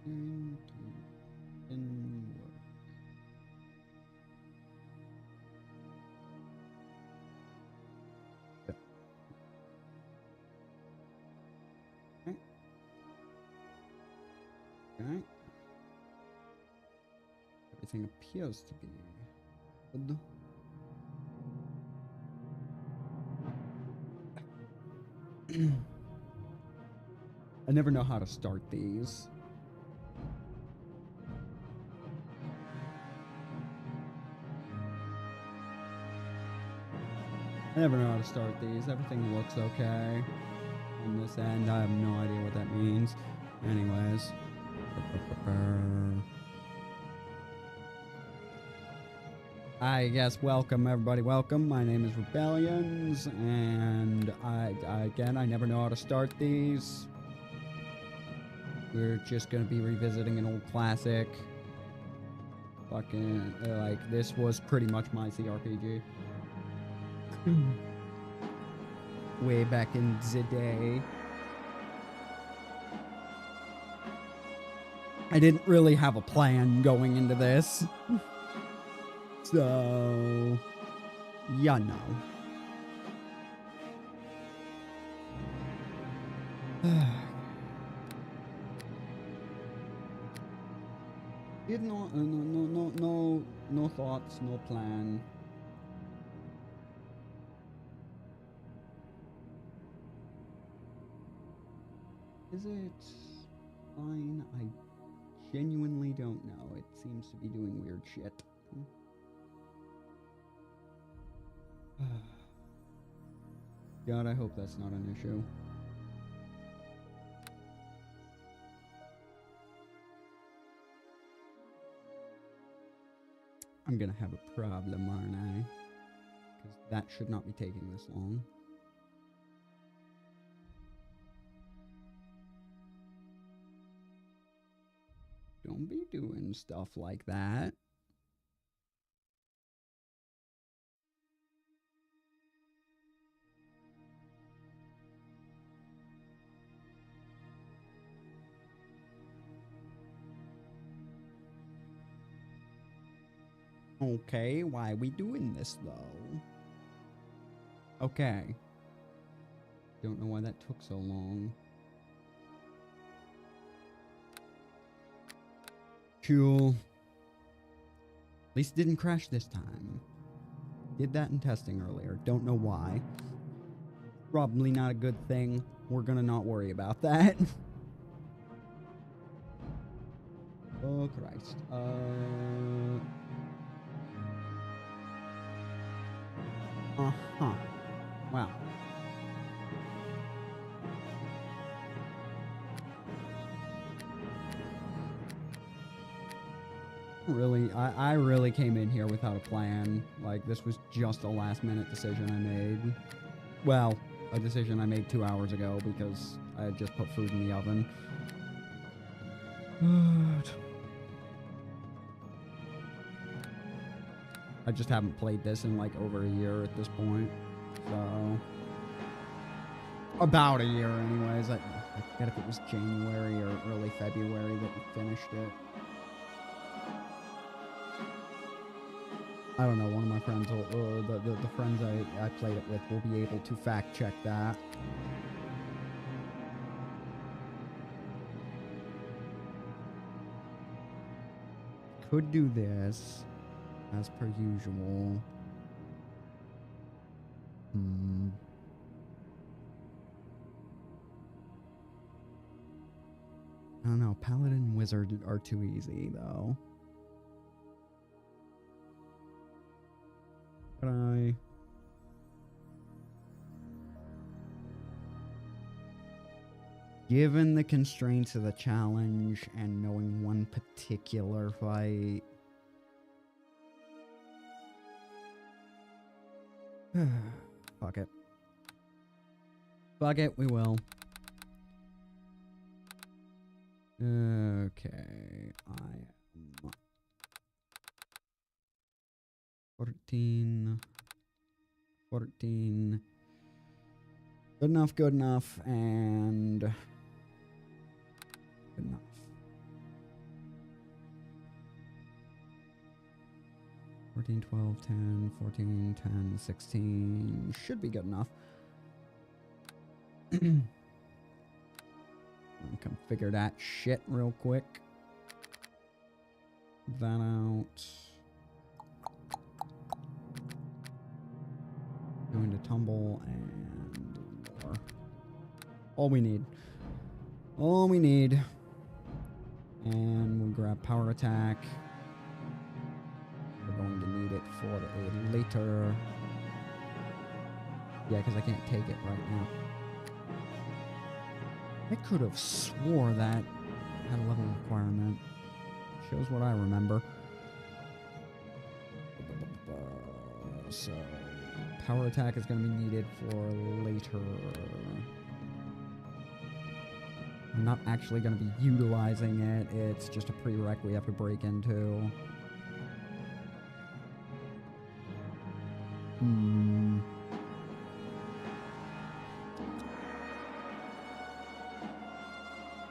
Okay. Everything appears to be good. I never know how to start these. I never know how to start these. Everything looks okay on this end. I have no idea what that means. Anyways. I guess welcome everybody, welcome. My name is Rebellions, and again, I never know how to start these. We're just gonna be revisiting an old classic. Fucking, like, this was pretty much my CRPG. Way back in the day. I didn't really have a plan going into this. So, yeah, no. No thoughts, no plan. Is it fine? I genuinely don't know. It seems to be doing weird shit. God, I hope that's not an issue. I'm gonna have a problem, aren't I? Because that should not be taking this long. Don't be doing stuff like that. Okay, why are we doing this, though? Okay. Don't know why that took so long. Cool. At least it didn't crash this time. Did that in testing earlier. Don't know why. Probably not a good thing. We're gonna not worry about that. Oh, Christ. Uh-huh. Wow. Really, I really came in here without a plan. Like, this was just a last-minute decision I made. Well, a decision I made 2 hours ago because I had just put food in the oven. I just haven't played this in like over a year at this point. So, about a year anyways. I forget if it was January or early February that we finished it. I don't know, one of my friends, the friends I played it with will be able to fact check that. Could do this, as per usual. I don't know, Paladin and Wizard are too easy, though. But given the constraints of the challenge and knowing one particular fight... Fuck it. Fuck it, we will. Okay, I am 14. Good enough, and good enough. 14, 12, 10, 14, 10, 16. Should be good enough. Configure that shit real quick. That out. Going to tumble and more. All we need. All we need. And we'll grab power attack. We're going to need it for a later. Yeah, because I can't take it right now. I could have swore that had a level requirement. Shows what I remember. So, power attack is going to be needed for later. I'm not actually going to be utilizing it. It's just a prereq we have to break into.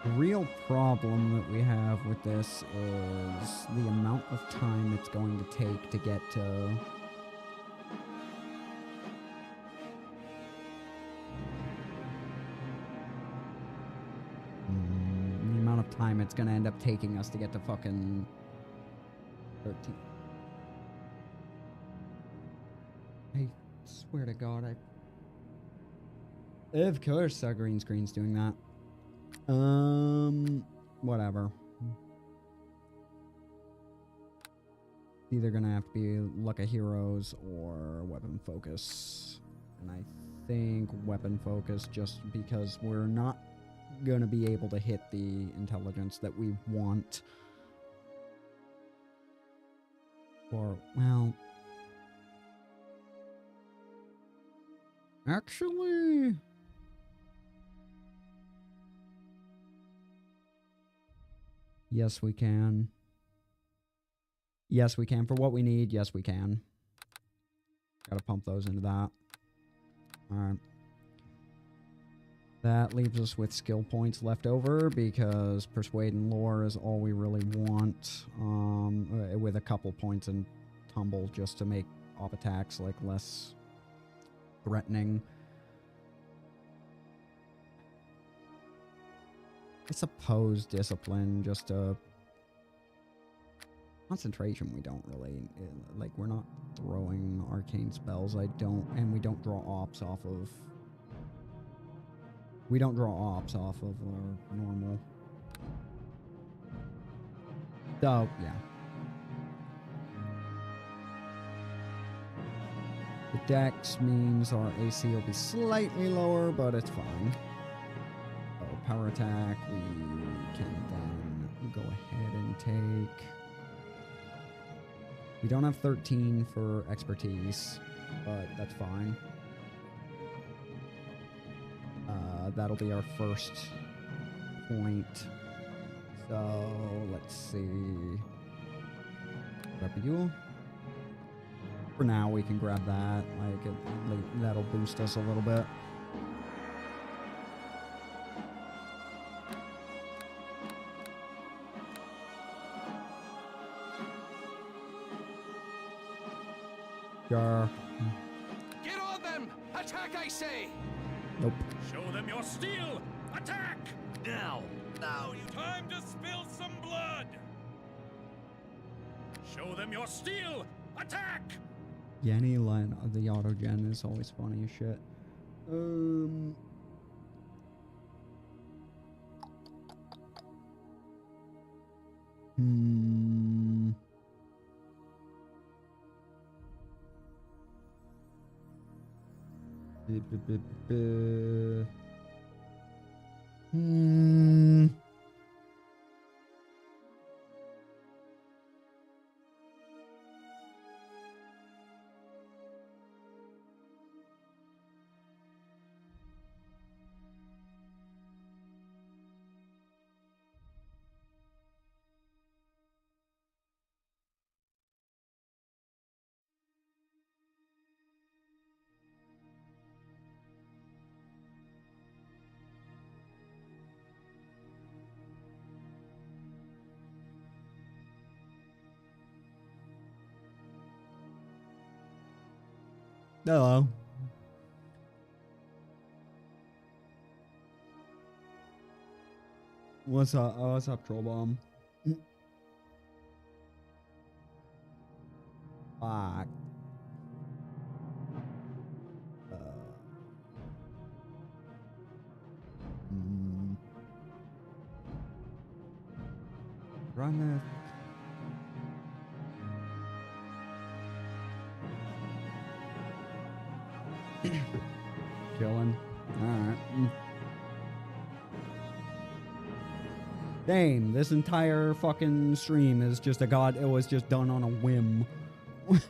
The real problem that we have with this is the amount of time it's going to take to get to... the amount of time it's going to end up taking us to get to fucking 13. I swear to God, Of course our green screen's doing that. Whatever. Either gonna have to be Luck of Heroes or Weapon Focus. And I think Weapon Focus just because we're not gonna be able to hit the intelligence that we want. Or, well... Actually... Yes, we can. Yes, we can. For what we need, yes, we can. Gotta pump those into that. Alright. That leaves us with skill points left over because Persuade and Lore is all we really want. With a couple points in Tumble just to make off attacks like less threatening. I suppose Discipline, just a... Concentration we don't really... Like, we're not throwing arcane spells. And we don't draw ops off of... We don't draw ops off of our normal... So, yeah. The Dex means our AC will be slightly lower, but it's fine. Power attack, we can then go ahead and take... We don't have 13 for expertise, but that's fine. That'll be our first point. So, let's see... Repute. For now, we can grab that. Like, that'll boost us a little bit. Sure. Get on them! Attack, I say! Nope. Show them your steel! Attack! Now! Now you... Time to spill some blood! Show them your steel! Attack! Yeah, any line of the auto-gen is always funny as shit. Hello. What's up? Oh, what's up, Troll Bomb? Fuck. Run it. Chilling. Alright. Damn, this entire fucking stream is just it was just done on a whim. Right.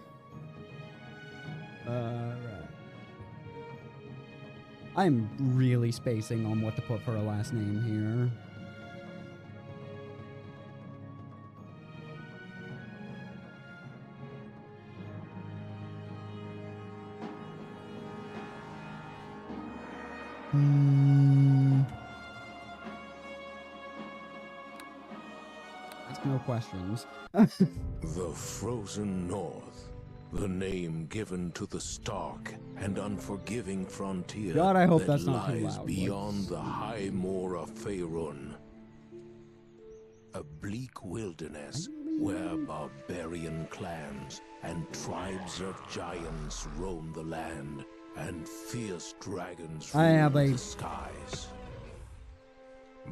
I'm really spacing on what to put for a last name here. Ask no questions. The Frozen North, the name given to the stark and unforgiving frontier God, I hope that that's not too lies loud. beyond the high moor of Faerun. A bleak wilderness where barbarian clans and tribes of giants roam the land and fierce dragons rule the skies.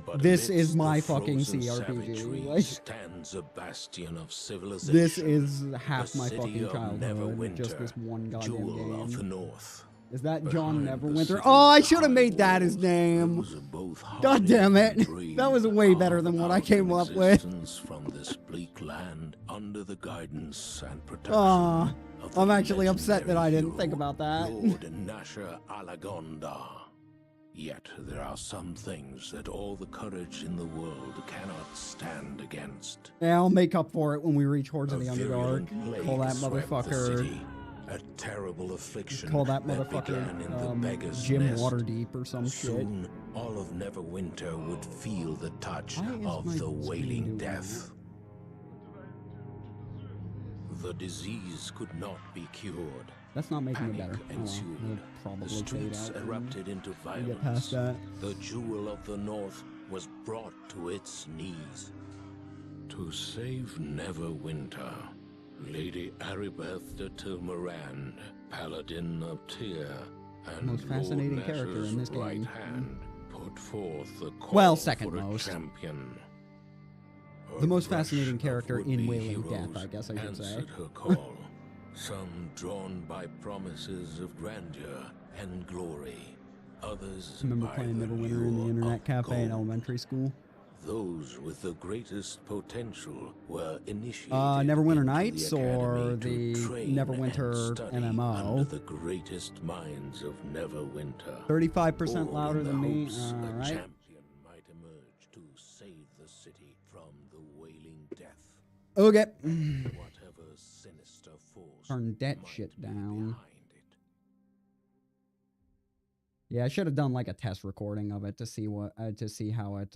But this is amidst my the fucking frozen CRPG. savagery Like, stands a bastion of civilization. this is half the my city fucking of childhood. Neverwinter, Just this one goddamn jewel of the game. North. Is that John Behind the Neverwinter? city's Oh, I should have high made that his walls, name. those are both God damn hardy it. and That was brave way better carve than what I out came an up with. existence from this bleak land under the guidance and protection Aw, of the I'm actually upset that I didn't legendary think about that. Lord Nasher Alagonda. Yet there are some things that all the courage in the world cannot stand against. Yeah, I'll make up for it when we reach Hordes of the A Underdark. virulent plague Call that swept the motherfucker. city, a terrible affliction Call that began in the motherfucker beggar's Jim nest. Waterdeep or some shit. Soon, all of Neverwinter would feel the touch Why is my of the screen wailing doing death. The disease could not be cured. That's not making it Panic better. Oh, well, ensued. we'll The probably fade streets out. erupted into We'll get past violence. that. The jewel of the North was brought to its knees. To save Neverwinter, Lady Aribeth de Tilmarand, Paladin of Tyr, and Most fascinating Lord character in this Nasher's right game. hand, put forth the call Well, second for a most. champion. The most A rush fascinating of character in would-be Wailing heroes Death, I guess I should say. answered her call. Some drawn by promises of grandeur and glory. Others Remember by playing the Neverwinter in the lure internet of cafe in gold. elementary school? Those with the greatest potential were initiated Neverwinter into Nights the academy or to the train Neverwinter and study MMO? under the greatest minds of Neverwinter. 35% All louder in the than me? hopes a Alright. champion might emerge to save the city from the wailing death. Okay. Whatever sinister force Turn that might shit be down. behind it. Yeah, I should have done like a test recording of it to see what to see how it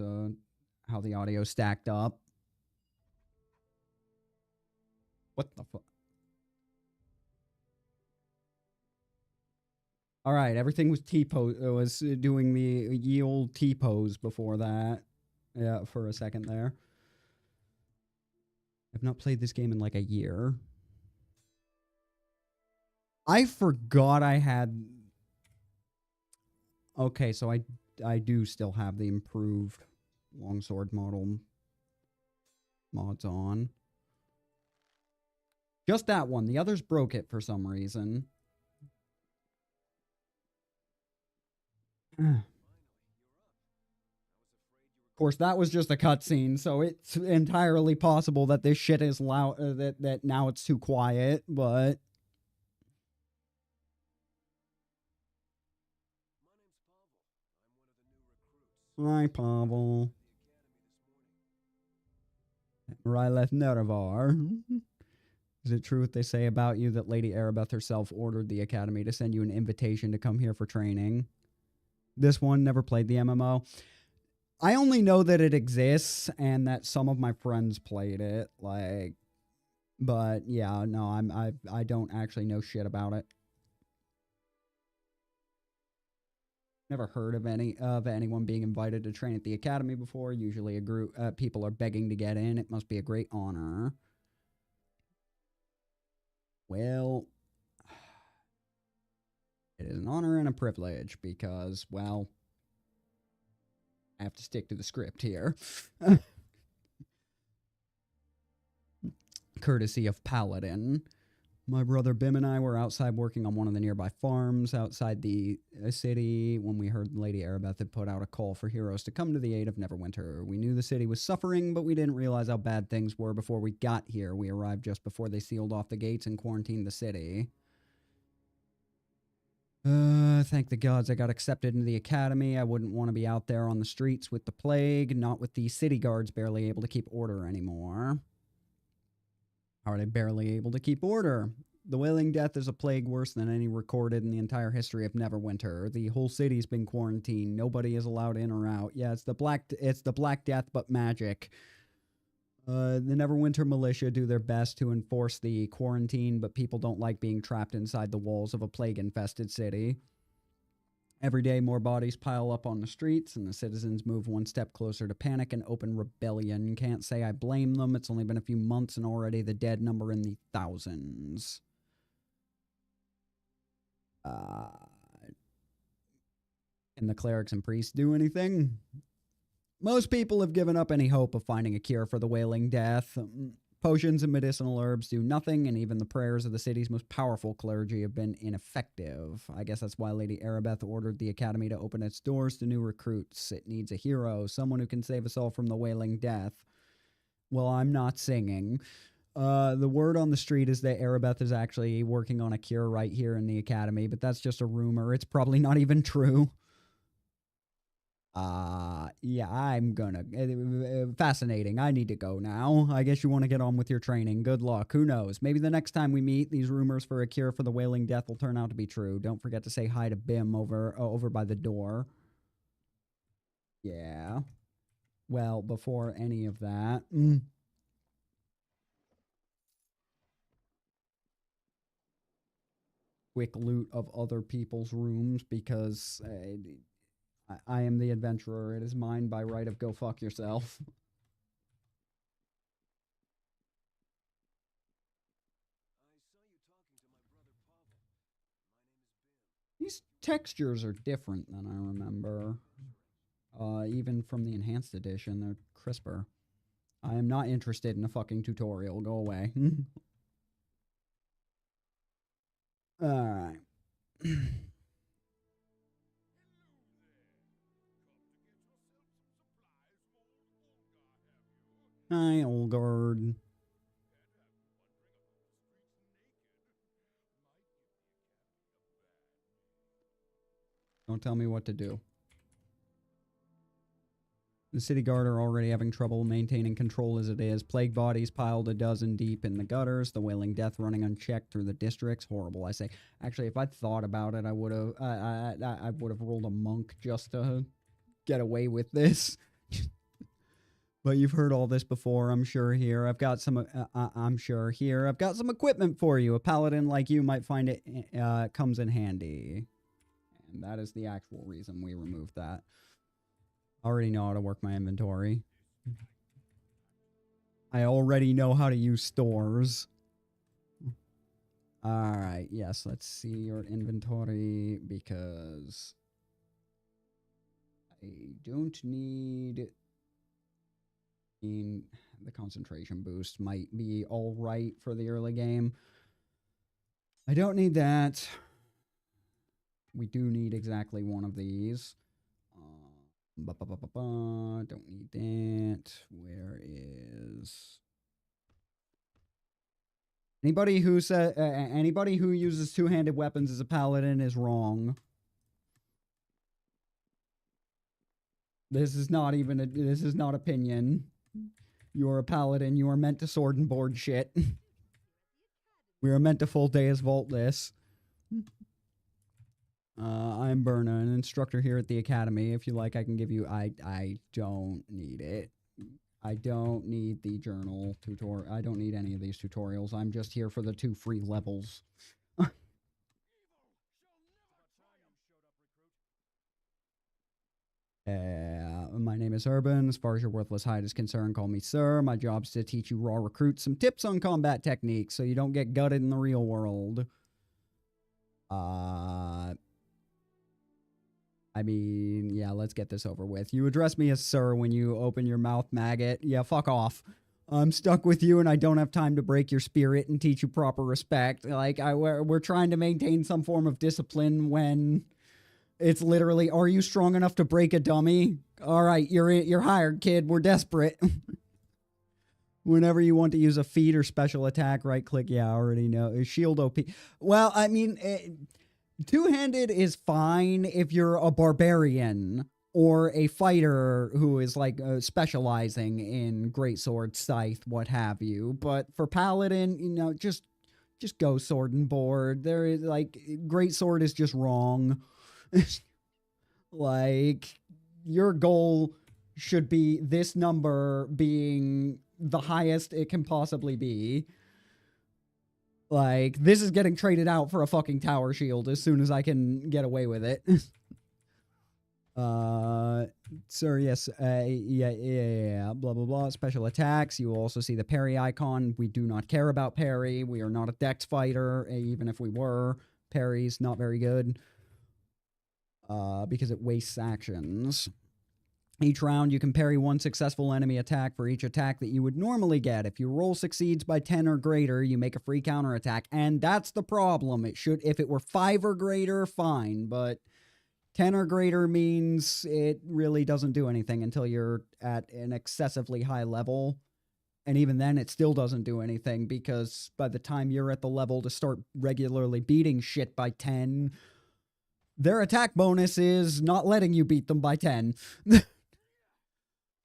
how the audio stacked up. What the fuck? All right, everything was T-pose. It was doing the ye old T-pose before that. Yeah, for a second there. I've not played this game in like a year. I forgot I had. Okay, so I do still have the improved longsword model mods on. Just that one. The others broke it for some reason. Of course, that was just a cutscene, so it's entirely possible that this shit is loud. That now it's too quiet, but. Hi, Pavel. Ryleth Nerevar. Is it true what they say about you that Lady Aribeth herself ordered the Academy to send you an invitation to come here for training? This one never played the MMO. I only know that it exists and that some of my friends played it. Like, but yeah, no, I don't actually know shit about it. Never heard of anyone being invited to train at the academy before. Usually a group people are begging to get in. It must be a great honor. Well, it is an honor and a privilege because, well, I have to stick to the script here. Courtesy of Paladin. My brother Bim and I were outside working on one of the nearby farms outside the city when we heard Lady Arabeth had put out a call for heroes to come to the aid of Neverwinter. We knew the city was suffering, but we didn't realize how bad things were before we got here. We arrived just before they sealed off the gates and quarantined the city. Thank the gods I got accepted into the academy. I wouldn't want to be out there on the streets with the plague, not with the city guards barely able to keep order anymore. How are they barely able to keep order? The Wailing Death is a plague worse than any recorded in the entire history of Neverwinter. The whole city's been quarantined. Nobody is allowed in or out. Yeah, it's the Black Death, but magic. The Neverwinter militia do their best to enforce the quarantine, but people don't like being trapped inside the walls of a plague-infested city. Every day, more bodies pile up on the streets, and the citizens move one step closer to panic and open rebellion. Can't say I blame them. It's only been a few months, and already the dead number in the thousands. Can the clerics and priests do anything? Most people have given up any hope of finding a cure for the Wailing Death. Potions and medicinal herbs do nothing, and even the prayers of the city's most powerful clergy have been ineffective. I guess that's why Lady Arabeth ordered the academy to open its doors to new recruits. It needs a hero, someone who can save us all from the Wailing Death. Well, I'm not singing. The word on the street is that Arabeth is actually working on a cure right here in the academy, but that's just a rumor. It's probably not even true. Yeah, I'm gonna... fascinating. I need to go now. I guess you want to get on with your training. Good luck. Who knows? Maybe the next time we meet, these rumors for a cure for the Wailing Death will turn out to be true. Don't forget to say hi to Bim over by the door. Yeah. Well, before any of that... Quick loot of other people's rooms because... I am the adventurer. It is mine by right of go fuck yourself. These textures are different than I remember. Even from the enhanced edition, they're crisper. I am not interested in a fucking tutorial. Go away. Alright. Hi, Olgard. Don't tell me what to do. The city guard are already having trouble maintaining control as it is. Plague bodies piled a dozen deep in the gutters. The Wailing Death running unchecked through the districts. Horrible, I say. Actually, if I'd thought about it, I would have rolled a monk just to get away with this. But you've heard all this before, I'm sure here. I've got some equipment for you. A paladin like you might find it comes in handy. And that is the actual reason we removed that. I already know how to work my inventory. I already know how to use stores. Alright, yes, let's see your inventory because I don't need... the concentration boost might be all right for the early game. I don't need that. We do need exactly one of these. Don't need that. Where is... Anybody who uses two-handed weapons as a paladin is wrong. This is not opinion. You are a paladin. You are meant to sword and board shit. We are meant to full Deus Vault this. I'm Berna, an instructor here at the academy. If you like, I can give you... I don't need it. I don't need the journal tutorial. I don't need any of these tutorials. I'm just here for the 2 free levels. My name is Urban. As far as your worthless hide is concerned, call me sir. My job's to teach you raw recruits some tips on combat techniques so you don't get gutted in the real world. I mean, yeah, let's get this over with. You address me as sir when you open your mouth, maggot. Yeah, fuck off. I'm stuck with you and I don't have time to break your spirit and teach you proper respect. Like, we're trying to maintain some form of discipline when it's literally, are you strong enough to break a dummy? All right, you're hired, kid. We're desperate. Whenever you want to use a feat or special attack, right click. Yeah, I already know. Shield OP. Well, I mean, two-handed is fine if you're a barbarian or a fighter who is like specializing in greatsword, scythe, what have you. But for paladin, you know, just go sword and board. There is like greatsword is just wrong. Like, your goal should be this number being the highest it can possibly be. Like, this is getting traded out for a fucking tower shield as soon as I can get away with it. Sir, yes, yeah, blah, blah, blah. Special attacks. You will also see the parry icon. We do not care about parry. We are not a dex fighter, even if we were. Parry's not very good. Because it wastes actions. Each round, you can parry one successful enemy attack for each attack that you would normally get. If your roll succeeds by 10 or greater, you make a free counterattack. And that's the problem. It should, if it were 5 or greater, fine. But 10 or greater means it really doesn't do anything until you're at an excessively high level. And even then, it still doesn't do anything because by the time you're at the level to start regularly beating shit by 10, their attack bonus is not letting you beat them by 10.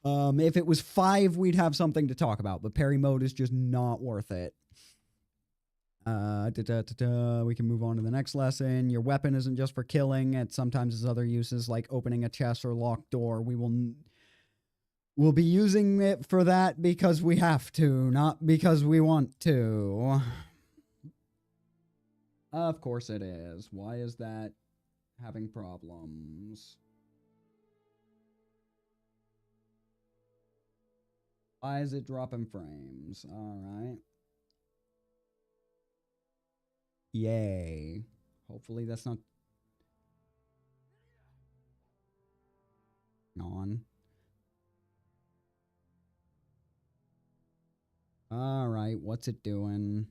If it was 5, we'd have something to talk about, but parry mode is just not worth it. We can move on to the next lesson. Your weapon isn't just for killing. It sometimes has other uses like opening a chest or locked door. We'll be using it for that because we have to, not because we want to. Of course it is. Why is that having problems? Why is it dropping frames? Alright. Yay. Hopefully that's not on. Alright, what's it doing?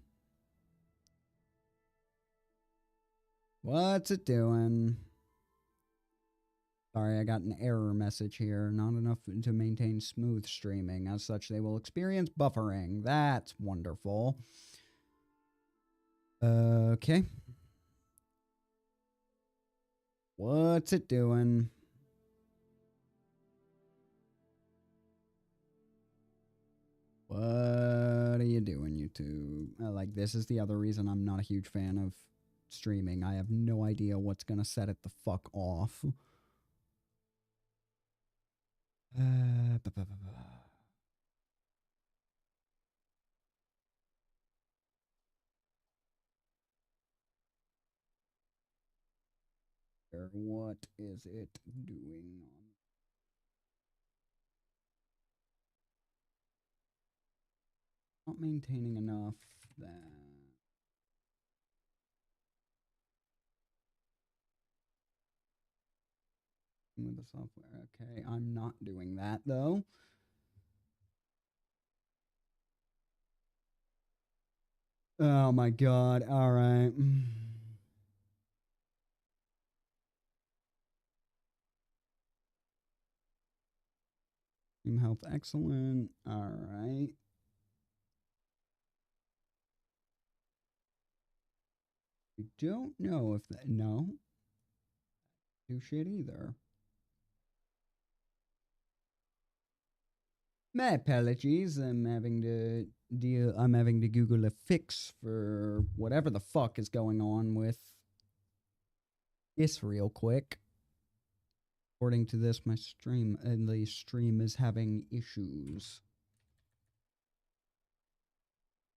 What's it doing? Sorry, I got an error message here. Not enough to maintain smooth streaming. As such, they will experience buffering. That's wonderful. Okay. What's it doing? What are you doing, YouTube? Like, this is the other reason I'm not a huge fan of streaming. I have no idea what's gonna set it the fuck off. What is it doing? Not maintaining enough that. With the software. Okay, I'm not doing that though. Oh my god. All right. Team health excellent. All right. I don't know if that. No. Do shit either. My apologies. I'm having to Google a fix for whatever the fuck is going on with this real quick. According to this, my stream is having issues.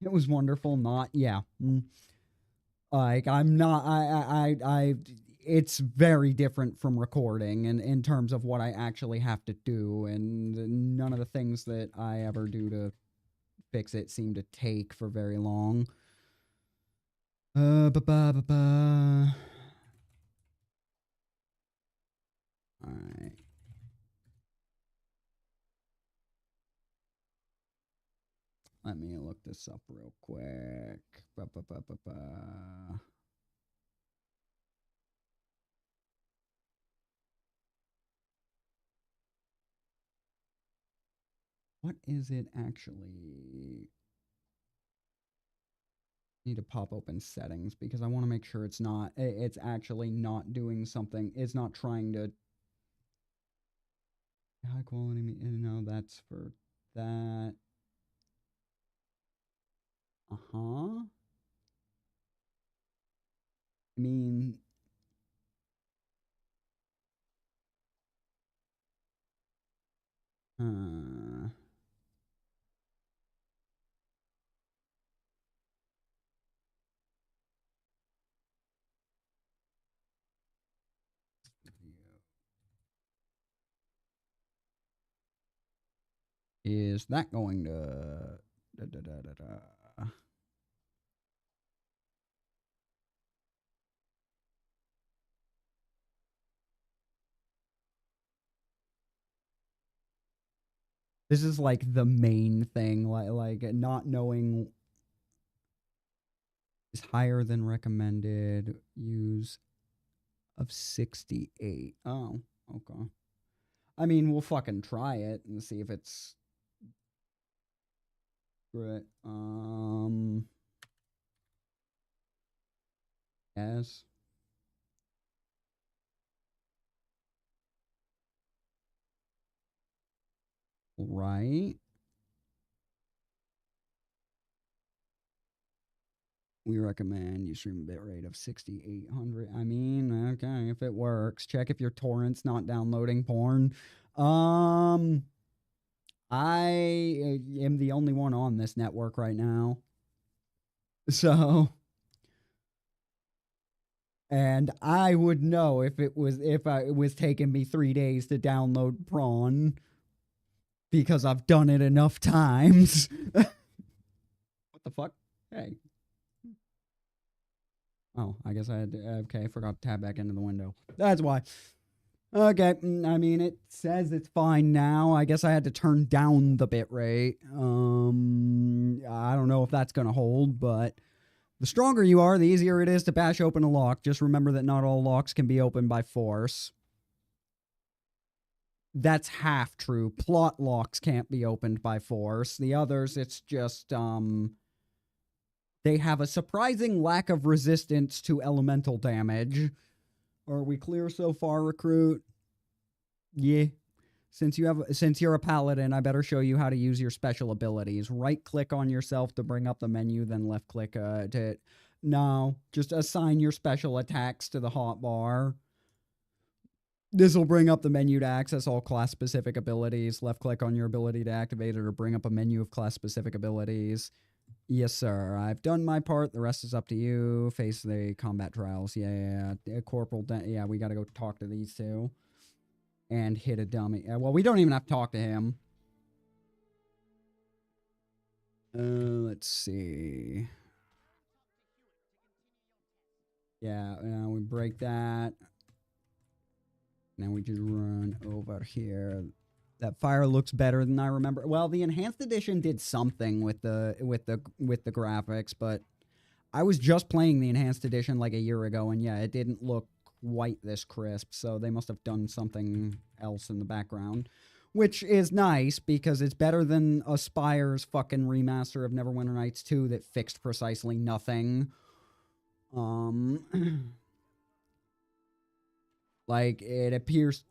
It was wonderful, not, yeah. Like, I'm not, it's very different from recording in terms of what I actually have to do, and none of the things that I ever do to fix it seem to take for very long. Ba-ba-ba-ba. Alright. Let me look this up real quick. Ba-ba-ba-ba-ba. What is it actually? Need to pop open settings because I want to make sure it's actually not doing something. It's not trying to high quality. No, that's for that. I mean, is that going to This is like the main thing, like not knowing is higher than recommended use of 68. Oh, okay. I mean, we'll fucking try it and see if it's great. Yes. Right. We recommend you stream a bitrate of 6,800. I mean, okay, if it works. Check if your torrent's not downloading porn. I am the only one on this network right now. So, and I would know if it was taking me 3 days to download prawn because I've done it enough times. What the fuck? Hey. Oh, I guess I had to, okay, I forgot to tab back into the window. That's why. Okay, I mean, it says it's fine now. I guess I had to turn down the bitrate. I don't know if that's going to hold, but the stronger you are, the easier it is to bash open a lock. Just remember that not all locks can be opened by force. That's half true. Plot locks can't be opened by force. The others, it's just, they have a surprising lack of resistance to elemental damage. Are we clear so far, recruit? Yeah. Since you're a paladin, I better show you how to use your special abilities. Right click on yourself to bring up the menu, then left click no, just assign your special attacks to the hotbar. This will bring up the menu to access all class-specific abilities. Left click on your ability to activate it or bring up a menu of class-specific abilities. Yes, sir. I've done my part. The rest is up to you. Face the combat trials. Yeah. Corporal, yeah, we got to go talk to these two. And hit a dummy. Well, we don't even have to talk to him. Let's see. Yeah, we break that. Now we just run over here. That fire looks better than I remember. Well, the enhanced edition did something with the graphics, but I was just playing the enhanced edition like a year ago, and yeah, it didn't look quite this crisp. So they must have done something else in the background, which is nice because it's better than Aspire's fucking remaster of Neverwinter Nights 2 that fixed precisely nothing. Like it appears.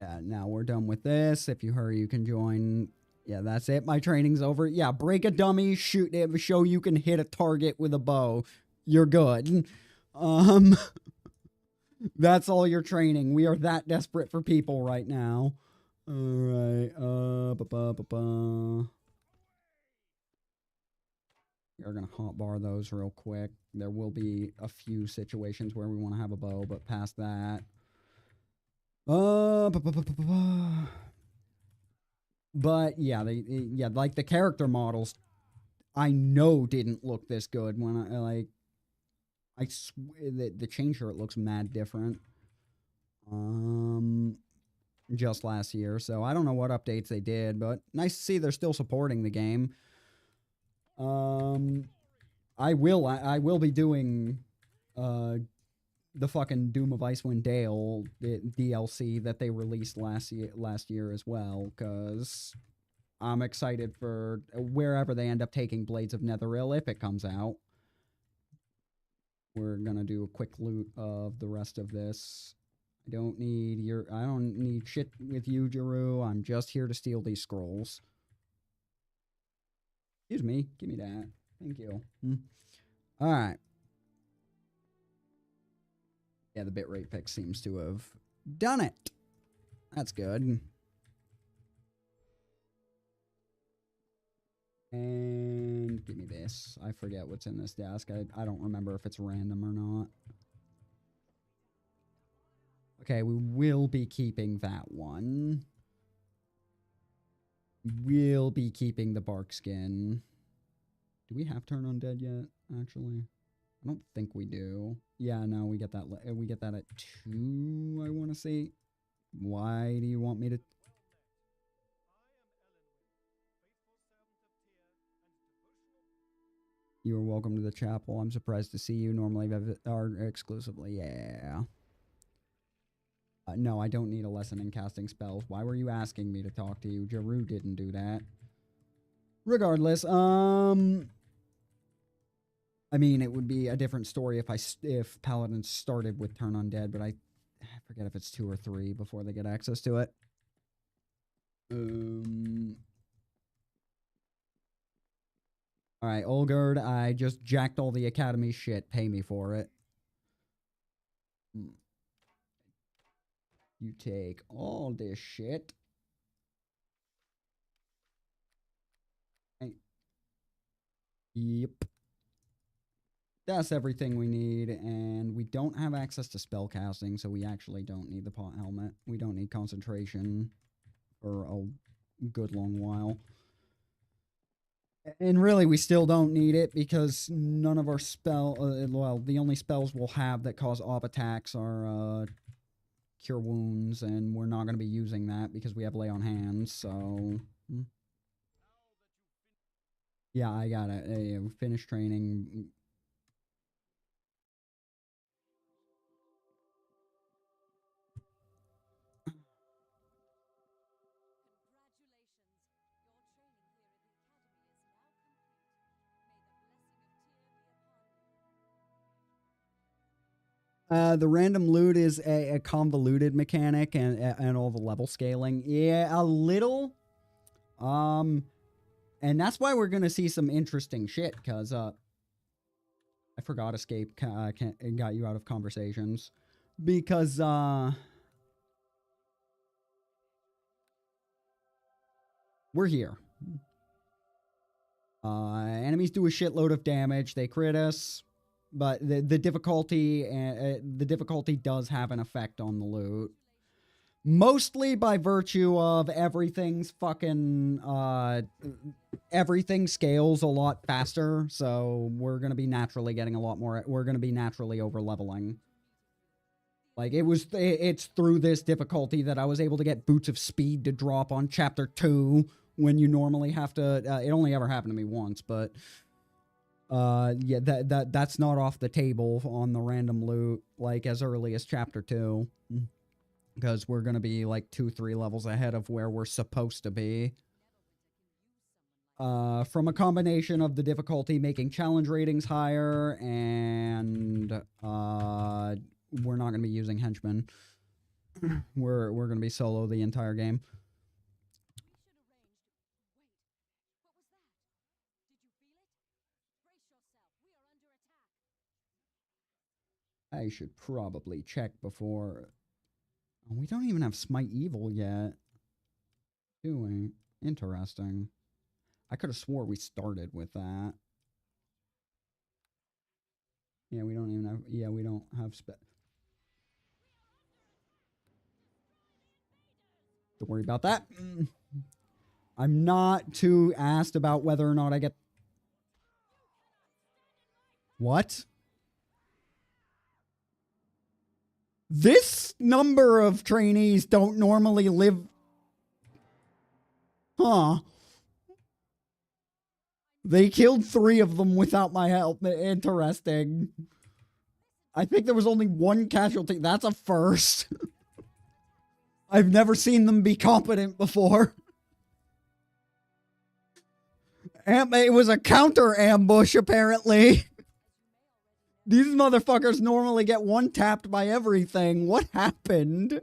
Yeah, now we're done with this. If you hurry, you can join. Yeah, that's it. My training's over. Yeah, break a dummy, shoot it, show you can hit a target with a bow. You're good. That's all your training. We are that desperate for people right now. All right. You're We're going to hotbar those real quick. There will be a few situations where we want to have a bow, but past that. But yeah, like the character models, I know didn't look this good when I swear that the chain shirt looks mad different. Just last year, so I don't know what updates they did, but nice to see they're still supporting the game. I will be doing the fucking Doom of Icewind Dale DLC that they released last year as well, because I'm excited for wherever they end up taking Blades of Netheril if it comes out. We're gonna do a quick loot of the rest of this. I don't need shit with you, Jeru. I'm just here to steal these scrolls. Excuse me. Give me that. Thank you. Alright. Yeah, the bitrate pick seems to have done it. That's good. And give me this. I forget what's in this desk. I don't remember if it's random or not. Okay, we will be keeping that one. We'll be keeping the bark skin. Do we have turn undead yet, actually? I don't think we do. Yeah, no, we get that at 2, I want to say. Why do you want me to... You are welcome to the chapel. I'm surprised to see you. Normally are exclusively. Yeah. No, I don't need a lesson in casting spells. Why were you asking me to talk to you? Jeru didn't do that. Regardless, I mean, it would be a different story if Paladins started with Turn Undead, but I forget if it's 2 or 3 before they get access to it. Alright, Olgerd, I just jacked all the Academy shit. Pay me for it. You take all this shit. Yep. That's everything we need, and we don't have access to spell casting, so we actually don't need the pot helmet. We don't need concentration for a good long while. And really, we still don't need it because none of our well, the only spells we'll have that cause AWP attacks are Cure Wounds, and we're not going to be using that because we have Lay on Hands, so... Yeah, I got it. Hey, finished training. The random loot is a convoluted mechanic and all the level scaling. Yeah, a little. And that's why we're going to see some interesting shit, because, I forgot escape got you out of conversations. Because, we're here. Enemies do a shitload of damage. They crit us. But the difficulty does have an effect on the loot. Mostly by virtue of everything scales a lot faster, so we're going to be naturally getting a lot more, we're going to be naturally over-leveling. Like, it's through this difficulty that I was able to get Boots of Speed to drop on Chapter 2, when you normally have to, it only ever happened to me once, but... yeah, that's not off the table on the random loot, like, as early as Chapter 2. Because we're going to be, like, 2-3 levels ahead of where we're supposed to be. From a combination of the difficulty making challenge ratings higher, and, we're not going to be using Henchmen. We're going to be solo the entire game. I should probably check before... We don't even have Smite Evil yet. Do we? Interesting. I could have swore we started with that. Yeah, we don't even have... Yeah, we don't have... Don't worry about that. I'm not too asked about whether or not I get... What? This number of trainees don't normally live... Huh. They killed 3 of them without my help. Interesting. I think there was only 1 casualty. That's a first. I've never seen them be competent before. It was a counter ambush, apparently. These motherfuckers normally get one-tapped by everything. What happened?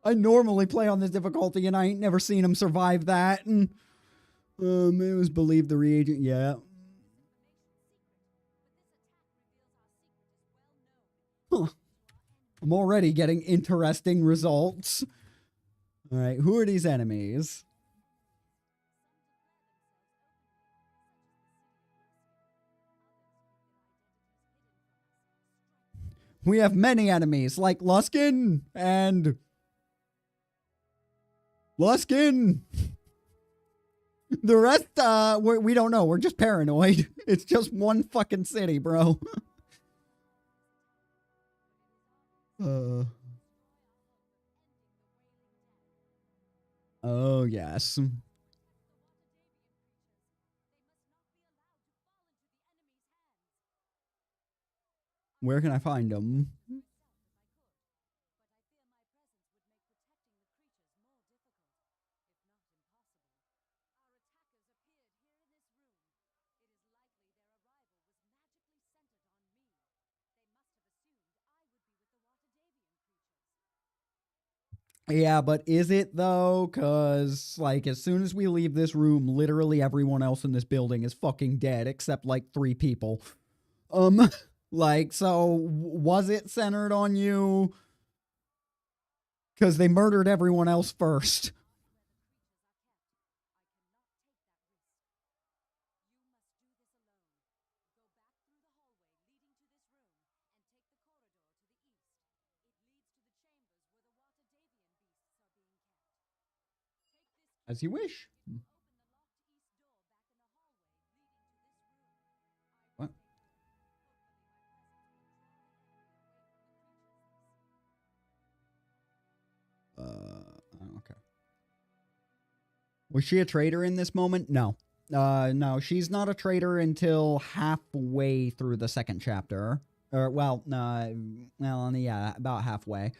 I normally play on this difficulty, and I ain't never seen them survive that. And it was believed the reagent. Yeah. Huh. I'm already getting interesting results. All right, who are these enemies? We have many enemies, like Luskin and... Luskin! The rest, we don't know. We're just paranoid. It's just one fucking city, bro. Oh, yes. Where can I find them? Yeah, but is it though? Because, like, as soon as we leave this room, literally everyone else in this building is fucking dead, except, like, 3 people. Like, so, was it centered on you? Because they murdered everyone else first. As you wish. What? Okay. Was she a traitor in this moment? No. No, she's not a traitor until halfway through the second chapter. Or, well, yeah, about halfway.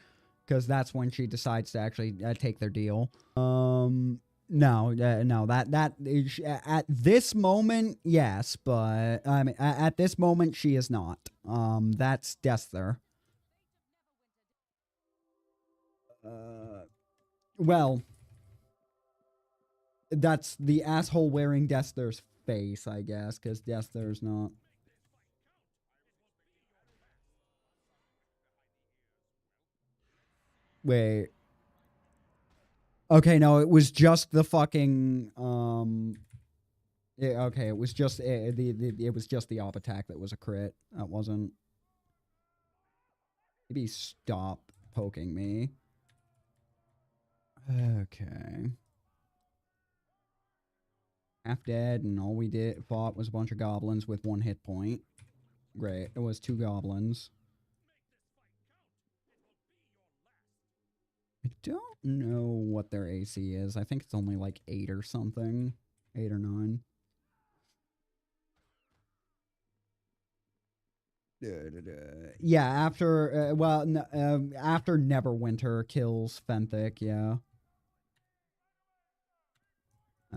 Because that's when she decides to actually take their deal. No, that is, at this moment, yes, but I mean, at this moment, she is not. That's Desther. Well, that's the asshole wearing Desther's face, I guess, because Desther's not. Wait. Okay, no, it was just the fucking okay, it was just it was just the op attack that was a crit. That wasn't. Maybe stop poking me. Okay. Half dead, and all we fought was a bunch of goblins with 1 hit point. Great. It was 2 goblins. I don't know what their AC is. I think it's only like 8 or something. 8 or 9. Yeah, after, after Neverwinter kills Fenthic, yeah.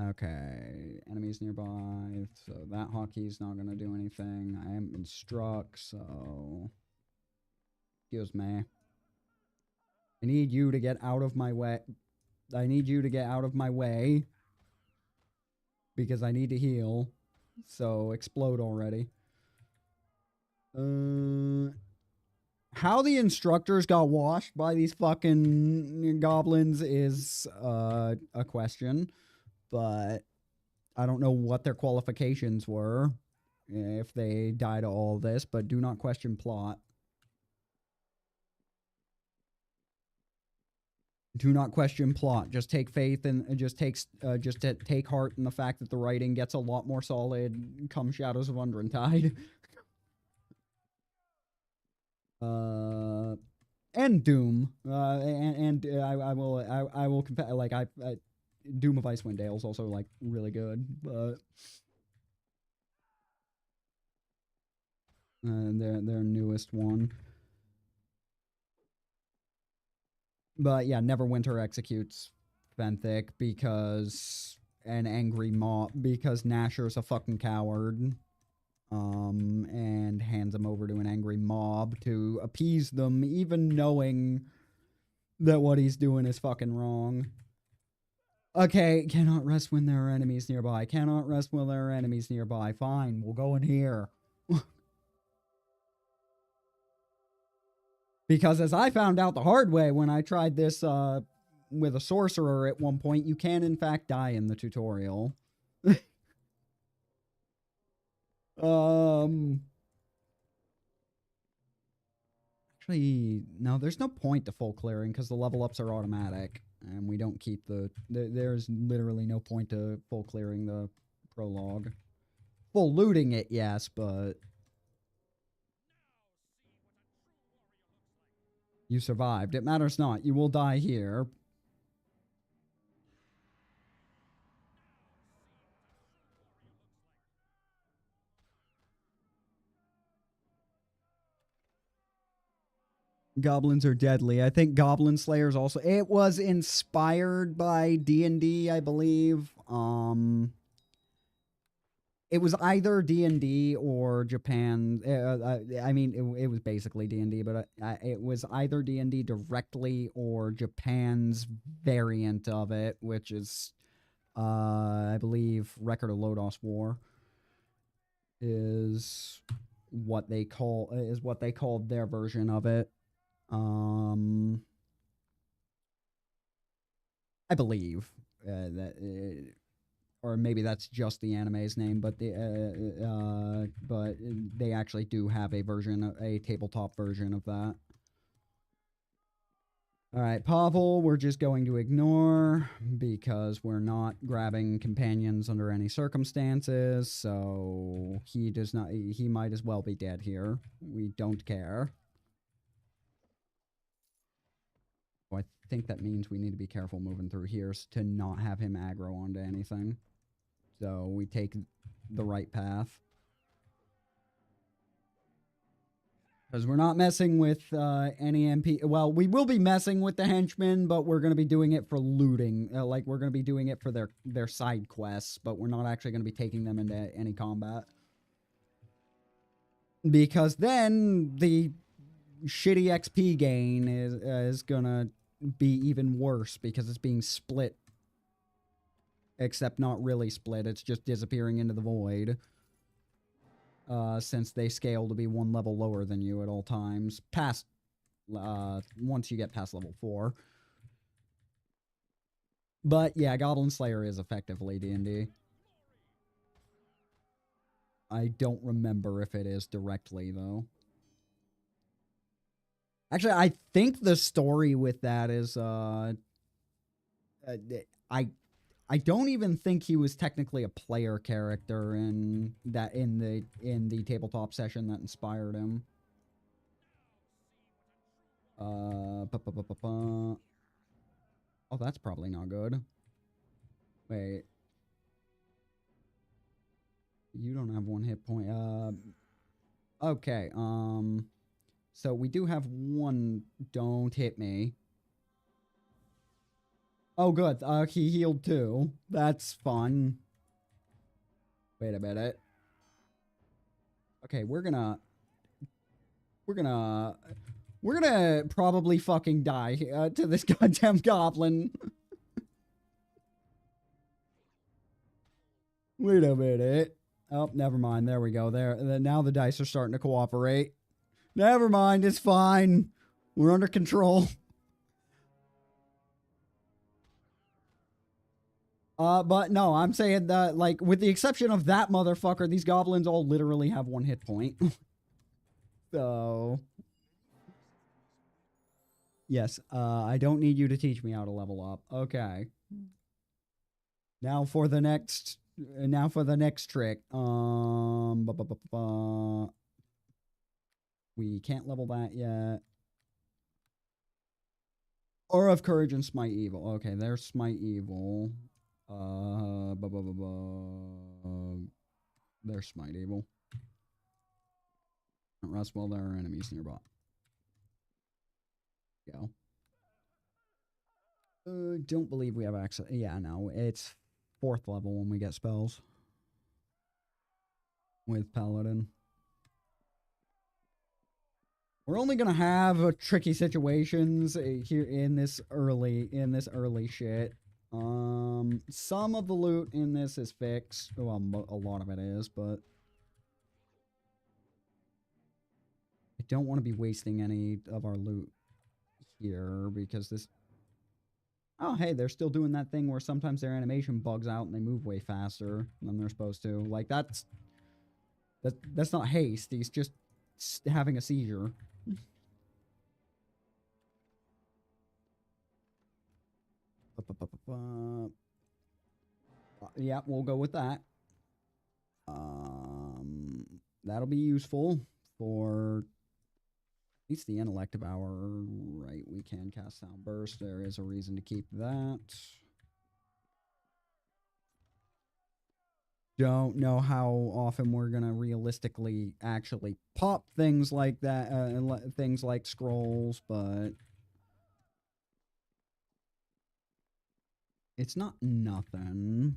Okay, enemies nearby, so that hotkey's not gonna do anything. I haven't been struck, so... Excuse me. I need you to get out of my way. I need you to get out of my way. Because I need to heal. So, explode already. How the instructors got washed by these fucking goblins is a question. But I don't know what their qualifications were. if they die to all this, but do not question plot. Do not question plot. Just take faith and just take heart in the fact that the writing gets a lot more solid come Shadows of Undrentide. And Doom. I will confess, like I Doom of Icewind Dale is also like really good, but their newest one. But yeah, Neverwinter executes Fenthic because an angry mob, because Nasher's a fucking coward. And hands him over to an angry mob to appease them, even knowing that what he's doing is fucking wrong. Okay, cannot rest when there are enemies nearby. Cannot rest when there are enemies nearby. Fine, we'll go in here. Because as I found out the hard way when I tried this with a sorcerer at one point, you can in fact die in the tutorial. Actually, no, there's no point to full clearing because the level ups are automatic and we don't keep there's literally no point to full clearing the prologue. Full looting it, yes, but you survived. It matters not. You will die here. Goblins are deadly. I think Goblin Slayers also. It was inspired by D&D, I believe. It was either D&D or Japan. I mean, it was basically D&D, but it was either D&D directly or Japan's variant of it, which is, I believe, Record of Lodos War is what they called their version of it. I believe that, or maybe that's just the anime's name, but but they actually do have a version, a tabletop version of that. All right, Pavel, we're just going to ignore because we're not grabbing companions under any circumstances, so he might as well be dead here. We don't care. I think that means we need to be careful moving through here to not have him aggro onto anything. So we take the right path. Because we're not messing with any MP. Well, we will be messing with the henchmen, but we're going to be doing it for looting. Like, we're going to be doing it for their side quests, but we're not actually going to be taking them into any combat. Because then the shitty XP gain is going to be even worse because it's being split. Except not really split, it's just disappearing into the void. Since they scale to be one level lower than you at all times. Once you get past level 4. But yeah, Goblin Slayer is effectively D&D. I don't remember if it is directly, though. Actually, I think the story with that is, I don't even think he was technically a player character in the tabletop session that inspired him. Oh, that's probably not good. Wait. You don't have one hit point. Okay, so we do have one. Don't hit me. Oh, good. He healed too. That's fun. Wait a minute. Okay, we're gonna probably fucking die to this goddamn goblin. Wait a minute. Oh, never mind. There we go. Now the dice are starting to cooperate. Never mind. It's fine. We're under control. But no, I'm saying that, like, with the exception of that motherfucker, these goblins all literally have 1 hit point. So, yes, I don't need you to teach me how to level up. Okay. Now for the next trick. We can't level that yet. Aura of Courage and Smite Evil. Okay, there's Smite Evil. There's Smite Evil. Rest while there are enemies nearby. Go. Don't believe we have access. Yeah, no, it's 4th level when we get spells with Paladin. We're only gonna have tricky situations here in this early shit. Some of the loot in this is fixed. Well, a lot of it is, but I don't want to be wasting any of our loot here because this. Oh, hey, they're still doing that thing where sometimes their animation bugs out and they move way faster than they're supposed to. Like, that's not haste. He's just having a seizure. Yeah, we'll go with that. That'll be useful for at least the intellect of our right. We can cast Sound Burst. There is a reason to keep that. Don't know how often we're gonna realistically actually pop things like that, things like scrolls, but it's not nothing.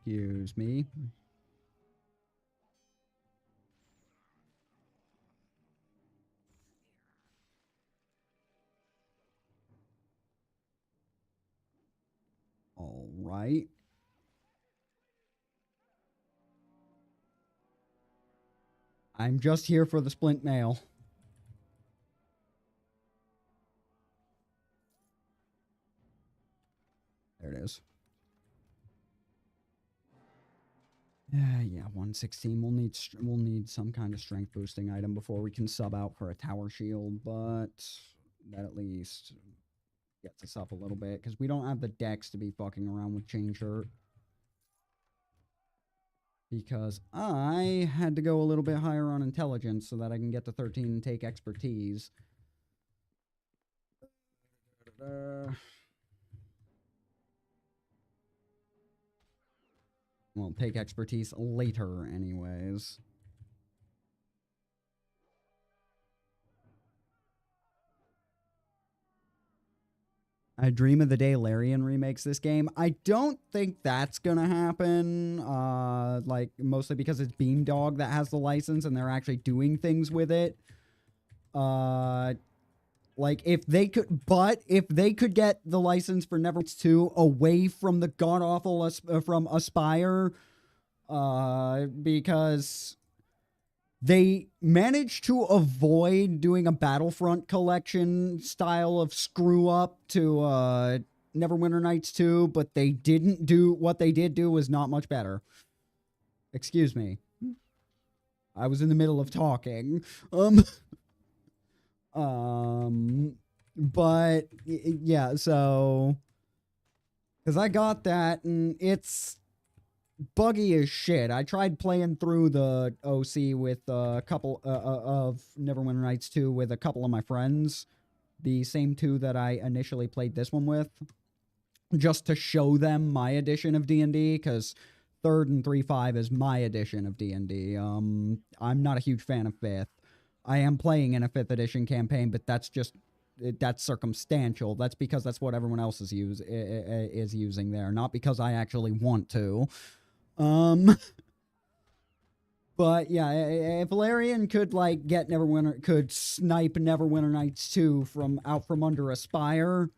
Excuse me. All right. I'm just here for the splint mail. There it is. Yeah, 116. We'll need some kind of strength boosting item before we can sub out for a tower shield, but that at least gets us up a little bit because we don't have the dex to be fucking around with chain shirt. Because I had to go a little bit higher on intelligence so that I can get to 13 and take expertise. Well, take expertise later anyways. I dream of the day Larian remakes this game. I don't think that's gonna happen. Like, mostly because it's Beamdog that has the license and they're actually doing things with it. Like, if they could get the license for Neverwinter 2 away from the god-awful from Aspire, because they managed to avoid doing a Battlefront collection style of screw-up to Neverwinter Nights 2, but they didn't do... What they did do was not much better. Excuse me. I was in the middle of talking. But yeah, so because I got that and it's buggy as shit. I tried playing through the OC with a couple of Neverwinter Nights 2 with a couple of my friends, the same 2 that I initially played this one with, just to show them my edition of D&D, because 3rd and 3.5 is my edition of D&D. I'm not a huge fan of 5th. I am playing in a 5th edition campaign, but that's circumstantial. That's because that's what everyone else is using there, not because I actually want to. But yeah, if Valerian could like get could snipe Neverwinter Nights 2 from under Aspire,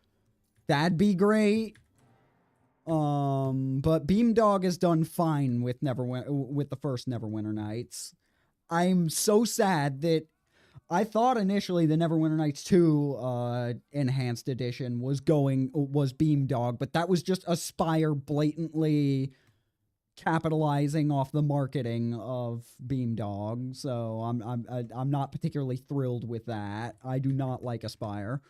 that'd be great. But Beamdog has done fine with the first Neverwinter Nights. I'm so sad that I thought initially the Neverwinter Nights 2 enhanced edition was Beamdog, but that was just Aspire blatantly capitalizing off the marketing of Beamdog. So I'm not particularly thrilled with that. I do not like Aspire.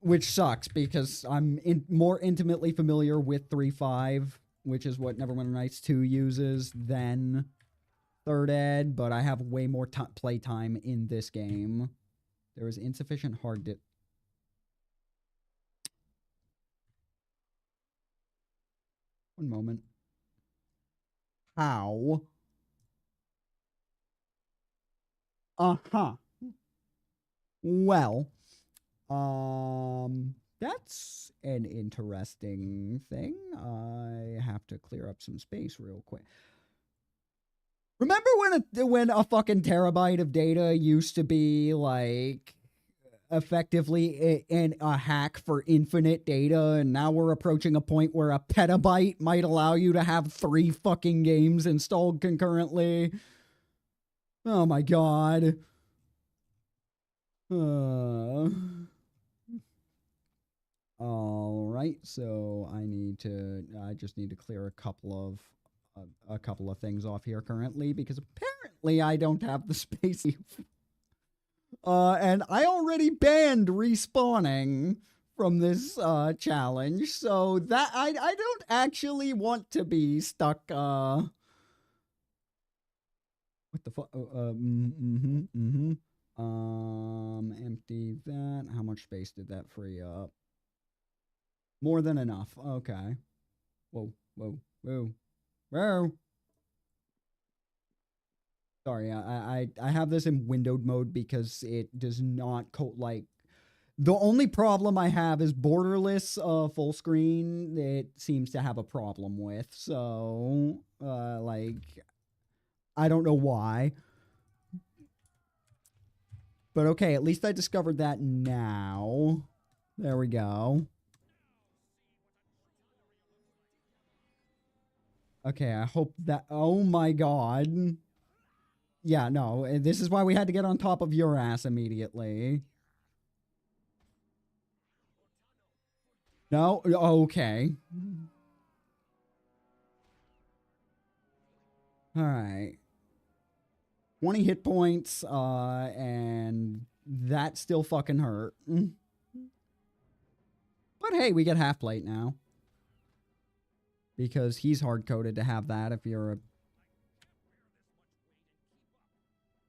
Which sucks because I'm more intimately familiar with 3.5, which is what Neverwinter Nights 2 uses, than Third Ed, but I have way more play time in this game. There is insufficient hard disk. One moment. How? Uh-huh. Well, that's an interesting thing. I have to clear up some space real quick. Remember when a fucking terabyte of data used to be like effectively a hack for infinite data, and now we're approaching a point where a petabyte might allow you to have 3 fucking games installed concurrently? Oh my god. All right, so I just need to clear a couple of things off here currently, because apparently I don't have the space. And I already banned respawning from this challenge, so that I don't actually want to be stuck. What the fuck? Empty that. How much space did that free up? More than enough. Okay. Whoa. Sorry, I have this in windowed mode because it does not like. The only problem I have is borderless full screen. It seems to have a problem with. So, like, I don't know why. But okay, at least I discovered that now. There we go. Okay, I hope that... Oh my god. Yeah, no, this is why we had to get on top of your ass immediately. No? Okay. Alright. 20 hit points, and that still fucking hurt. But hey, we get half plate now. Because he's hard-coded to have that if you're a...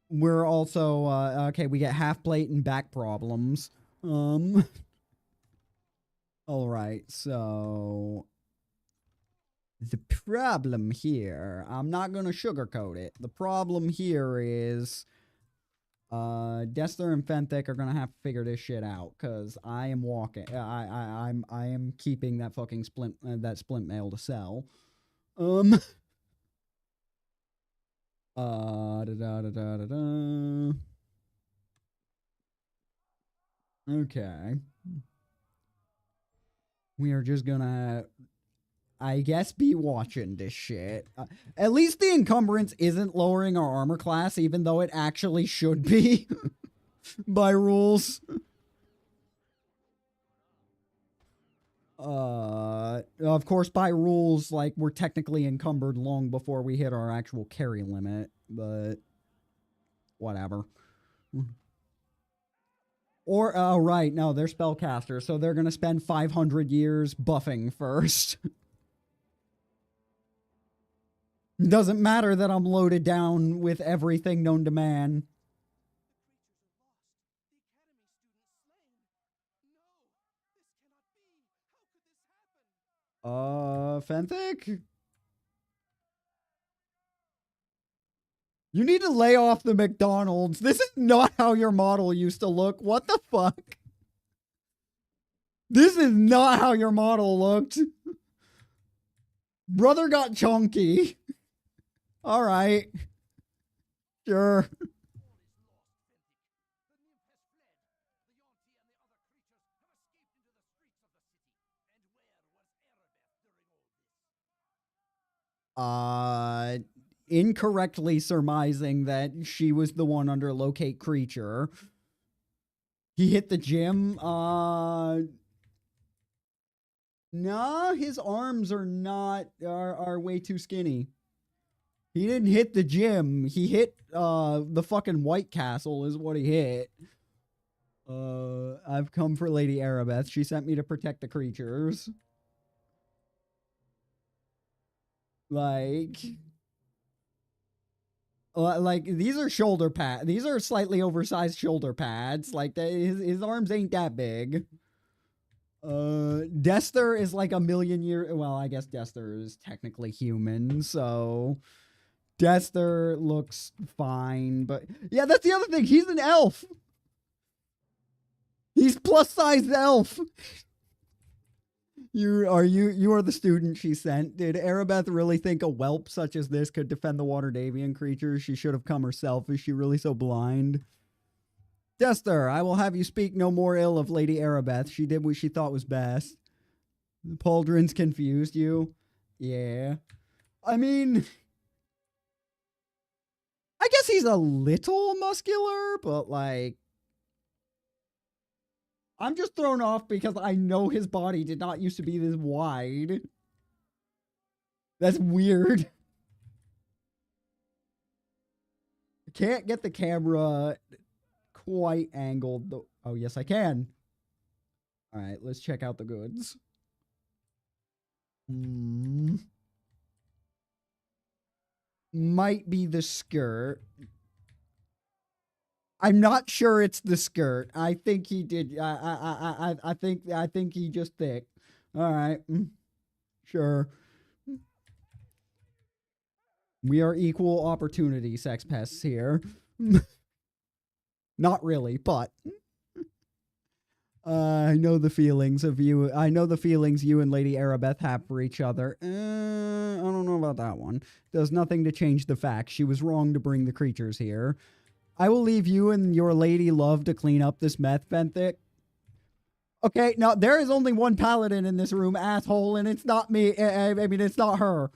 We're also, okay, we get half plate and back problems. Alright, so... The problem here, I'm not gonna sugarcoat it. The problem here is... Destler and Fenthic are gonna have to figure this shit out, because I am walking. I am keeping that fucking splint mail to sell. Okay. We are just gonna, I guess, be watching this shit. At least the encumbrance isn't lowering our armor class, even though it actually should be by rules. Of course, by rules, like, we're technically encumbered long before we hit our actual carry limit, but whatever. Or, oh, right, no, they're spellcasters, so they're gonna spend 500 years buffing first. Doesn't matter that I'm loaded down with everything known to man. Fenthic? You need to lay off the McDonald's. This is not how your model used to look. What the fuck? This is not how your model looked. Brother got chunky. All right. Sure. incorrectly surmising that she was the one under locate creature. He hit the gym. Nah, his arms are way too skinny. He didn't hit the gym. He hit the fucking White Castle is what he hit. I've come for Lady Arabeth. She sent me to protect the creatures. Like these are shoulder pads. These are slightly oversized shoulder pads. Like his arms ain't that big. Dester is like a million year. Well, I guess Dester is technically human, so Dester looks fine. But yeah, that's the other thing. He's an elf. He's plus-sized elf. You are the student she sent. Did Arabeth really think a whelp such as this could defend the Waterdavian creatures? She should have come herself. Is she really so blind? Dester, I will have you speak no more ill of Lady Arabeth. She did what she thought was best. The pauldrons confused you? Yeah. I mean, I guess he's a little muscular, but like, I'm just thrown off because I know his body did not used to be this wide. That's weird. I can't get the camera quite angled though. Oh, yes, I can. All right, let's check out the goods. Might be the skirt. I'm not sure it's the skirt. I think he did. I think he just thick. All right. Sure. We are equal opportunity sex pests here. Not really, but I know the feelings of you. I know the feelings you and Lady Arabeth have for each other. I don't know about that one. Does nothing to change the fact she was wrong to bring the creatures here. I will leave you and your lady love to clean up this meth, Benthic. Okay, now, there is only one paladin in this room, asshole, and it's not me. I mean, it's not her.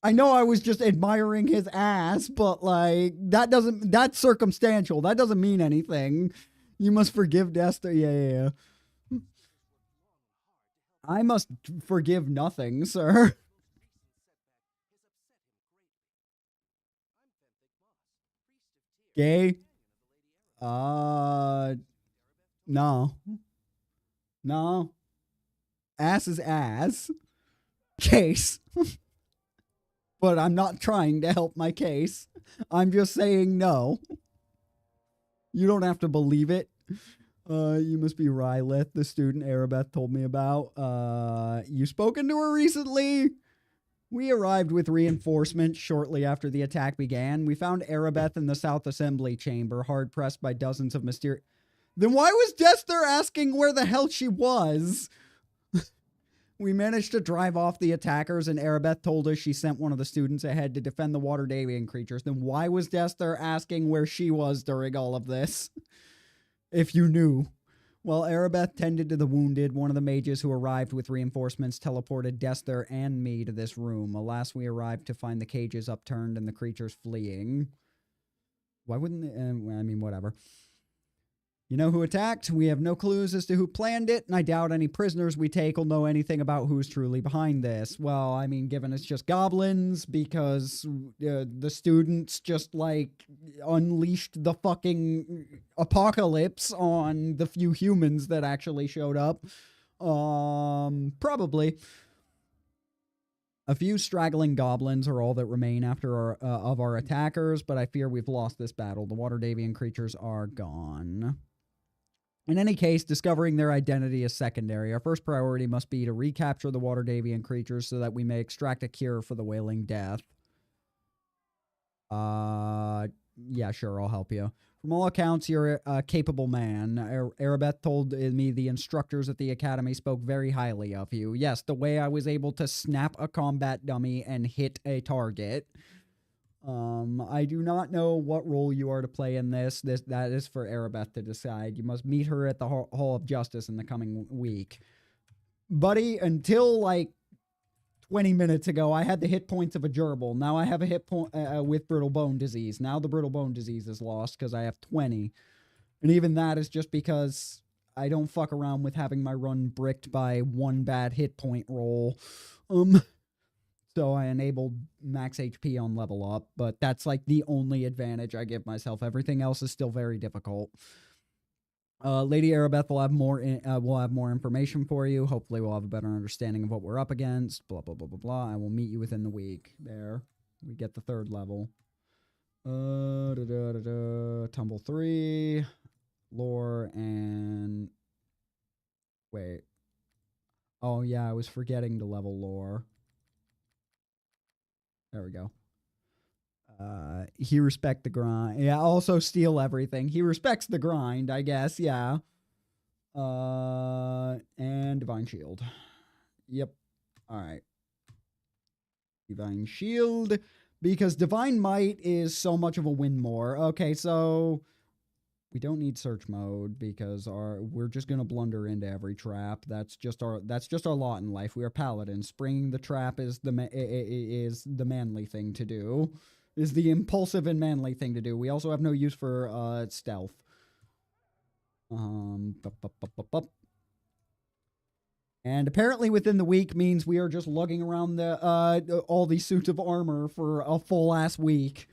I know I was just admiring his ass, but, like, that's circumstantial. That doesn't mean anything. You must forgive Dester. Yeah. I must forgive nothing, sir. Gay? No. No. Ass is ass. Case. But I'm not trying to help my case. I'm just saying no. You don't have to believe it. You must be Rylith, the student Arabeth told me about. You spoken to her recently? We arrived with reinforcements shortly after the attack began. We found Arabeth in the South Assembly Chamber, hard-pressed by dozens of mysterious... Then why was Dester asking where the hell she was? We managed to drive off the attackers, and Arabeth told us she sent one of the students ahead to defend the Waterdavian creatures. Then why was Dester asking where she was during all of this? If you knew. While Arabeth tended to the wounded, one of the mages who arrived with reinforcements teleported Dester and me to this room. Alas, we arrived to find the cages upturned and the creatures fleeing. Why wouldn't they? I mean, whatever. You know who attacked? We have no clues as to who planned it, and I doubt any prisoners we take will know anything about who's truly behind this. Well, I mean, given it's just goblins, because the students just, like, unleashed the fucking apocalypse on the few humans that actually showed up. Probably. A few straggling goblins are all that remain after our attackers, but I fear we've lost this battle. The Waterdavian creatures are gone. In any case, discovering their identity is secondary. Our first priority must be to recapture the Waterdavian creatures so that we may extract a cure for the wailing death. Yeah, sure, I'll help you. From all accounts, you're a capable man. Arabeth told me the instructors at the academy spoke very highly of you. Yes, the way I was able to snap a combat dummy and hit a target. I do not know what role you are to play in this. That is for Arabeth to decide. You must meet her at the Hall of Justice in the coming week. Buddy, until, like, 20 minutes ago, I had the hit points of a gerbil. Now I have a hit point with brittle bone disease. Now the brittle bone disease is lost because I have 20. And even that is just because I don't fuck around with having my run bricked by one bad hit point roll. So I enabled max HP on level up, but that's like the only advantage I give myself. Everything else is still very difficult. Lady Arabeth will have more information for you. Hopefully we'll have a better understanding of what we're up against. Blah, blah, blah, blah, blah. I will meet you within the week. There. We get the 3rd level. Tumble 3. Lore and... Wait. Oh, yeah, I was forgetting to level lore. There we go. He respect the grind. Yeah, also steal everything. He respects the grind, I guess, yeah. And Divine Shield. Yep. Alright. Divine Shield. Because Divine Might is so much of a win more. Okay, so... We don't need search mode because we're just gonna blunder into every trap. That's just our lot in life. We are paladins. Springing the trap is the manly thing to do. Is the impulsive and manly thing to do. We also have no use for stealth. And apparently within the week means we are just lugging around the all these suits of armor for a full ass week.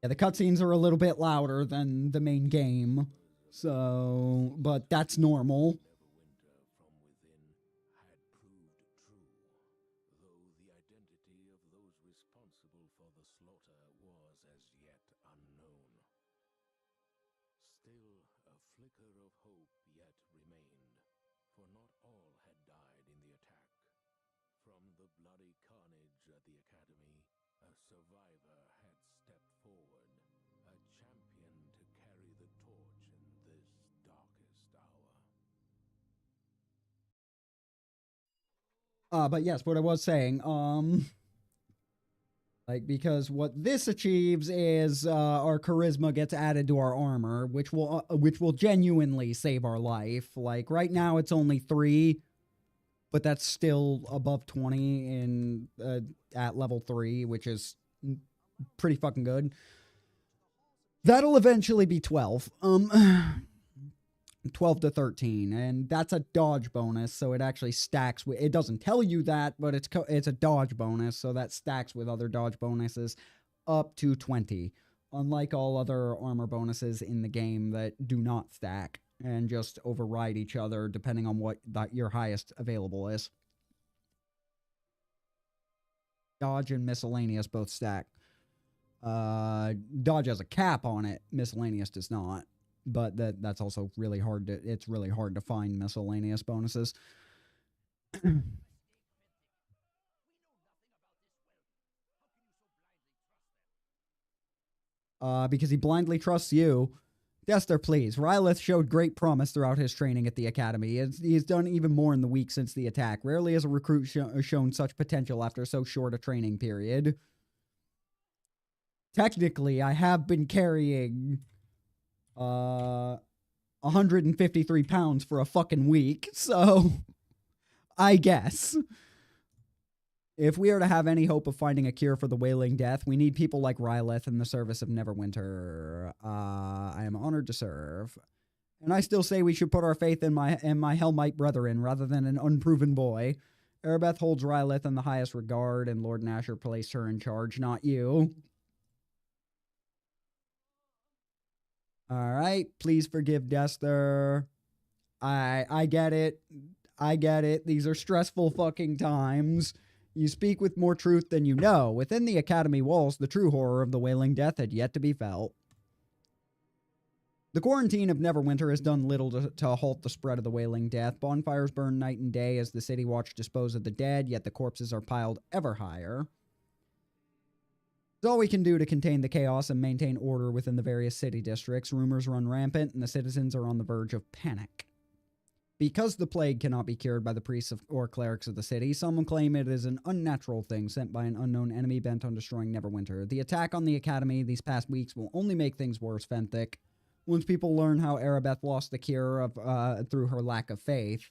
Yeah, the cutscenes are a little bit louder than the main game, so, but that's normal. But yes, what I was saying, like, because what this achieves is, our charisma gets added to our armor, which will genuinely save our life. Like, right now it's only 3, but that's still above 20 in, at level 3, which is pretty fucking good. That'll eventually be 12. 12 to 13, and that's a dodge bonus, so it actually stacks with, it doesn't tell you that, but it's a dodge bonus, so that stacks with other dodge bonuses up to 20, unlike all other armor bonuses in the game that do not stack and just override each other depending on what your highest available is. Dodge and miscellaneous both stack. Dodge has a cap on it, miscellaneous does not. But that's also really hard to, it's really hard to find miscellaneous bonuses. Because he blindly trusts you. Dester, please. Rylith showed great promise throughout his training at the academy. He's done even more in the week since the attack. Rarely has a recruit shown such potential after so short a training period. Technically, I have been carrying 153 pounds for a fucking week, so I guess. If we are to have any hope of finding a cure for the wailing death, we need people like Rylith in the service of Neverwinter. I am honored to serve. And I still say we should put our faith in my Hellmite brethren rather than an unproven boy. Arabeth holds Rylith in the highest regard, and Lord Nasher placed her in charge, not you. All right, please forgive Dester. I get it. I get it. These are stressful fucking times. You speak with more truth than you know. Within the academy walls, the true horror of the wailing death had yet to be felt. The quarantine of Neverwinter has done little to halt the spread of the wailing death. Bonfires burn night and day as the city watch dispose of the dead, yet the corpses are piled ever higher. It's all we can do to contain the chaos and maintain order within the various city districts. Rumors run rampant, and the citizens are on the verge of panic. Because the plague cannot be cured by the priests or clerics of the city, some claim it is an unnatural thing sent by an unknown enemy bent on destroying Neverwinter. The attack on the academy these past weeks will only make things worse, Fenthic. Once people learn how Arabeth lost the cure through her lack of faith.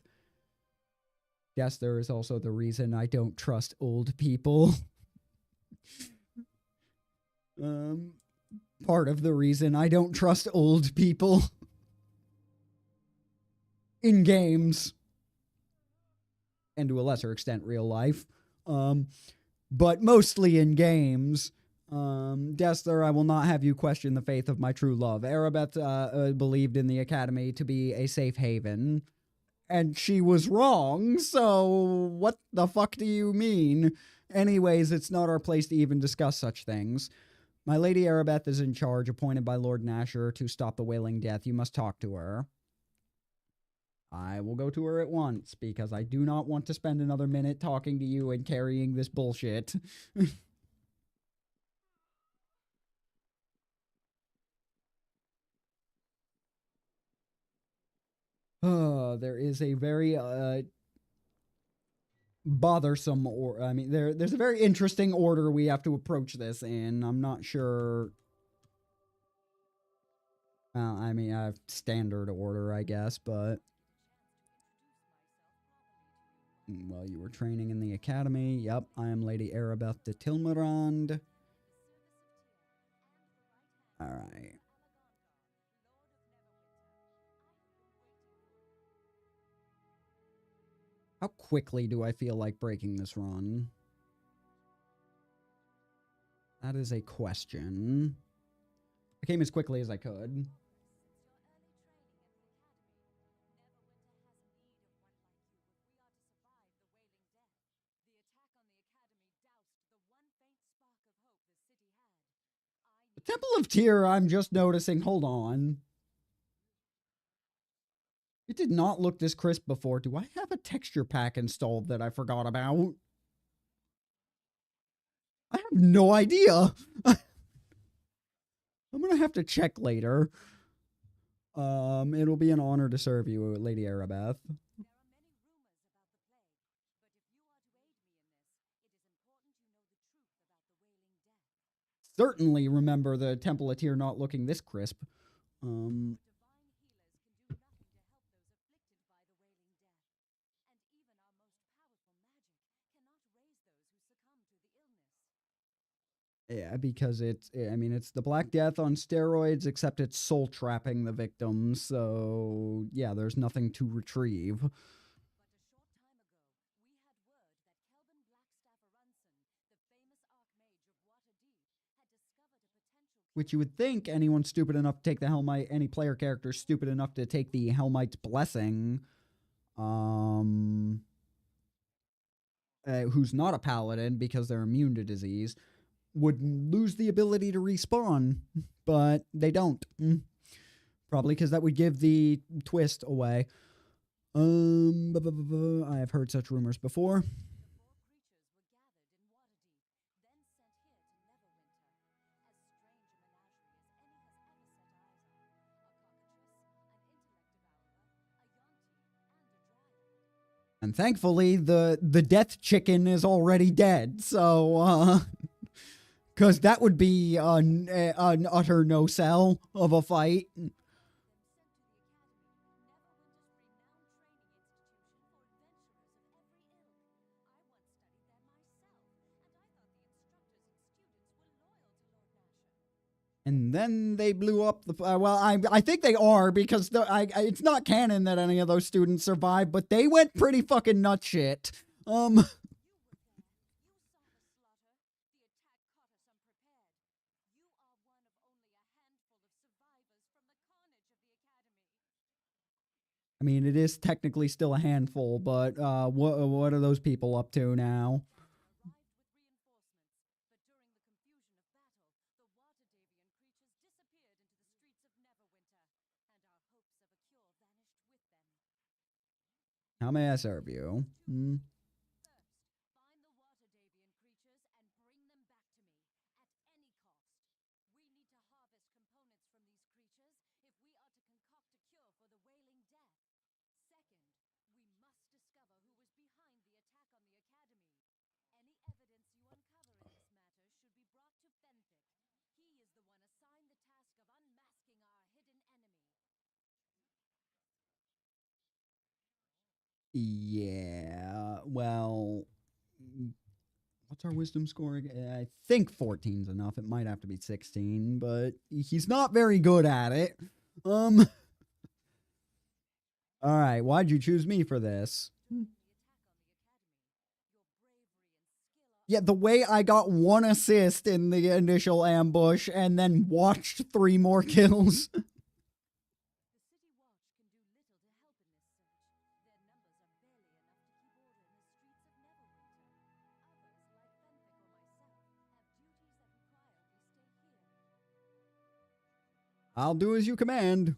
Yes, there is also the reason I don't trust old people. Part of the reason I don't trust old people. In games. And to a lesser extent, real life. But mostly in games. Destler, I will not have you question the faith of my true love. Arabeth believed in the academy to be a safe haven. And she was wrong, so what the fuck do you mean? Anyways, it's not our place to even discuss such things. My Lady Arabeth is in charge, appointed by Lord Nasher to stop the wailing death. You must talk to her. I will go to her at once, because I do not want to spend another minute talking to you and carrying this bullshit. There is a very, bothersome, there's a very interesting order we have to approach this in. I'm not sure. I have standard order, I guess, but. Well, you were training in the academy. Yep, I am Lady Arabeth de Tilmarand. Alright. How quickly do I feel like breaking this run? That is a question. I came as quickly as I could. The Temple of Tyr, I'm just noticing. Hold on. It did not look this crisp before. Do I have a texture pack installed that I forgot about? I have no idea. I'm gonna have to check later. It'll be an honor to serve you, Lady Arabeth. Certainly remember the Temple of Tyr not looking this crisp. Yeah, because it's the Black Death on steroids, except it's soul trapping the victim. So yeah, there's nothing to retrieve. Which you would think anyone stupid enough to take the Hellmite, any player character stupid enough to take the Hellmite's Blessing, who's not a paladin because they're immune to disease, would lose the ability to respawn, but they don't. Probably because that would give the twist away. I have heard such rumors before. And thankfully, the death chicken is already dead, so, because that would be an utter no-sell of a fight. And then they blew up the... I think they are, because it's not canon that any of those students survived, but they went pretty fucking nut shit. I mean, it is technically still a handful, but what are those people up to now? How may I serve you? Yeah, well, what's our wisdom score again? I think 14's enough. It might have to be 16, but he's not very good at it. All right, why'd you choose me for this? Yeah, the way I got 1 assist in the initial ambush and then watched 3 more kills. I'll do as you command.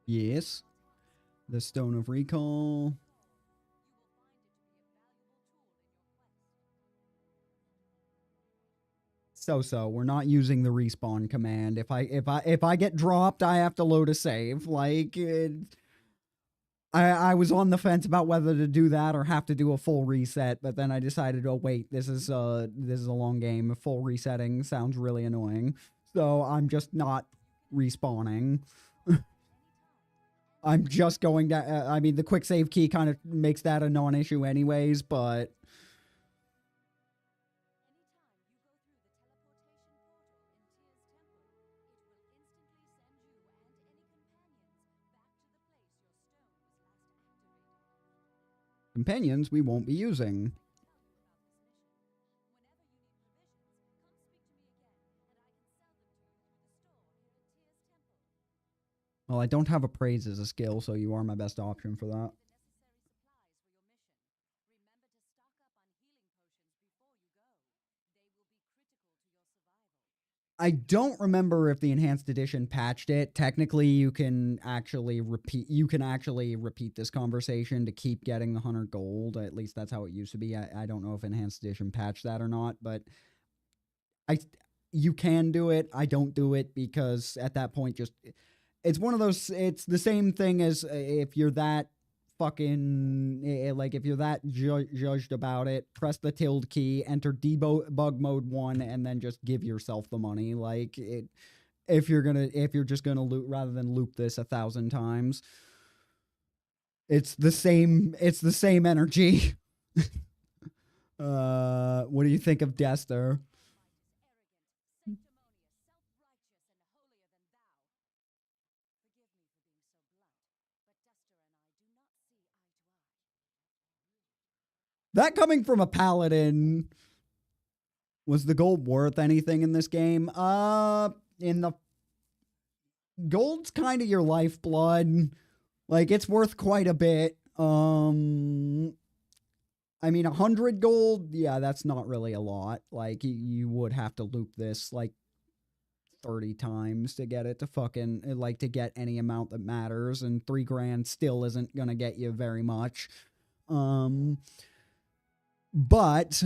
Yes. The Stone of Recall. So we're not using the respawn command. If I get dropped, I have to load a save. Like I was on the fence about whether to do that or have to do a full reset, but then I decided, oh wait, this is a long game. A full resetting sounds really annoying. So I'm just not respawning. I'm just going to, I mean, the quick save key kind of makes that a non-issue anyways, but companions we won't be using. Well, I don't have appraise as a skill, so you are my best option for that. I don't remember if the enhanced edition patched it. Technically, you can actually repeat this conversation to keep getting the 100 gold. At least that's how it used to be. I don't know if enhanced edition patched that or not, but you can do it. I don't do it because at that point it's one of those, it's the same thing as if you're that fucking, like, if you're that judged about it, press the tilde key, enter debug mode 1, and then just give yourself the money. Like, if you're just gonna loot rather than loop this 1,000 times, it's the same energy. What do you think of Dester? That coming from a paladin, was the gold worth anything in this game? Gold's kind of your lifeblood. Like, it's worth quite a bit. I mean, 100 gold, yeah, that's not really a lot. Like, you would have to loop this, like, 30 times to get it to fucking, like, to get any amount that matters, and 3 grand still isn't gonna get you very much. But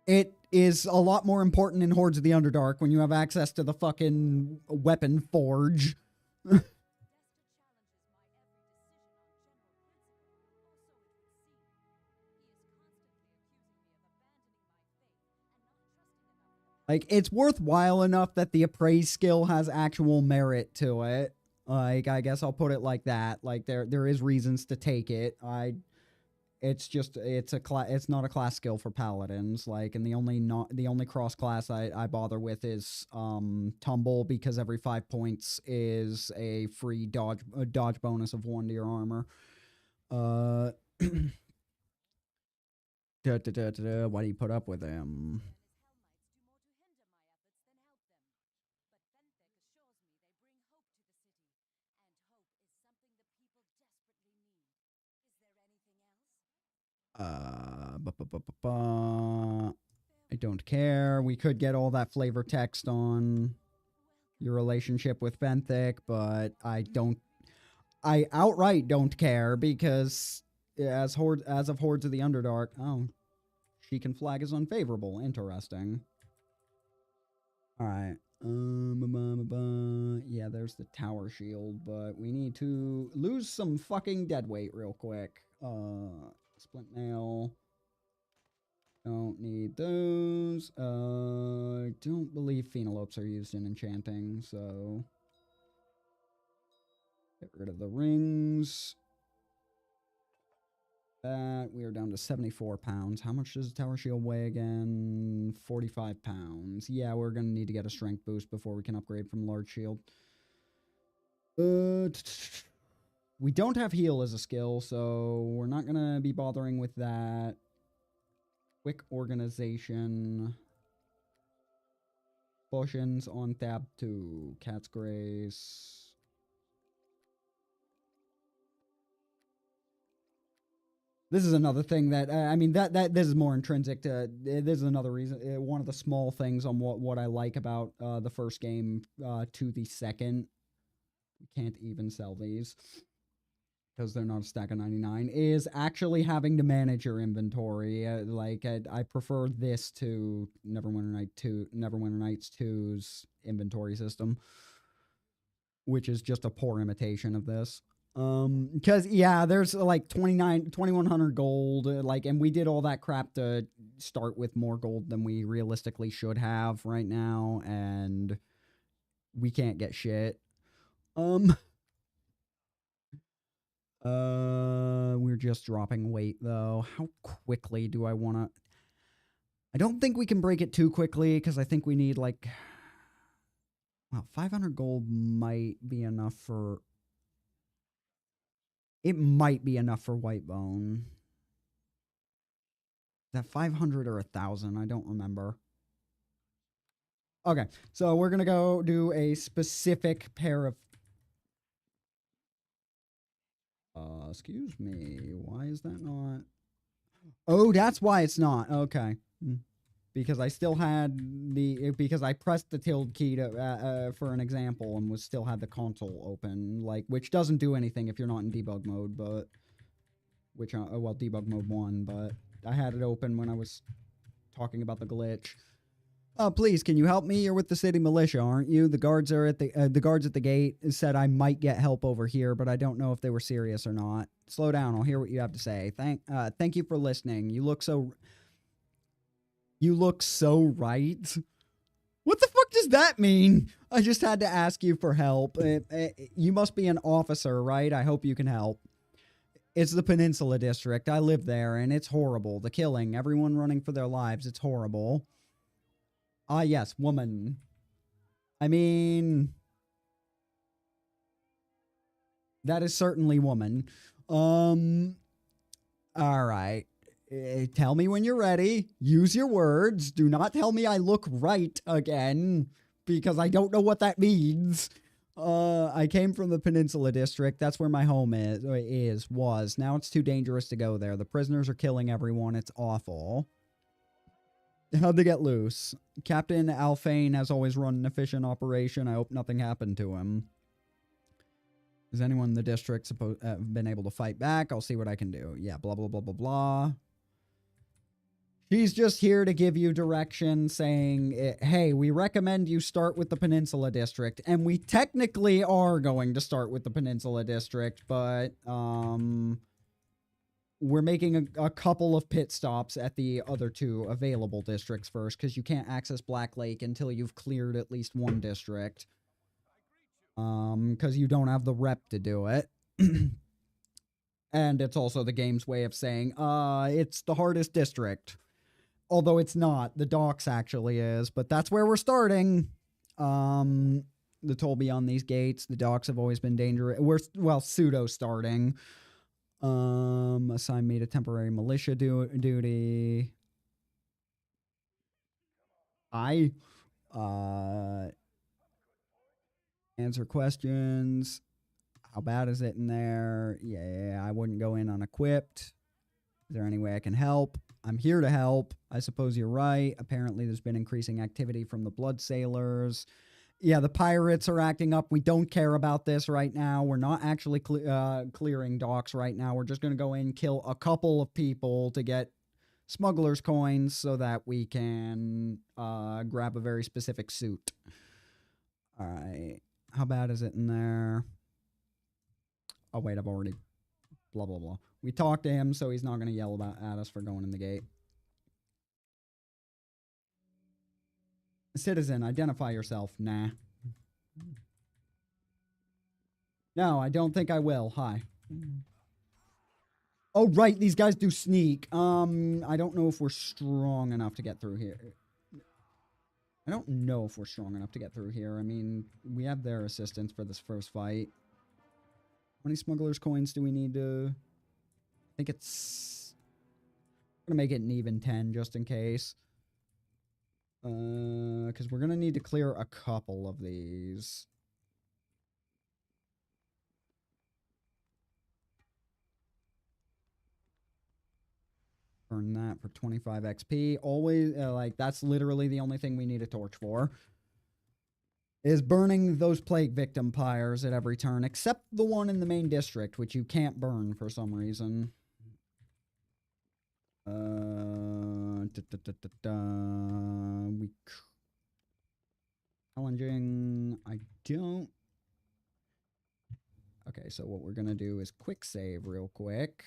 it is a lot more important in Hordes of the Underdark when you have access to the fucking weapon forge. Like, it's worthwhile enough that the appraise skill has actual merit to it. Like, I guess I'll put it like that. Like, there is reasons to take it. It's not a class skill for paladins. Like, and the only cross class I bother with is tumble, because every 5 points is a free dodge bonus of 1 to your armor. Why do you put up with him? I don't care. We could get all that flavor text on your relationship with Benthic, but I outright don't care, because as of Hordes of the Underdark, oh, she can flag as unfavorable. Interesting. All right. Yeah, there's the tower shield, but we need to lose some fucking dead weight real quick. Splint nail. Don't need those. I don't believe phenolopes are used in enchanting, so get rid of the rings. That we are down to 74 pounds. How much does the tower shield weigh again? 45 pounds. Yeah, we're gonna need to get a strength boost before we can upgrade from large shield. We don't have heal as a skill, so we're not gonna be bothering with that. Quick organization. Potions on tab 2. Cat's Grace. This is another thing that, I mean, this is more intrinsic to, this is another reason, one of the small things on what I like about the first game to the second. We can't even sell these because they're not a stack of 99, is actually having to manage your inventory. I prefer this to Neverwinter Nights 2's inventory system, which is just a poor imitation of this. Because yeah, there's like 2100 gold, and we did all that crap to start with more gold than we realistically should have right now, and we can't get shit. We're just dropping weight though. How quickly do I want to? I don't think we can break it too quickly because I think we need like, well, 500 gold might be enough for. It might be enough for Whitebone. Is that 500 or 1,000? I don't remember. Okay, so we're going to go do a specific pair of... excuse me. Why is that not... Oh, that's why it's not. Okay. Because I still had the... Because I pressed the tilde key to, for an example and still had the console open. Which doesn't do anything if you're not in debug mode, but... Which, well, debug mode 1, but I had it open when I was talking about the glitch. Please, can you help me? You're with the city militia, aren't you? The guards are at the guards at the gate said I might get help over here, but I don't know if they were serious or not. Slow down. I'll hear what you have to say. Thank you for listening. You look so right. What the fuck does that mean? I just had to ask you for help. You must be an officer, right? I hope you can help. It's the Peninsula District. I live there, and it's horrible. The killing, everyone running for their lives. It's horrible. Ah, yes, woman. I mean... That is certainly woman. Alright. Tell me when you're ready. Use your words. Do not tell me I look right again, because I don't know what that means. I came from the Peninsula District. That's where my home was. Now it's too dangerous to go there. The prisoners are killing everyone. It's awful. How'd they get loose? Captain Alphane has always run an efficient operation. I hope nothing happened to him. Has anyone in the district been able to fight back? I'll see what I can do. Yeah, blah, blah, blah, blah, blah. She's just here to give you direction saying, hey, we recommend you start with the Peninsula District. And we technically are going to start with the Peninsula District, but we're making a couple of pit stops at the other two available districts first, because you can't access Black Lake until you've cleared at least one district. Because you don't have the rep to do it. And it's also the game's way of saying, it's the hardest district. Although it's not. The docks actually is. But that's where we're starting. The toll beyond these gates. The docks have always been dangerous. We're, well, pseudo-starting. Assign me to temporary militia duty. Answer questions. How bad is it in there? Yeah, I wouldn't go in unequipped. Is there any way I can help? I'm here to help. I suppose you're right. Apparently there's been increasing activity from the blood sailors. Yeah, the pirates are acting up. We don't care about this right now. We're not actually clearing docks right now. We're just going to go in, kill a couple of people to get smuggler's coins so that we can grab a very specific suit. All right. How bad is it in there? Oh, wait, I've already... Blah, blah, blah. We talked to him, so he's not going to yell at us for going in the gate. Citizen, identify yourself. Nah. No, I don't think I will. Hi. Oh, right. These guys do sneak. I don't know if we're strong enough to get through here. I don't know if we're strong enough to get through here. I mean, we have their assistance for this first fight. How many smugglers' coins do we need to... I think it's... I'm gonna make it an even 10 just in case. Because we're gonna need to clear a couple of these. Burn that for 25 XP. Always, like, that's literally the only thing we need a torch for. Is burning those plague victim pyres at every turn, except the one in the main district, which you can't burn for some reason. We challenging. I don't. Okay, so what we're gonna do is quick save real quick.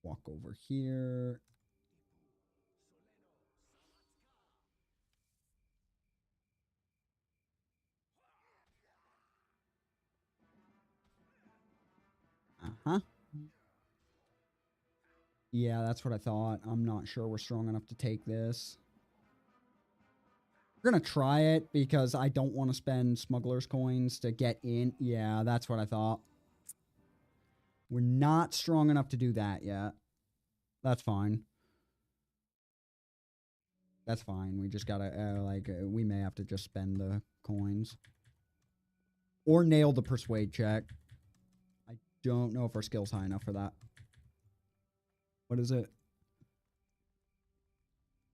Walk over here. Uh-huh. Yeah, that's what I thought. I'm not sure we're strong enough to take this. We're gonna try it because I don't want to spend smugglers' coins to get in. Yeah, that's what I thought. We're not strong enough to do that yet. That's fine. That's fine. We just gotta, we may have to just spend the coins. Or nail the persuade check. I don't know if our skill's high enough for that. What is it?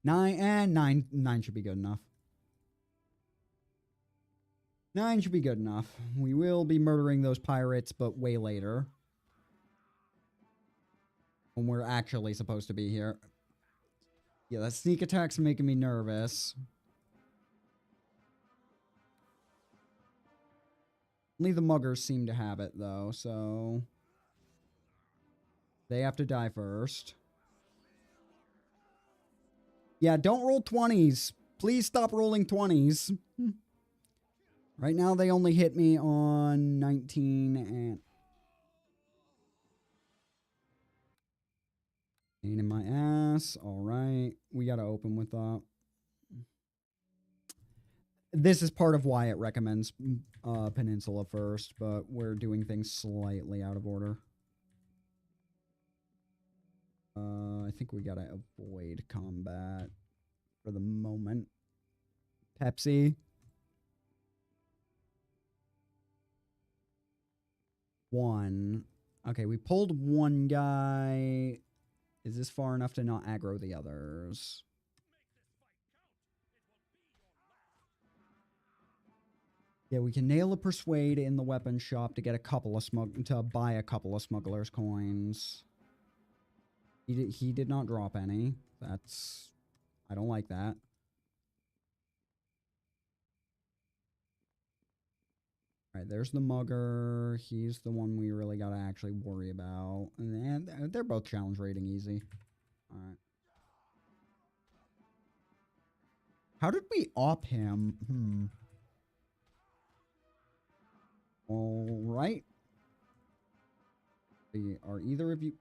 9 and 9. 9 should be good enough. 9 should be good enough. We will be murdering those pirates, but way later. When we're actually supposed to be here. Yeah, that sneak attack's making me nervous. Only the muggers seem to have it, though, so... They have to die first. Yeah, don't roll 20s. Please stop rolling 20s. Right now, they only hit me on 19 and... Pain in my ass. Alright. We gotta open with that. This is part of why it recommends Peninsula first, but we're doing things slightly out of order. I think we gotta avoid combat for the moment. Pepsi. 1. Okay, we pulled one guy. Is this far enough to not aggro the others? Yeah, we can nail a persuade in the weapon shop to get a couple of to buy a couple of smugglers' coins. He did not drop any. That's... I don't like that. Alright, there's the mugger. He's the one we really gotta actually worry about. And they're both challenge rating easy. Alright. How did we op him? Alright. Are either of you...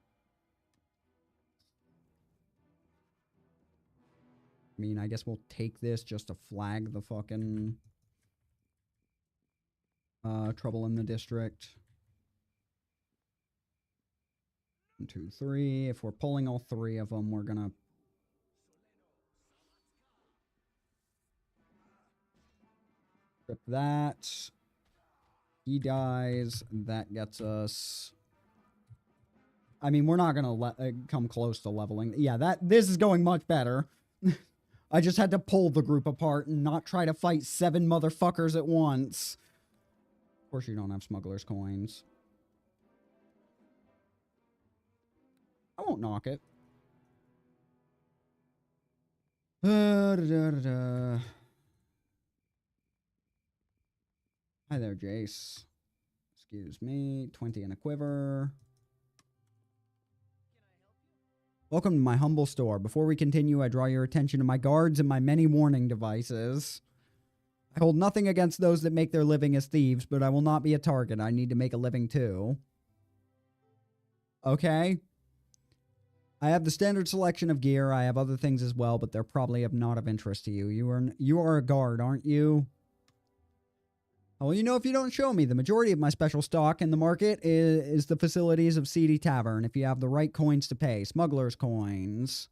I mean, I guess we'll take this just to flag the fucking... trouble in the district. 1, 2, 3. If we're pulling all 3 of them, we're gonna... Rip that. He dies. That gets us... I mean, we're not gonna come close to leveling. Yeah, this is going much better. I just had to pull the group apart and not try to fight 7 motherfuckers at once. Of course you don't have smugglers' coins. I won't knock it. Hi there, Jace. Excuse me. 20 and a quiver. Welcome to my humble store. Before we continue, I draw your attention to my guards and my many warning devices. I hold nothing against those that make their living as thieves, but I will not be a target. I need to make a living too. Okay. I have the standard selection of gear. I have other things as well, but they're probably not of interest to you. You are a guard, aren't you? Well, you know if you don't show me. The majority of my special stock in the market is the facilities of Seedy Tavern, if you have the right coins to pay. Smuggler's coins.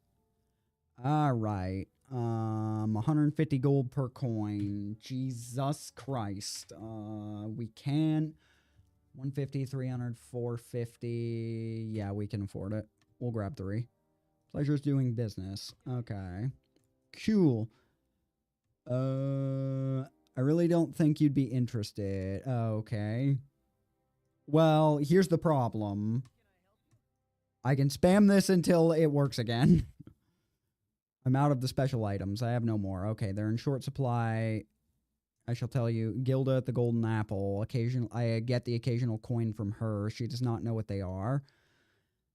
Alright. 150 gold per coin. Jesus Christ. We can... 150, 300, 450. Yeah, we can afford it. We'll grab 3. Pleasure's doing business. Okay. Cool. I really don't think you'd be interested. Okay. Well, here's the problem. I can spam this until it works again. I'm out of the special items. I have no more. Okay, they're in short supply. I shall tell you. Gilda at the Golden Apple. I get the occasional coin from her. She does not know what they are.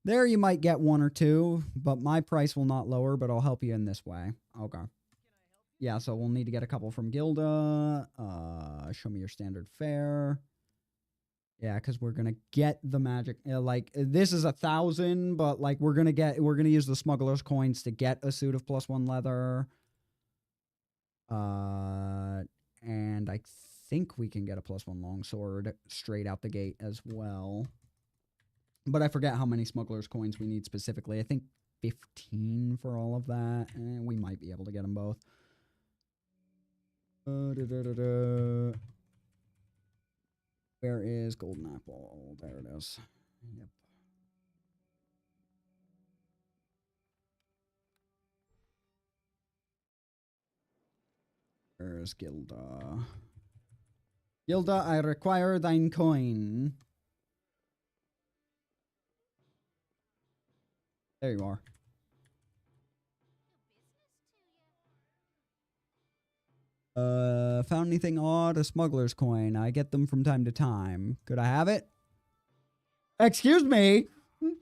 There you might get 1 or 2, but my price will not lower, but I'll help you in this way. Okay. Yeah, so we'll need to get a couple from Gilda. Show me your standard fare. Yeah, because we're gonna get the magic. Like this is 1,000, but like we're gonna use the smuggler's coins to get a suit of +1 leather. And I think we can get a +1 longsword straight out the gate as well. But I forget how many smuggler's coins we need specifically. I think 15 for all of that. We might be able to get them both. Where is Golden Apple? There it is. Yep. Where's Gilda? Gilda, I require thine coin. There you are. Found anything odd? A smuggler's coin. I get them from time to time. Could I have it? Excuse me? Who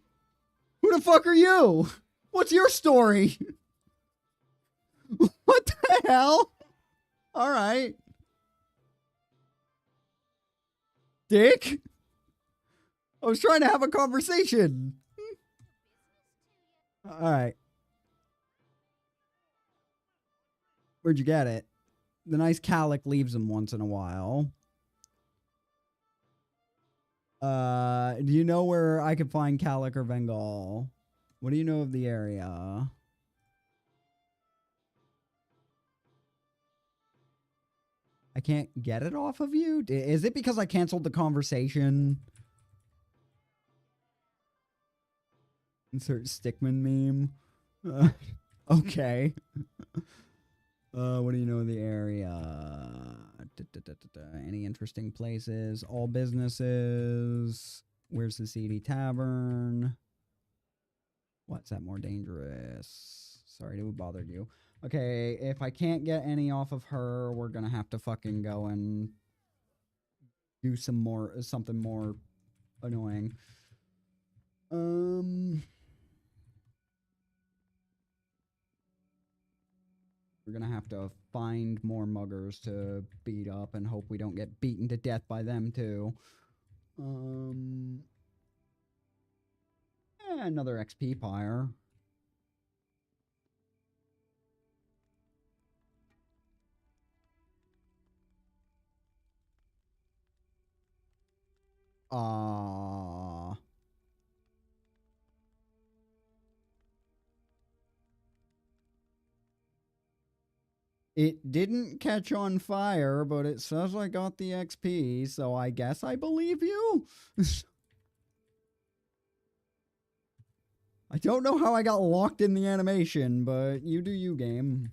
the fuck are you? What's your story? What the hell? Alright. Dick? I was trying to have a conversation. Alright. Where'd you get it? The nice Calic leaves them once in a while. Do you know where I could find Calic or Vengal? What do you know of the area? I can't get it off of you? Is it because I canceled the conversation? Insert Stickman meme. Okay. What do you know of the area? Any interesting places? All businesses. Where's the Seedy Tavern? What's that more dangerous? Sorry to have bothered you. Okay, if I can't get any off of her, we're gonna have to fucking go and do something more annoying. We're gonna have to find more muggers to beat up and hope we don't get beaten to death by them too. Another XP pyre. It didn't catch on fire, but it says I got the XP, so I guess I believe you? I don't know how I got locked in the animation, but you do you, game.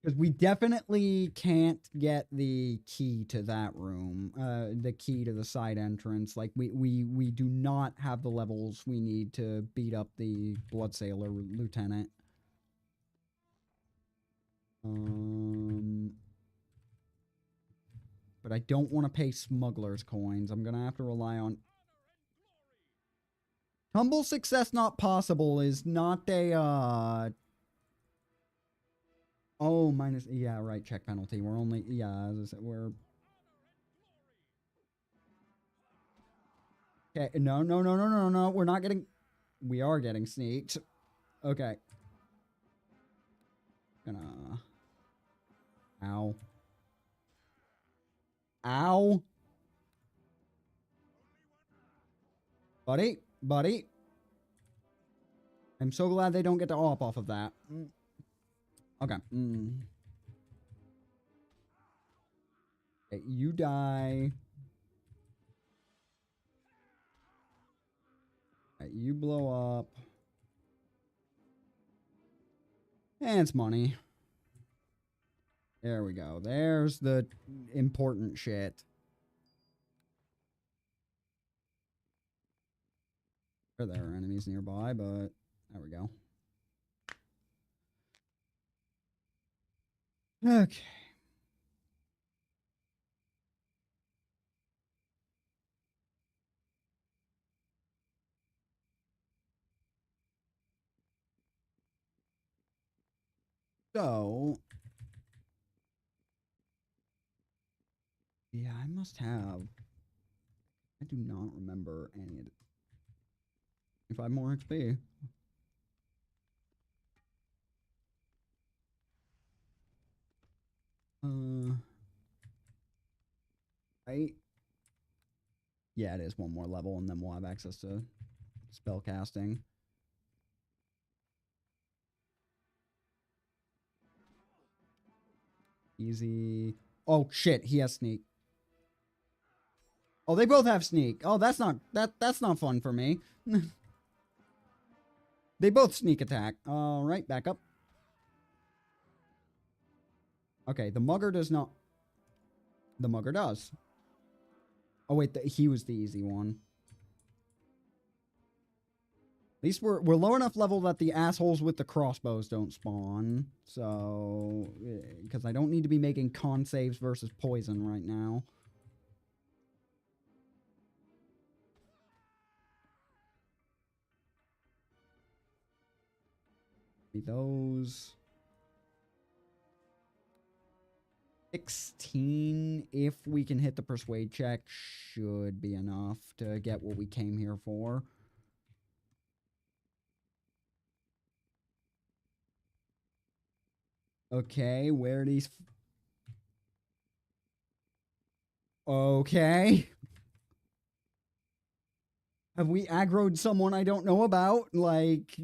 Because we definitely can't get the key to that room, the key to the side entrance. Like, we do not have the levels we need to beat up the Bloodsailor Lieutenant. But I don't want to pay smugglers' coins. I'm going to have to rely on... Humble success not possible is not a, oh, minus, yeah, right, check penalty. We're only, yeah, as I said, we're... Okay, no, no, no, no, no, no, we're not getting... We are getting sneaked. Okay. Gonna... Ow. Ow. Buddy, buddy. I'm so glad they don't get to op off of that. Okay. Okay, you die. Okay, you blow up. And it's money. There we go. There's the important shit. There are enemies nearby, but there we go. Okay. So, yeah, I must have. I do not remember any of it. 5 more XP. Right? Yeah, it is one more level, and then we'll have access to spell casting. Easy. Oh shit, he has sneak. Oh, they both have sneak. Oh, that's not fun for me. They both sneak attack. All right, back up. Okay, the mugger does not. The mugger does. Oh wait, he was the easy one. At least we're low enough level that the assholes with the crossbows don't spawn. So, because I don't need to be making con saves versus poison right now. Be those 16, if we can hit the persuade check, should be enough to get what we came here for. Okay, where are these? Okay. Have we aggroed someone I don't know about? Like...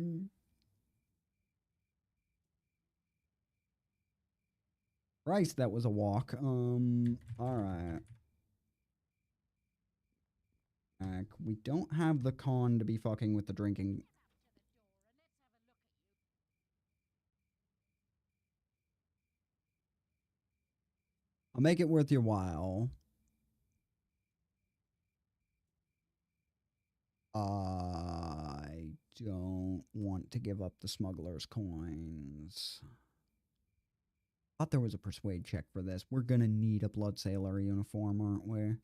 Christ, that was a walk. Alright. We don't have the con to be fucking with the drinking. I'll make it worth your while. I don't want to give up the smuggler's coins. Thought there was a persuade check for this. We're gonna need a blood sailor uniform, aren't we?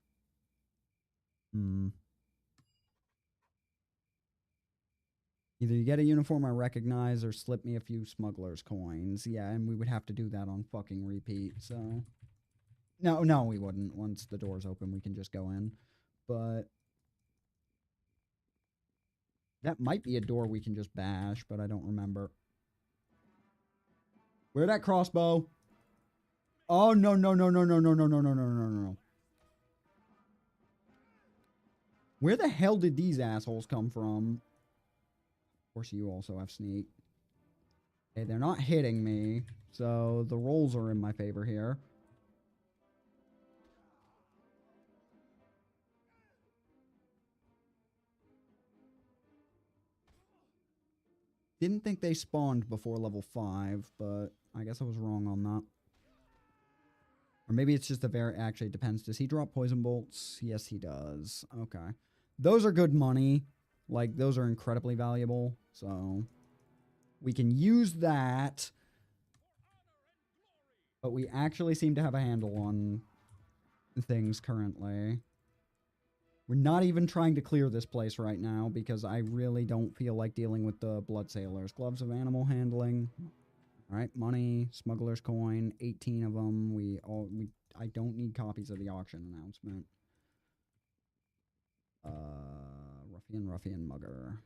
Either you get a uniform I recognize or slip me a few smuggler's coins. Yeah, and we would have to do that on fucking repeat, so... No, we wouldn't. Once the door's open, we can just go in. But... that might be a door we can just bash, but I don't remember. Where'd that crossbow? Oh, no. Where the hell did these assholes come from? Of course, you also have sneak. Okay, they're not hitting me, so the rolls are in my favor here. Didn't think they spawned before level 5, but I guess I was wrong on that. Or maybe it's just a very... actually, it depends. Does he drop poison bolts? Yes, he does. Okay. Those are good money. Like, those are incredibly valuable. So, we can use that. But we actually seem to have a handle on things currently. We're not even trying to clear this place right now because I really don't feel like dealing with the blood sailors. Gloves of animal handling. All right, money, smuggler's coin, 18 of them. I don't need copies of the auction announcement. Ruffian mugger.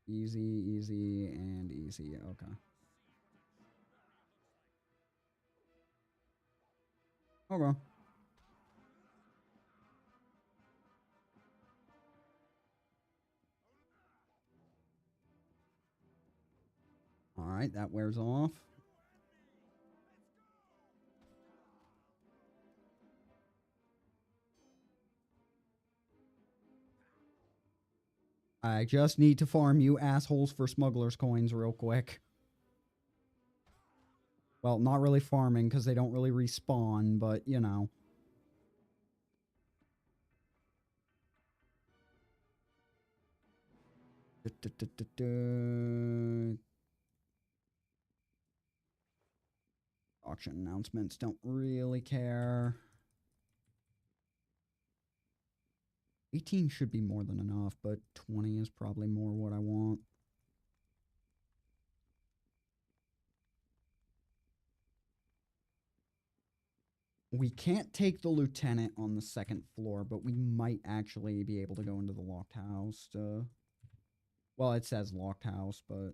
Easy, and easy. Okay. Okay. All right, that wears off. I just need to farm you assholes for smuggler's coins real quick. Well, not really farming because they don't really respawn, but you know. Auction announcements, don't really care. 18 should be more than enough, but 20 is probably more what I want. We can't take the lieutenant on the second floor, but we might actually be able to go into the locked house. Well, it says locked house, but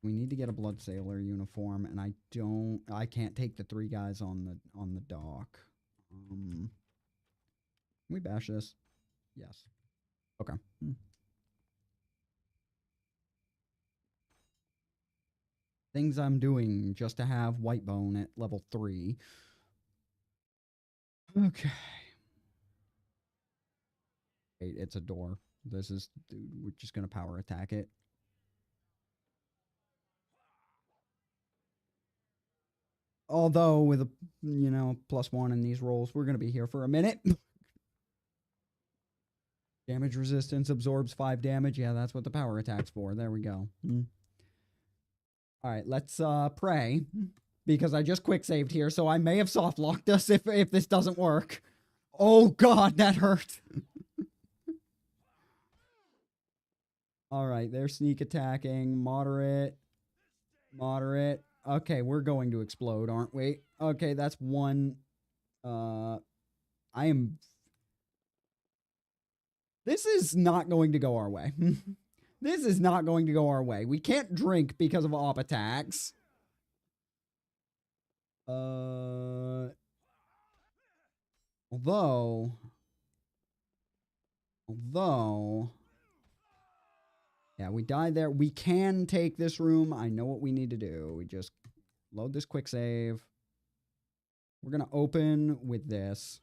we need to get a blood sailor uniform, and I can't take the 3 guys on the dock. Can we bash this? Yes. Okay. Things I'm doing just to have Whitebone at level 3. Okay. Wait, it's a door. This is... We're just gonna power attack it. Although, with a, you know, +1 in these rolls, we're gonna be here for a minute. Damage resistance absorbs 5 damage. Yeah, that's what the power attack's for. There we go. Alright, let's pray. Because I just quick saved here, so I may have soft locked us if this doesn't work. Oh god, that hurt. Alright, they're sneak attacking. Moderate. Okay, we're going to explode, aren't we? Okay, that's 1. This is not going to go our way. This is not going to go our way. We can't drink because of op attacks. Although... Yeah, we died there. We can take this room. I know what we need to do. We just load this quick save. We're going to open with this.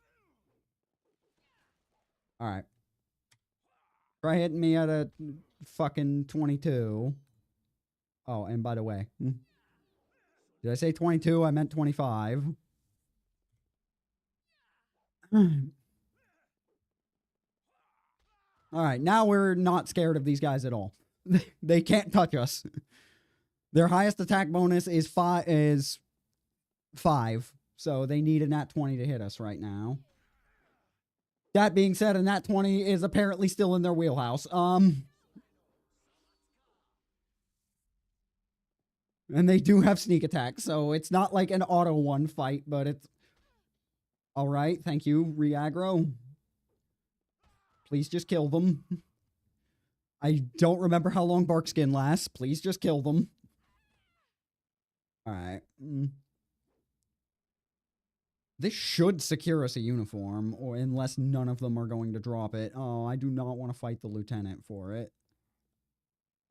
Alright. Try hitting me at a fucking 22. Oh, and by the way. Did I say 22? I meant 25. Alright, now we're not scared of these guys at all. They can't touch us. Their highest attack bonus is 5. So they need a nat 20 to hit us right now. That being said, a nat 20 is apparently still in their wheelhouse. And they do have sneak attack, so it's not like an auto 1 fight, but it's... Alright, thank you, re-aggro. Please just kill them. I don't remember how long Barkskin lasts. Please just kill them. Alright. This should secure us a uniform, or unless none of them are going to drop it. Oh, I do not want to fight the lieutenant for it.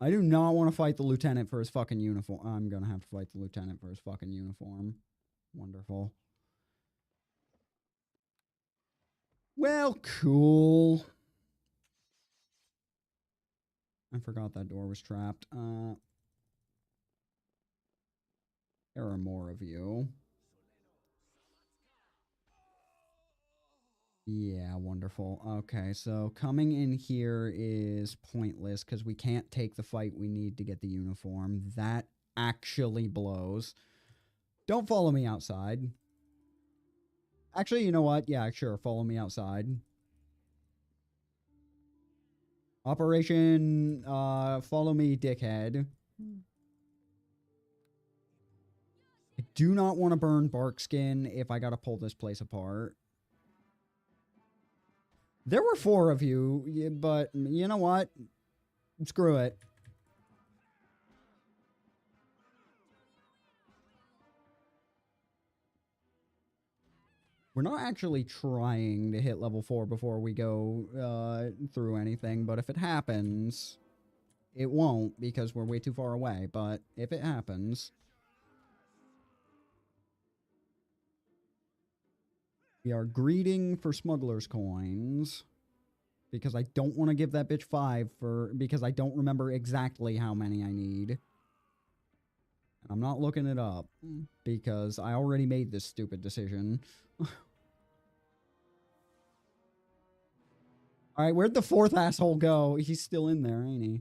I do not want to fight the lieutenant for his fucking uniform. I'm going to have to fight the lieutenant for his fucking uniform. Wonderful. Well, cool. I forgot that door was trapped. There are more of you. Yeah, wonderful. Okay, so coming in here is pointless because we can't take the fight we need to get the uniform. That actually blows. Don't follow me outside. Actually, you know what? Yeah, sure, follow me outside. Operation, follow me, dickhead. I do not want to burn bark skin if I gotta pull this place apart. There were 4 of you, but you know what? Screw it. We're not actually trying to hit level 4 before we go through anything, but if it happens, it won't because we're way too far away, but if it happens, we are greeting for smuggler's coins because I don't want to give that bitch 5 because I don't remember exactly how many I need. I'm not looking it up because I already made this stupid decision. All right, where'd the 4th asshole go? He's still in there, ain't he?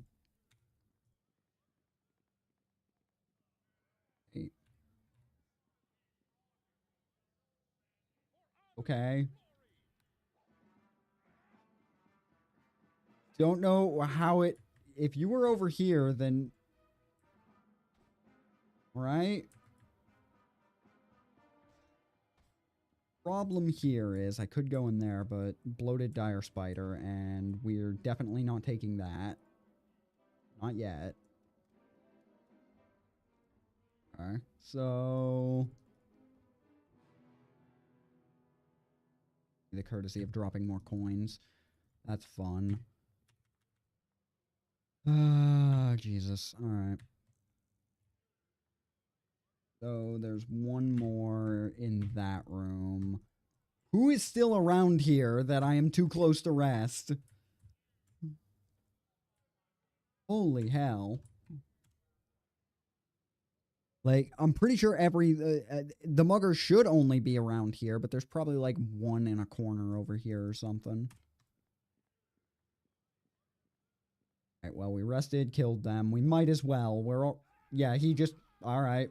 Okay. Don't know how it... If you were over here, then... Right? Problem here is I could go in there, but bloated dire spider, and we're definitely not taking that. Not yet. Okay, so... The courtesy of dropping more coins. That's fun. Ah, Jesus. Alright. So there's one more in that room. Who is still around here that I am too close to rest? Holy hell. Like, I'm pretty sure the mugger should only be around here, but there's probably like one in a corner over here or something. Alright, well, we rested, killed them. We might as well. We're all... Yeah, he just... Alright.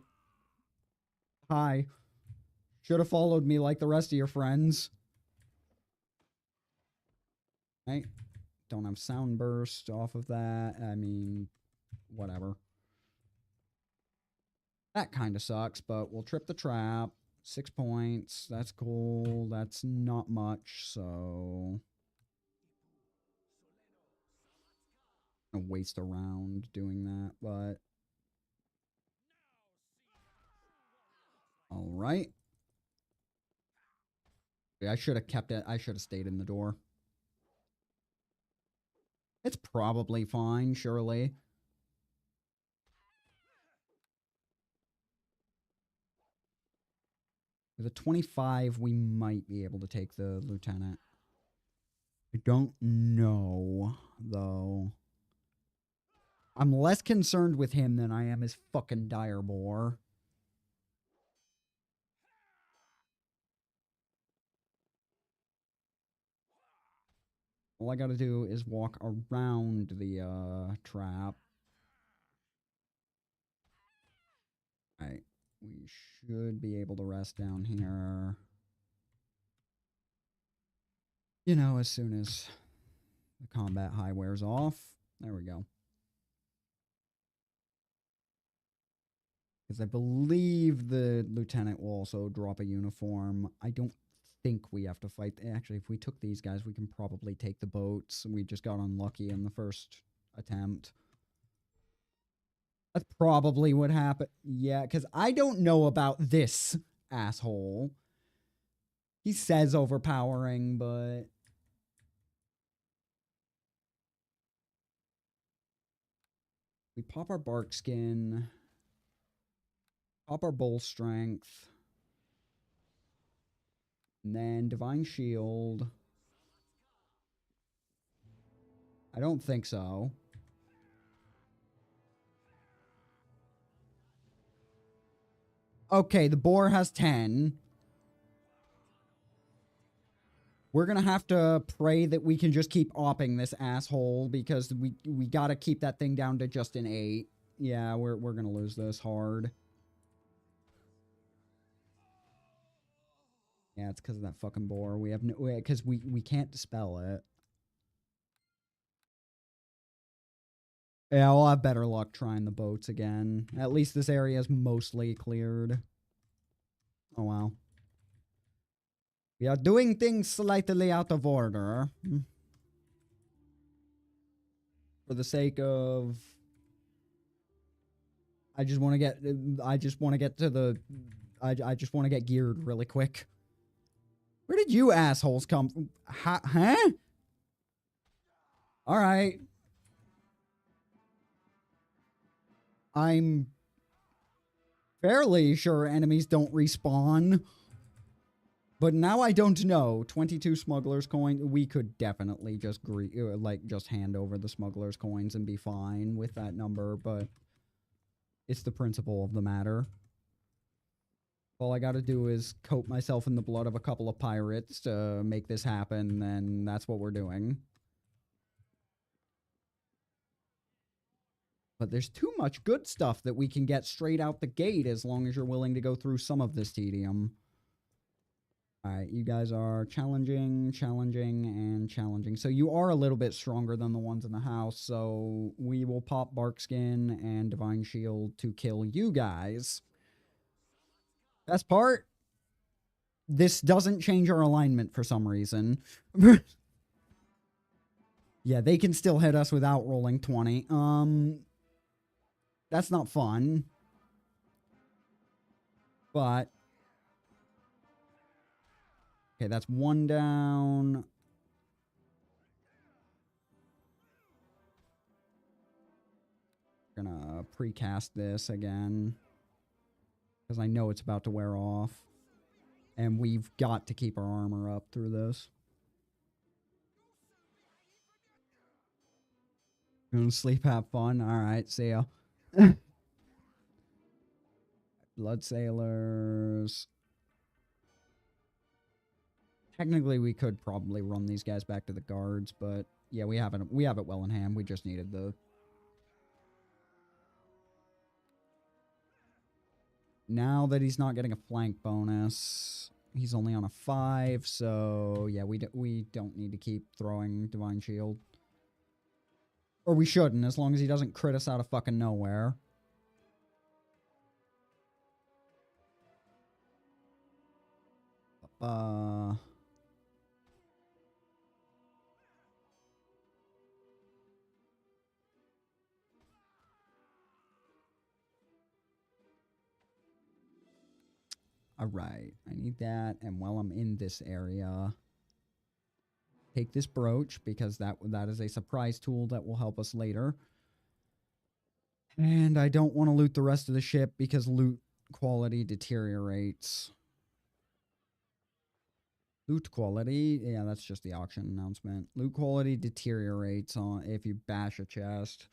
Hi. Should have followed me like the rest of your friends. Right? Don't have sound burst off of that. I mean, whatever. That kind of sucks, but we'll trip the trap. 6 points. That's cool. That's not much, so... I'm gonna waste a round doing that, but... Alright. I should have kept it. I should have stayed in the door. It's probably fine, surely. With a 25, we might be able to take the lieutenant. I don't know, though. I'm less concerned with him than I am his fucking dire boar. All I gotta do is walk around the trap. Alright. We should be able to rest down here. You know, as soon as the combat high wears off. There we go. Because I believe the lieutenant will also drop a uniform. I don't think we have to fight. Actually, if we took these guys, we can probably take the boats. We just got unlucky in the first attempt. That's probably what happened. Yeah, because I don't know about this asshole. He says overpowering, but... We pop our bark skin. Pop our bull strength. And then divine shield. I don't think so. Okay, the boar has 10. We're gonna have to pray that we can just keep opping this asshole, because we gotta keep that thing down to just an 8. Yeah, we're gonna lose this hard. Yeah, it's because of that fucking boar. We have no, because we can't dispel it. Yeah, we'll have better luck trying the boats again. At least this area is mostly cleared. Oh, wow. We are doing things slightly out of order. For the sake of... I just want to get to the... I just want to get geared really quick. Where did you assholes come from? Huh? Alright. I'm fairly sure enemies don't respawn. But now I don't know. 22 smugglers coin. We could definitely just just hand over the smugglers coins and be fine with that number, but it's the principle of the matter. All I gotta do is coat myself in the blood of a couple of pirates to make this happen, and that's what we're doing. But there's too much good stuff that we can get straight out the gate as long as you're willing to go through some of this tedium. Alright, you guys are challenging, and challenging. So you are a little bit stronger than the ones in the house, so we will pop Barkskin and Divine Shield to kill you guys. Best part, this doesn't change our alignment for some reason. Yeah, they can still hit us without rolling 20. That's not fun. But... okay, that's one down. Gonna precast this again, because I know it's about to wear off. And we've got to keep our armor up through this. Gonna sleep, have fun. Alright, see ya. Blood Sailors. Technically, we could probably run these guys back to the guards, but yeah, we have it well in hand. We just needed the... now that he's not getting a flank bonus, he's only on a 5, so yeah, we don't need to keep throwing Divine Shield. Or we shouldn't, as long as he doesn't crit us out of fucking nowhere. Alright, I need that, and while I'm in this area, take this brooch, because that is a surprise tool that will help us later. And I don't want to loot the rest of the ship, because loot quality deteriorates. Loot quality, yeah, that's just the auction announcement. Loot quality deteriorates if you bash a chest.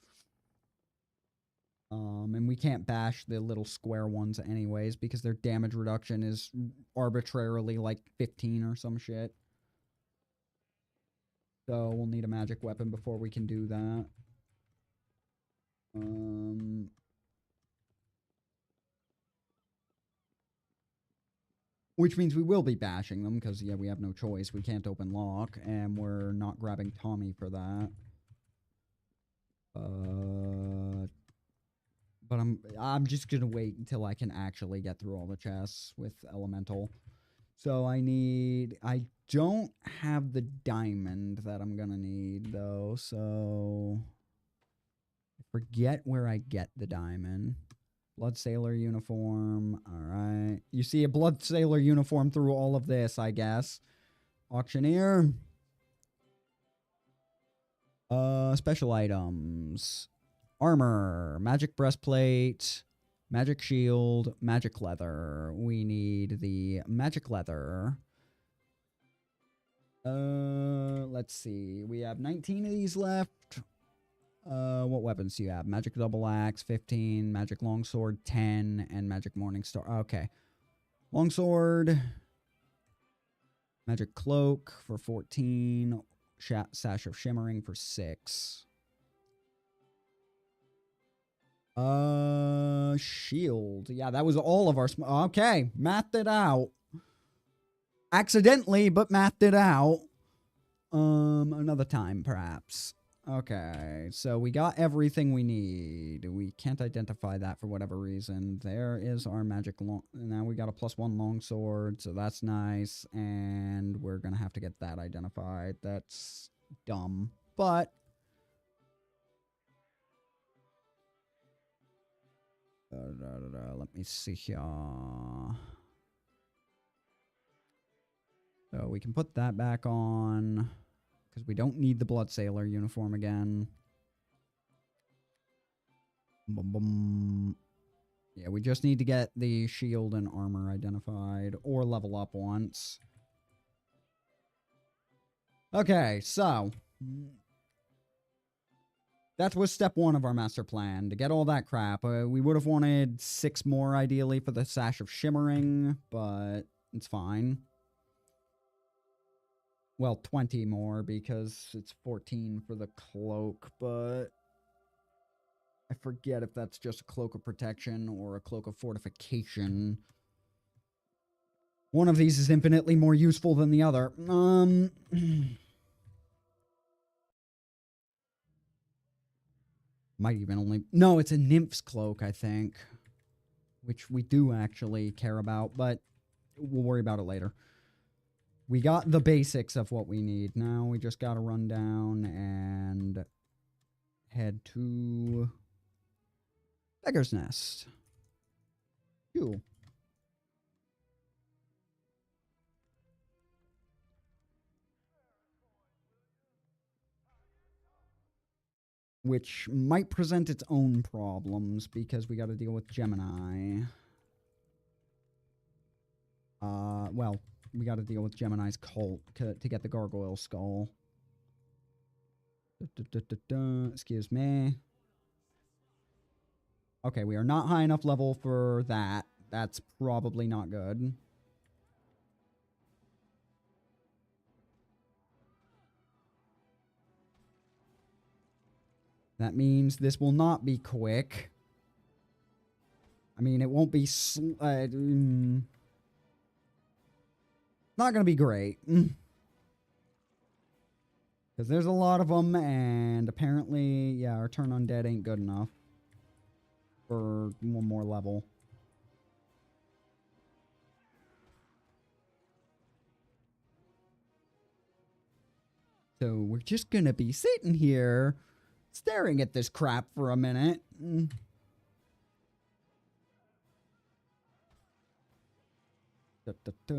And we can't bash the little square ones anyways, because their damage reduction is arbitrarily like 15 or some shit. So we'll need a magic weapon before we can do that. Which means we will be bashing them, because yeah, we have no choice. We can't open lock, and we're not grabbing Tommy for that. But I'm just gonna wait until I can actually get through all the chests with Elemental. So I don't have the diamond that I'm gonna need, though, so... I forget where I get the diamond. Blood Sailor uniform, alright. You see a Blood Sailor uniform through all of this, I guess. Auctioneer. Special items. Armor, magic breastplate, magic shield, magic leather. We need the magic leather. Let's see. We have 19 of these left. What weapons do you have? Magic double axe, 15, magic longsword, 10, and magic morning star. Okay. Longsword. Magic Cloak for 14. Sash of Shimmering for 6. Shield. Yeah, that was all of our... Okay, mathed it out. Accidentally, but mathed it out. Another time, perhaps. Okay, so we got everything we need. We can't identify that for whatever reason. There is our magic long... Now we got a +1 longsword, so that's nice. And we're gonna have to get that identified. That's dumb, but... let me see here. So we can put that back on, because we don't need the Blood Sailor uniform again. Boom, boom. Yeah, we just need to get the shield and armor identified, or level up once. Okay, so... That was step 1 of our master plan, to get all that crap. We would have wanted 6 more, ideally, for the Sash of Shimmering, but it's fine. Well, 20 more, because it's 14 for the cloak, but... I forget if that's just a cloak of protection or a cloak of fortification. One of these is infinitely more useful than the other. Might even only... No, it's a nymph's cloak, I think. Which we do actually care about, but we'll worry about it later. We got the basics of what we need. Now we just gotta run down and head to Beggar's Nest. Cool. Which might present its own problems, because we got to deal with Gemini. Well, we got to deal with Gemini's cult to get the gargoyle skull. Excuse me. Okay, we are not high enough level for that. That's probably not good. That means this will not be quick. I mean, it won't be... not gonna be great. Because there's a lot of them, and apparently, yeah, our turn undead ain't good enough for 1 more level. So we're just gonna be sitting here staring at this crap for a minute. Da, da, da.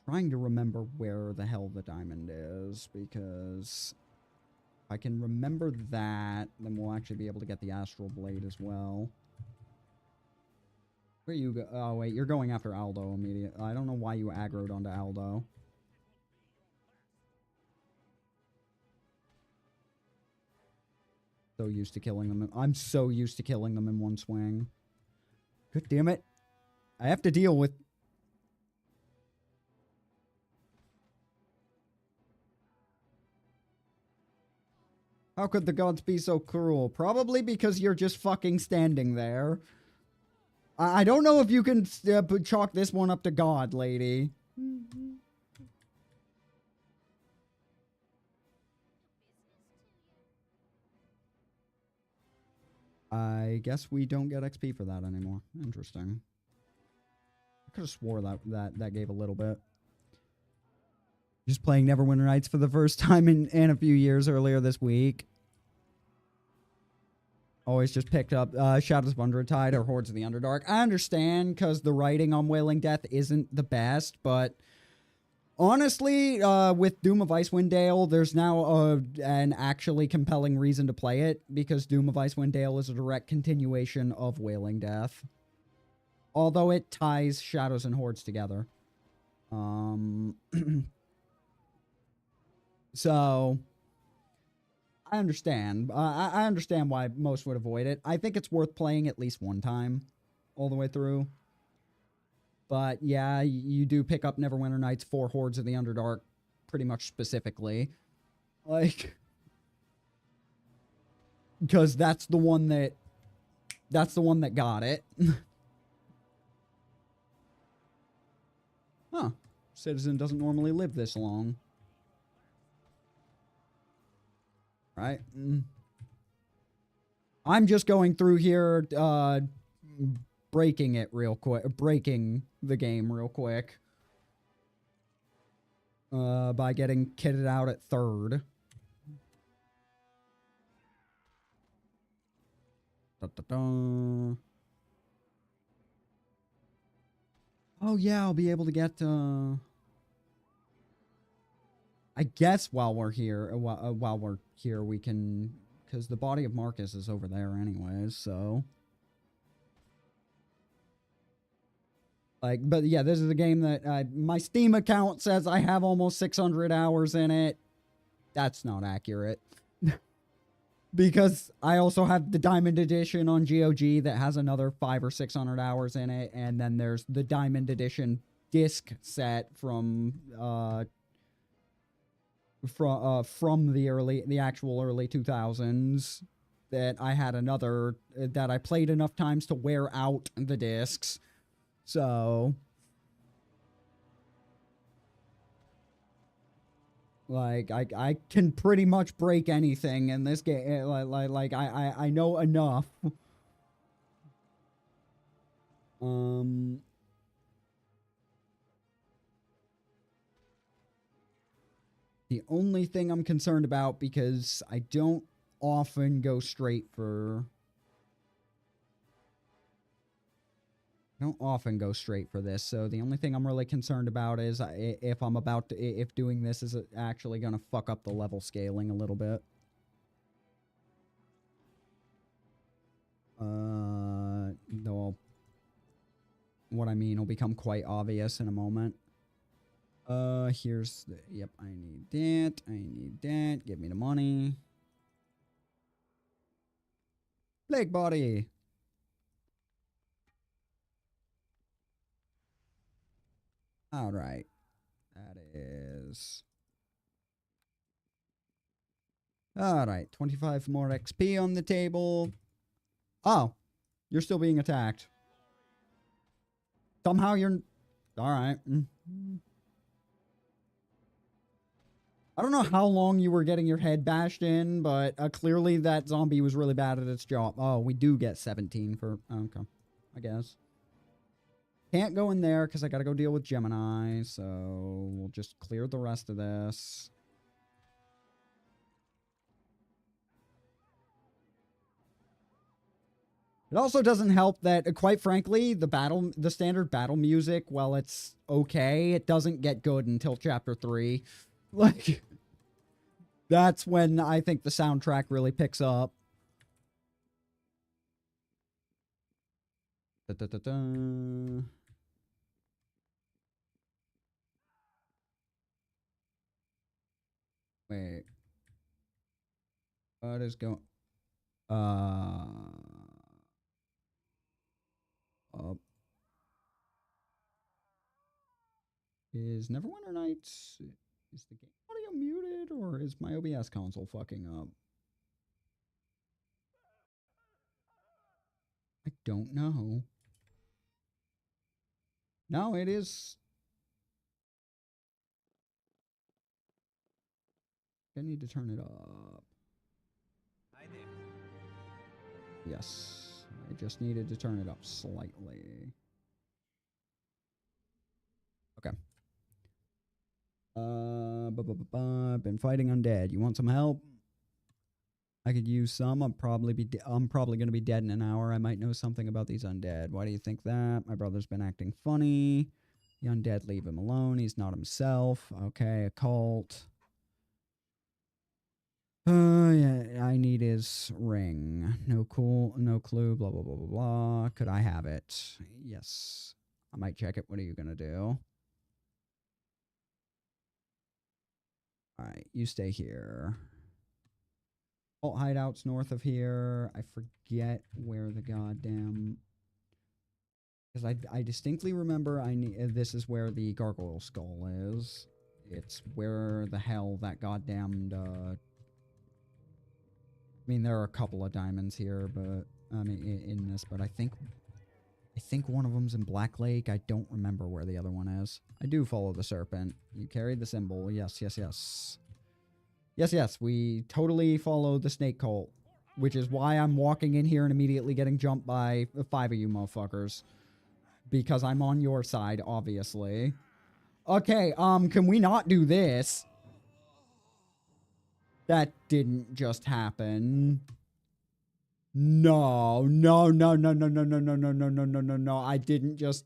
Trying to remember where the hell the diamond is, because if I can remember that, then we'll actually be able to get the astral blade as well. Where you go? Oh, wait, you're going after Aldo immediately. I don't know why you aggroed onto Aldo. So used to killing them. I'm so used to killing them in one swing. God damn it. I have to deal with... How could the gods be so cruel? Probably because you're just fucking standing there. I don't know if you can chalk this one up to God, lady. I guess we don't get XP for that anymore. Interesting. I could have swore that gave a little bit. Just playing Neverwinter Nights for the first time in a few years earlier this week. Always just picked up Shadows of Undertide or Hordes of the Underdark. I understand, because the writing on Wailing Death isn't the best, but honestly, with Doom of Icewind Dale, there's now an actually compelling reason to play it, because Doom of Icewind Dale is a direct continuation of Wailing Death. Although it ties Shadows and Hordes together. So... I understand. I understand why most would avoid it. I think it's worth playing at least one time all the way through. But yeah, you do pick up Neverwinter Nights 4 Hordes of the Underdark pretty much specifically. Like, because that's the one that got it. Huh. Citizen doesn't normally live this long. Right? I'm just going through here, breaking it real quick. Breaking the game real quick. By getting kitted out at 3rd. Da-da-da. Oh yeah, I'll be able to get, I guess while we're here, we can, because the body of Marcus is over there anyways, so. Like, but yeah, this is a game that my Steam account says I have almost 600 hours in it. That's not accurate. Because I also have the Diamond Edition on GOG that has another 500 or 600 hours in it, and then there's the Diamond Edition disc set from the actual early 2000s that I had another that I played enough times to wear out the discs. So like I can pretty much break anything in this game. Like I know enough. The only thing I'm concerned about, because I don't often go straight for this, so the only thing I'm really concerned about is if doing this is actually gonna fuck up the level scaling a little bit. Though what I mean will become quite obvious in a moment. Here's the, yep, I need that, give me the money. Plague body! Alright. That is... Alright, 25 more XP on the table. Oh, you're still being attacked. Somehow you're... Alright. I don't know how long you were getting your head bashed in, but clearly that zombie was really bad at its job. Oh, we do get 17 for... Okay, I guess. Can't go in there because I gotta go deal with Gemini, so we'll just clear the rest of this. It also doesn't help that, quite frankly, the standard battle music, while it's okay, it doesn't get good until Chapter 3. Like, that's when I think the soundtrack really picks up. Da-da-da-da. Wait. What is going... Is Neverwinter Nights... Is the game audio muted, or is my OBS console fucking up? I don't know. No, it is... I need to turn it up. Hi there. Yes. I just needed to turn it up slightly. Okay. Been fighting undead. You want some help? I could use some. I'm probably going to be dead in an hour. I might know something about these undead. Why do you think that? My brother's been acting funny. The undead, leave him alone. He's not himself. Okay, a cult. Yeah, I need his ring. No clue, blah, blah, blah, blah, blah. Could I have it? Yes. I might check it. What are you going to do? Alright, you stay here. Alt hideouts north of here. I forget where the goddamn... Because I distinctly remember this is where the gargoyle skull is. It's where the hell that goddamned... I mean, there are a couple of diamonds here, but... I mean, in this, but I think one of them's in Black Lake. I don't remember where the other one is. I do follow the serpent. You carried the symbol. Yes, yes, yes. Yes, yes, we totally follow the snake cult. Which is why I'm walking in here and immediately getting jumped by 5 of you motherfuckers. Because I'm on your side, obviously. Okay, can we not do this? That didn't just happen. No, no, no, no, no, no, no, no, no, no, no, no, no, no. I didn't just...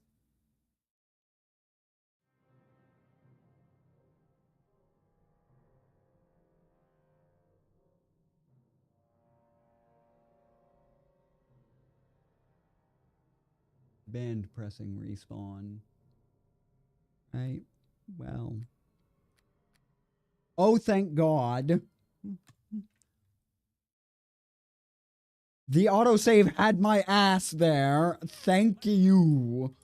Band pressing respawn. Right, well. Oh, thank God. The autosave had my ass there. Thank you.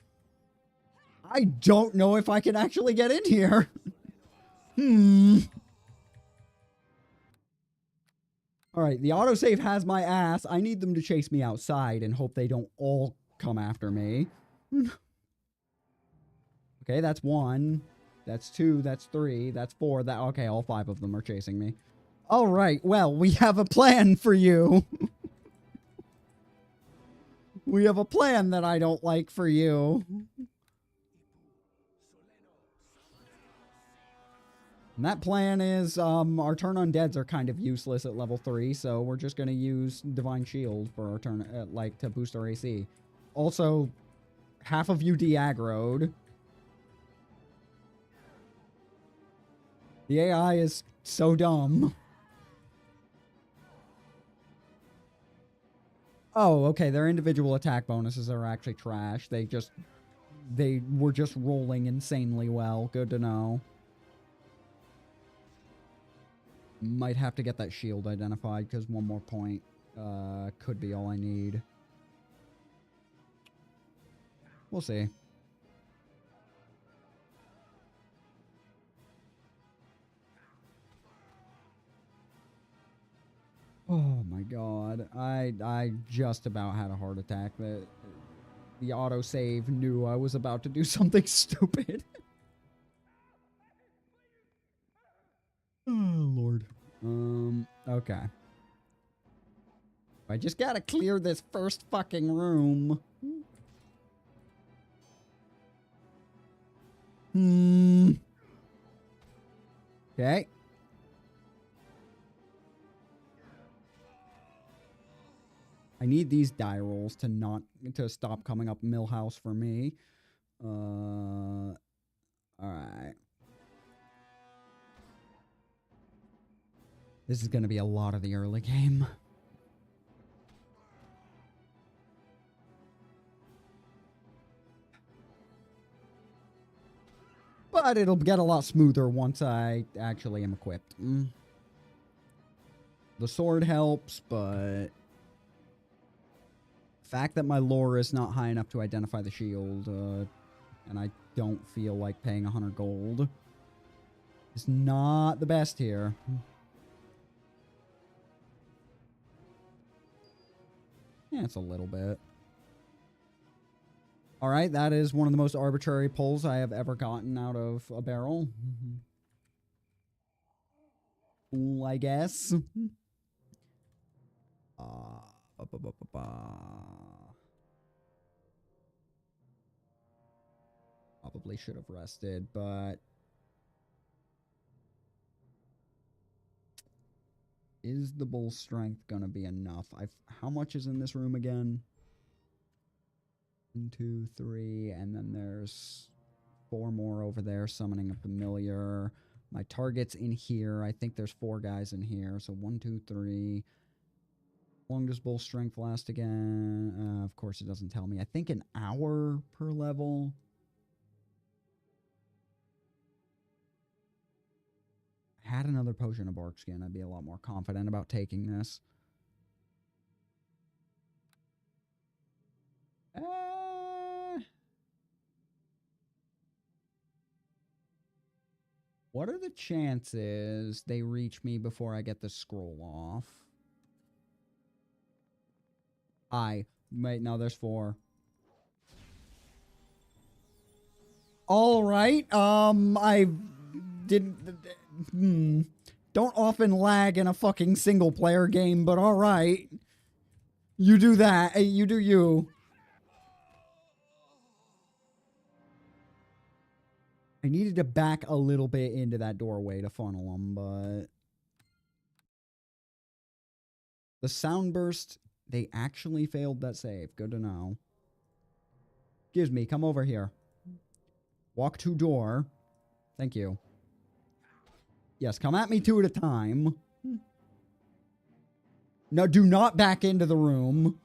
I don't know if I can actually get in here. Alright, the autosave has my ass. I need them to chase me outside and hope they don't all come after me. Okay, that's 1. That's 2. That's 3. That's 4. Okay, all 5 of them are chasing me. Alright, well, we have a plan for you. We have a plan that I don't like for you. And that plan is, our turn undeads are kind of useless at level 3, so we're just gonna use Divine Shield for our turn, like, to boost our AC. Also, half of you de-aggroed. The AI is so dumb. Oh, okay, their individual attack bonuses are actually trash. They were just rolling insanely well. Good to know. Might have to get that shield identified, because 1 more point could be all I need. We'll see. Oh my God. I just about had a heart attack. The autosave knew I was about to do something stupid. Oh, Lord. Okay. I just gotta clear this first fucking room. Okay. I need these die rolls to stop coming up Millhouse for me. Alright. This is gonna be a lot of the early game. But it'll get a lot smoother once I actually am equipped. The sword helps, but... the fact that my lore is not high enough to identify the shield, and I don't feel like paying 100 gold, is not the best here. Yeah, it's a little bit. Alright, that is one of the most arbitrary pulls I have ever gotten out of a barrel. Cool, I guess. Probably should have rested, but... is the bull strength gonna be enough? How much is in this room again? 1, 2, 3, and then there's 4 more over there summoning a familiar. My target's in here. I think there's 4 guys in here. So 1, 2, 3. How long does bull strength last again? Of course it doesn't tell me. I think an hour per level. I had another potion of bark skin, I'd be a lot more confident about taking this. What are the chances they reach me before I get the scroll off? Wait, no, there's 4. All right. I didn't. Don't often lag in a fucking single player game, but all right. You do that. You do you. I needed to back a little bit into that doorway to funnel them, but the sound burst, they actually failed that save. Good to know. Excuse me, come over here. Walk to door. Thank you. Yes, come at me 2 at a time. No, do not back into the room.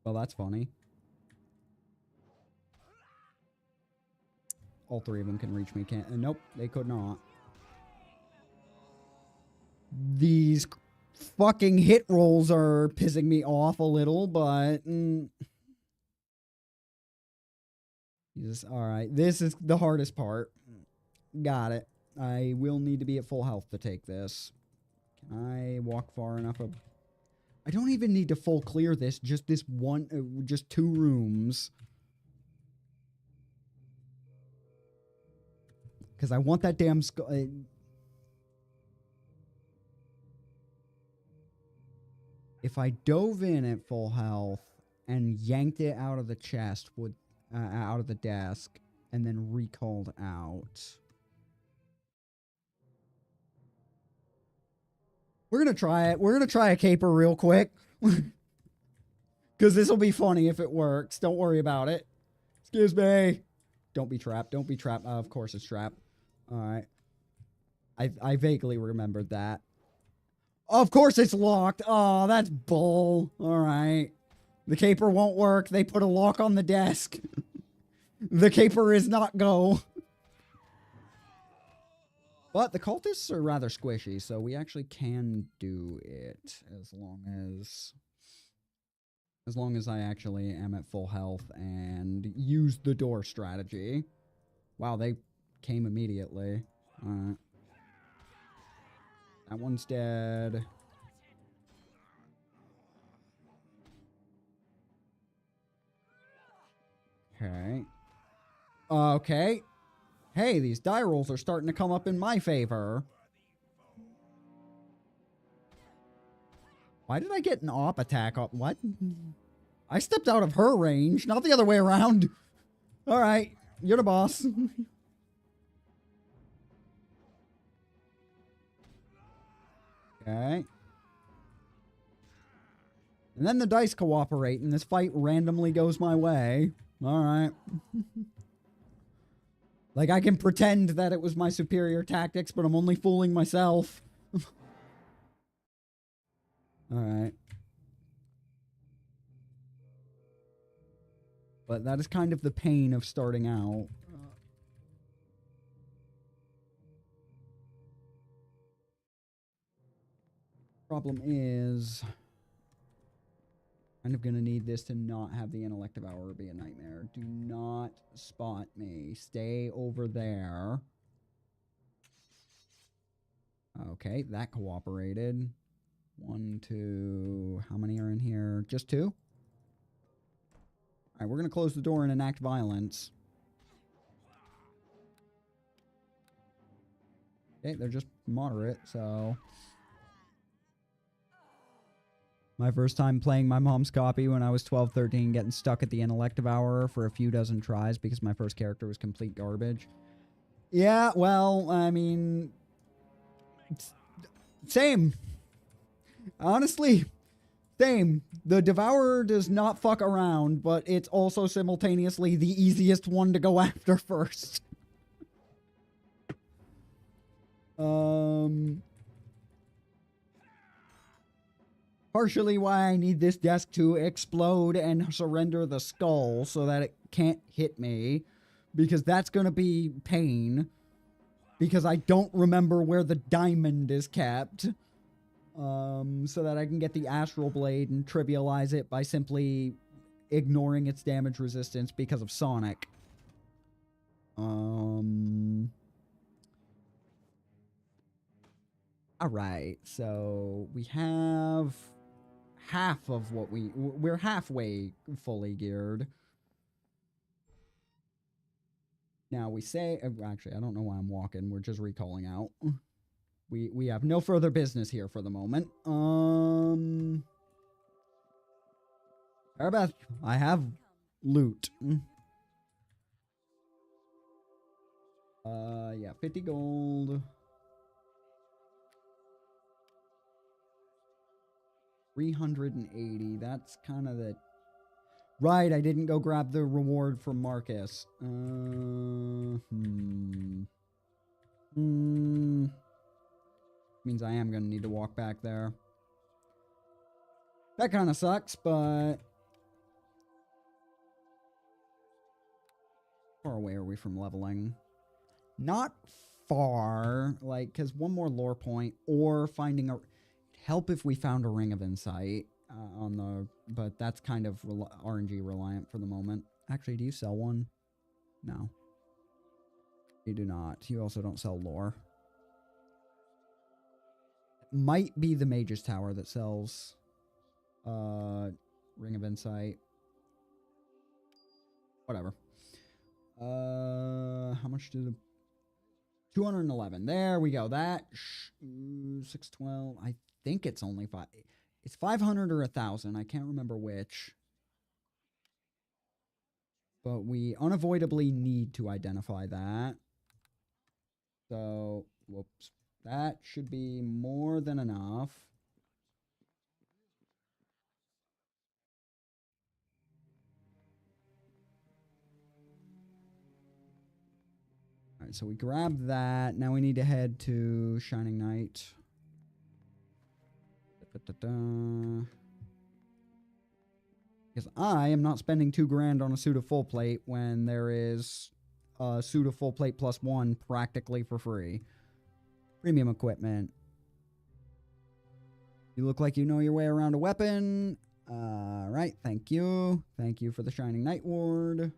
Well, that's funny. All 3 of them can reach me, can't... nope, they could not. These fucking hit rolls are pissing me off a little, but... Jesus, alright. This is the hardest part. Got it. I will need to be at full health to take this. Can I walk far enough up? I don't even need to full clear this. Just this one... just 2 rooms. Because I want that damn skull... if I dove in at full health and yanked it out of the chest, out of the desk, and then recalled out... We're going to try it. We're going to try a caper real quick. Because this will be funny if it works. Don't worry about it. Excuse me. Don't be trapped. Don't be trapped. Of course it's trapped. Alright. I vaguely remembered that. Of course it's locked. Oh, that's bull. Alright. The caper won't work. They put a lock on the desk. The caper is not go. But the cultists are rather squishy, so we actually can do it as long as I actually am at full health and use the door strategy. Wow, they came immediately. Alright. That one's dead. Okay. Okay. Hey, these die rolls are starting to come up in my favor. Why did I get an op attack up? What? I stepped out of her range, not the other way around. Alright, you're the boss. Okay. And then the dice cooperate, and this fight randomly goes my way. Alright. Like, I can pretend that it was my superior tactics, but I'm only fooling myself. Alright. But that is kind of the pain of starting out. Problem is... kind of gonna need this to not have the intellective hour be a nightmare. Do not spot me. Stay over there. Okay, that cooperated. 1, 2... how many are in here? Just 2? Alright, we're gonna close the door and enact violence. Okay, they're just moderate, so... My first time playing my mom's copy when I was 12, 13, getting stuck at the intellective hour for a few dozen tries because my first character was complete garbage. Yeah, well, I mean... same. Honestly, same. The Devourer does not fuck around, but it's also simultaneously the easiest one to go after first. Partially why I need this desk to explode and surrender the skull so that it can't hit me. because that's going to be pain. Because I don't remember where the diamond is kept. So that I can get the Astral Blade and trivialize it by simply ignoring its damage resistance because of Sonic. Alright, so we have half of what we're halfway fully geared. Now we say, actually, I don't know why I'm walking. We're just recalling out. We have no further business here for the moment. Arabeth, I have loot. Yeah, 50 gold. 380. That's kind of the... Right, I didn't go grab the reward from Marcus. Means I am going to need to walk back there. That kind of sucks, but... How far away are we from leveling? Not far, like, because one more lore point, or finding a... Help if we found a Ring of Insight on the... But that's kind of RNG reliant for the moment. Actually, do you sell one? No. You do not. You also don't sell lore. Might be the Mage's Tower that sells Ring of Insight. Whatever. How much do the... 211. There we go. That 612. I think it's only 5. It's 500 or 1,000. I can't remember which. But we unavoidably need to identify that. So, whoops. That should be more than enough. All right, so we grabbed that. Now we need to head to Shining Knight. Because I am not spending $2,000 on a suit of full plate when there is a suit of full plate plus 1 practically for free. Premium equipment. You look like you know your way around a weapon. Right, thank you. Thank you for the Shining Knight Ward.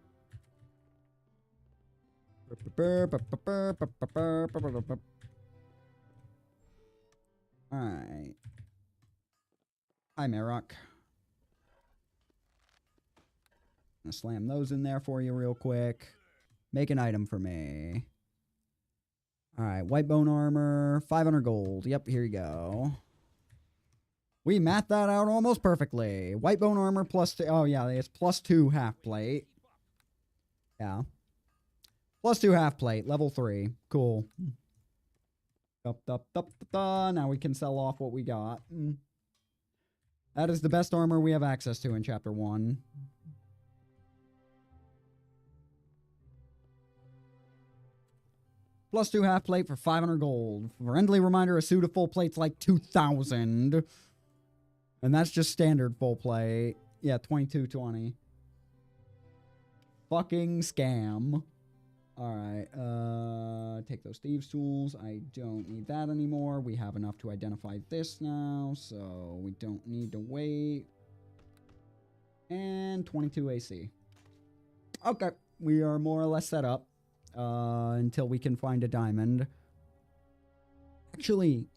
Alright. Hi, Marok. Gonna slam those in there for you real quick. Make an item for me. Alright, white bone armor, 500 gold. Yep, here you go. We mathed that out almost perfectly. White bone armor plus 2. Oh, yeah, it's plus 2 half plate. Yeah. Plus 2 half plate, level 3. Cool. Now we can sell off what we got. That is the best armor we have access to in Chapter 1. Plus 2 half plate for 500 gold. Friendly reminder, a suit of full plate's like 2,000. And that's just standard full plate. Yeah, 2220. Fucking scam. Alright, take those thieves' tools. I don't need that anymore. We have enough to identify this now, so we don't need to wait. And 22 AC. Okay, we are more or less set up until we can find a diamond. Actually,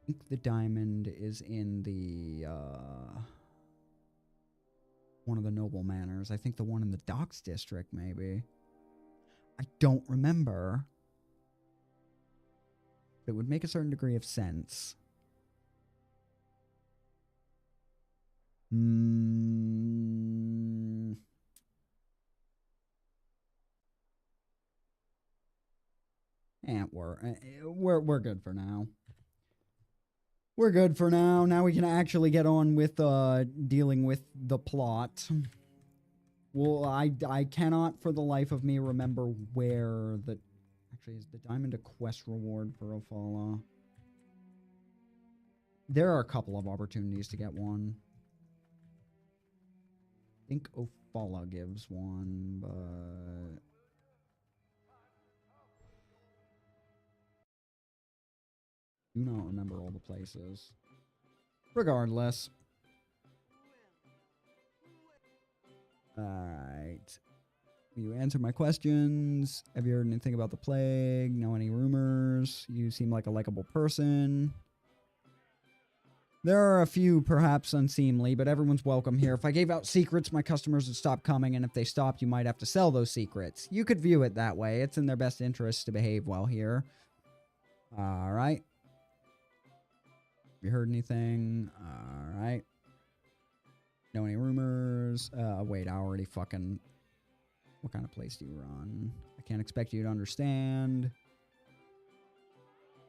I think the diamond is in the one of the noble manors. I think the one in the docks district, maybe. I don't remember. But it would make a certain degree of sense. We're good for now. We're good for now. Now we can actually get on with dealing with the plot. Well, I cannot for the life of me remember where the... Actually, is the diamond a quest reward for Ophala? There are a couple of opportunities to get one. think Ophala gives one, but... do not remember all the places. Regardless. Alright. You answered my questions. Have you heard anything about the plague? Know any rumors? You seem like a likable person. There are a few perhaps unseemly, but everyone's welcome here. If I gave out secrets, my customers would stop coming, and if they stopped, you might have to sell those secrets. You could view it that way. It's in their best interest to behave well here. Alright. You heard anything? Alright. Know any rumors? Wait, I already fucking... What kind of place do you run? I can't expect you to understand.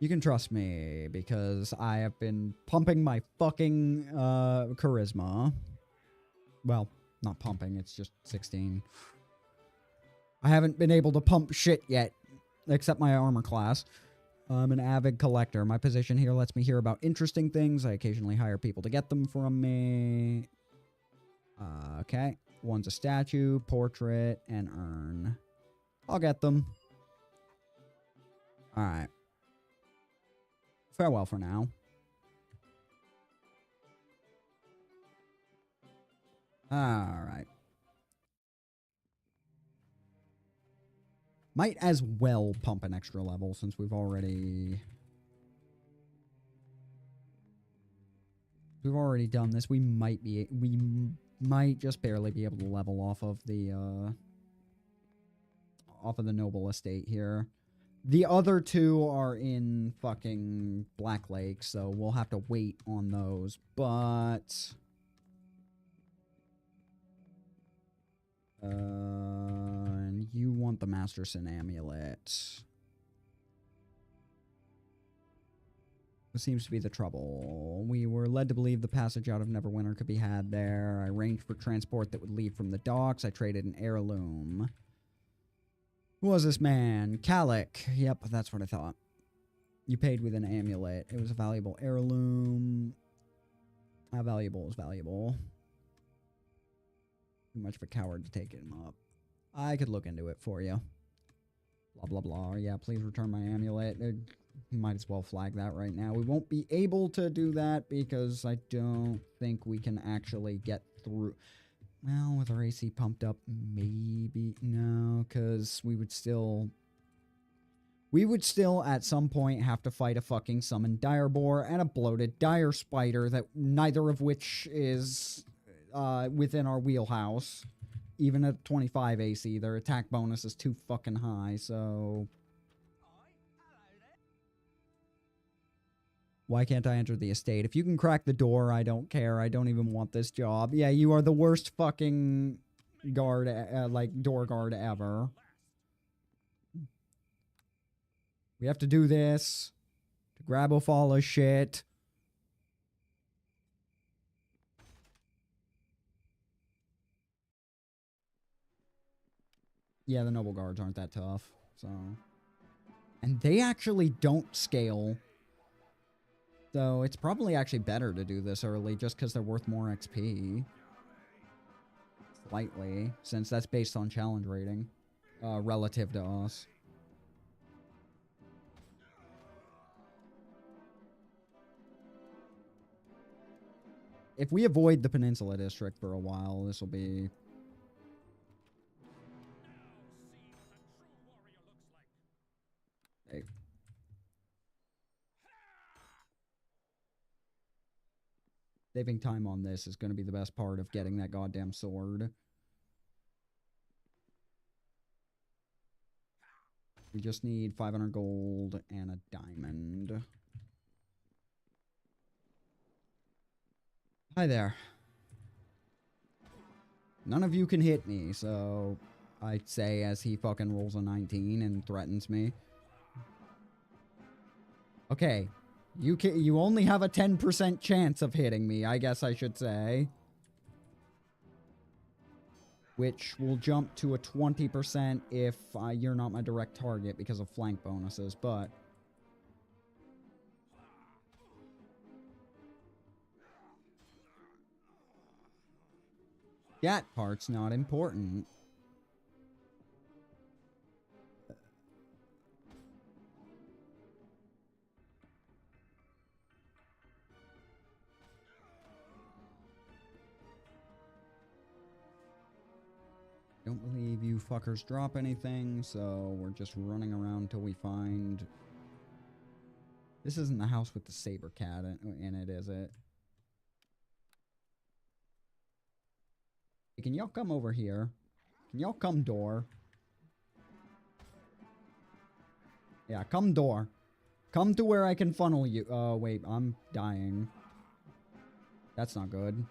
You can trust me, because I have been pumping my fucking, charisma. Well, not pumping, it's just 16. I haven't been able to pump shit yet, except my armor class. I'm an avid collector. My position here lets me hear about interesting things. I occasionally hire people to get them from me. Okay. One's a statue, portrait, and urn. I'll get them. Alright. Farewell for now. Alright. Might as well pump an extra level since we've already... We've already done this. We might just barely be able to level off of the noble estate here. The other two are in fucking Black Lake, so we'll have to wait on those, but... and you want the Masterson amulet. What seems to be the trouble? We were led to believe the passage out of Neverwinter could be had there. I arranged for transport that would leave from the docks. I traded an heirloom. Who was this man? Calic. Yep, that's what I thought. You paid with an amulet. It was a valuable heirloom. How valuable is valuable? Too much of a coward to take him up. I could look into it for you. Blah, blah, blah. Yeah, please return my amulet. Might as well flag that right now. We won't be able to do that because I don't think we can actually get through. Well, with our AC pumped up, maybe. No, because we would still at some point have to fight a fucking summoned direboar and a bloated dire spider, that neither of which is within our wheelhouse. Even at 25 AC, their attack bonus is too fucking high, so... Why can't I enter the estate? If you can crack the door, I don't care. I don't even want this job. Yeah, you are the worst fucking guard, door guard ever. We have to do this to grab Ophala's shit. Yeah, the noble guards aren't that tough, so... And they actually don't scale. So it's probably actually better to do this early just because they're worth more XP. Slightly, since that's based on challenge rating. Relative to us. If we avoid the Peninsula District for a while, this will be... Hey. Saving time on this is going to be the best part of getting that goddamn sword. We just need 500 gold and a diamond. Hi there. None of you can hit me, so I'd say as he fucking rolls a 19 and threatens me. Okay. You only have a 10% chance of hitting me, I guess I should say. Which will jump to a 20% if you're not my direct target because of flank bonuses, but... That part's not important. Don't believe you fuckers drop anything, so we're just running around till we find... This isn't the house with the saber cat in it, is it? Hey, can y'all come over here? Can y'all come door? Yeah, come door. Come to where I can funnel you. Oh, wait, I'm dying. That's not good.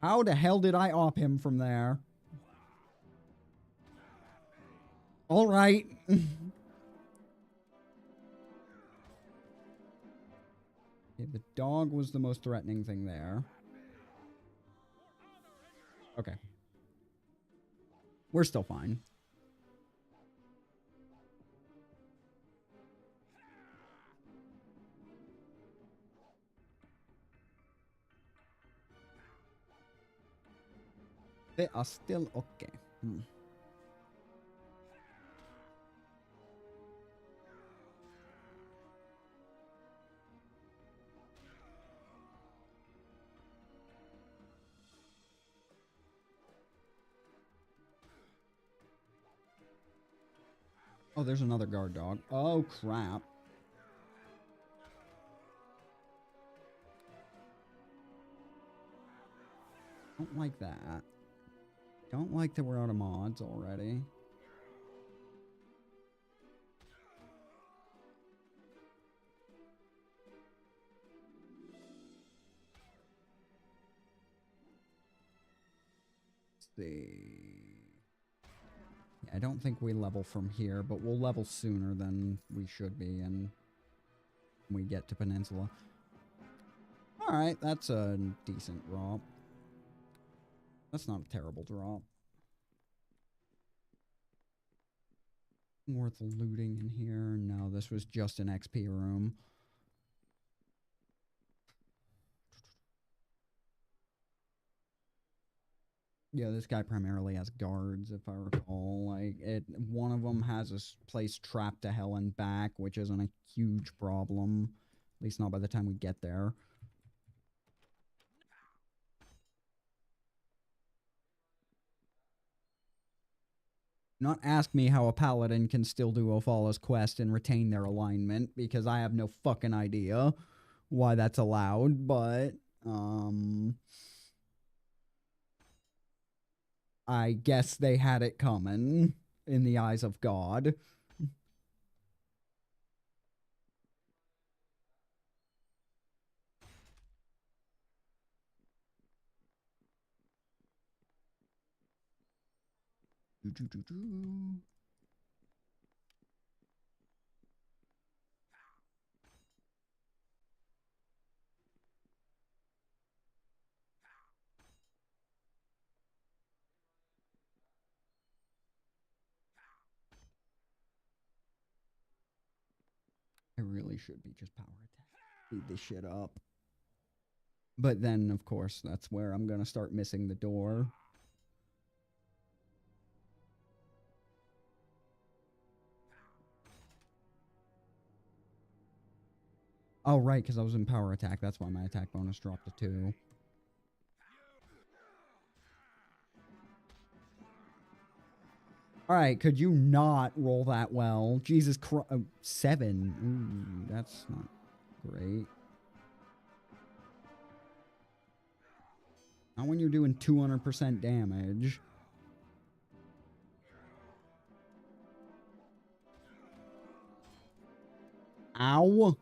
How the hell did I op him from there? Alright. Okay, the dog was the most threatening thing there. Okay. We're still fine. They are still okay. Oh, there's another guard dog. Oh, crap. Don't like that. Don't like that we're out of mods already. Let's see. Yeah, I don't think we level from here, but we'll level sooner than we should be, and we get to Peninsula. Alright, that's a decent drop. That's not a terrible drop. Worth looting in here. No, this was just an XP room. Yeah, this guy primarily has guards, if I recall. Like, one of them has a place trapped to hell and back, which isn't a huge problem. At least not by the time we get there. Not ask me how a paladin can still do Ofala's quest and retain their alignment, because I have no fucking idea why that's allowed, but, I guess they had it coming in the eyes of God. I really should be just power attack. Speed this shit up. But then, of course, that's where I'm gonna start missing the door. Oh, right, because I was in power attack. That's why my attack bonus dropped to 2. Alright, could you not roll that well? Jesus Christ. 7. Ooh, that's not great. Not when you're doing 200% damage. Ow.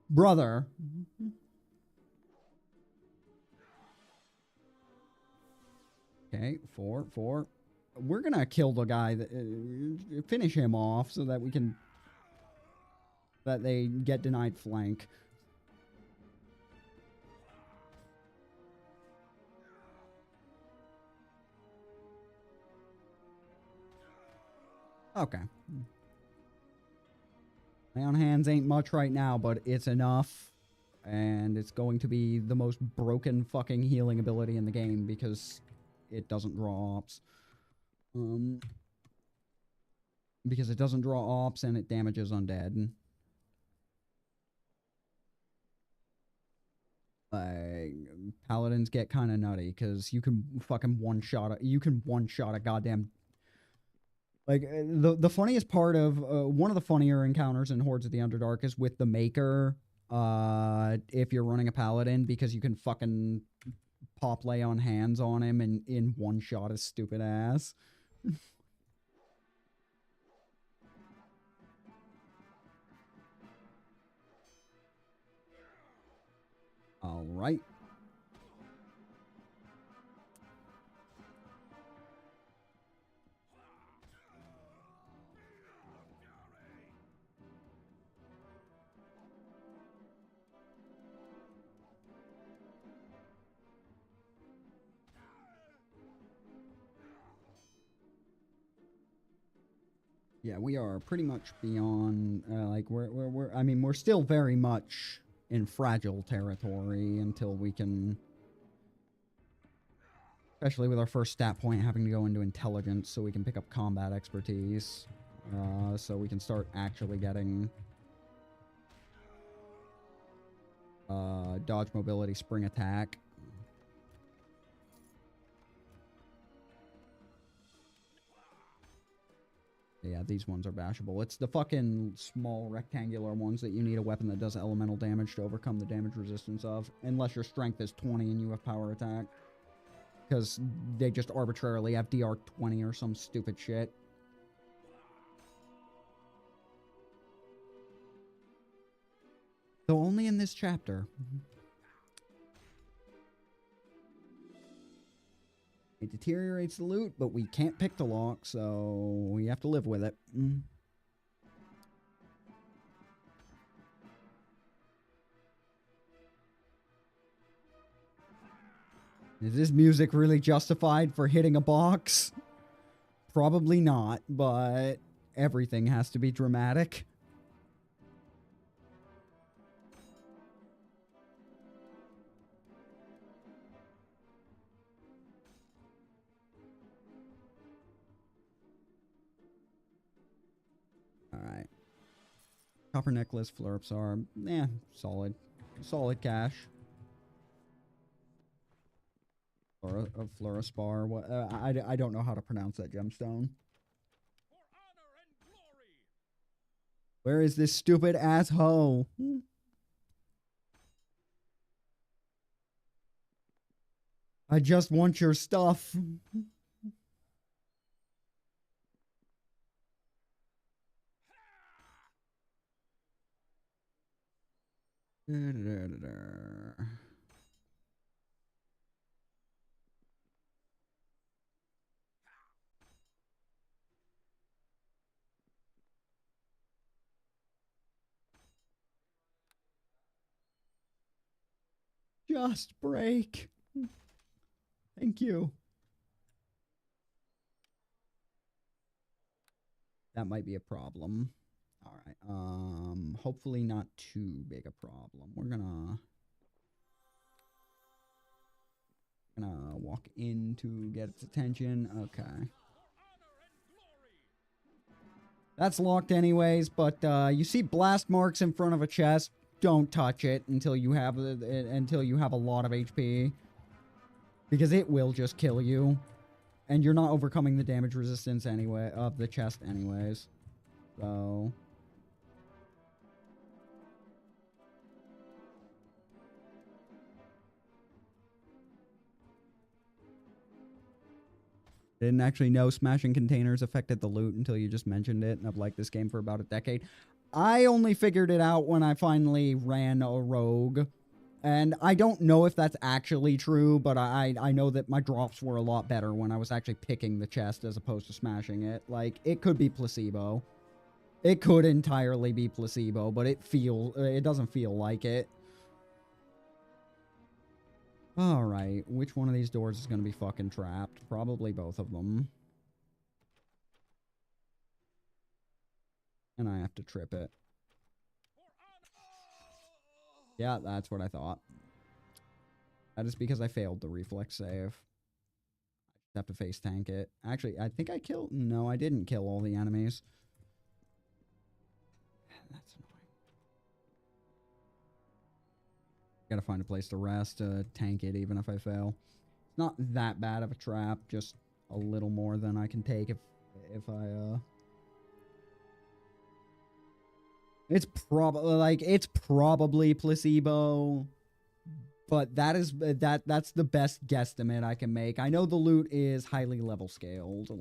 Brother. Okay, 4, 4. We're gonna kill the guy that finish him off so that we can that they get denied flank. Okay. Lay on hands ain't much right now, but it's enough. And it's going to be the most broken fucking healing ability in the game because it doesn't draw ops. Because it doesn't draw ops and it damages undead. Paladins get kind of nutty because you can fucking one-shot a goddamn... Like, the funniest part of... one of the funnier encounters in Hordes of the Underdark is with the Maker, if you're running a Paladin, because you can fucking pop lay on hands on him and in one-shot his stupid ass. Alright. Yeah, we are pretty much beyond, like, I mean, we're still very much in fragile territory until we can, especially with our first stat point having to go into intelligence so we can pick up combat expertise, so we can start actually getting, dodge, mobility, spring attack. Yeah, these ones are bashable. It's the fucking small rectangular ones that you need a weapon that does elemental damage to overcome the damage resistance of. Unless your strength is 20 and you have power attack. Because they just arbitrarily have DR 20 or some stupid shit. Though only in this chapter. It deteriorates the loot, but we can't pick the lock, so we have to live with it. Is this music really justified for hitting a box? Probably not, but everything has to be dramatic. Alright. Copper necklace, flurps are, solid. Solid cash. Fluorospar, what, I don't know how to pronounce that gemstone. Where is this stupid asshole? I just want your stuff. Just break. Thank you. That might be a problem. All right. Hopefully not too big a problem. We're gonna walk in to get its attention. Okay. That's locked anyways, but you see blast marks in front of a chest. Don't touch it until you have a lot of HP, because it will just kill you, and you're not overcoming the damage resistance anyway of the chest anyways. So didn't actually know smashing containers affected the loot until you just mentioned it, and I've liked this game for about a decade. I only figured it out when I finally ran a rogue, and I don't know if that's actually true, but I know that my drops were a lot better when I was actually picking the chest as opposed to smashing it. Like, it could be placebo. It could entirely be placebo, but it doesn't feel like it. Alright, which one of these doors is going to be fucking trapped? Probably both of them. And I have to trip it. Yeah, that's what I thought. That is because I failed the reflex save. I just have to face tank it. Actually, I think I killed... No, I didn't kill all the enemies. That's annoying. Gotta find a place to rest to tank it even if I fail. It's not that bad of a trap, just a little more than I can take if I it's probably placebo, but that's the best guesstimate I can make. I know the loot is highly level scaled,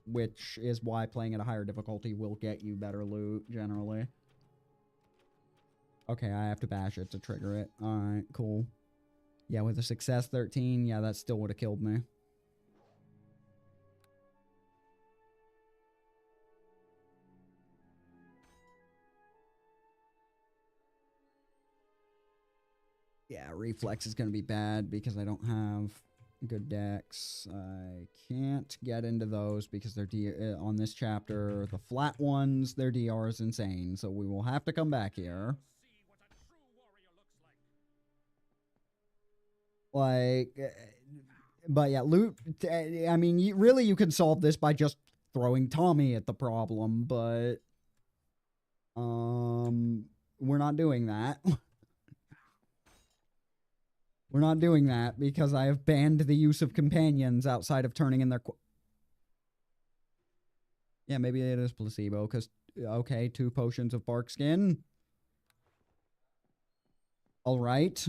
which is why playing at a higher difficulty will get you better loot generally. Okay, I have to bash it to trigger it. Alright, cool. Yeah, with a success 13, yeah, that still would have killed me. Yeah, reflex is going to be bad because I don't have good decks. I can't get into those because they're on this chapter. The flat ones, their DR is insane, so we will have to come back here. But yeah, loot. I mean, you can solve this by just throwing Tommy at the problem, but we're not doing that. We're not doing that because I have banned the use of companions outside of turning in their... Yeah, maybe it is placebo, because... Okay, 2 potions of bark skin. Alright.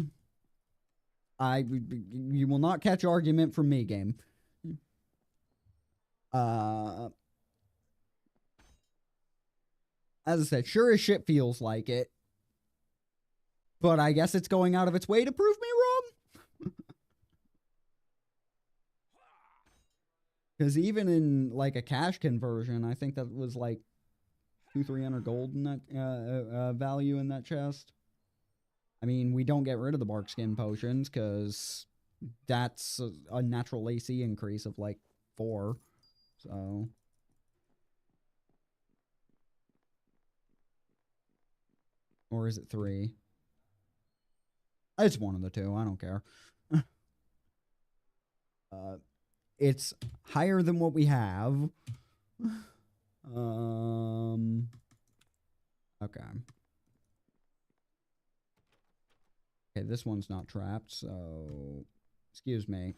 You will not catch argument from me, game. As I said, sure as shit feels like it. But I guess it's going out of its way to prove me wrong. Because even in, like, a cash conversion, I think that was, like, 200-300 gold in that, value in that chest. I mean, we don't get rid of the bark skin potions, because that's a natural AC increase of, like, 4. So... Or is it 3? It's one of the two. I don't care. It's higher than what we have. Okay. Okay, this one's not trapped, so... Excuse me.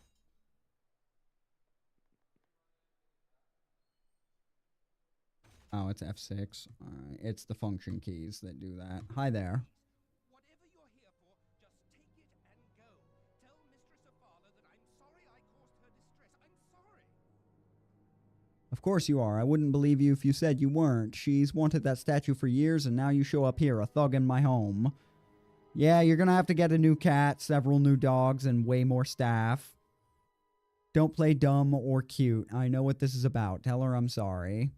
Oh, it's F6. Alright, it's the function keys that do that. Hi there. Whatever you're here for, just take it and go. Tell Mistress Afala that I'm sorry I caused her distress. I'm sorry. Of course you are. I wouldn't believe you if you said you weren't. She's wanted that statue for years, and now you show up here, a thug in my home. Yeah, you're gonna have to get a new cat, several new dogs, and way more staff. Don't play dumb or cute. I know what this is about. Tell her I'm sorry.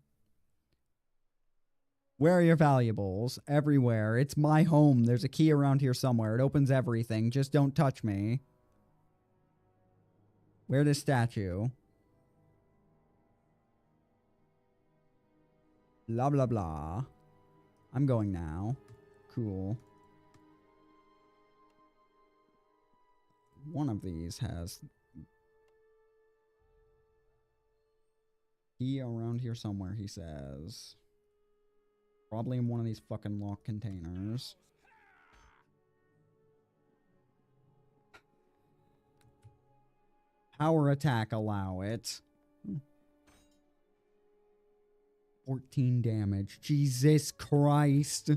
Where are your valuables? Everywhere. It's my home. There's a key around here somewhere. It opens everything. Just don't touch me. Where's the statue? Blah, blah, blah. I'm going now. Cool. One of these has... key around here somewhere, he says. Probably in one of these fucking locked containers. Power attack, allow it. 14 damage. Jesus Christ.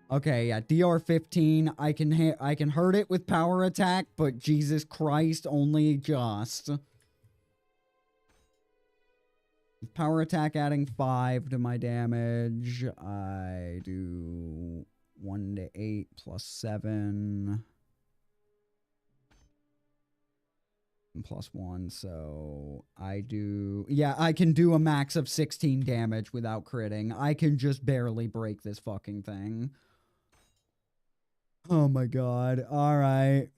Okay, yeah, DR 15. I can hurt it with power attack, but Jesus Christ, only just. With power attack adding 5 to my damage, I do 1 to 8 plus 7. Plus 1, so I do... Yeah, I can do a max of 16 damage without critting. I can just barely break this fucking thing. Oh my god. Alright.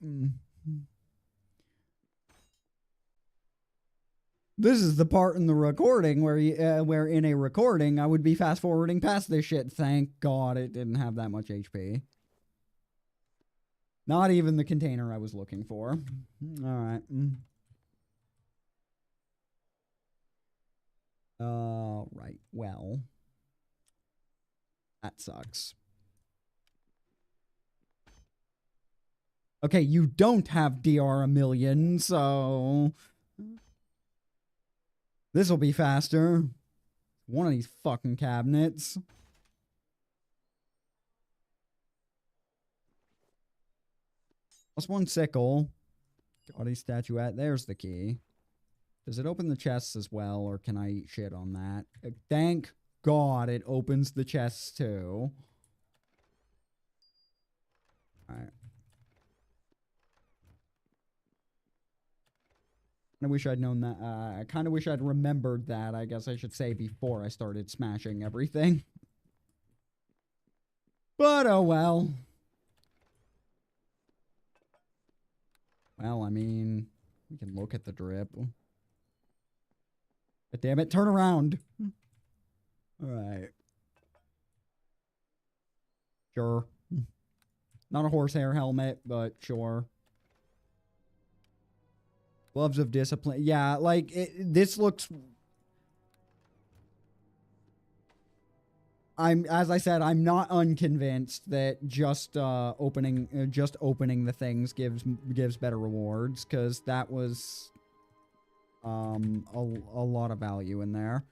This is the part in the recording where in a recording I would be fast forwarding past this shit. Thank God it didn't have that much HP. Not even the container I was looking for. Alright. Right. Well. That sucks. Okay, you don't have DR a million, so... This'll be faster. One of these fucking cabinets. +1 sickle. Gaudy statuette. There's the key. Does it open the chests as well, or can I eat shit on that? Thank God it opens the chests too. Alright. I wish I'd known that. I kind of wish I'd remembered that, I guess I should say, before I started smashing everything. But oh well. Well, I mean, we can look at the drip. But damn it, turn around. Alright. Sure. Not a horsehair helmet, but sure. Gloves of discipline. Yeah, like, this looks... as I said, I'm not unconvinced that just opening the things gives better rewards, because that was a lot of value in there.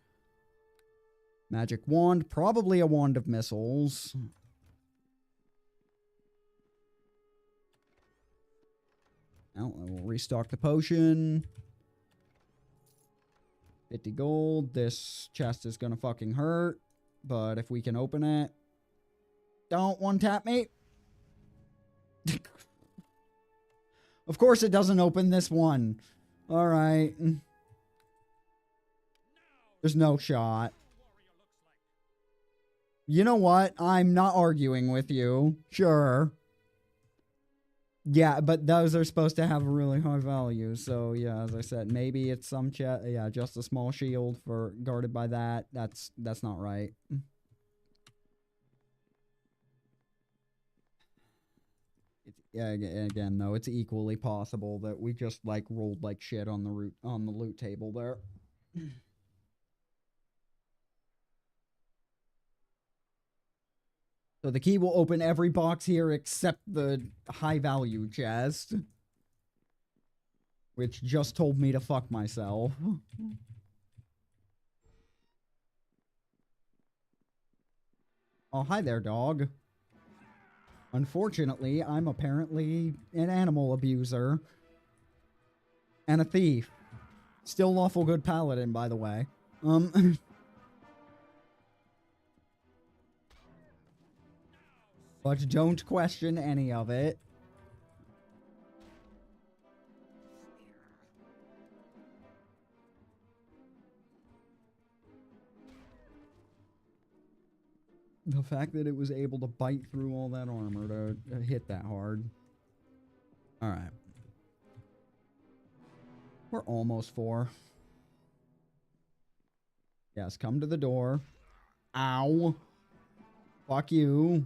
Magic wand, probably a wand of missiles. Now we'll restock the potion. 50 gold. This chest is gonna fucking hurt. But if we can open it... Don't one-tap me! Of course it doesn't open this one. Alright. There's no shot. You know what? I'm not arguing with you. Sure. Yeah, but those are supposed to have really high value. So, yeah, as I said, maybe it's some yeah, just a small shield for guarded by that. That's not right. Yeah, again, though, it's equally possible that we just, like, rolled like shit on the loot table there. So the key will open every box here except the high-value chest. Which just told me to fuck myself. Oh, hi there, dog. Unfortunately, I'm apparently an animal abuser. And a thief. Still lawful good paladin, by the way. But don't question any of it. The fact that it was able to bite through all that armor to hit that hard. Alright. We're almost 4. Yes, come to the door. Ow. Fuck you.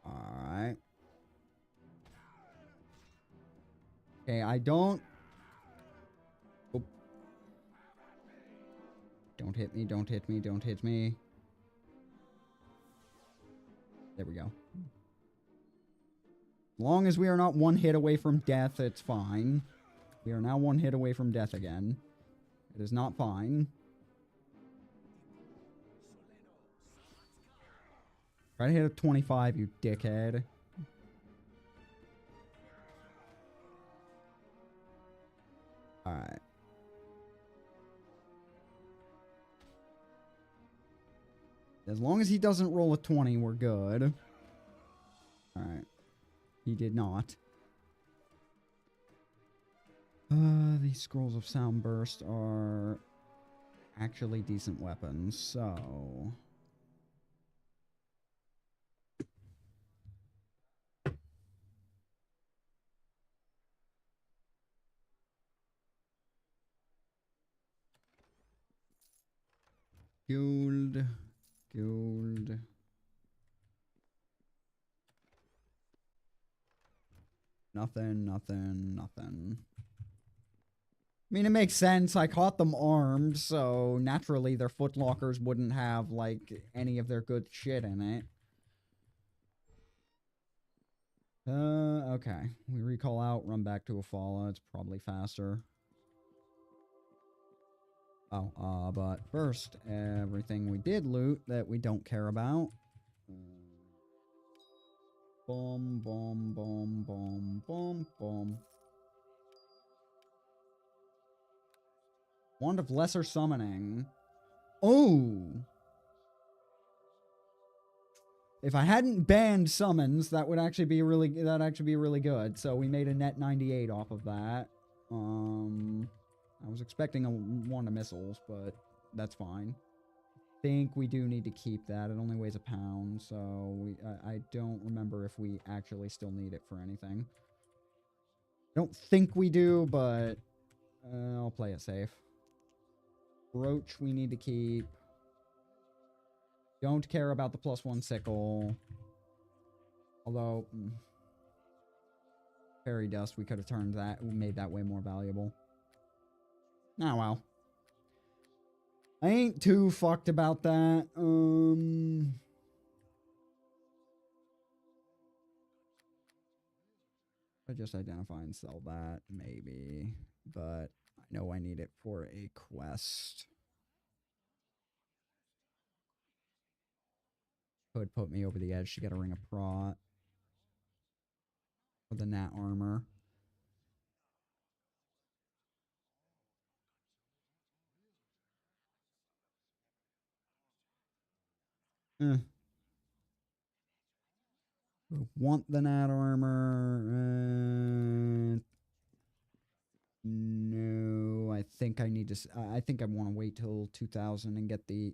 Alright. Okay, I don't... Oh. Don't hit me, don't hit me, don't hit me. There we go. As long as we are not one hit away from death, it's fine. We are now one hit away from death again. It is not fine. Try to hit a 25, you dickhead. Alright. As long as he doesn't roll a 20, we're good. Alright. He did not. These scrolls of sound burst are actually decent weapons, so... Gold. Gold. Nothing, nothing, nothing. I mean, it makes sense. I caught them armed, so naturally their footlockers wouldn't have, like, any of their good shit in it. Okay. We recall out, run back to Afala. It's probably faster. Oh, but first, everything we did loot that we don't care about. Boom, boom, boom, boom, boom, boom. Wand of Lesser Summoning. Oh! If I hadn't banned summons, that would actually be really good. So we made a net 98 off of that. I was expecting a Wand of Missiles, but that's fine. I think we do need to keep that. It only weighs a pound, so I don't remember if we actually still need it for anything. I don't think we do, but I'll play it safe. Brooch we need to keep. Don't care about the +1 sickle. Although, fairy dust, we could have turned that, made that way more valuable. Oh well. I ain't too fucked about that. I just identify and sell that, maybe. But I know I need it for a quest. Could put me over the edge to get a ring of prot. For the Nat armor. Want the Nat armor. No, I think I need to. I think I want to wait till 2000 and get the.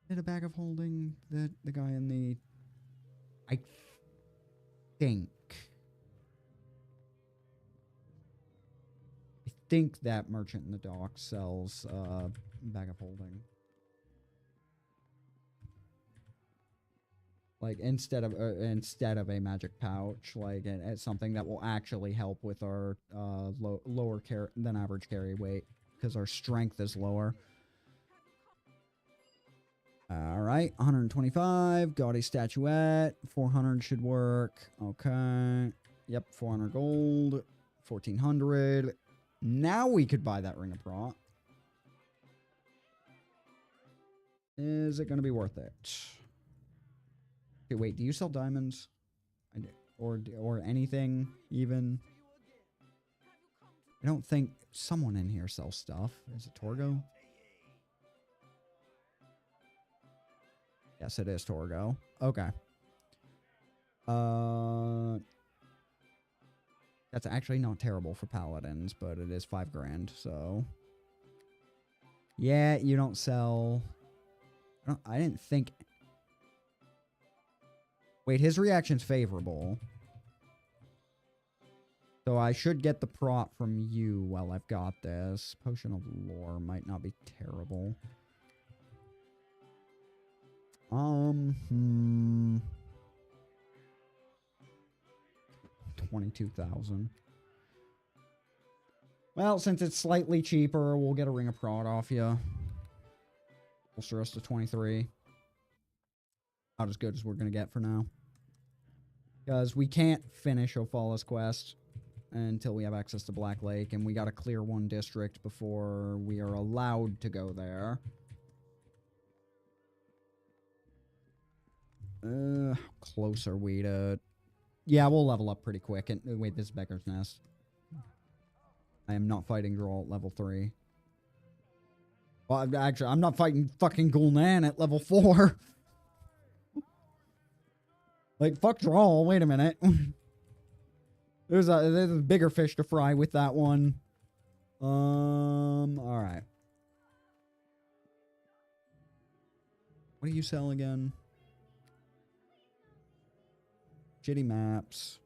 Get a bag of holding the guy in the. I think. I think that merchant in the dock sells bag of holding. Like instead of a magic pouch, like it's something that will actually help with our lower than average carry weight because our strength is lower. All right, 125 gaudy statuette, 400 should work. Okay, yep, 400 gold, 1400. Now we could buy that ring of prot. Is it going to be worth it? Okay, wait, do you sell diamonds? Or anything, even? I don't think someone in here sells stuff. Is it Torgo? Yes, it is Torgo. Okay. That's actually not terrible for paladins, but it is 5 grand, so... Yeah, you don't sell... I didn't think... Wait, his reaction's favorable. So I should get the prot from you while I've got this. Potion of Lore might not be terrible. 22,000. Well, since it's slightly cheaper, we'll get a ring of prot off you. Bolster us to 23. Not as good as we're going to get for now. Because we can't finish Ophala's quest until we have access to Black Lake, and we got to clear 1 district before we are allowed to go there. How close are we to... Yeah, we'll level up pretty quick. And wait, this is Becker's Nest. I am not fighting Draw at level 3. Well, actually, I'm not fighting fucking Gul'nan at level 4. Like, fuck Draw. Wait a minute. There's a bigger fish to fry with that one. Alright. What do you sell again? Shitty maps.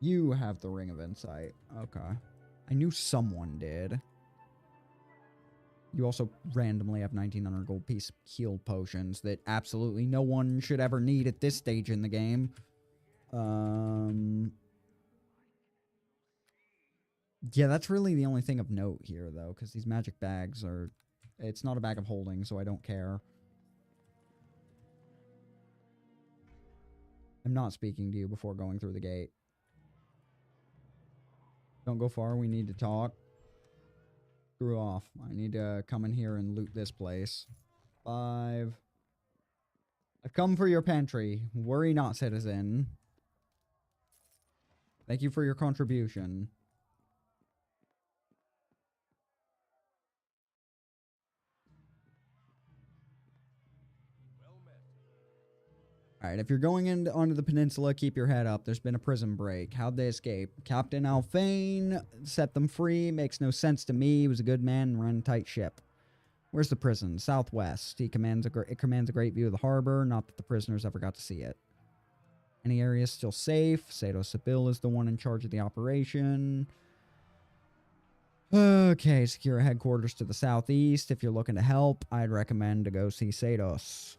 You have the Ring of Insight. Okay. I knew someone did. You also randomly have 1900 gold piece heal potions that absolutely no one should ever need at this stage in the game. Yeah, that's really the only thing of note here, though, because these magic bags are... It's not a bag of holding, so I don't care. I'm not speaking to you before going through the gate. Don't go far, we need to talk. Screw off. I need to come in here and loot this place. 5. I've come for your pantry. Worry not, citizen. Thank you for your contribution. Alright, if you're going onto the peninsula, keep your head up. There's been a prison break. How'd they escape? Captain Alphane set them free. Makes no sense to me. He was a good man and ran a tight ship. Where's the prison? Southwest. It commands a great view of the harbor. Not that the prisoners ever got to see it. Any areas still safe? Sato Sibyl is the one in charge of the operation. Okay, secure headquarters to the southeast. If you're looking to help, I'd recommend to go see Satos.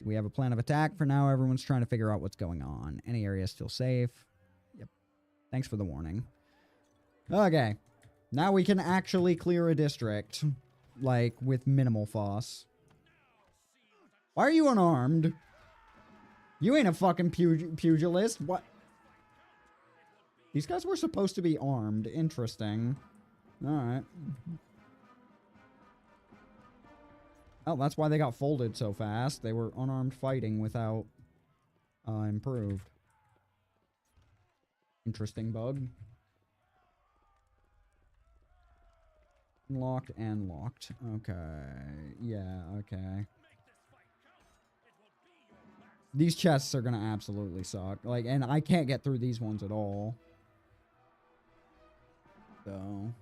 We have a plan of attack. For now, everyone's trying to figure out what's going on. Any area still safe? Yep. Thanks for the warning. Okay. Now we can actually clear a district. Like, with minimal fuss. Why are you unarmed? You ain't a fucking pugilist. What? These guys were supposed to be armed. Interesting. Alright. Oh, that's why they got folded so fast. They were unarmed fighting without improved. Interesting bug. Locked and locked. Okay. Yeah, okay. These chests are gonna absolutely suck. Like, and I can't get through these ones at all. So,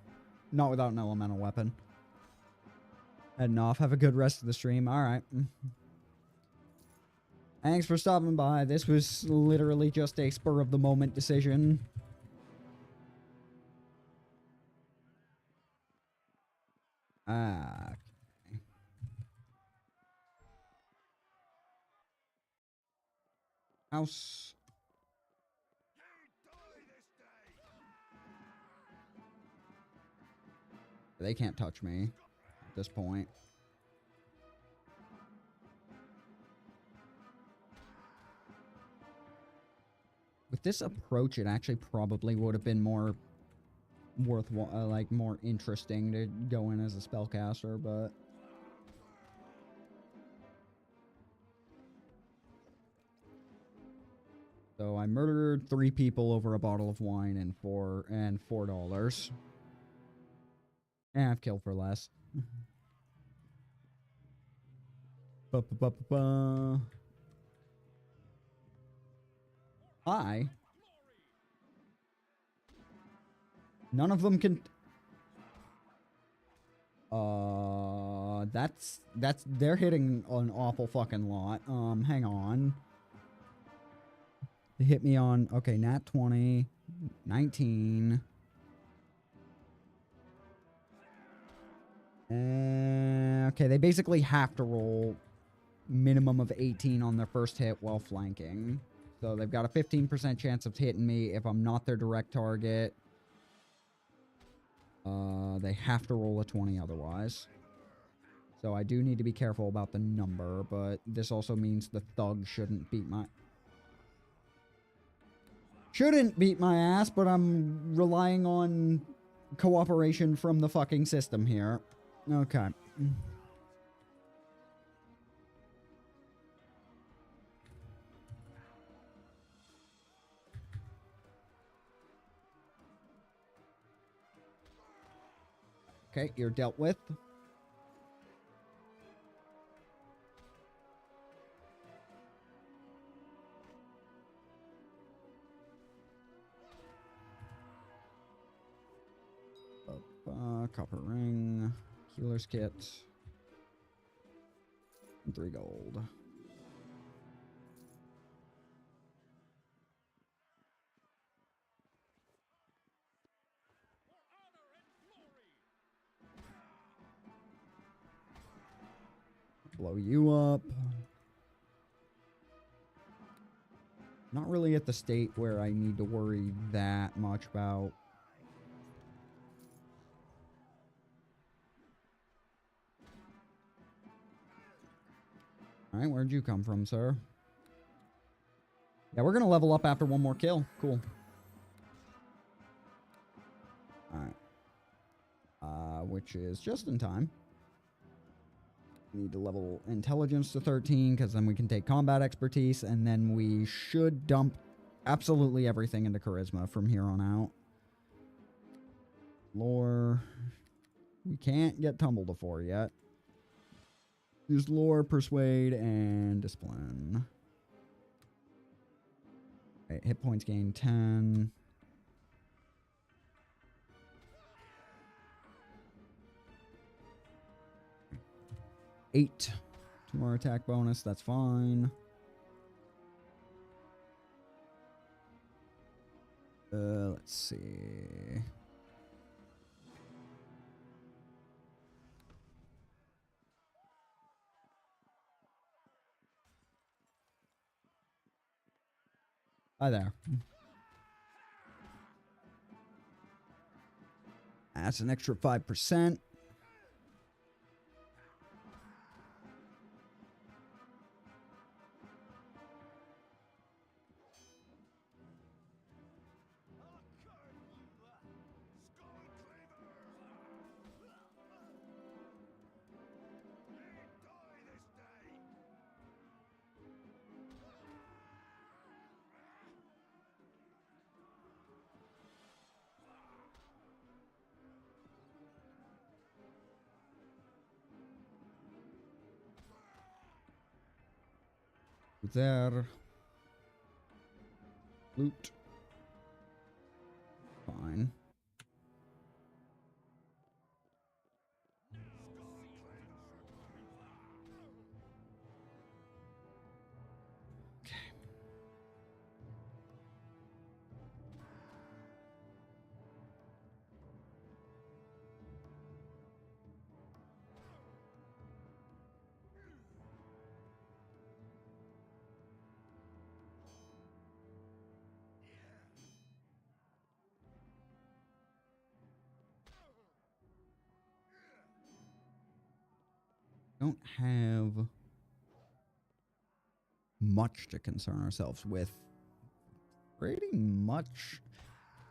not without an elemental weapon. Heading off. Have a good rest of the stream. Alright. Thanks for stopping by. This was literally just a spur-of-the-moment decision. Ah. Okay. House. They can't touch me at this point. With this approach, it actually probably would have been more worthwhile, like more interesting to go in as a spellcaster, but so I murdered 3 people over a bottle of wine and $4. I've killed for less. Ba-ba-ba-ba-ba. Hi. None of them can... They're hitting an awful fucking lot. Hang on. They hit me on... Okay, nat 20. 19. Okay, they basically have to roll minimum of 18 on their first hit while flanking. So they've got a 15% chance of hitting me if I'm not their direct target. They have to roll a 20 otherwise. So I do need to be careful about the number, but this also means the thug shouldn't beat my... Shouldn't beat my ass, but I'm relying on cooperation from the fucking system here. Okay. Okay, you're dealt with. Copper ring, healer's kit, and 3 gold. Blow you up. Not really at the state where I need to worry that much about. Alright, where'd you come from, sir? Yeah, we're gonna level up after one more kill. Cool. Alright. Which is just in time. Need to level intelligence to 13, because then we can take combat expertise, and then we should dump absolutely everything into charisma from here on out. Lore. We can't get tumble to 4 yet. Use lore, persuade, and discipline. Okay, hit points gain 10. Eight. 2 more attack bonus, that's fine. Let's see. Hi there. That's an extra 5%. There. Loot. Fine. Okay. Don't have much to concern ourselves with. Pretty much.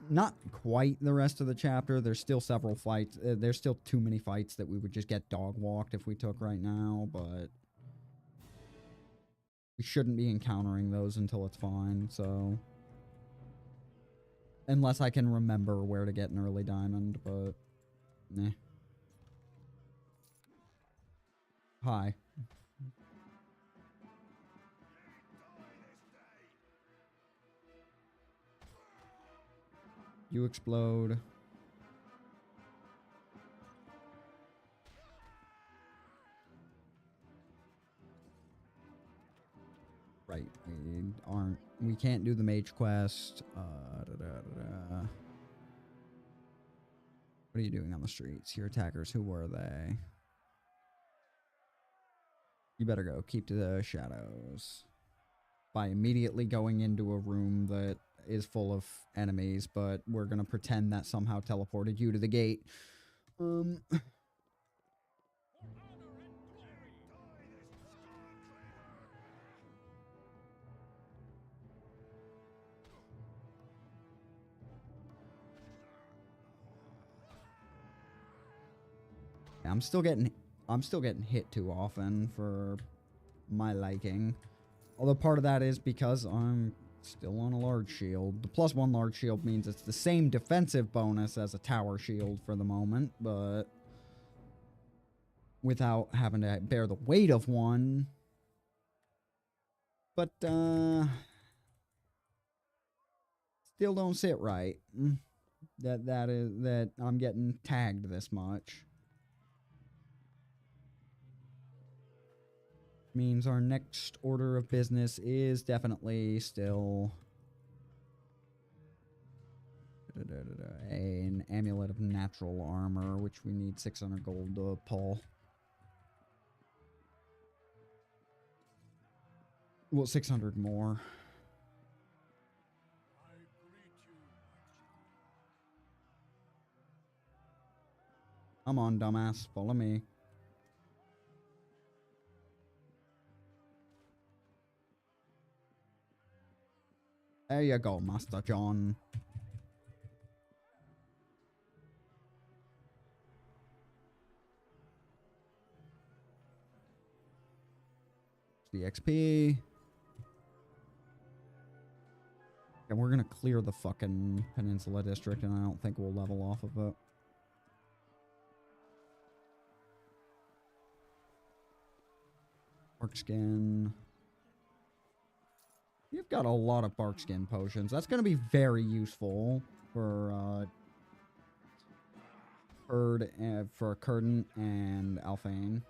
Not quite the rest of the chapter. There's still several fights. There's still too many fights that we would just get dog walked if we took right now, but we shouldn't be encountering those until it's fine, so. Unless I can remember where to get an early diamond, but nah. Hi. You explode. Right, we can't do the mage quest. What are you doing on the streets? Your attackers, who were they? You better go. Keep to the shadows. By immediately going into a room that is full of enemies, but we're gonna pretend that somehow teleported you to the gate. I'm still getting hit too often for my liking. Although part of that is because I'm still on a large shield. The +1 large shield means it's the same defensive bonus as a tower shield for the moment, but without having to bear the weight of one. But still don't sit right. That I'm getting tagged this much. Means our next order of business is definitely still an amulet of natural armor, which we need 600 gold to pull. Well, 600 more. Come on, dumbass. Follow me. There you go, Master John. The XP. And we're gonna clear the fucking Peninsula District, and I don't think we'll level off of it. Bark skin. You've got a lot of bark skin potions. That's gonna be very useful for for Curtin and Alphane.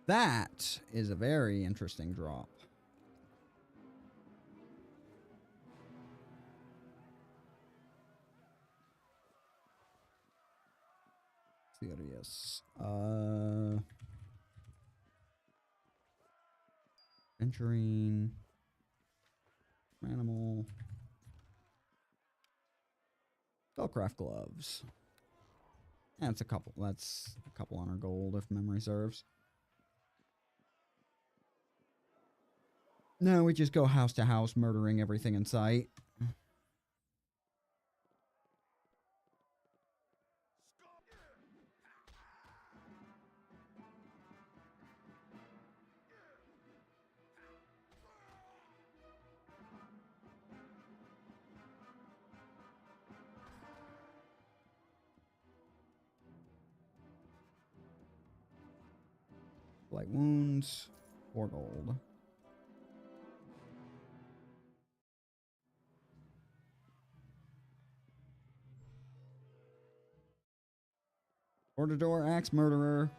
That is a very interesting drop. Serious. Venturing. Animal. Spellcraft gloves. That's a couple. That's a couple on our gold if memory serves. No, we just go house to house, murdering everything in sight. Light wounds, 4 gold. Door-to-door axe murderer.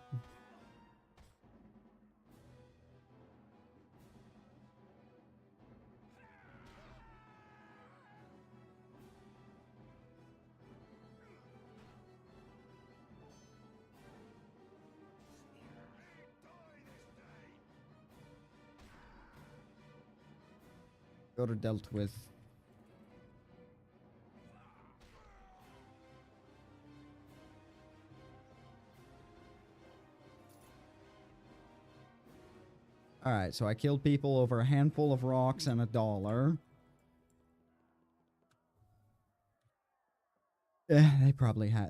Go to dealt with. Alright, so I killed people over a handful of rocks and $1. They probably had...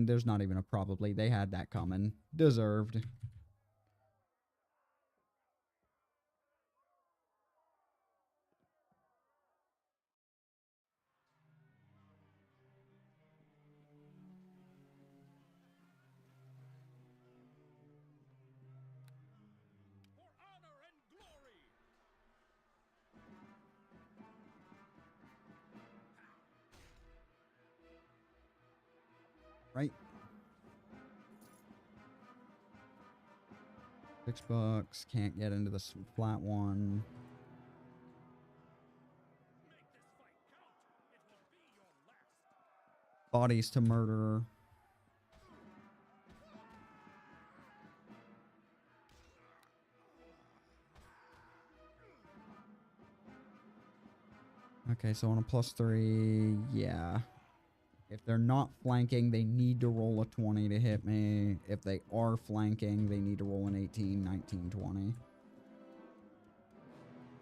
there's not even a probably. They had that coming. Deserved. Right. $6. Can't get into the flat one. Bodies to murder. Okay, so on a +3, yeah. If they're not flanking, they need to roll a 20 to hit me. If they are flanking, they need to roll an 18, 19, 20.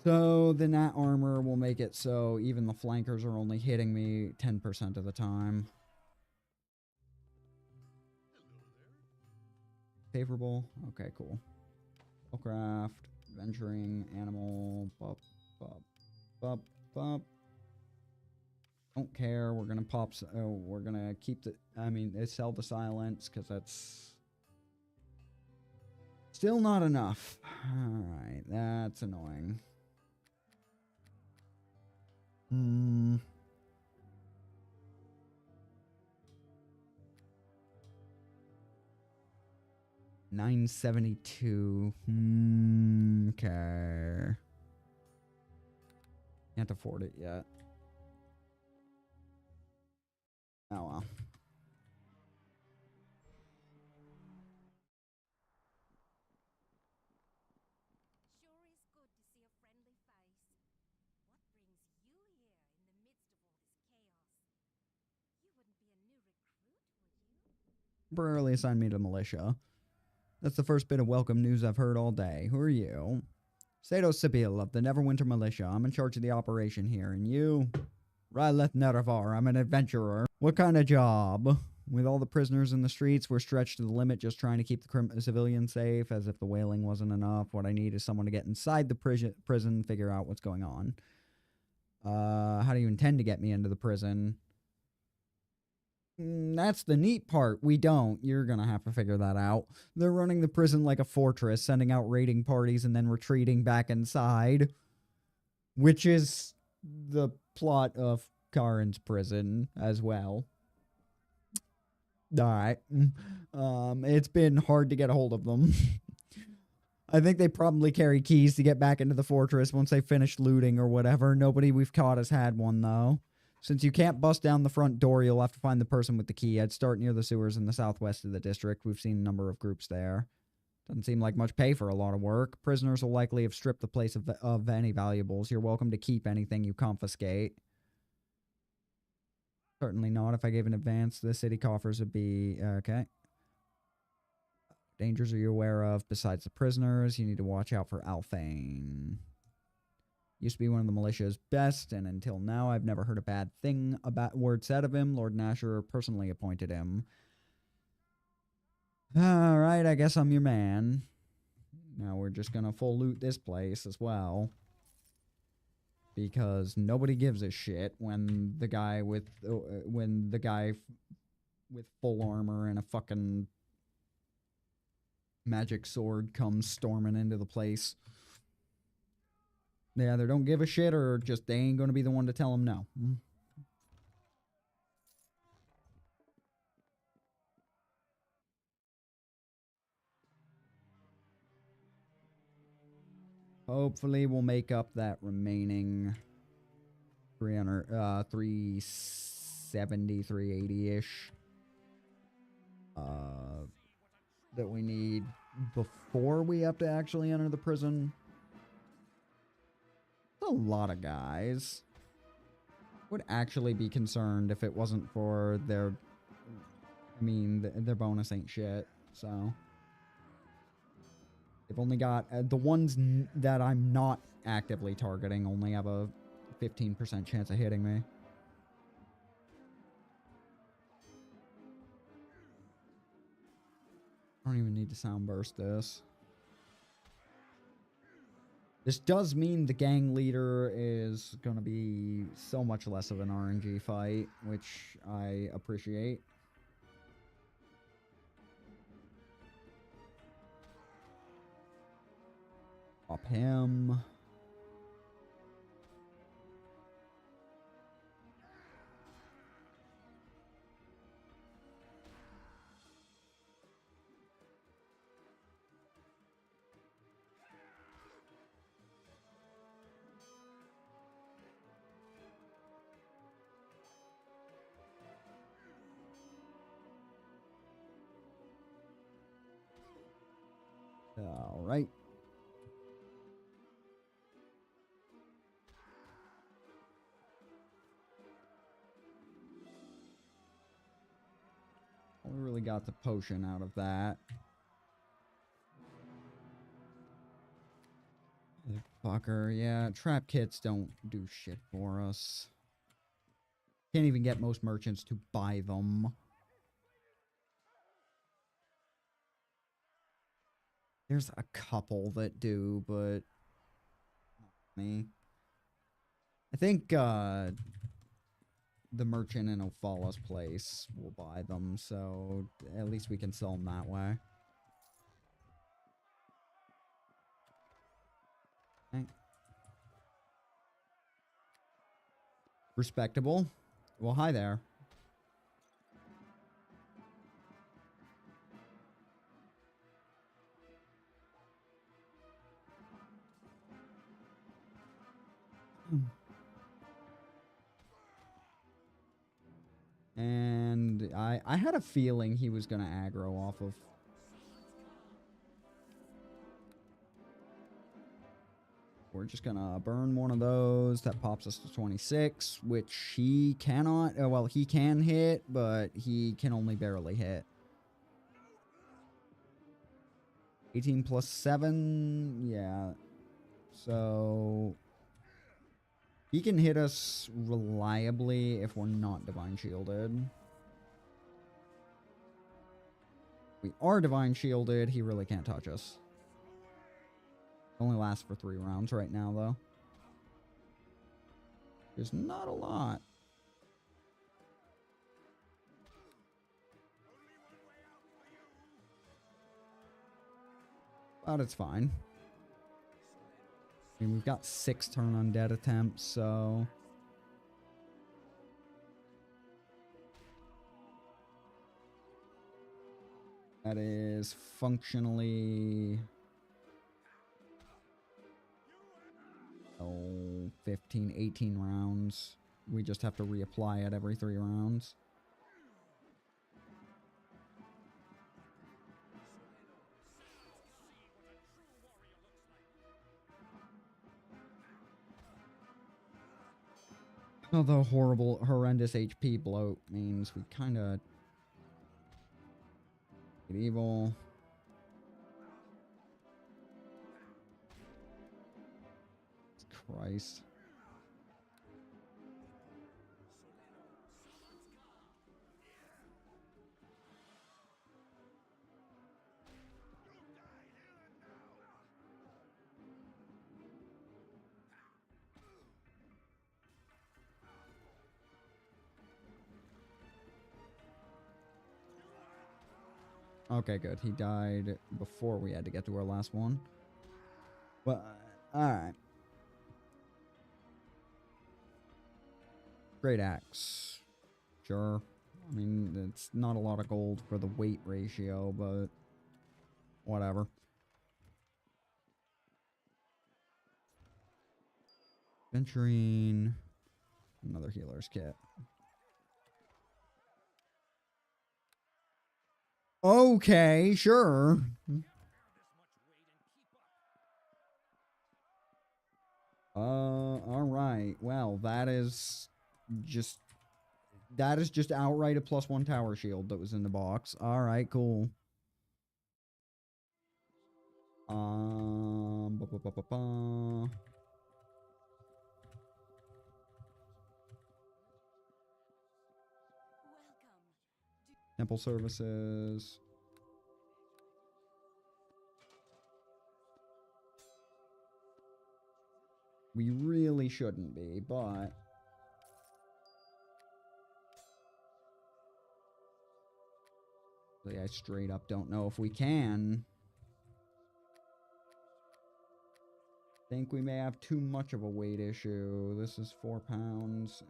So the nat armor will make it so even the flankers are only hitting me 10% of the time. Favorable? Okay, cool. Spellcraft, venturing, animal, bup, bup, bup, bup. Don't care. We're gonna pop. We're gonna keep the. I mean, sell the silence because that's still not enough. All right, that's annoying. 972. Okay. Can't afford it yet. Oh well. Sure is good to see a friendly face. What brings you here in the midst of all this chaos? You wouldn't be a new recruit, would you? Temporarily assigned me to militia. That's the first bit of welcome news I've heard all day. Who are you? Sato Sibyl of the Neverwinter Militia. I'm in charge of the operation here. And you? Ryleth Nerevar. I'm an adventurer. What kind of job? With all the prisoners in the streets, we're stretched to the limit just trying to keep the civilians safe, as if the wailing wasn't enough. What I need is someone to get inside the prison, figure out what's going on. How do you intend to get me into the prison? That's the neat part. We don't. You're gonna have to figure that out. They're running the prison like a fortress, sending out raiding parties and then retreating back inside. Which is the plot of Karin's prison as well. Alright. It's been hard to get a hold of them. I think they probably carry keys to get back into the fortress once they finish looting or whatever. Nobody we've caught has had one, though. Since you can't bust down the front door, you'll have to find the person with the key. I'd start near the sewers in the southwest of the district. We've seen a number of groups there. Doesn't seem like much pay for a lot of work. Prisoners will likely have stripped the place of any valuables. You're welcome to keep anything you confiscate. Certainly not. If I gave an advance, the city coffers would be... okay. Dangers are you aware of? Besides the prisoners, you need to watch out for Alphane. Used to be one of the militia's best, and until now I've never heard a bad thing about word said of him. Lord Nasher personally appointed him. Alright, I guess I'm your man. Now we're just gonna full loot this place as well. Because nobody gives a shit when the guy with full armor and a fucking magic sword comes storming into the place. They either don't give a shit or just they ain't gonna be the one to tell them no. Hopefully we'll make up that remaining 370, 380-ish that we need before we have to actually enter the prison. A lot of guys. Would actually be concerned if it wasn't for their... I mean, their bonus ain't shit, so... They've only got... the ones that I'm not actively targeting only have a 15% chance of hitting me. I don't even need to sound burst this. This does mean the gang leader is going to be so much less of an RNG fight, which I appreciate. Pop him. All right. We really got the potion out of that. Fucker, yeah. Trap kits don't do shit for us. Can't even get most merchants to buy them. There's a couple that do, but not me. I think the merchant in Ophala's place will buy them, so at least we can sell them that way. Okay. Respectable. Well, hi there. I had a feeling he was gonna aggro off of. We're just gonna burn one of those. That pops us to 26, which he cannot. Well, he can hit, but he can only barely hit. 18 plus 7. Yeah. So he can hit us reliably if we're not Divine Shielded. We are Divine Shielded. He really can't touch us. Only lasts for 3 rounds right now, though. There's not a lot. But it's fine. I mean, we've got 6 turn undead attempts, so... That is functionally... 15, 18 rounds. We just have to reapply it every 3 rounds. Although horrendous HP bloat means we kind of get evil. Christ. Okay, good. He died before we had to get to our last one. Well, alright. Great axe. Sure. I mean, it's not a lot of gold for the weight ratio, but whatever. Venturing. Another healer's kit. Okay, sure. Alright. Well, that is just outright a +1 tower shield that was in the box. Alright, cool. Ba, ba, ba, ba, ba. Temple services. We really shouldn't be, but... I straight up don't know if we can. Think we may have too much of a weight issue. This is 4 pounds.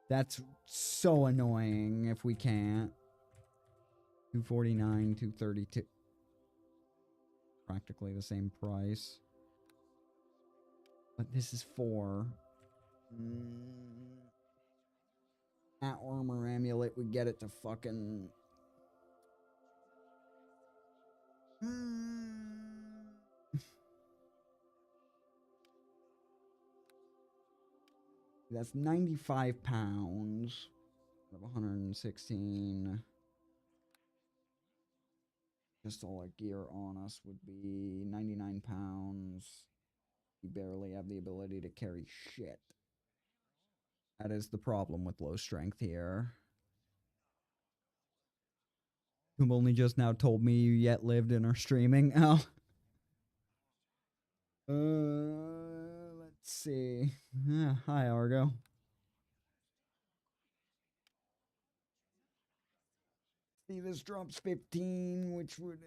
That's so annoying if we can't. 249, 232. Practically the same price. But this is 4. That armor amulet would get it to fucking... That's 95 pounds out of 116. Just all our gear on us would be 99 pounds. We barely have the ability to carry shit. That is the problem with low strength here. Whom only just now told me you yet lived and are streaming. Oh. Let's see. Hi, Argo. See, this drops 15, which would...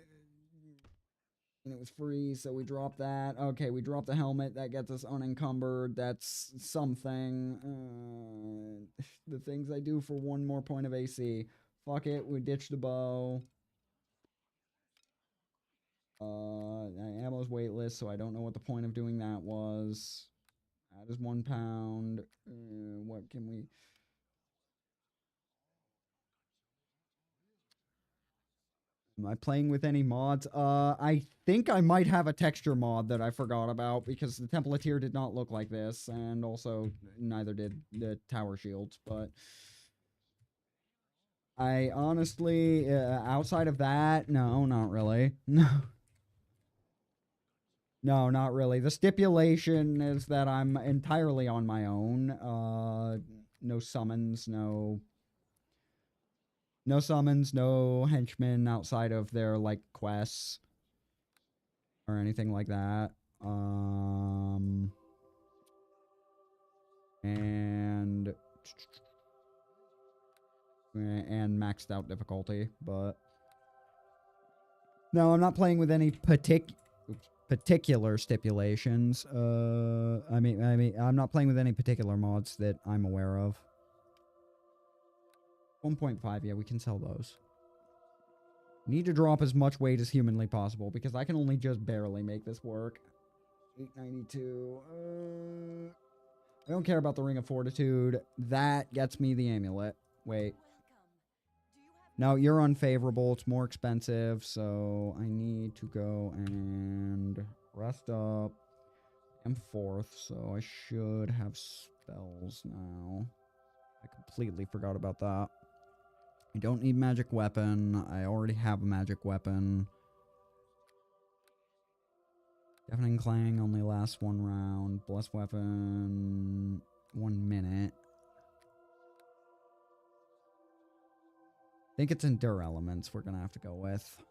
and it was free, so we dropped that. Okay, we dropped the helmet. That gets us unencumbered. That's something. The things I do for 1 more point of AC. Fuck it, we ditched the bow. Ammo's weightless, so I don't know what the point of doing that was. That is 1 pound. What can we... Am I playing with any mods? I think I might have a texture mod that I forgot about because the Templateer did not look like this, and also neither did the tower shields, but I honestly, outside of that, no, not really. No. No, not really. The stipulation is that I'm entirely on my own. No summons, no summons, no henchmen outside of their, like, quests or anything like that. And maxed out difficulty, but no, I'm not playing with any particular stipulations. I mean, I'm not playing with any particular mods that I'm aware of. 1.5, yeah, we can sell those. Need to drop as much weight as humanly possible because I can only just barely make this work. 892. I don't care about the Ring of Fortitude. That gets me the amulet. Wait. No, you're unfavorable. It's more expensive, so I need to go and rest up. I'm 4th, so I should have spells now. I completely forgot about that. I don't need magic weapon. I already have a magic weapon. Deafening Clang only lasts 1 round. Blessed weapon, 1 minute. I think it's Endure Elements we're going to have to go with.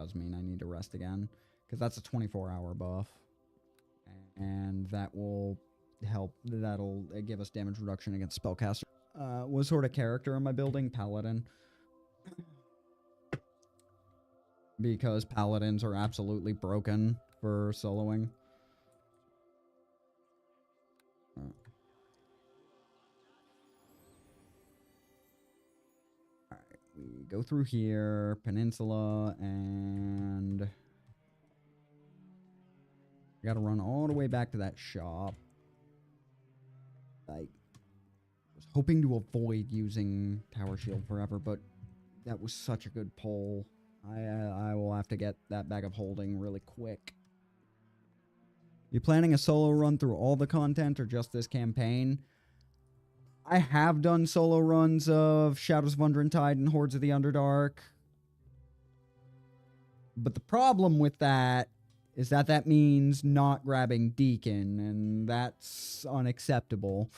Does mean I need to rest again. Because that's a 24-hour buff. And that will help. That'll give us damage reduction against spellcaster. What sort of character am I building? Paladin. Because paladins are absolutely broken for soloing. Alright, we go through here, Peninsula, and... I gotta run all the way back to that shop. I was hoping to avoid using Tower Shield forever, but that was such a good pull. I will have to get that bag of holding really quick. You planning a solo run through all the content or just this campaign? I have done solo runs of Shadows of Undrentide and Hordes of the Underdark. But the problem with that is that that means not grabbing Deacon, and that's unacceptable.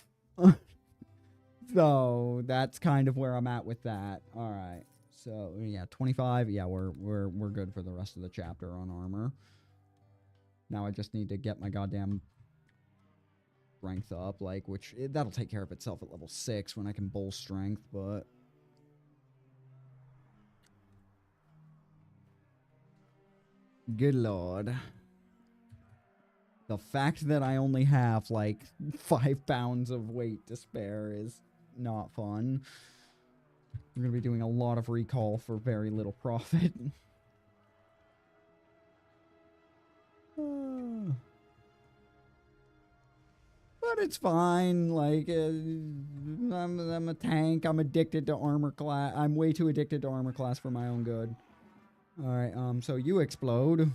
So that's kind of where I'm at with that. All right. So yeah, 25. Yeah, we're good for the rest of the chapter on armor. Now I just need to get my goddamn strength up, like, which that'll take care of itself at level 6 when I can bull strength, but good lord. The fact that I only have like 5 pounds of weight to spare is not fun. We're going to be doing a lot of recall for very little profit. But it's fine. Like, I'm a tank. I'm addicted to armor class. I'm way too addicted to armor class for my own good. Alright, so you explode.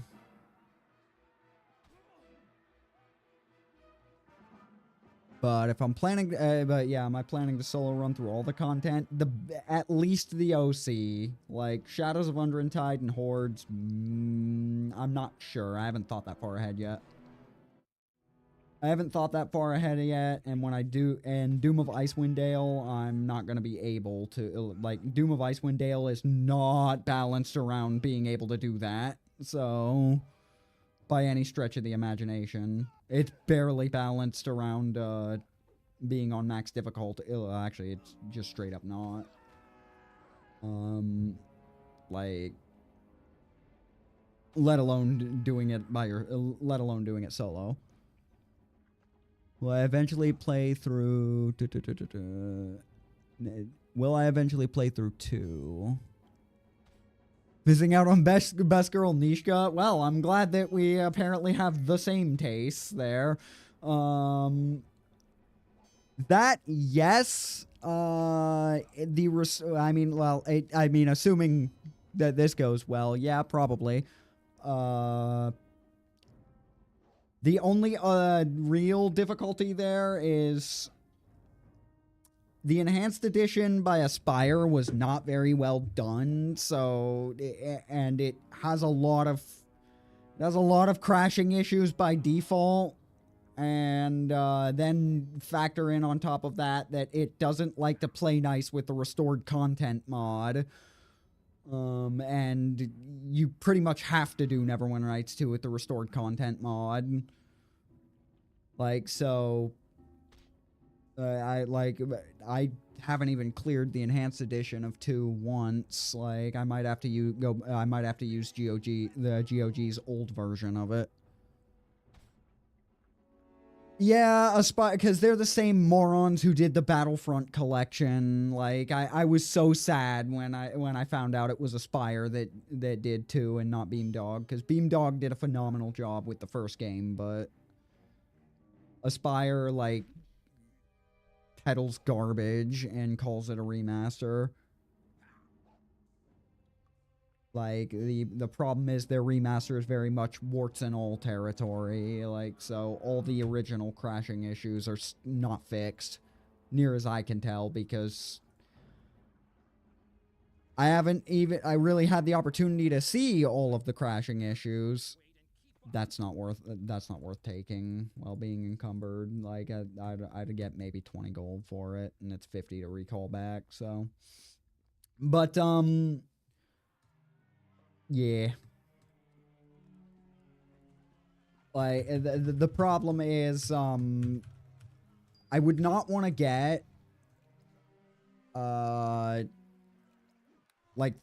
But if I'm planning, but yeah, am I planning to solo run through all the content? At least the OC, like Shadows of Undrentide and Hordes. I'm not sure. I haven't thought that far ahead yet. And when I do, and Doom of Icewind Dale, I'm not going to be able to, like, Doom of Icewind Dale is not balanced around being able to do that. So, by any stretch of the imagination. It's barely balanced around being on max difficulty. Actually, it's just straight up not. Like, let alone doing it let alone doing it solo. Will I eventually play through? Will I eventually play through 2? Missing out on best girl Nishka. Well, I'm glad that we apparently have the same tastes there. That, yes. I mean, well, I mean, assuming that this goes well, yeah, probably. The only real difficulty there is the enhanced edition by Aspire was not very well done, so and it has a lot of crashing issues by default. And then factor in on top of that it doesn't like to play nice with the restored content mod. And you pretty much have to do Neverwinter Nights 2 with the restored content mod. Like, so... I haven't even cleared the enhanced edition of 2 once. Like, I might have to use the GOG's old version of it. Yeah, Aspire, because they're the same morons who did the Battlefront collection. Like, I was so sad when I found out it was Aspire that did 2 and not Beamdog, because Beamdog did a phenomenal job with the first game, but Aspire, like, peddles garbage and calls it a remaster. Like, the problem is their remaster is very much warts and all territory. Like, so all the original crashing issues are not fixed, near as I can tell, because I really had the opportunity to see all of the crashing issues. That's not worth taking while being encumbered. Like, I'd get maybe 20 gold for it, and it's 50 to recall back, so. But, yeah. Like, the problem is, I would not want to get, like,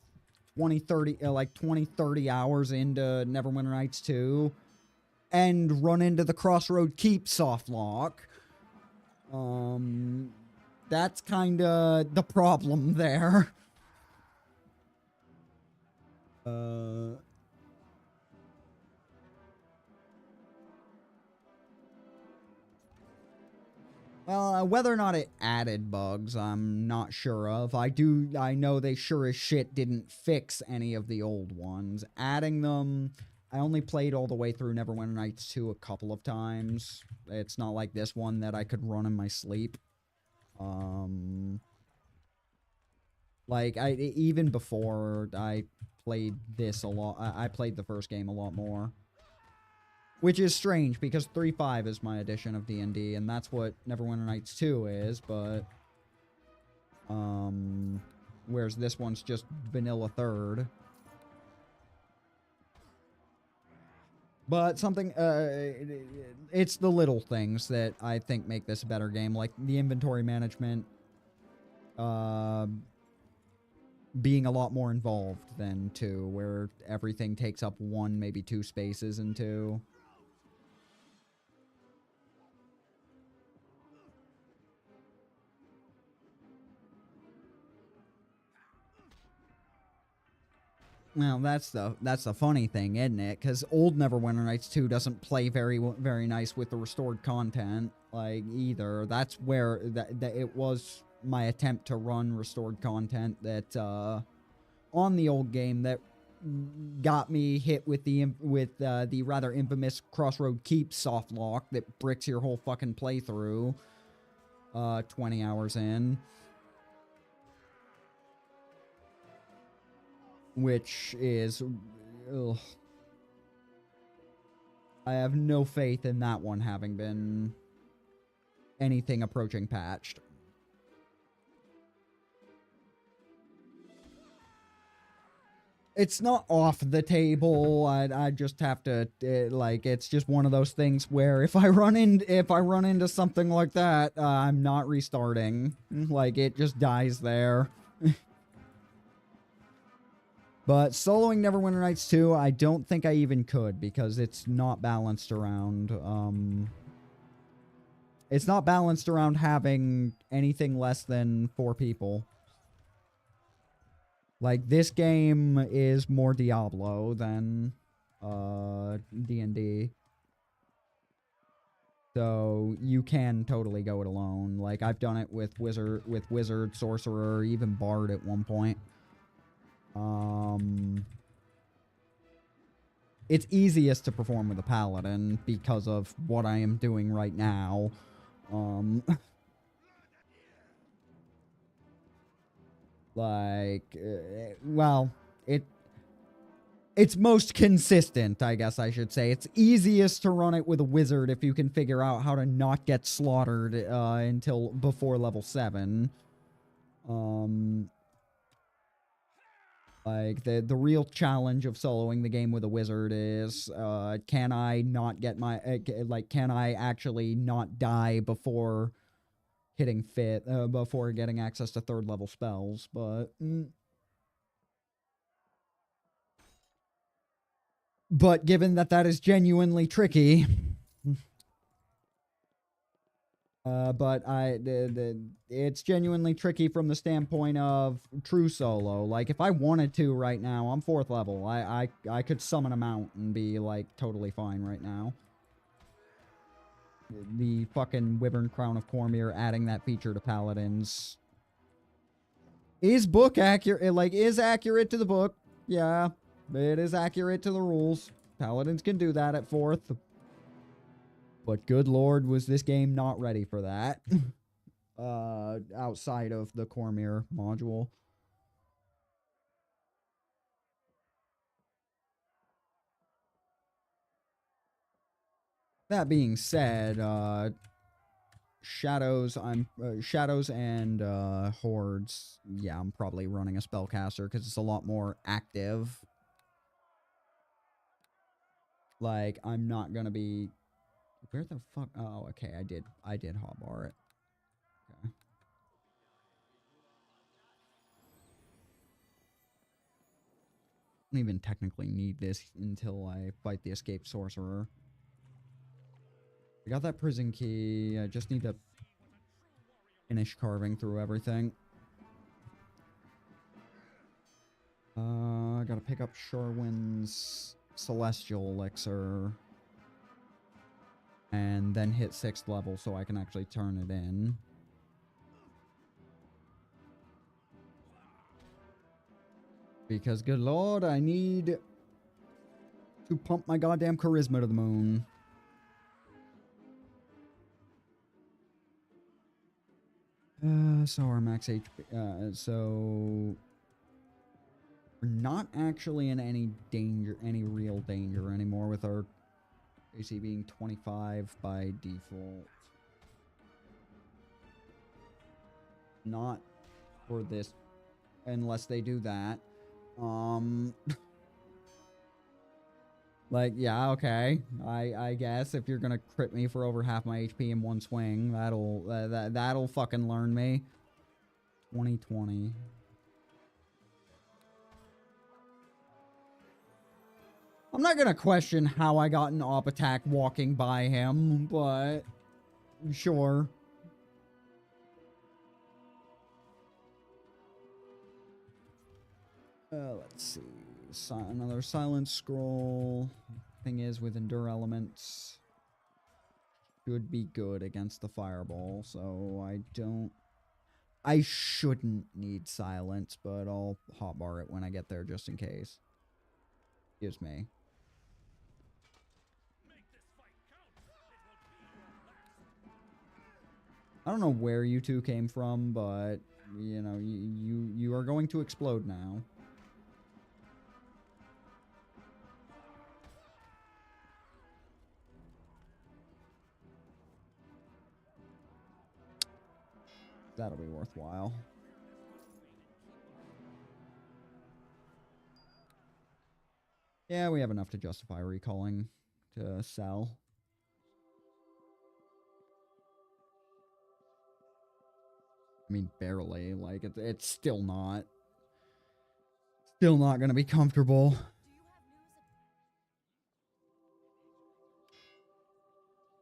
20, 30 hours into Neverwinter Nights 2 and run into the Crossroad Keep softlock. That's kinda the problem there. Well, whether or not it added bugs, I'm not sure of. I know they sure as shit didn't fix any of the old ones. Adding them, I only played all the way through Neverwinter Nights 2 a couple of times. It's not like this one that I could run in my sleep. Like, even before I played this a lot, I played the first game a lot more. Which is strange, because 3.5 is my edition of D&D, and that's what Neverwinter Nights 2 is, but... whereas this one's just vanilla 3rd. But something, it's the little things that I think make this a better game, like the inventory management, being a lot more involved than 2, where everything takes up 1, maybe 2 spaces in 2. Well, that's the funny thing, isn't it? Because old Neverwinter Nights 2 doesn't play very nice with the restored content, like, either. That's where it was my attempt to run restored content that on the old game that got me hit with the rather infamous Crossroad Keep softlock that bricks your whole fucking playthrough 20 hours in. Which is... ugh. I have no faith in that one having been anything approaching patched. It's not off the table. I just have to like, it's just one of those things where if I run into something like that, I'm not restarting. Like, it just dies there. But soloing Neverwinter Nights 2, I don't think I even could, because it's not balanced around, it's not balanced around having anything less than 4 people. Like, this game is more Diablo than D&D. So you can totally go it alone. Like, I've done it with wizard, sorcerer, even bard at one point. It's easiest to perform with a paladin because of what I am doing right now. Well, it's most consistent, I guess I should say. It's easiest to run it with a wizard if you can figure out how to not get slaughtered until before level 7. Like, the real challenge of soloing the game with a wizard is, can I not get my, can I actually not die before hitting before getting access to 3rd level spells, but given that that is genuinely tricky, it's genuinely tricky from the standpoint of true solo. Like, if I wanted to right now, I'm 4th level. I could summon a mount and be, like, totally fine right now. The fucking Wyvern Crown of Cormyr adding that feature to Paladins is book accurate, like, is accurate to the book. Yeah, it is accurate to the rules. Paladins can do that at 4th. But good lord, was this game not ready for that. Outside of the Cormyr module. That being said, shadows and hordes. Yeah, I'm probably running a spellcaster because it's a lot more active. Like, I'm not gonna be. Where the fuck? Oh, okay, I did hotbar it. Okay. I don't even technically need this until I fight the escaped sorcerer. I got that prison key. I just need to finish carving through everything. I gotta pick up Sherwin's Celestial Elixir. And then hit 6th level so I can actually turn it in. Because, good lord, I need to pump my goddamn charisma to the moon. So our max HP, so we're not actually in any danger, any real danger anymore with our AC being 25 by default. Not for this, unless they do that. Like, yeah, okay. I guess if you're gonna crit me for over half my HP in one swing, that'll fucking learn me. 2020. I'm not gonna question how I got an op attack walking by him, but sure. Let's see. Another silent scroll. Thing is, with endure elements, should be good against the fireball, so I shouldn't need silence, but I'll hotbar it when I get there just in case. Excuse me. I don't know where you two came from, but you know, you are going to explode now. That'll be worthwhile. Yeah, we have enough to justify recalling to sell. I mean, barely. Like, it's still not going to be comfortable.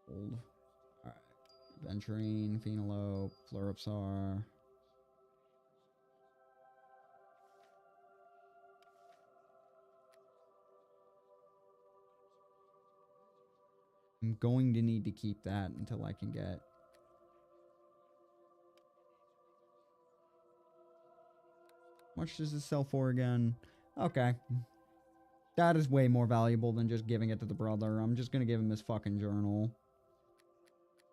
Hold. Alright. Venturine, Phenolope, Fluripsar. I'm going to need to keep that until I can get... How much does this sell for again? Okay. That is way more valuable than just giving it to the brother. I'm just gonna give him his fucking journal.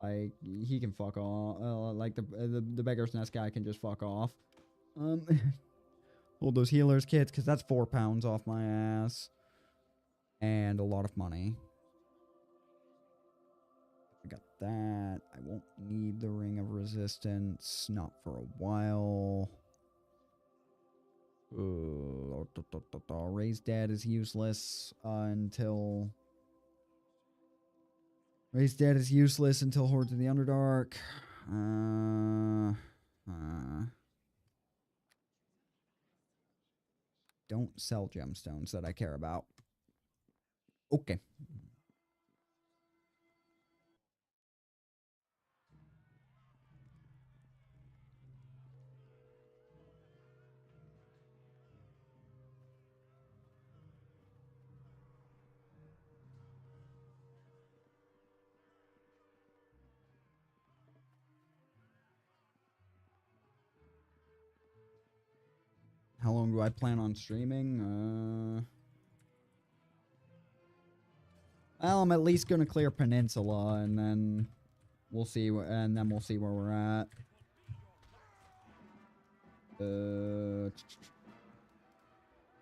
Like, he can fuck off. Like, the Beggar's Nest guy can just fuck off. Hold those healers kits, because that's 4 pounds off my ass. And a lot of money. I got that. I won't need the Ring of Resistance. Not for a while. Raised Dead is useless until... Raised Dead is useless until Hordes of the Underdark. Don't sell gemstones that I care about. Okay. How long do I plan on streaming? Well, I'm at least gonna clear Peninsula, and then we'll see. And then we'll see where we're at.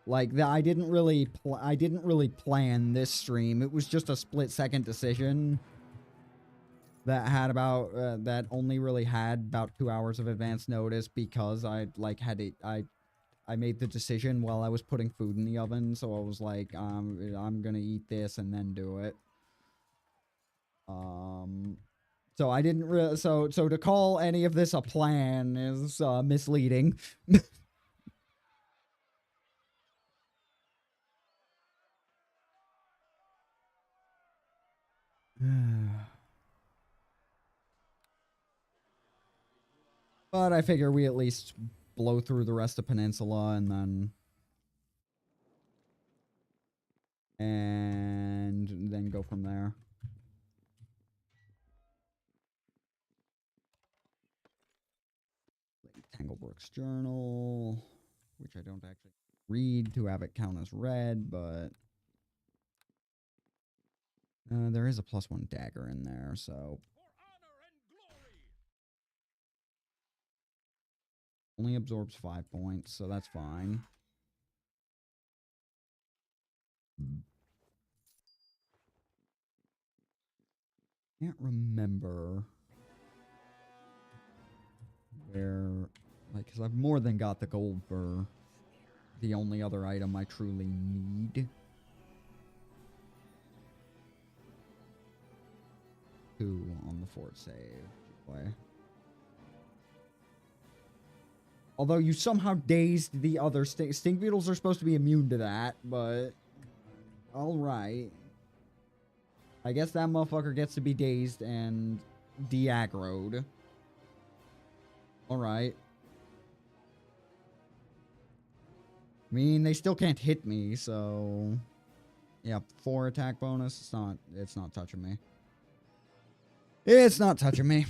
Like that, I didn't really plan this stream. It was just a split-second decision that had about that only really had about 2 hours of advance notice because I like had it. I made the decision while I was putting food in the oven, so I was like, I'm gonna eat this and then do it. So I didn't so to call any of this a plan is misleading. But I figure we at least blow through the rest of Peninsula and then go from there. Tanglebrook's journal, which I don't actually read to have it count as read, but there is a +1 dagger in there, so only absorbs 5 points, so that's fine. Can't remember where, like, because I've more than got the gold for the only other item I truly need. 2 on the fort save. Boy. Although you somehow dazed the other stink beetles are supposed to be immune to that, but alright. I guess that motherfucker gets to be dazed and de-aggroed. Alright. I mean, they still can't hit me, so... Yeah, 4 attack bonus. It's not touching me. It's not touching me.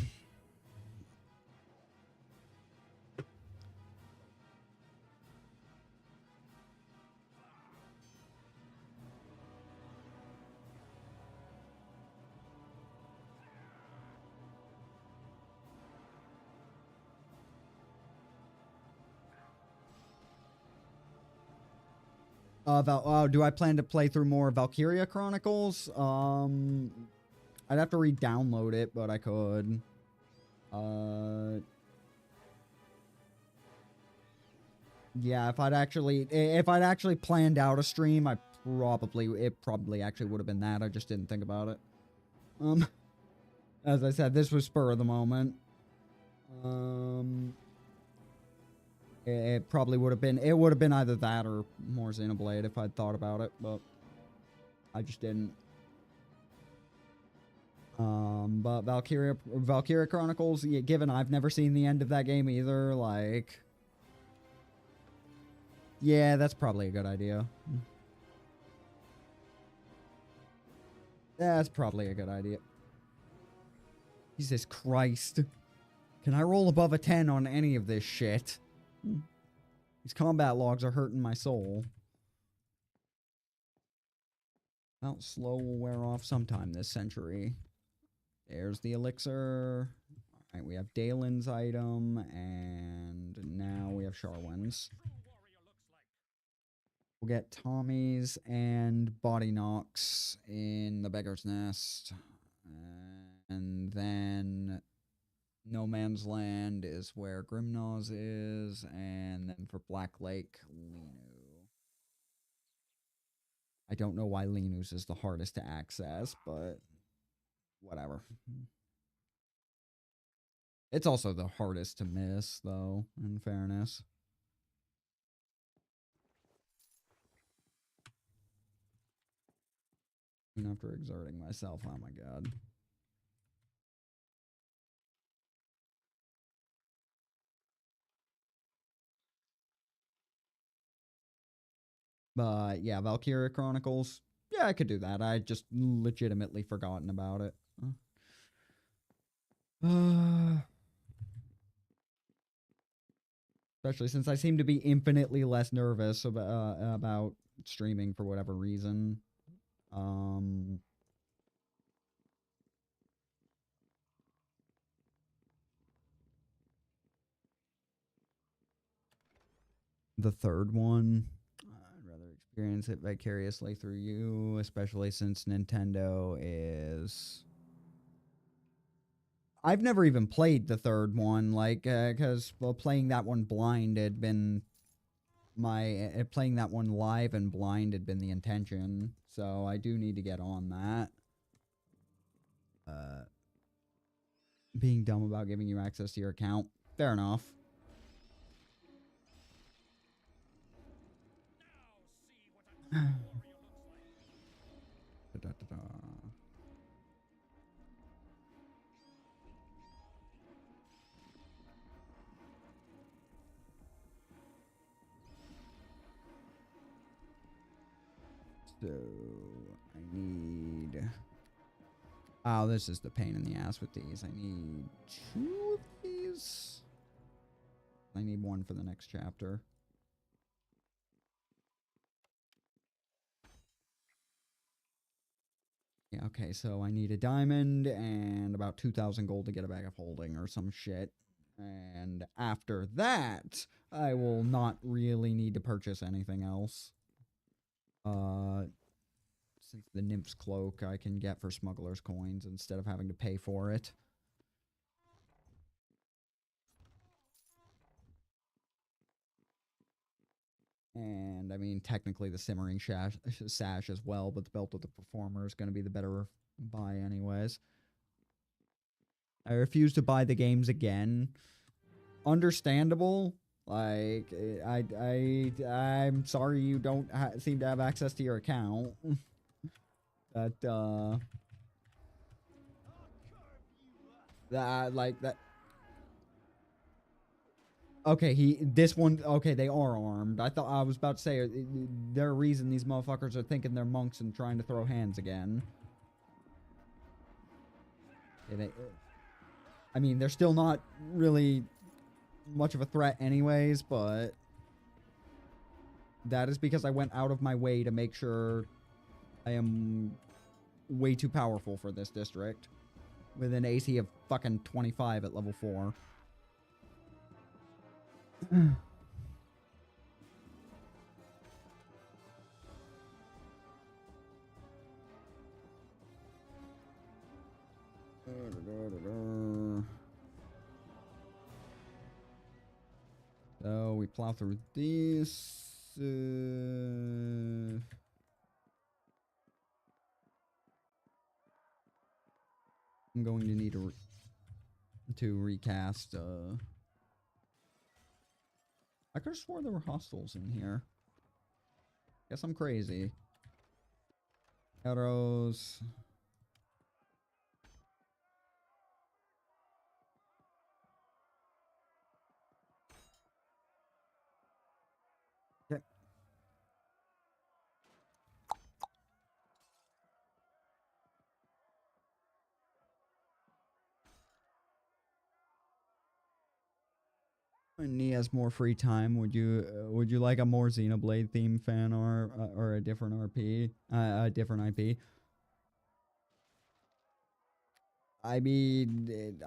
Do I plan to play through more Valkyria Chronicles? I'd have to re-download it, but I could. Yeah, if I'd actually planned out a stream, it probably actually would have been that. I just didn't think about it. As I said, this was spur of the moment. It probably would have been, either that or more Xenoblade if I'd thought about it, but I just didn't. But Valkyria Chronicles, yeah, given I've never seen the end of that game either, like, yeah, that's probably a good idea. That's probably a good idea. Jesus Christ. Can I roll above a 10 on any of this shit? These combat logs are hurting my soul. Well, slow will wear off sometime this century. There's the elixir. Alright, we have Dalen's item, and now we have Sharwin's. We'll get Tommy's and Body Knocks in the Beggar's Nest. And then No Man's Land is where Grimnaw's is, and then for Black Lake, Linu. I don't know why Linu's is the hardest to access, but whatever. It's also the hardest to miss, though, in fairness. Even after exerting myself, oh my god. But yeah, Valkyria Chronicles. Yeah, I could do that. I just legitimately forgotten about it. Especially since I seem to be infinitely less nervous about streaming for whatever reason. The third one, I'd rather experience it vicariously through you, especially since Nintendo is... I've never even played the third one, like, because, well, playing that one blind had been playing that one live and blind had been the intention, so I do need to get on that. Being dumb about giving you access to your account, fair enough. So, I need... Oh, this is the pain in the ass with these. I need 2 of these. I need 1 for the next chapter. Yeah, okay, so I need a diamond and about 2,000 gold to get a bag of holding or some shit. And after that, I will not really need to purchase anything else. Since the Nymph's Cloak I can get for smuggler's coins instead of having to pay for it. And, I mean, technically the Simmering Sash as well, but the Belt of the Performer is going to be the better buy anyways. I refuse to buy the games again. Understandable. Like, I'm sorry you don't seem to have access to your account. That, that... Okay, this one, okay, they are armed. I was about to say, there's a reason these motherfuckers are thinking they're monks and trying to throw hands again. I mean, they're still not really much of a threat anyways, but that is because I went out of my way to make sure I am way too powerful for this district. With an AC of fucking 25 at level 4. So we plow through these. I'm going to need to recast. I could have swore there were hostels in here. Guess I'm crazy. Arrows. Okay. When he has more free time, would you like a more Xenoblade theme fan or a different RP, a different IP? I mean,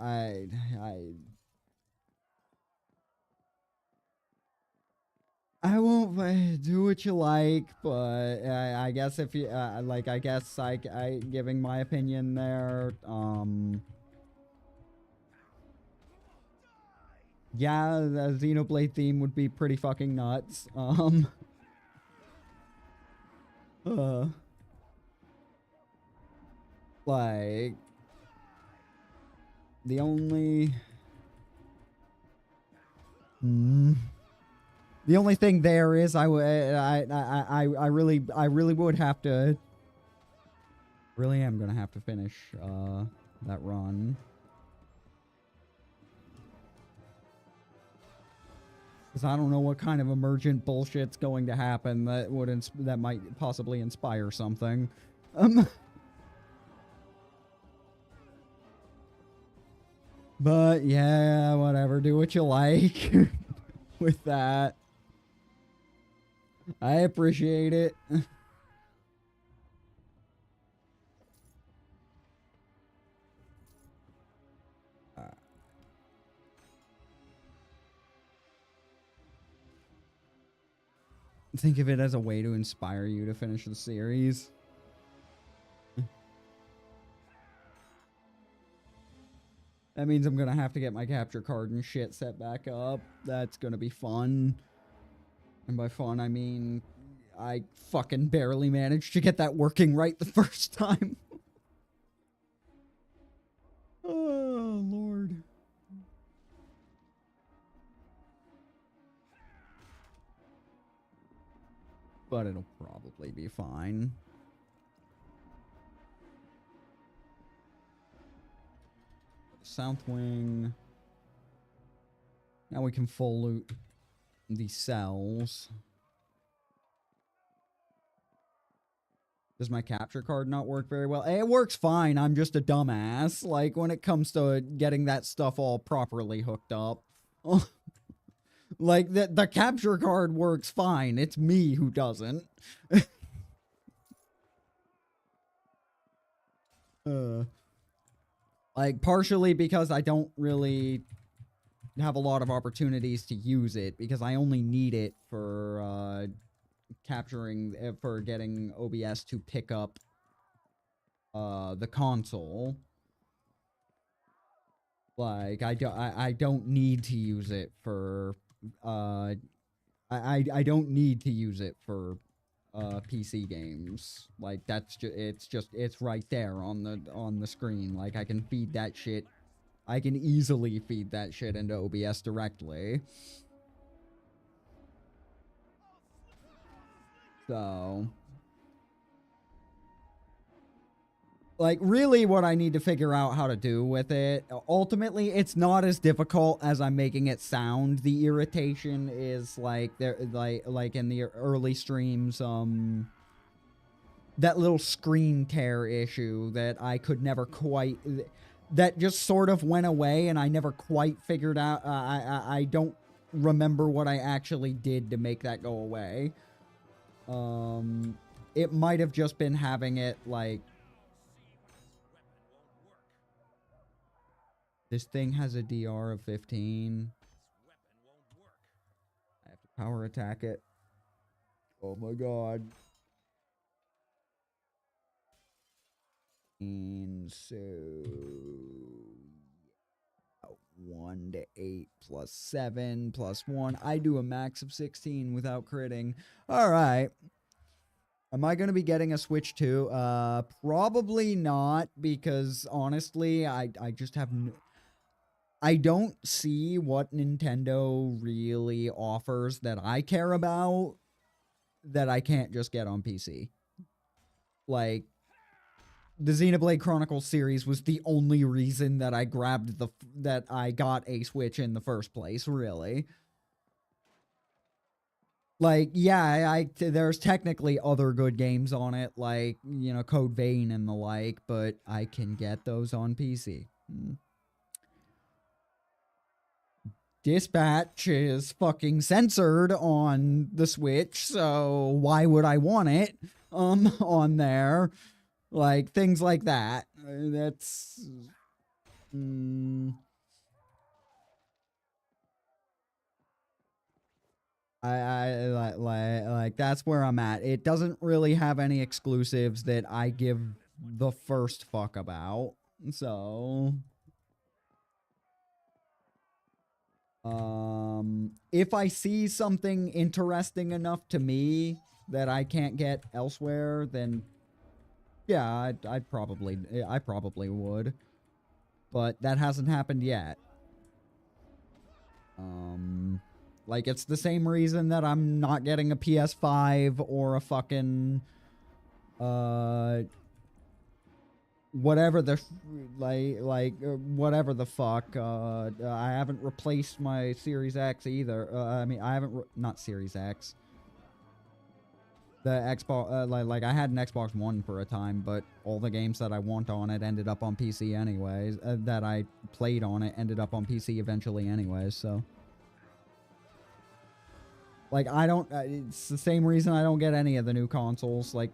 I won't do what you like, but I guess if you like, I guess I giving my opinion there. Yeah, the Xenoblade theme would be pretty fucking nuts. Uh, like the only. The only thing there is I really would have to. Really am gonna have to finish that run. Because I don't know what kind of emergent bullshit's going to happen that would that might possibly inspire something. But yeah, whatever. Do what you like with that. I appreciate it. Think of it as a way to inspire you to finish the series. That means I'm gonna have to get my capture card and shit set back up. That's gonna be fun. And by fun, I mean I fucking barely managed to get that working right the first time. Oh, Lord. But it'll probably be fine. South Wing. Now we can full loot the cells. Does my capture card not work very well? It works fine. I'm just a dumbass. Like, when it comes to getting that stuff all properly hooked up. Like, the capture card works fine. It's me who doesn't. Like, partially because I don't really have a lot of opportunities to use it, because I only need it for capturing, for getting OBS to pick up the console. Like, I don't need to use it for I don't need to use it for PC games. Like, that's it's right there on the screen. Like, I can feed that shit. I can easily feed that shit into OBS directly. So, like, really what I need to figure out how to do with it, ultimately, it's not as difficult as I'm making it sound. The irritation is, like, there, like in the early streams, that little screen tear issue that I could never quite, that just sort of went away, and I never quite figured out, I don't remember what I actually did to make that go away. It might have just been having it, like, this thing has a DR of 15. I have to power attack it. Oh my god. And so 1 to 8 plus 7 plus 1. I do a max of 16 without critting. Alright. Am I going to be getting a Switch 2? Probably not, because honestly, I just have I don't see what Nintendo really offers that I care about that I can't just get on PC. Like, the Xenoblade Chronicles series was the only reason that I grabbed that I got a Switch in the first place, really. Like, yeah, there's technically other good games on it, like, you know, Code Vein and the like, but I can get those on PC. Dispatch is fucking censored on the Switch, so why would I want it on there? Like things like that. That's like that's where I'm at. It doesn't really have any exclusives that I give the first fuck about. So if I see something interesting enough to me that I can't get elsewhere, then yeah, I probably would. But that hasn't happened yet. Like, it's the same reason that I'm not getting a PS5 or a fucking, whatever the, whatever the fuck. I haven't replaced my Series X either. I mean, I haven't, not Series X. The Xbox, like, I had an Xbox One for a time, but all the games that I want on it ended up on PC anyways. That I played on it ended up on PC eventually anyways, so. Like, I don't, it's the same reason I don't get any of the new consoles. Like,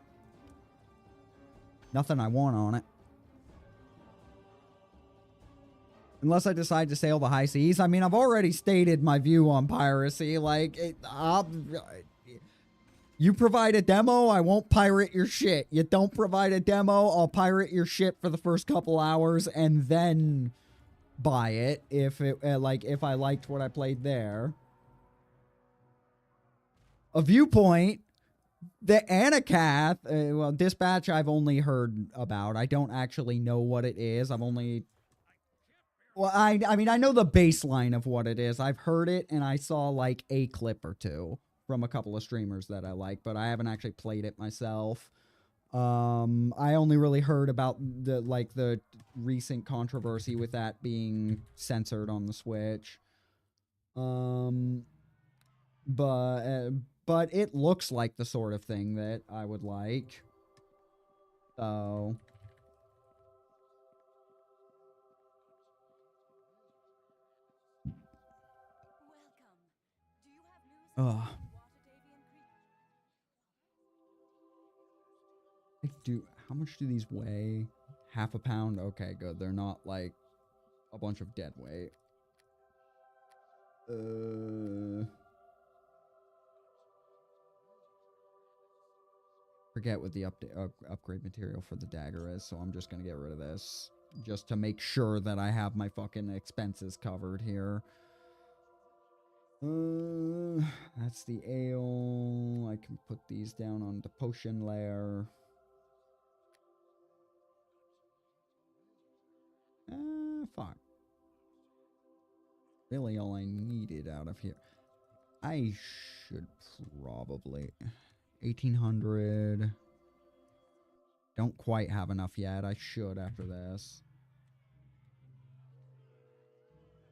nothing I want on it. Unless I decide to sail the high seas. I mean, I've already stated my view on piracy. Like, you provide a demo, I won't pirate your shit. You don't provide a demo, I'll pirate your shit for the first couple hours and then buy it if it, if I liked what I played there. A viewpoint, the Anacath, well, Dispatch I've only heard about. I don't actually know what it is. I've only... Well, I mean, I know the baseline of what it is. I've heard it, and I saw, like, a clip or two from a couple of streamers that I like, but I haven't actually played it myself. I only really heard about the recent controversy with that being censored on the Switch. But it looks like the sort of thing that I would like. So... Ugh. How much do these weigh? Half a pound? Okay, good. They're not like a bunch of dead weight. Forget what the upgrade material for the dagger is, so I'm just gonna get rid of this. Just to make sure that I have my fucking expenses covered here. That's the ale. I can put these down on the potion layer. Fuck. Really all I needed out of here. I should probably... 1800. Don't quite have enough yet. I should after this.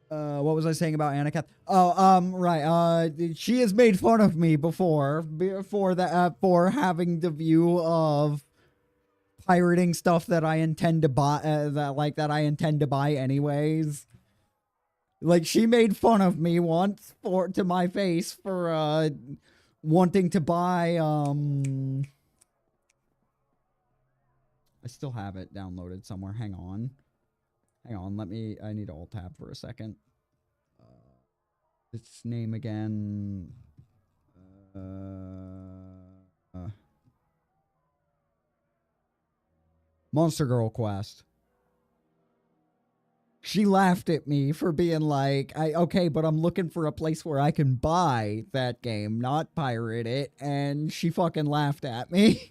What was I saying about Anacath? Oh, right. She has made fun of me before for having the view of pirating stuff that I intend to buy, that I intend to buy anyways. Like, she made fun of me once to my face for, wanting to buy, I still have it downloaded somewhere. Hang on, I need to alt-tab for a second. Its name again. Monster Girl Quest. She laughed at me for being like, okay, but I'm looking for a place where I can buy that game, not pirate it, and she fucking laughed at me.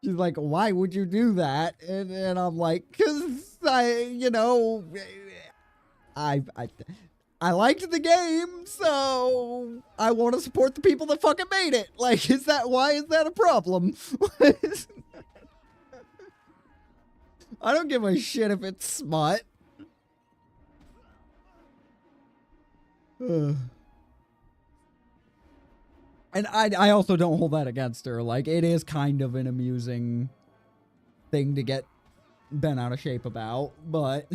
She's like, why would you do that? And I'm like, because I liked the game, so I want to support the people that fucking made it. Like, why is that a problem? I don't give a shit if it's smut. And I also don't hold that against her. Like, it is kind of an amusing thing to get bent out of shape about, but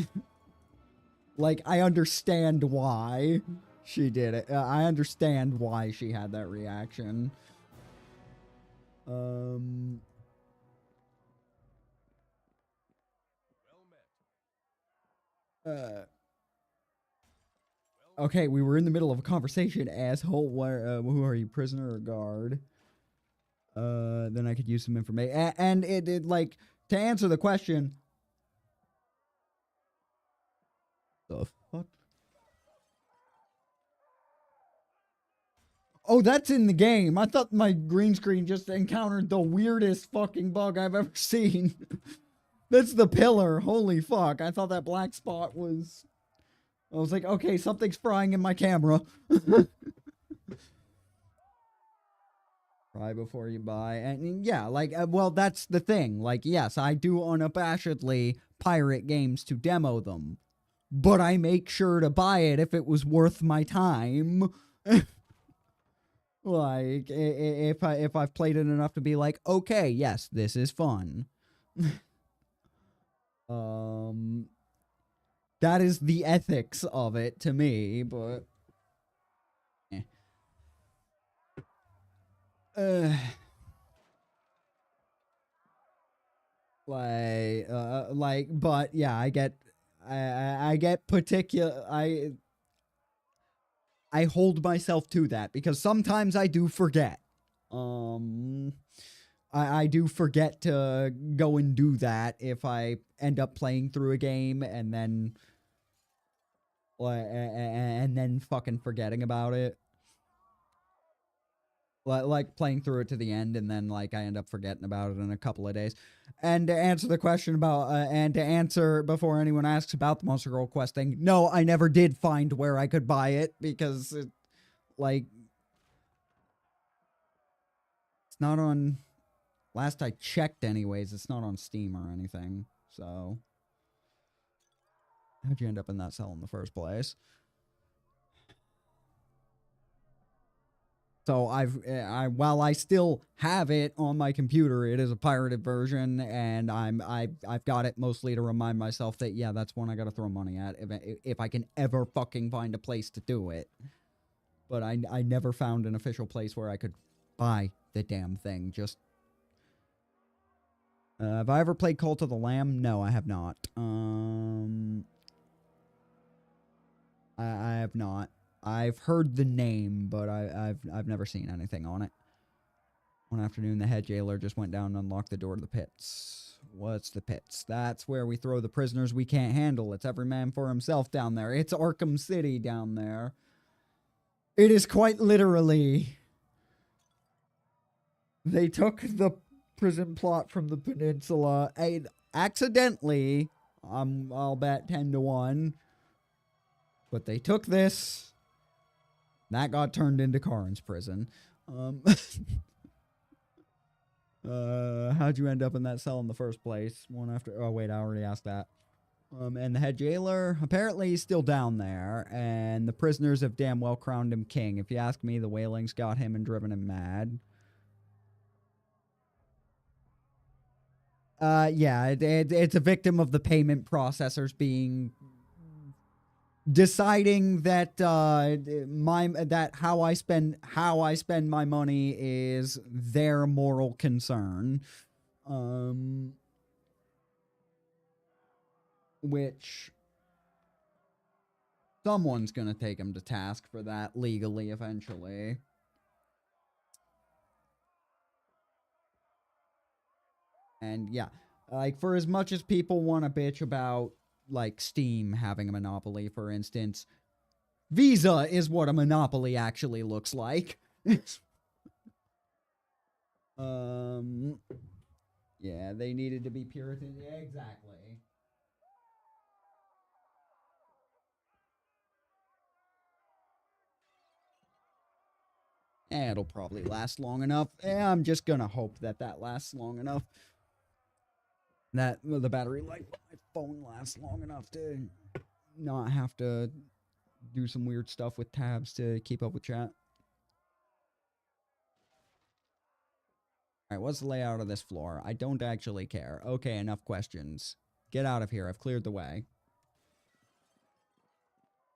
like, I understand why she did it. I understand why she had that reaction. Okay, we were in the middle of a conversation, asshole. Who are you, prisoner or guard? Then I could use some information. And it, like, to answer the question... The fuck? Oh, that's in the game. I thought my green screen just encountered the weirdest fucking bug I've ever seen. That's the pillar. Holy fuck. I thought that black spot was... I was like, okay, something's frying in my camera. Try before you buy. And yeah, like, well, that's the thing. Like, yes, I do unabashedly pirate games to demo them. But I make sure to buy it if it was worth my time. Like, if I've played it enough to be like, okay, yes, this is fun. That is the ethics of it to me, but... but yeah, I get particular, I hold myself to that because sometimes I do forget. I do forget to go and do that if I end up playing through a game and then fucking forgetting about it. Like playing through it to the end and then like I end up forgetting about it in a couple of days. And to answer the question about and to answer before anyone asks about the Monster Girl Quest thing, no, I never did find where I could buy it because it, like, it's not on, last I checked anyways, it's not on Steam or anything. So how'd you end up in that cell in the first place? So while I still have it on my computer, it is a pirated version, and I've got it mostly to remind myself that yeah, that's one I gotta throw money at if I can ever fucking find a place to do it. But I never found an official place where I could buy the damn thing. Just have I ever played Cult of the Lamb? No, I have not. I have not. I've heard the name, but I've never seen anything on it. One afternoon, the head jailer just went down and unlocked the door to the pits. What's the pits? That's where we throw the prisoners we can't handle. It's every man for himself down there. It's Arkham City down there. It is quite literally. They took the prison plot from the peninsula. Accidentally, I'll bet 10 to 1. But they took this. That got turned into Karin's prison. How'd you end up in that cell in the first place? One after... Oh, wait, I already asked that. And the head jailer, apparently he's still down there, and the prisoners have damn well crowned him king. If you ask me, the wailing's got him and driven him mad. Yeah, it's a victim of the payment processors being... deciding that how I spend my money is their moral concern, which someone's gonna take him to task for that legally eventually. And yeah, like for as much as people want to bitch about like Steam having a monopoly, for instance, Visa is what a monopoly actually looks like. Yeah, they needed to be Puritan. Yeah, exactly. It'll probably last long enough. I'm just gonna hope that that lasts long enough. That the battery life on my phone lasts long enough to not have to do some weird stuff with tabs to keep up with chat. Alright, what's the layout of this floor? I don't actually care. Okay, enough questions. Get out of here. I've cleared the way.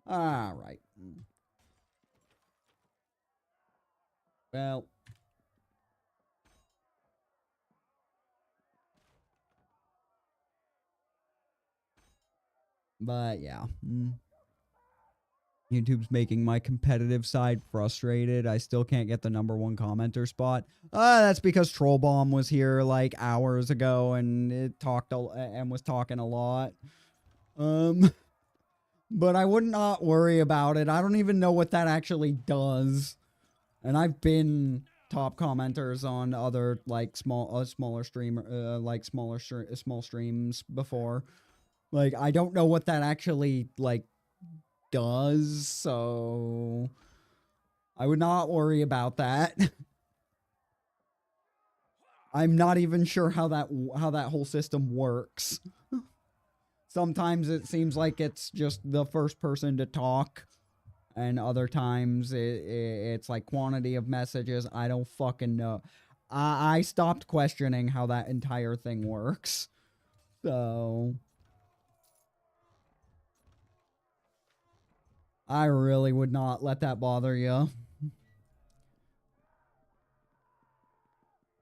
All right. Well. But yeah. YouTube's making my competitive side frustrated. I still can't get the #1 commenter spot. That's because Troll Bomb was here like hours ago and it was talking a lot. But I would not worry about it. I don't even know what that actually does. And I've been top commenters on other like smaller streams before. Like I don't know what that actually like does, so I would not worry about that. I'm not even sure how that whole system works. Sometimes it seems like it's just the first person to talk, and other times it's like quantity of messages. I don't fucking know. I stopped questioning how that entire thing works. So I really would not let that bother you.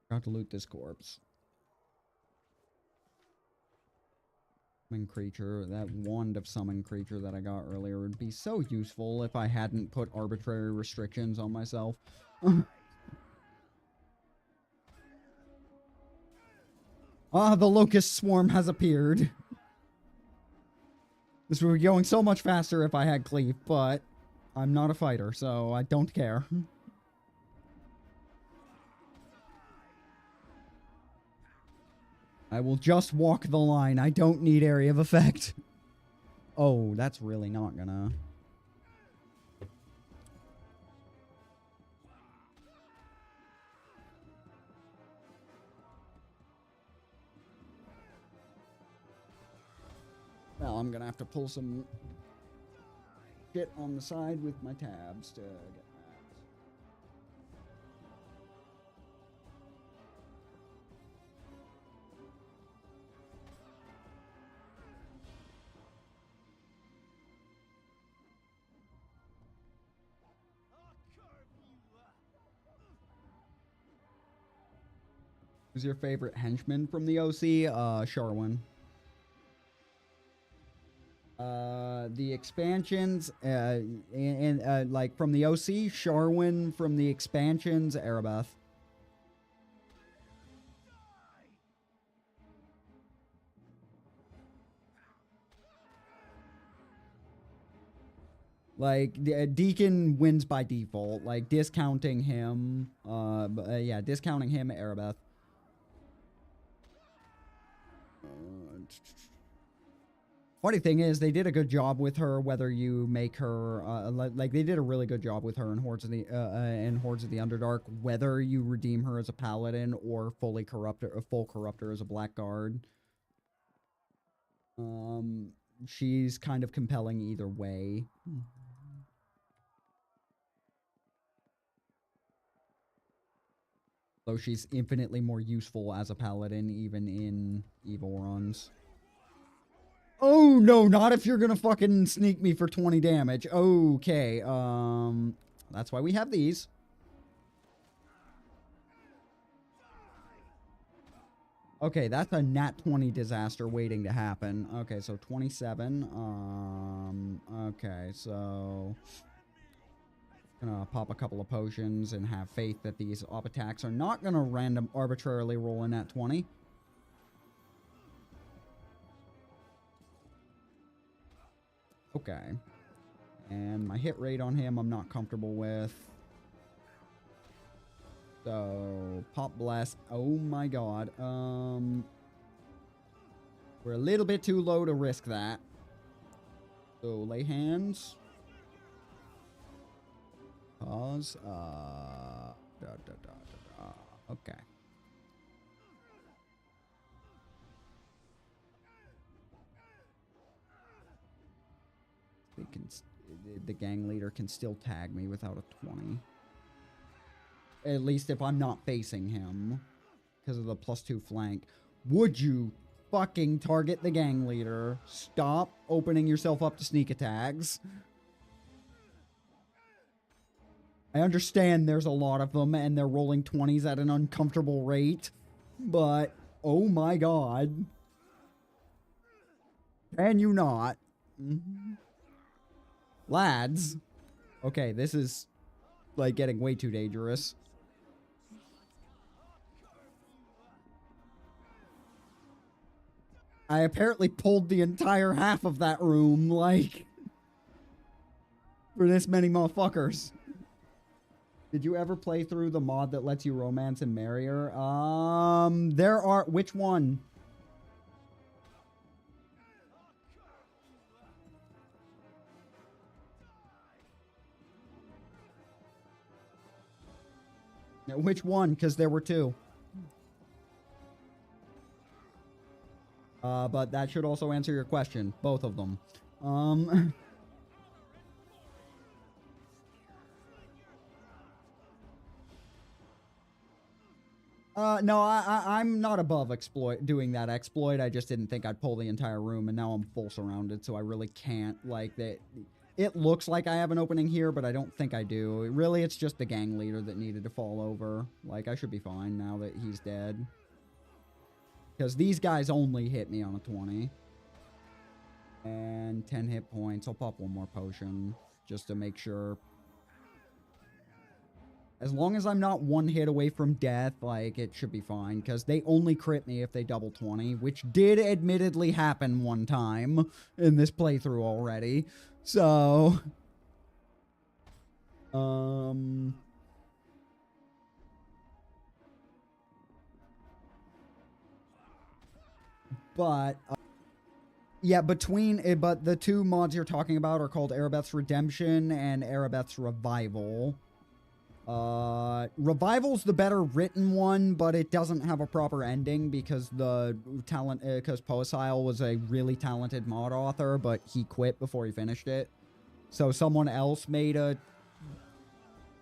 Got to loot this corpse. Summon creature. That wand of summon creature that I got earlier would be so useful if I hadn't put arbitrary restrictions on myself. The locust swarm has appeared. This would be going so much faster if I had cleave, but I'm not a fighter, so I don't care. I will just walk the line. I don't need area of effect. Oh, that's really not gonna... Well, I'm gonna have to pull some shit on the side with my tabs to get that. Who's your favorite henchman from the OC? Sharwin. The expansions, like from the OC, Sharwin, from the expansions, Erebeth. Like, Deacon wins by default. Like, discounting him, yeah, discounting him, Erebeth. Funny thing is, they did a good job with her. Whether you make her, like they did a really good job with her in Hordes of the Underdark. Whether you redeem her as a paladin or full corruptor as a blackguard, she's kind of compelling either way. Though she's infinitely more useful as a paladin, even in evil runs. Oh, no, not if you're gonna fucking sneak me for 20 damage. Okay, that's why we have these. Okay, that's a nat 20 disaster waiting to happen. Okay, so 27. Okay, so... Gonna pop a couple of potions and have faith that these op attacks are not gonna arbitrarily roll in nat 20. Okay. And my hit rate on him I'm not comfortable with. So, pop blast. Oh my god. We're a little bit too low to risk that. So, lay hands. Pause. Okay. They can, the gang leader can still tag me without a 20. At least if I'm not facing him. Because of the +2 flank. Would you fucking target the gang leader. Stop opening yourself up to sneak attacks. I understand there's a lot of them and they're rolling 20s at an uncomfortable rate, but oh my god. Can you not? Lads. Okay, this is like getting way too dangerous. I apparently pulled the entire half of that room, like, for this many motherfuckers. Did you ever play through the mod that lets you romance and marry her? There are... Which one? Which one? Because there were two. But that should also answer your question. Both of them. No, I'm not above doing that exploit. I just didn't think I'd pull the entire room, and now I'm full surrounded, so I really can't. Like, it looks like I have an opening here, but I don't think I do. Really, it's just the gang leader that needed to fall over. Like, I should be fine now that he's dead. Because these guys only hit me on a 20. And 10 hit points. I'll pop one more potion, just to make sure. As long as I'm not one hit away from death, like, it should be fine. Because they only crit me if they double 20, which did admittedly happen one time in this playthrough already. So... But... yeah, but the two mods you're talking about are called Arabeth's Redemption and Arabeth's Revival. Revival's the better written one, but it doesn't have a proper ending because because Poesile was a really talented mod author, but he quit before he finished it. So someone else made a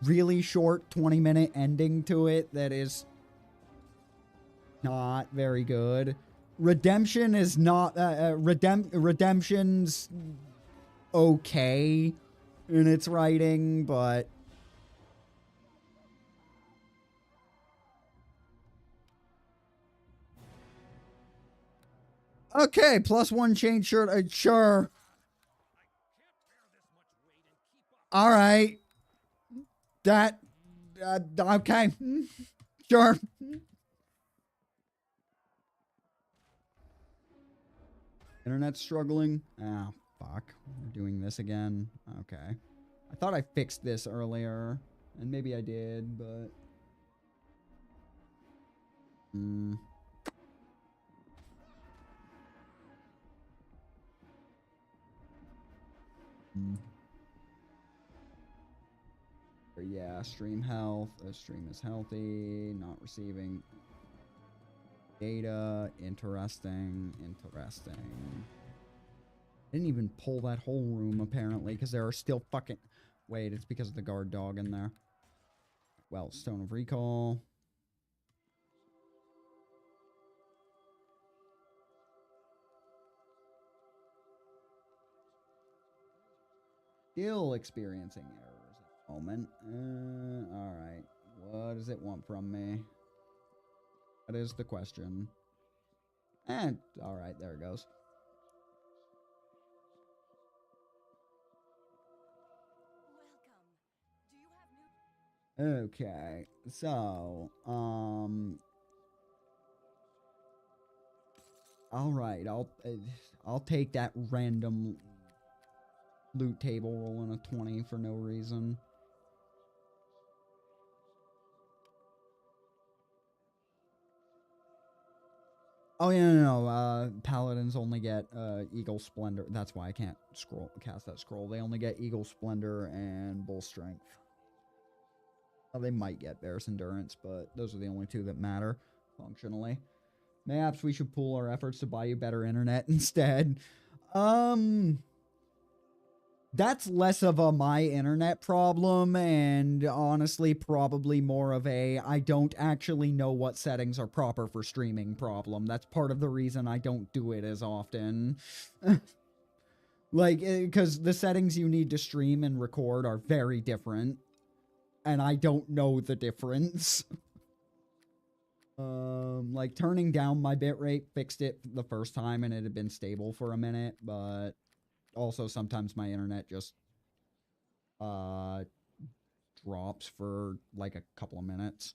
really short 20-minute ending to it that is not very good. Redemption is not, Redemption's okay in its writing, but... Okay, +1 chain shirt, sure. Alright. That, okay. Sure. Internet's struggling. Ah, fuck. We're doing this again. Okay. I thought I fixed this earlier. And maybe I did, but... Yeah, stream health. Stream is healthy. Not receiving data. Interesting. Interesting. Didn't even pull that whole room, apparently, because there are still fucking... Wait, it's because of the guard dog in there. Well, Stone of Recall. Still experiencing errors at the moment. Alright. What does it want from me? That is the question. And, alright, there it goes. Okay, so, alright, I'll take that random loot table rolling a 20 for no reason. Oh yeah, no, paladins only get Eagle Splendor. That's why I can't cast that scroll. They only get Eagle Splendor and Bull Strength. Well, they might get Bear's Endurance, but those are the only two that matter functionally. Perhaps we should pool our efforts to buy you better internet instead. That's less of a my internet problem, and honestly probably more of a I don't actually know what settings are proper for streaming problem. That's part of the reason I don't do it as often. Like, because the settings you need to stream and record are very different, and I don't know the difference. Like, turning down my bitrate fixed it the first time, and it had been stable for a minute, but also sometimes my internet just drops for like a couple of minutes.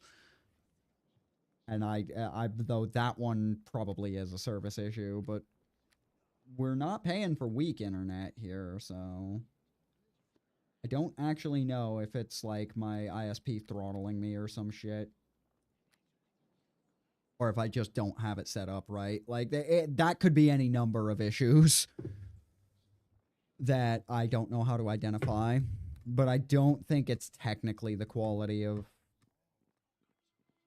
And I though that one probably is a service issue, but we're not paying for weak internet here, so I don't actually know if it's like my ISP throttling me or some shit, or if I just don't have it set up right. Like that could be any number of issues that I don't know how to identify, but I don't think it's technically the quality of.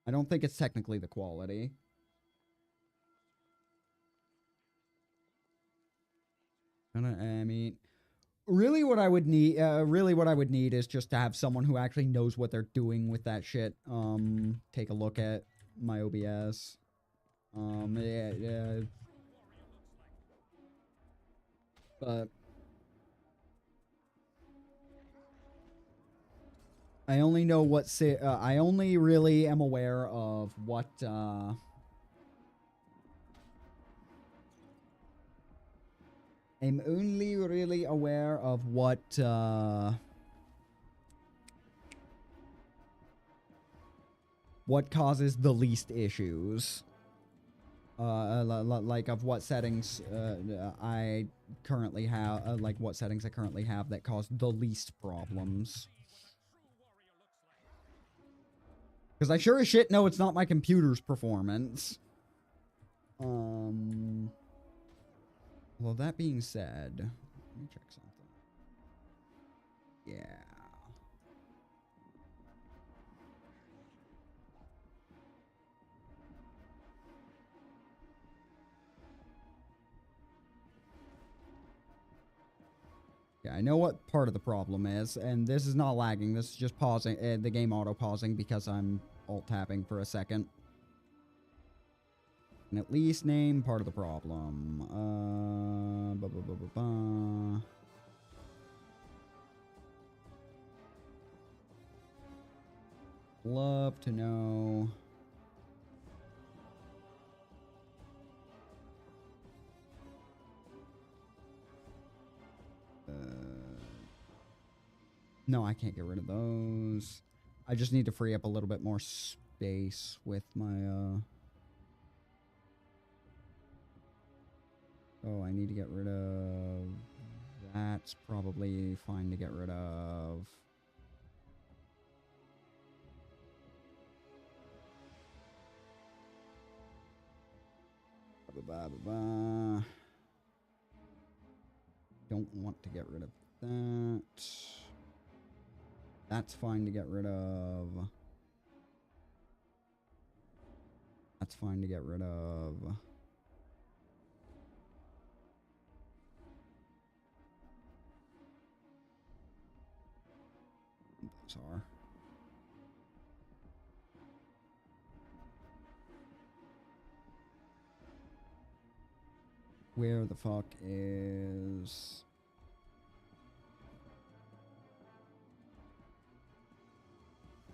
I don't think it's technically the quality. I mean, really what I would need is just to have someone who actually knows what they're doing with that shit. Take a look at my OBS. Yeah. But I only know what I only really am aware of what I'm only really aware of what causes the least issues. Like of what settings I currently have, like what settings I currently have that cause the least problems. Because I sure as shit know it's not my computer's performance. Well, that being said, let me check something. Yeah. Yeah, I know what part of the problem is, and this is not lagging. This is just pausing, the game auto-pausing because I'm alt-tapping for a second. And at least name part of the problem. Love to know. No, I can't get rid of those. I just need to free up a little bit more space with my, Oh, I need to get rid of... That's probably fine to get rid of. Don't want to get rid of that. That's fine to get rid of. That's fine to get rid of. Those are. Where the fuck is...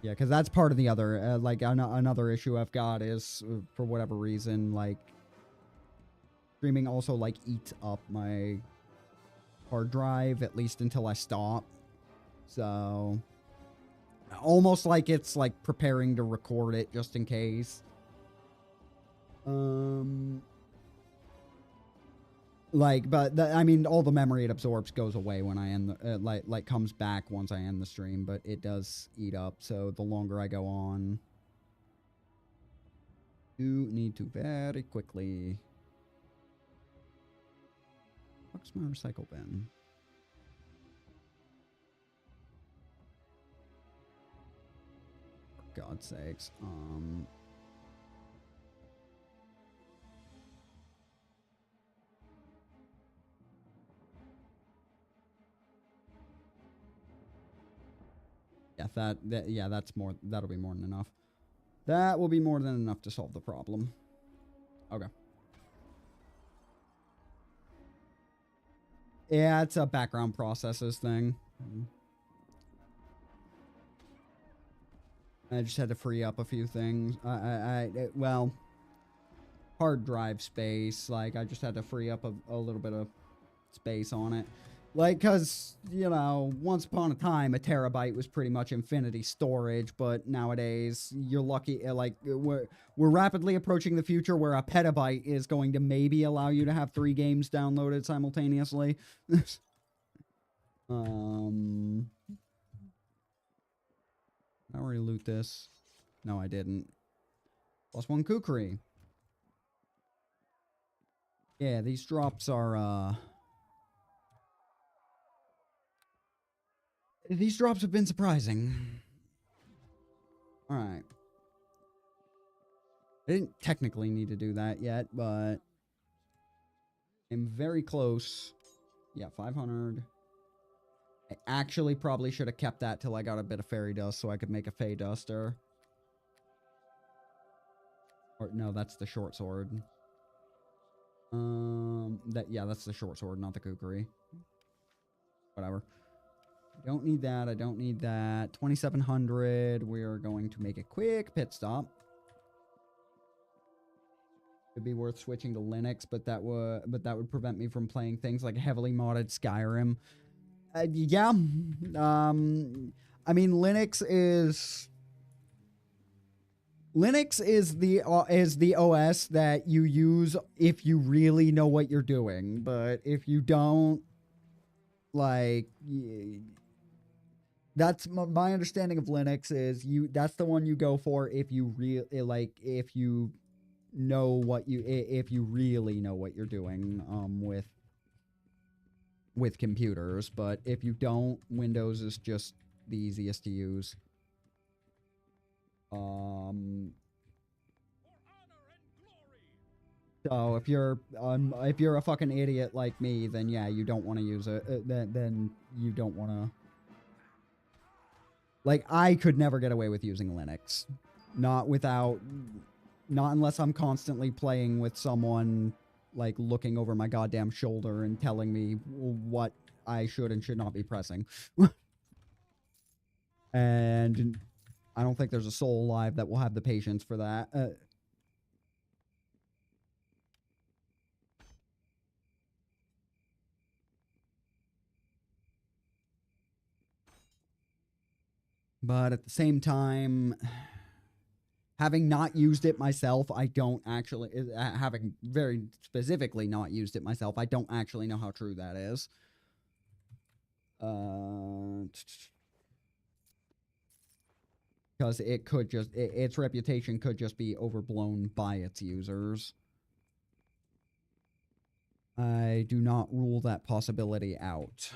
Yeah, because that's part of the other, like, another issue I've got is, for whatever reason, like, streaming also, like, eats up my hard drive, at least until I stop. So, almost like it's, like, preparing to record it just in case. Like, but, I mean, all the memory it absorbs goes away when I end the, like, comes back once I end the stream, but it does eat up, so the longer I go on, you need to very quickly... What's my recycle bin? For God's sakes, Yeah, that's more. That'll be more than enough. That will be more than enough to solve the problem. Okay. Yeah, it's a background processes thing. I just had to free up a few things. Well, hard drive space. Like, I just had to free up a little bit of space on it. Like, because, you know, once upon a time, a terabyte was pretty much infinity storage, but nowadays, you're lucky, like, we're rapidly approaching the future where a petabyte is going to maybe allow you to have 3 games downloaded simultaneously. I already loot this. No, I didn't. +1 kukri. Yeah, these drops are, these drops have been surprising. Alright. I didn't technically need to do that yet, but I'm very close. Yeah, 500. I actually probably should have kept that till I got a bit of fairy dust so I could make a fey duster. Or no, that's the short sword. That's the short sword, not the kukri. Whatever. I don't need that. I don't need that. 2700. We are going to make a quick pit stop. It'd be worth switching to Linux, but that would prevent me from playing things like heavily modded Skyrim. Yeah. I mean, Linux is the OS that you use if you really know what you're doing, but if you don't, like, that's my understanding of Linux is that's the one you go for if you if you really know what you're doing with computers, but if you don't, Windows is just the easiest to use. So if you're a fucking idiot like me, then yeah, you don't want to use it. Then you don't want to. Like, I could never get away with using Linux, not unless I'm constantly playing with someone like looking over my goddamn shoulder and telling me what I should and should not be pressing. And I don't think there's a soul alive that will have the patience for that. But at the same time, having not used it myself, I don't actually, having very specifically not used it myself, I don't actually know how true that is. Because it could just, its reputation could just be overblown by its users. I do not rule that possibility out.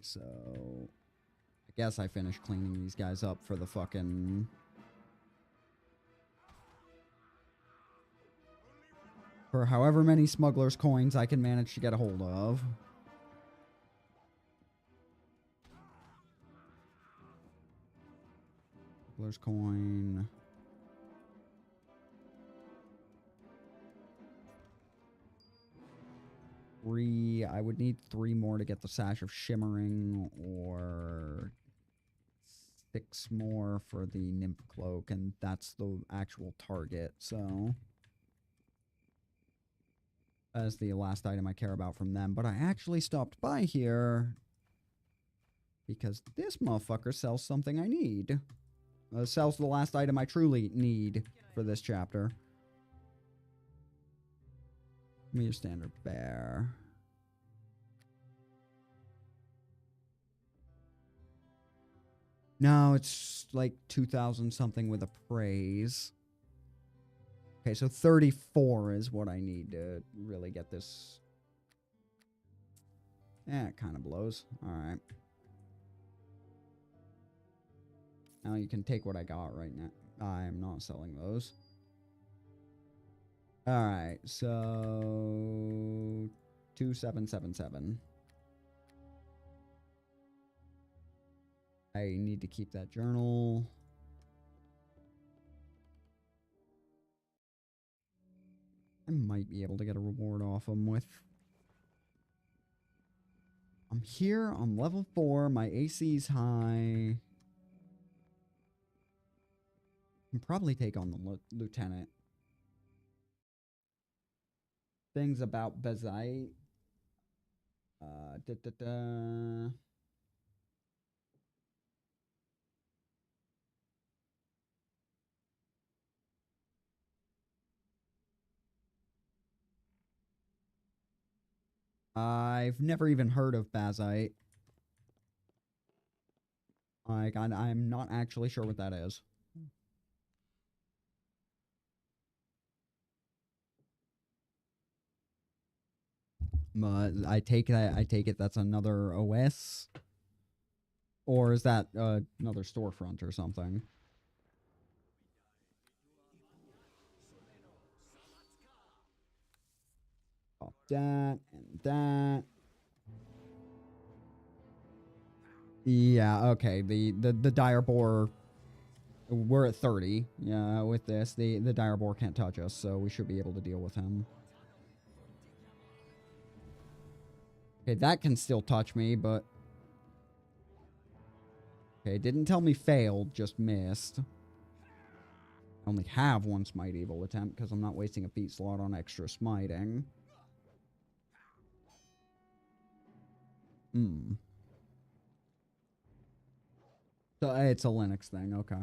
So, I guess I finished cleaning these guys up for the fucking... For however many smugglers' coins I can manage to get a hold of. Smuggler's coin. I would need 3 more to get the Sash of Shimmering, or 6 more for the Nymph Cloak, and that's the actual target, so... That's the last item I care about from them, but I actually stopped by here because this motherfucker sells something I need. Sells the last item I truly need for this chapter. Give me your standard bear. No, it's like 2,000 something with appraise. Okay, so 34 is what I need to really get this. Yeah, it kind of blows. Alright. Now you can take what I got right now. I am not selling those. Alright, so... 2777. I need to keep that journal. I might be able to get a reward off him with... I'm here on level 4. My AC's high. Can probably take on the lieutenant. Things about Bezite. I've never even heard of Bazite. Like, I'm not actually sure what that is. But I take it that's another OS? Or is that another storefront or something? Pop that and that. Yeah, okay. The dire boar, we're at 30. Yeah, with this, the dire boar can't touch us, so we should be able to deal with him. Okay, that can still touch me, but... Okay, didn't tell me failed, just missed. I only have one smite evil attempt, because I'm not wasting a feat slot on extra smiting. So it's a Linux thing, okay. Is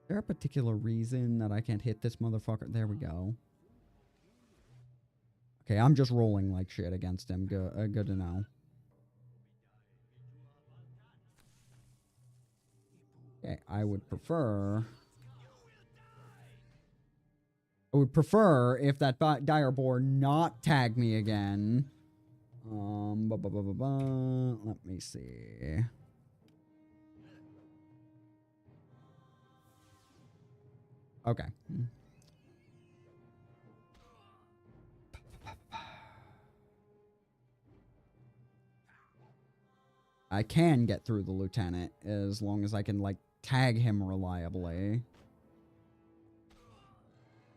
there a particular reason that I can't hit this motherfucker? There we go. Okay, I'm just rolling like shit against him. Good to know. Okay, I would prefer if that dire boar not tag me again. Let me see. Okay. I can get through the lieutenant as long as I can, like, tag him reliably.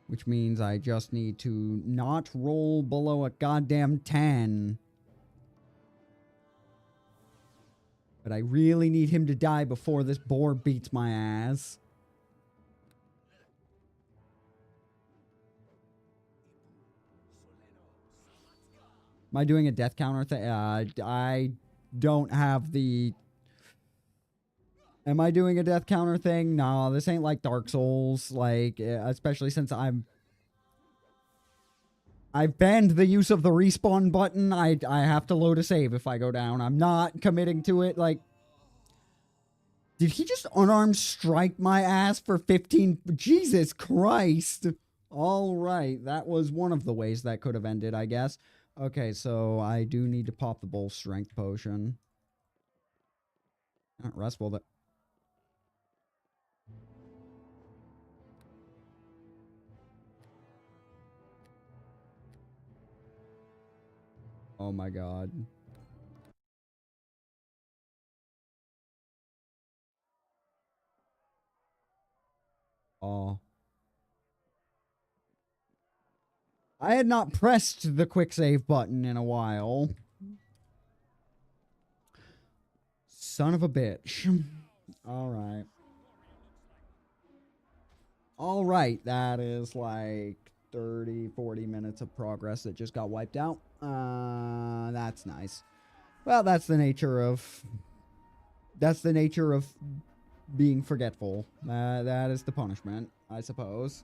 Which means I just need to not roll below a goddamn 10. But I really need him to die before this boar beats my ass. Am I doing a death counter thing? I don't have the... Am I doing a death counter thing? No, this ain't like Dark Souls. Like, especially since I've banned the use of the respawn button. I have to load a save if I go down. I'm not committing to it. Like, did he just unarmed strike my ass for 15? Jesus Christ. All right. That was one of the ways that could have ended, I guess. Okay, so I do need to pop the bull strength potion. Not restful that. Oh my god. Oh. I had not pressed the quick save button in a while. Son of a bitch. Alright. Alright, that is like 30, 40 minutes of progress that just got wiped out. That's nice. Well, that's the nature of... That's the nature of being forgetful. That is the punishment, I suppose.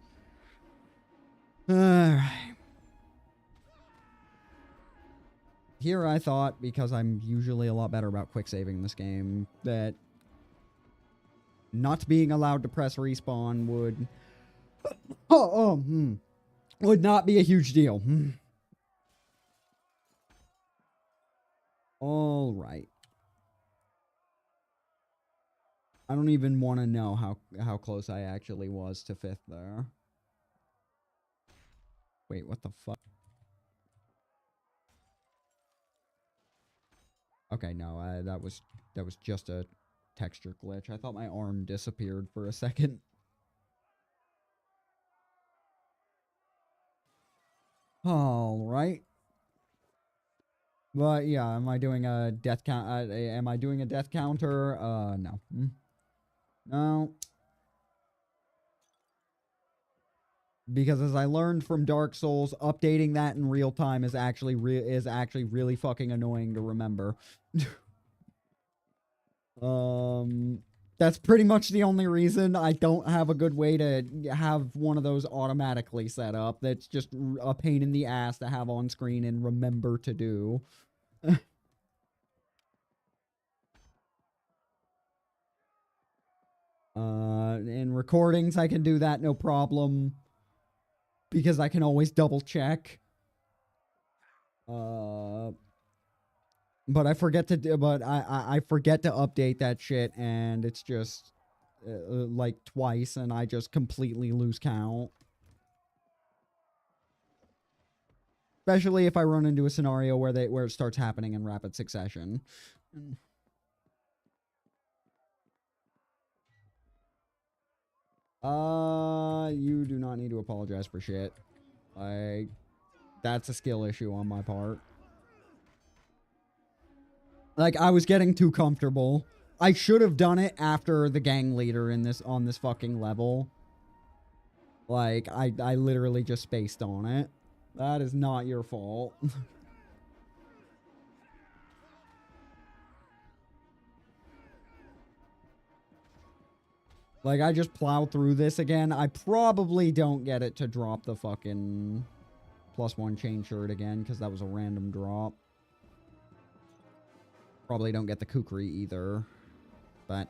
Alright. Here I thought, because I'm usually a lot better about quick saving this game, that not being allowed to press respawn would... would not be a huge deal. Alright. I don't even want to know how close I actually was to 5th there. Wait, what the fuck? Okay, no, that was just a texture glitch. I thought my arm disappeared for a second. All right. But yeah, am I doing a death count? Am I doing a death counter? No. No. Because as I learned from Dark Souls, updating that in real time is actually really fucking annoying to remember. That's pretty much the only reason I don't have a good way to have one of those automatically set up. That's just a pain in the ass to have on screen and remember to do. In recordings, I can do that no problem. Because I can always double check. But I forget to do, but I forget to update that shit, and it's just like twice, and I just completely lose count. Especially if I run into a scenario where it starts happening in rapid succession. You do not need to apologize for shit. Like, that's a skill issue on my part. Like, I was getting too comfortable. I should have done it after the gang leader on this fucking level. Like, I literally just spaced on it. That is not your fault. Like, I just plowed through this again. I probably don't get it to drop the fucking +1 chain shirt again, because that was a random drop. Probably don't get the kukri either. But,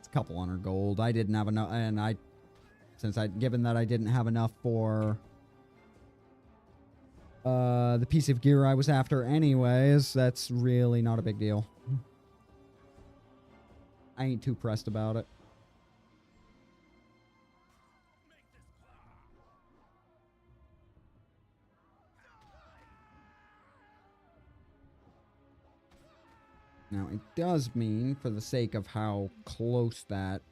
it's a couple hundred gold. I didn't have enough, and given that I didn't have enough for the piece of gear I was after anyways, that's really not a big deal. I ain't too pressed about it. Now, it does mean, for the sake of how close that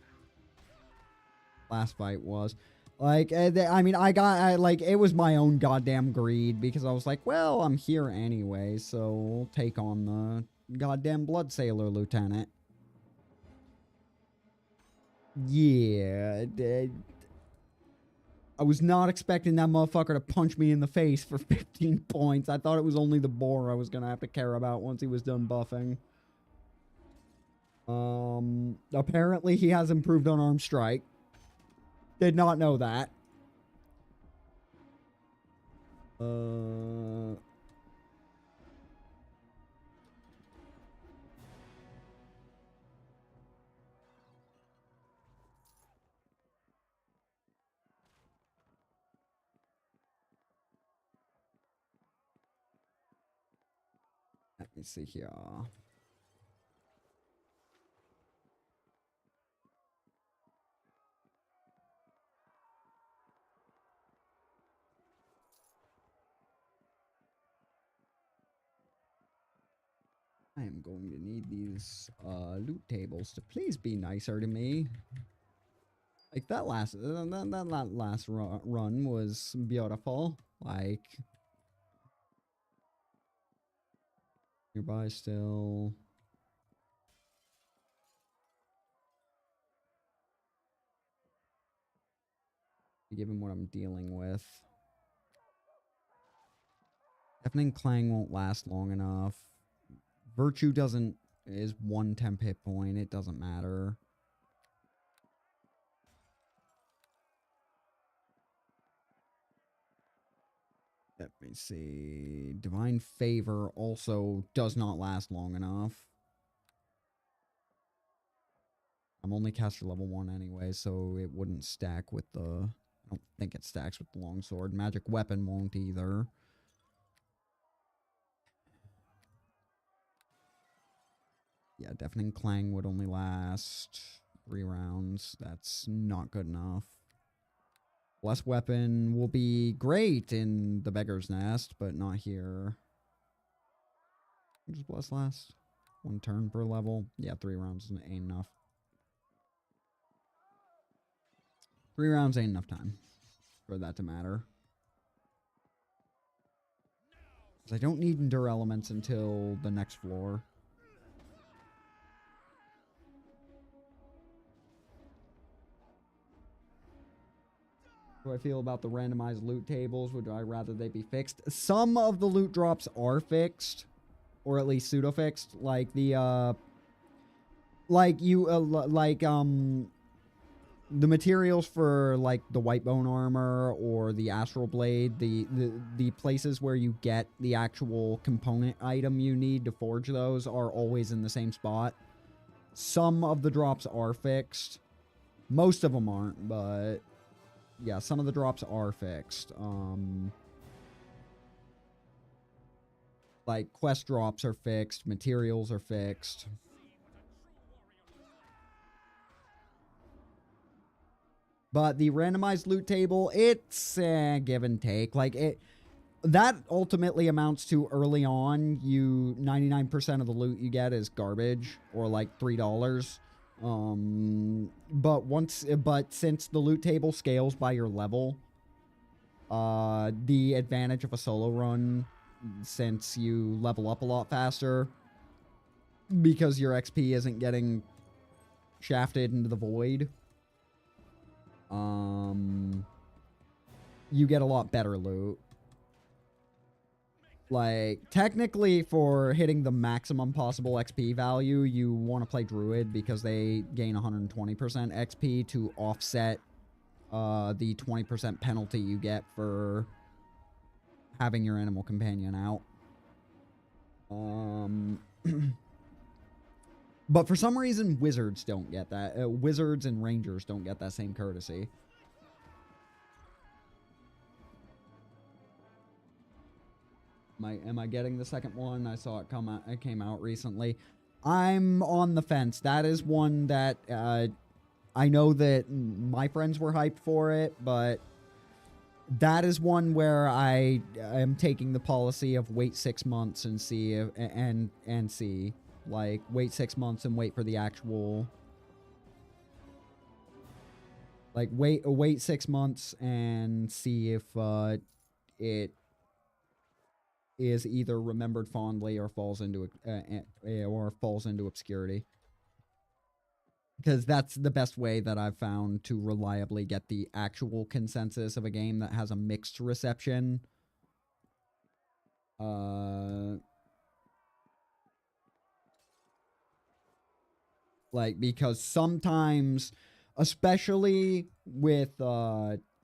last fight was, like, I mean, like, it was my own goddamn greed, because I was like, well, I'm here anyway, so we'll take on the goddamn Blood Sailor Lieutenant. Yeah, I was not expecting that motherfucker to punch me in the face for 15 points. I thought it was only the boar I was gonna have to care about once he was done buffing. Apparently he has improved on arm strike. Did not know that. Let me see here. I am going to need these loot tables to please be nicer to me. Like that last run was beautiful. Like nearby still. Given what I'm dealing with. Deafening Clang won't last long enough. Virtue is 1 temp hit point. It doesn't matter. Let me see. Divine Favor also does not last long enough. I'm only caster level 1 anyway, so it wouldn't stack with the... I don't think it stacks with the longsword. Magic Weapon won't either. Yeah, Deafening Clang would only last 3 rounds. That's not good enough. Bless weapon will be great in the Beggar's Nest, but not here. What does Bless last? 1 turn per level. Yeah, 3 rounds ain't enough. 3 rounds ain't enough time for that to matter. I don't need Endure Elements until the next floor. How do I feel about the randomized loot tables? Would I rather they be fixed? Some of the loot drops are fixed, or at least pseudo-fixed. Like the, the materials for, like, the white bone armor or the astral blade, the places where you get the actual component item you need to forge those are always in the same spot. Some of the drops are fixed. Most of them aren't, but yeah, some of the drops are fixed. Like, quest drops are fixed, materials are fixed. But the randomized loot table, it's give and take. Like, that ultimately amounts to early on, 99% of the loot you get is garbage, or like $3. But since the loot table scales by your level, the advantage of a solo run, since you level up a lot faster, because your XP isn't getting shafted into the void, you get a lot better loot. Like, technically, for hitting the maximum possible XP value, you want to play Druid because they gain 120% XP to offset the 20% penalty you get for having your animal companion out. But for some reason, wizards don't get that. Wizards and rangers don't get that same courtesy. Am I getting the second one? I saw it come out. It came out recently. I'm on the fence. That is one that I know that my friends were hyped for it, but that is one where I am taking the policy of wait 6 months and see if, and see, like, wait 6 months and wait for the actual, like, wait 6 months and see if it is either remembered fondly or falls into obscurity. Because that's the best way that I've found to reliably get the actual consensus of a game that has a mixed reception. Like, because sometimes, especially with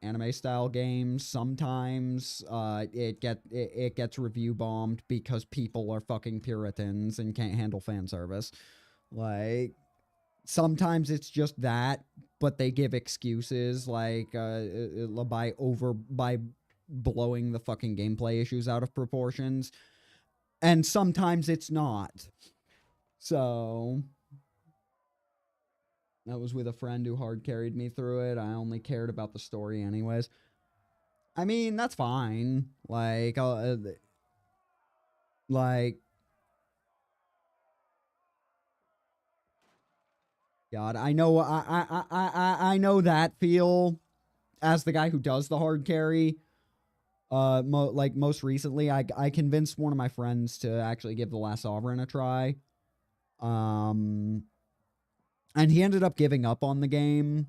anime style games, sometimes it gets review bombed because people are fucking Puritans and can't handle fan service. Like, sometimes it's just that, but they give excuses like by blowing the fucking gameplay issues out of proportions. And sometimes it's not. So that was with a friend who hard carried me through it. I only cared about the story anyways. I mean, that's fine. Like, God, I know, I know that feel as the guy who does the hard carry. Like, most recently, I convinced one of my friends to actually give The Last Sovereign a try. And he ended up giving up on the game.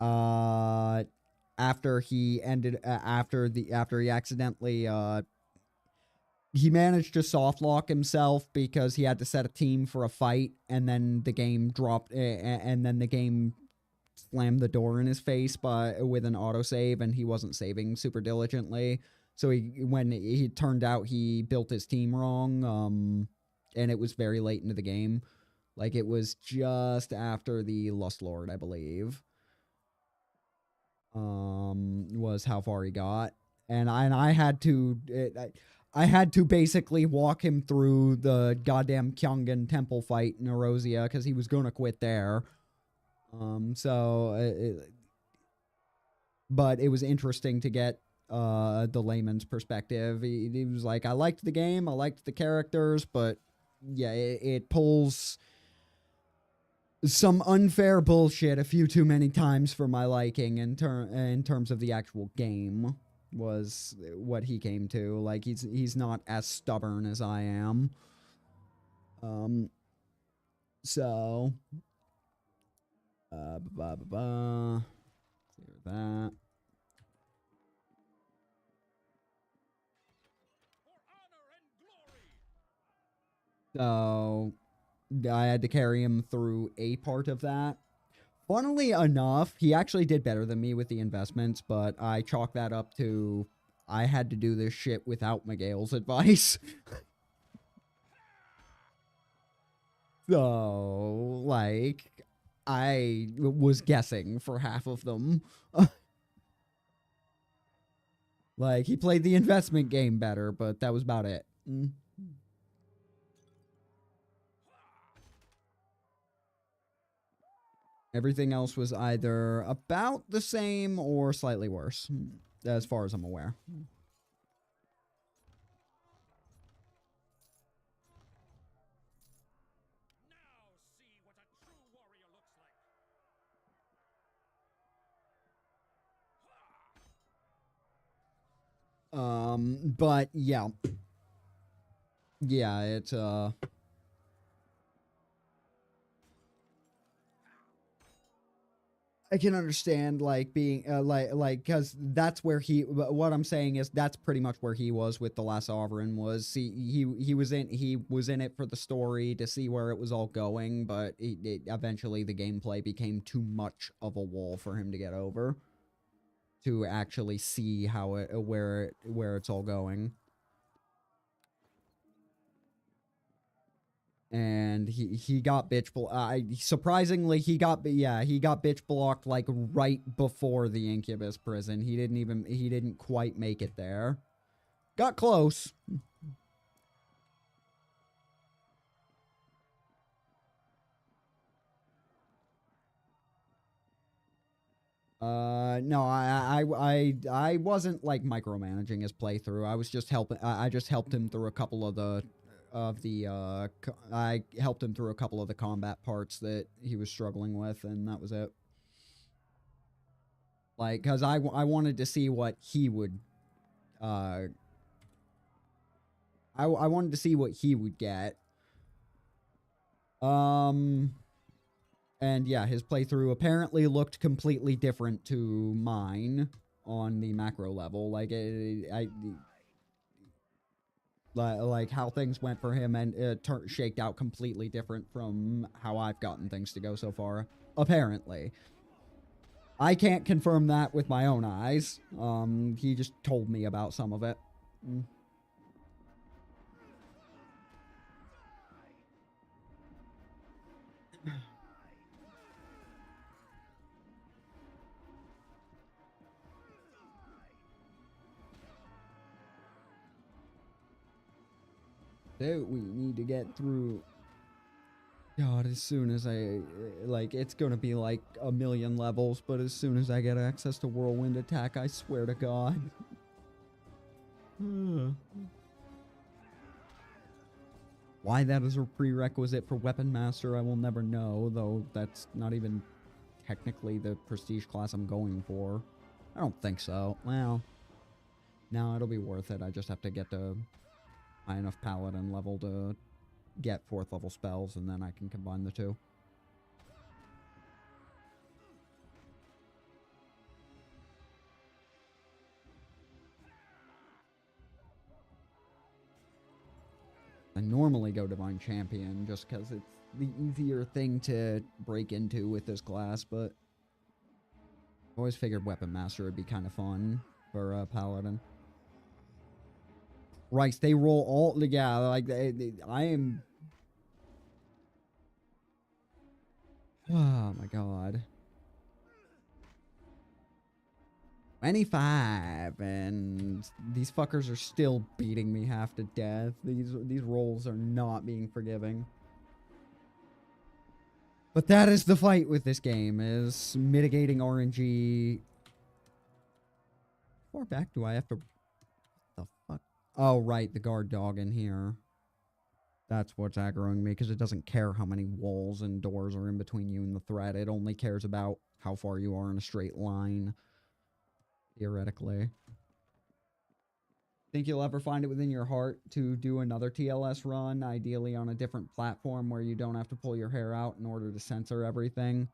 After he accidentally, he managed to soft lock himself because he had to set a team for a fight, and then the game dropped, and then the game slammed the door in his face with an autosave, and he wasn't saving super diligently. So when it turned out he built his team wrong, and it was very late into the game. Like, it was just after the Lust Lord, I believe, was how far he got. And I had to basically walk him through the goddamn Kyongan temple fight in Erosia because he was going to quit there. but it was interesting to get the layman's perspective. He was like, I liked the game, I liked the characters, but yeah, it pulls some unfair bullshit a few too many times for my liking in terms of the actual game, was what he came to. Like, he's not as stubborn as I am. So clear that. So I had to carry him through a part of that. Funnily enough, he actually did better than me with the investments, but I chalk that up to I had to do this shit without Miguel's advice. So, like, I was guessing for half of them. Like, he played the investment game better, but that was about it. Everything else was either about the same or slightly worse, as far as I'm aware. But yeah. Yeah, it's, I can understand, like, being, because that's where what I'm saying is that's pretty much where he was with The Last Sovereign, was he was in it for the story to see where it was all going, but eventually the gameplay became too much of a wall for him to get over, to actually see how where it's all going. And he got surprisingly he got bitch blocked like right before the Incubus prison. He didn't quite make it there. Got close. No, I wasn't like micromanaging his playthrough. I was just helping. I just helped him through a couple of the I helped him through a couple of the combat parts that he was struggling with, and that was it. Like, cause I wanted to see what he would, I wanted to see what he would get. And yeah, his playthrough apparently looked completely different to mine on the macro level. Like, like how things went for him, and it shaked out completely different from how I've gotten things to go so far. Apparently. I can't confirm that with my own eyes. He just told me about some of it. So we need to get through. God, as soon as it's gonna be like 1,000,000 levels, but as soon as I get access to Whirlwind Attack, I swear to God. Why that is a prerequisite for Weapon Master, I will never know, though that's not even technically the prestige class I'm going for. I don't think so. Well, no, it'll be worth it. I just have to get to high enough Paladin level to get 4th level spells, and then I can combine the two. I normally go Divine Champion just because it's the easier thing to break into with this class, but I always figured Weapon Master would be kind of fun for Paladin. Right, they roll all, yeah, like, I am... Oh my god. 25, and these fuckers are still beating me half to death. These rolls are not being forgiving. But that is the fight with this game, is mitigating RNG far back do I have to... What the fuck? Oh, right, the guard dog in here. That's what's aggroing me, because it doesn't care how many walls and doors are in between you and the threat. It only cares about how far you are in a straight line, theoretically. Think you'll ever find it within your heart to do another TLS run, ideally on a different platform where you don't have to pull your hair out in order to censor everything?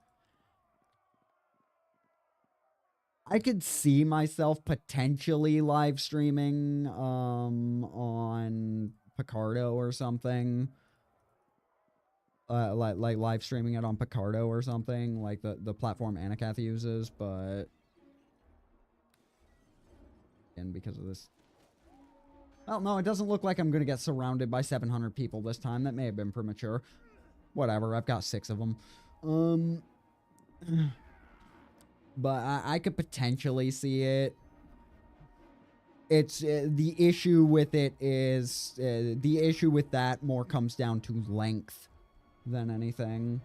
I could see myself potentially live streaming on Picardo or something. Like live streaming it on Picardo or something, like the platform Anakath uses, but again, because of this. Well, no, it doesn't look like I'm gonna get surrounded by 700 people this time. That may have been premature. Whatever, I've got 6 of them. But I could potentially see it. It's the issue with it is the issue with that more comes down to length than anything.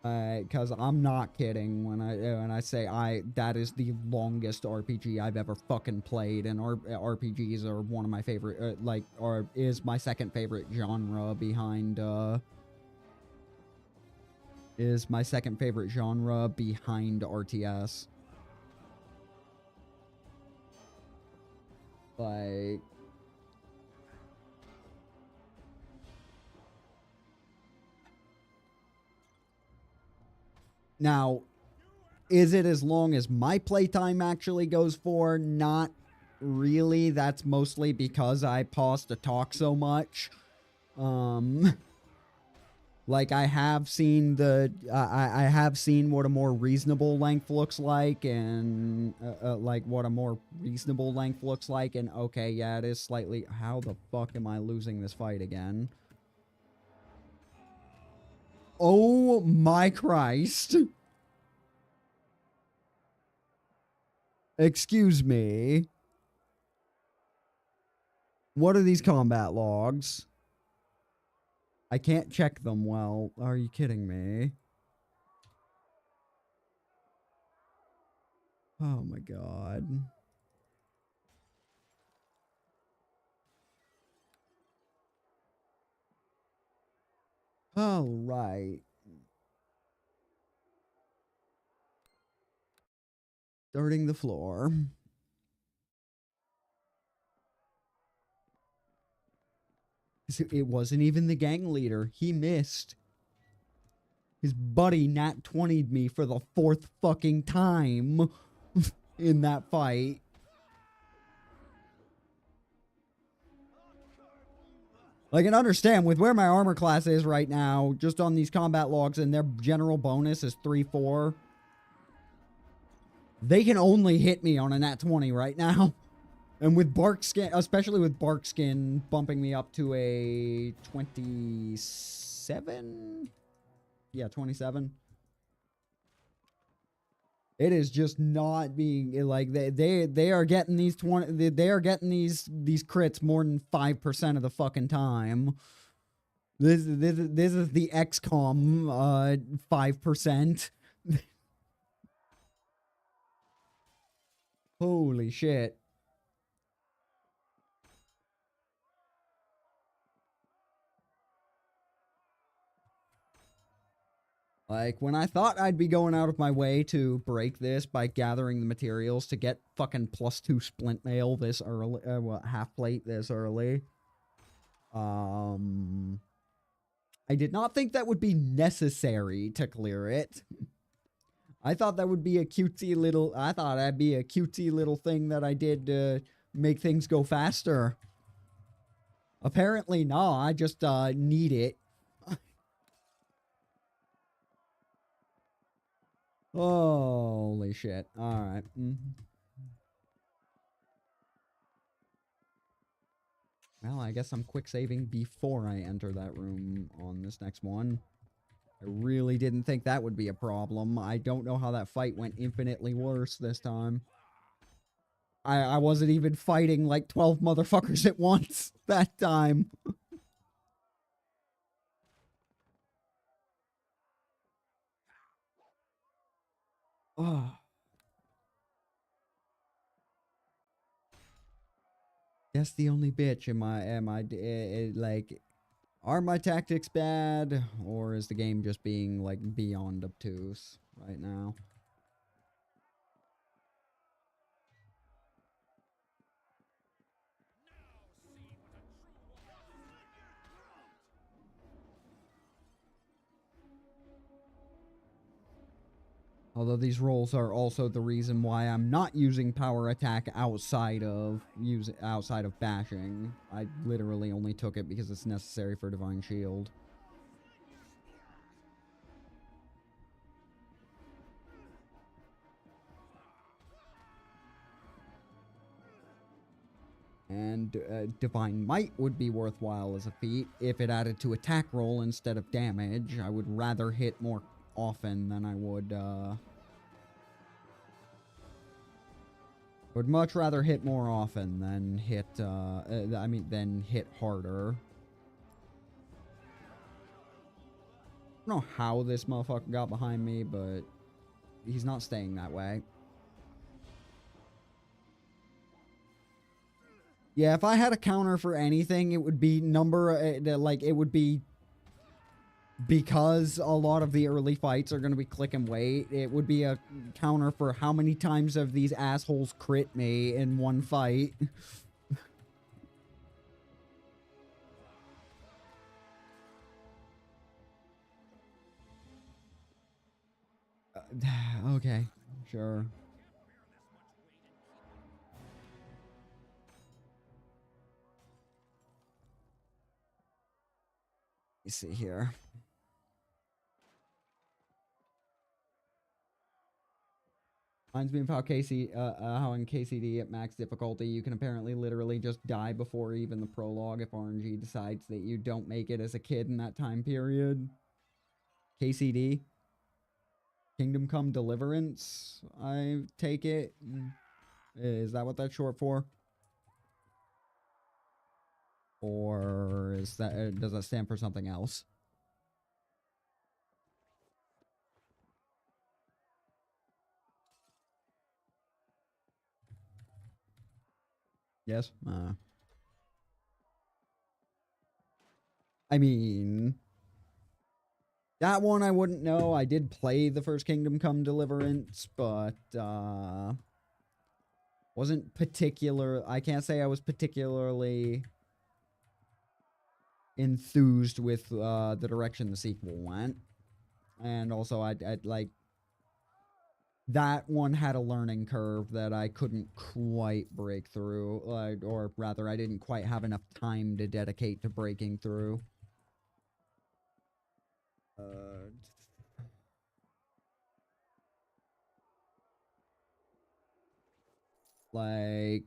Because I'm not kidding when I say that is the longest RPG I've ever fucking played, and RPGs are one of my favorite, is my second favorite genre behind RTS. Like, now, is it as long as my playtime actually goes for? Not really. That's mostly because I pause to talk so much. Like, I have seen I have seen what a more reasonable length looks like, and and okay, yeah, it is slightly. How the fuck am I losing this fight again? Oh my Christ. Excuse me. What are these combat logs? I can't check them well. Are you kidding me? Oh my god. All right. Starting the floor. It wasn't even the gang leader. He missed. His buddy Nat 20'd me for the 4th fucking time in that fight. I can understand with where my armor class is right now, just on these combat logs, and their general bonus is 3-4. They can only hit me on a nat 20 right now. And with bark skin, especially with bark skin bumping me up to a 27? Yeah, 27. It is just not being like they are getting these they are getting these crits more than 5% of the fucking time. This is the XCOM 5%. Holy shit. Like, when I thought I'd be going out of my way to break this by gathering the materials to get fucking +2 splint mail this early, half plate this early. I did not think that would be necessary to clear it. I thought that would be a cutesy little, I thought that'd be a cutesy little thing that I did to make things go faster. Apparently, no, I just, need it. Holy shit. Alright. Well, I guess I'm quick saving before I enter that room on this next one. I really didn't think that would be a problem. I don't know how that fight went infinitely worse this time. I wasn't even fighting like 12 motherfuckers at once that time. Oh. That's the only bitch. Like, are my tactics bad, or is the game just being like beyond obtuse right now? Although these rolls are also the reason why I'm not using power attack outside of bashing. I literally only took it because it's necessary for Divine Shield. And Divine Might would be worthwhile as a feat if it added to attack roll instead of damage. I would rather hit more often than I would, would much rather hit more often than hit, than hit harder. I don't know how this motherfucker got behind me, but he's not staying that way. Yeah, if I had a counter for anything, it would be it would be, because a lot of the early fights are going to be click and wait, it would be a counter for how many times have these assholes crit me in one fight. Okay, sure. Let's see here. Reminds me of how how in KCD at max difficulty you can apparently literally just die before even the prologue if RNG decides that you don't make it as a kid in that time period. KCD? Kingdom Come Deliverance, I take it. Is that what that's short for? Or is that does that stand for something else? Yes. I mean, that one I wouldn't know. I did play the first Kingdom Come Deliverance, but wasn't particular. I can't say I was particularly enthused with the direction the sequel went. And also, I'd like, that one had a learning curve that I couldn't quite break through, or rather, I didn't quite have enough time to dedicate to breaking through. Like,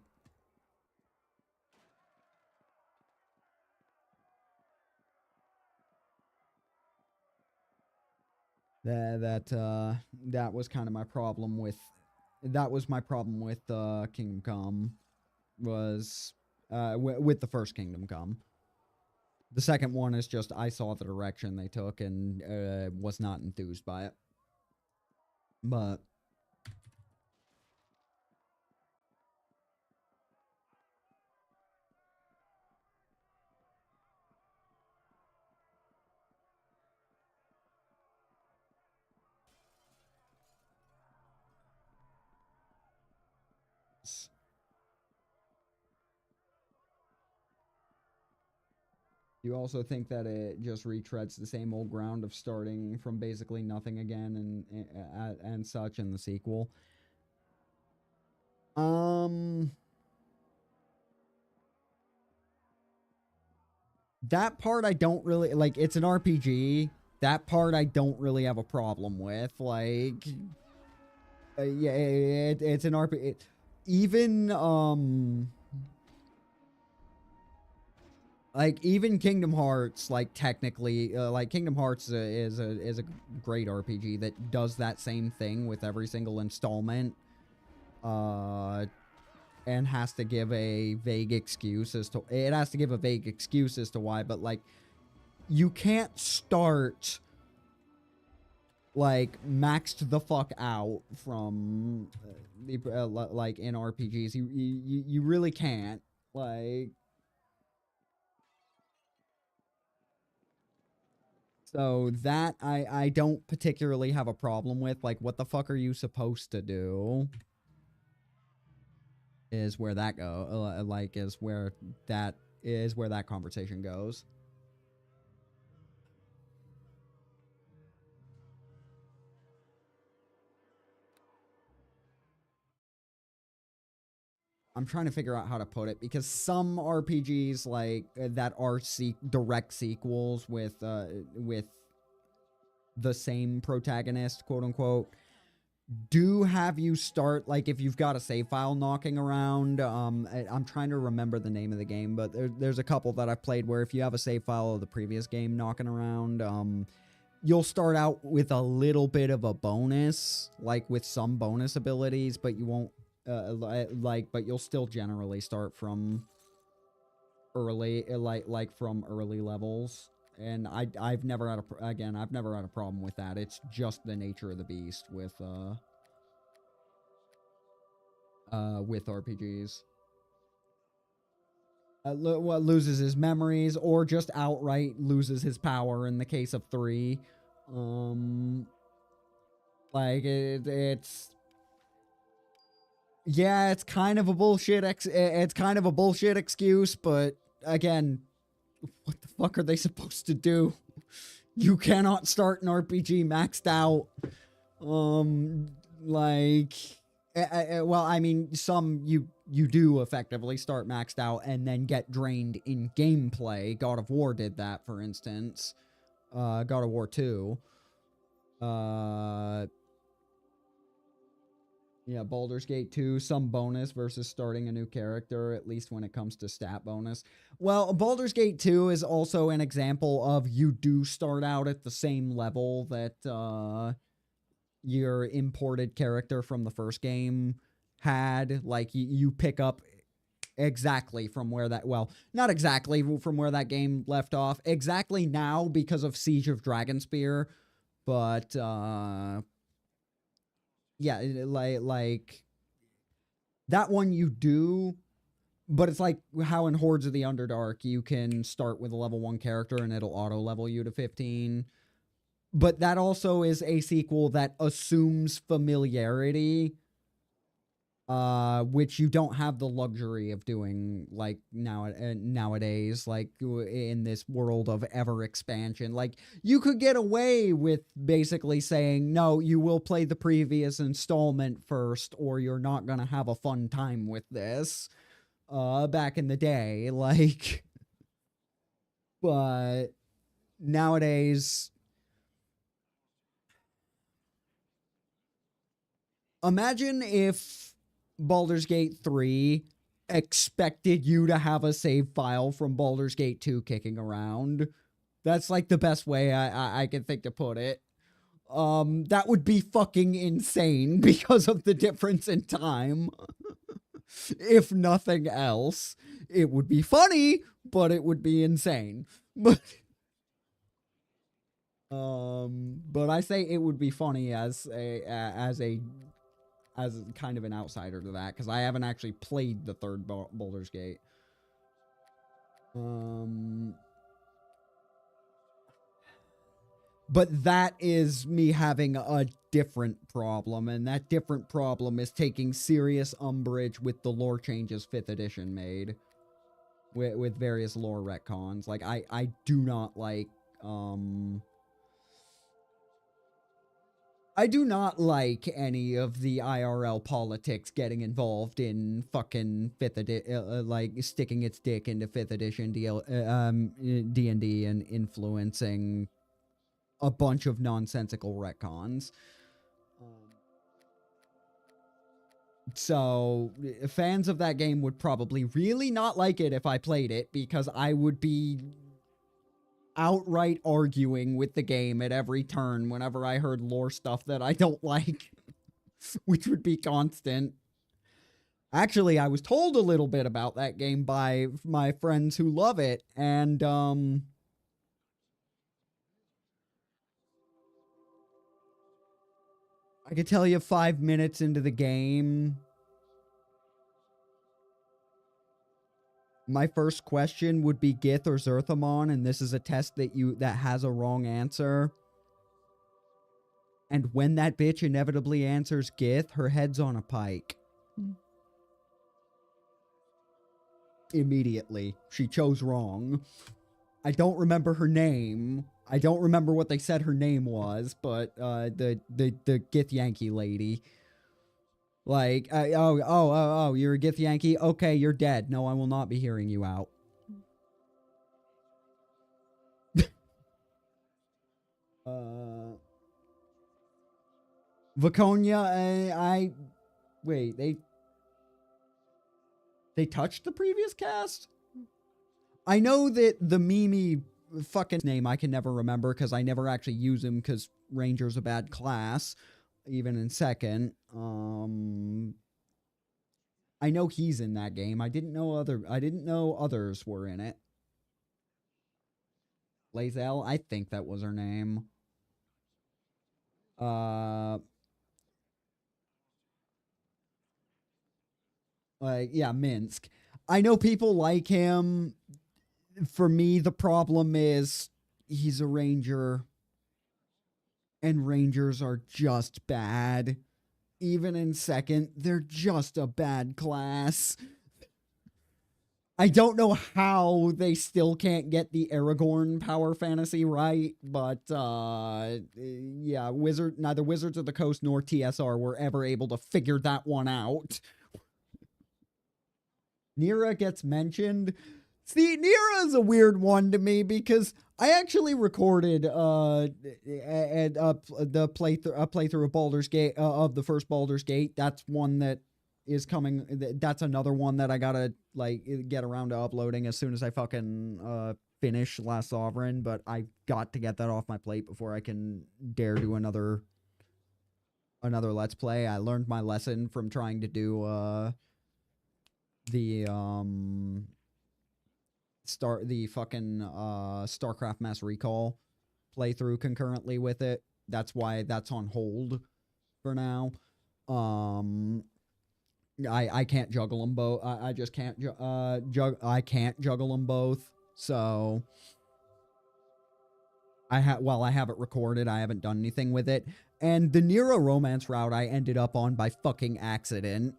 that was kind of my problem with, Kingdom Come, was with the first Kingdom Come. The second one is just I saw the direction they took and was not enthused by it. But you also think that it just retreads the same old ground of starting from basically nothing again and such in the sequel. That part I don't really like. It's an RPG. That part I don't really have a problem with. Like, yeah, it's an RPG. Even like, even Kingdom Hearts, like, technically, like, Kingdom Hearts is a great RPG that does that same thing with every single installment, and has to give a vague excuse as to why, but, like, you can't start, like, maxed the fuck out from, like, in RPGs. You really can't. Like, so that I don't particularly have a problem with. Like, what the fuck are you supposed to do? Is where that is where that conversation goes. I'm trying to figure out how to put it, because some RPGs like that are direct sequels with the same protagonist, quote unquote, do have you start, like, if you've got a save file knocking around. I'm trying to remember the name of the game, but there's a couple that I've played where if you have a save file of the previous game knocking around, you'll start out with a little bit of a bonus, like with some bonus abilities, but you won't but you'll still generally start from early, from early levels. And I've never had I've never had a problem with that. It's just the nature of the beast with RPGs. Loses his memories, or just outright loses his power in the case of 3. Like, it's... Yeah, it's kind of a bullshit excuse, but again, what the fuck are they supposed to do? You cannot start an RPG maxed out. Well, I mean, some you do effectively start maxed out and then get drained in gameplay. God of War did that, for instance. God of War 2. Yeah, Baldur's Gate 2, some bonus versus starting a new character, at least when it comes to stat bonus. Well, Baldur's Gate 2 is also an example of you do start out at the same level that your imported character from the first game had. Like, you pick up exactly from where that... Well, not exactly from where that game left off. Exactly now because of Siege of Dragonspear, but... yeah, like that one you do, but it's like how in Hordes of the Underdark you can start with a level 1 character and it'll auto level you to 15. But that also is a sequel that assumes familiarity, which you don't have the luxury of doing, like, nowadays, like, in this world of ever expansion. Like, you could get away with basically saying, no, you will play the previous installment first, or you're not gonna have a fun time with this, back in the day, like, but nowadays, imagine if Baldur's Gate 3 expected you to have a save file from Baldur's Gate 2 kicking around. That's like the best way I can think to put it. That would be fucking insane because of the difference in time. If nothing else, it would be funny, but it would be insane. But I say it would be funny as kind of an outsider to that, because I haven't actually played the third Baldur's Gate. But that is me having a different problem, and that different problem is taking serious umbrage with the lore changes 5th edition made. With various lore retcons. Like, I do not like, I do not like any of the IRL politics getting involved in fucking 5th edition, like, sticking its dick into 5th edition D&D and influencing a bunch of nonsensical retcons. So, fans of that game would probably really not like it if I played it, because I would be outright arguing with the game at every turn whenever I heard lore stuff that I don't like, which would be constant. Actually, I was told a little bit about that game by my friends who love it, and I could tell you 5 minutes into the game, my first question would be Gith or Zerthamon, and this is a test that has a wrong answer. And when that bitch inevitably answers Gith, her head's on a pike. Immediately. She chose wrong. I don't remember her name. I don't remember what they said her name was, but the Gith Yankee lady. Like, oh, you're a Gith Yankee? Okay, you're dead. No, I will not be hearing you out. Viconia, wait, they touched the previous cast? I know that the Mimi fucking name I can never remember because I never actually use him because Ranger's a bad class, even in second. I know he's in that game. I didn't know others were in it. Lazel, I think that was her name. Yeah, Minsk. I know people like him. For me, the problem is he's a ranger. And rangers are just bad. Even in second, they're just a bad class. I don't know how they still can't get the Aragorn power fantasy right, but yeah, neither Wizards of the Coast nor TSR were ever able to figure that one out. Nira gets mentioned. See, Nira is a weird one to me because I actually recorded the playthrough of Baldur's Gate of the first Baldur's Gate. That's one that is coming. That's another one that I gotta like get around to uploading as soon as I fucking finish Last Sovereign. But I got to get that off my plate before I can dare do another Let's Play. I learned my lesson from trying to do the fucking StarCraft Mass Recall playthrough concurrently with it. That's why that's on hold for now. I can't juggle them both. I just can't I can't juggle them both. So I have it recorded. I haven't done anything with it. And the Nero romance route I ended up on by fucking accident.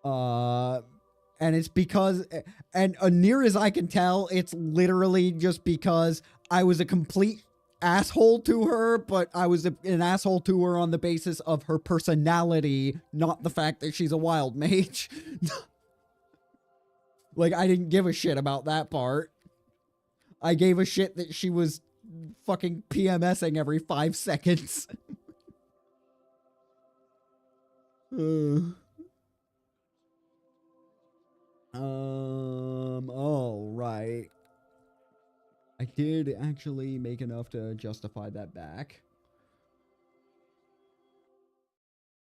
And it's because, and near as I can tell, it's literally just because I was a complete asshole to her, but I was an asshole to her on the basis of her personality, not the fact that she's a wild mage. Like, I didn't give a shit about that part. I gave a shit that she was fucking PMSing every 5 seconds. All right. I did actually make enough to justify that back.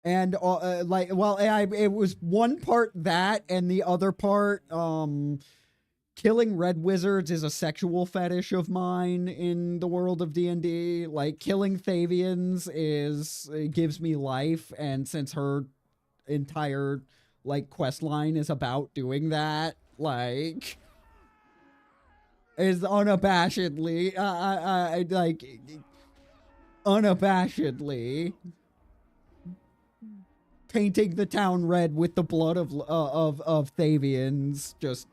And, it was one part that, and the other part, killing red wizards is a sexual fetish of mine in the world of D&D. Like, killing Thavians gives me life, and since her entire like quest line is about doing that, like, is unabashedly unabashedly painting the town red with the blood of Thavians. Just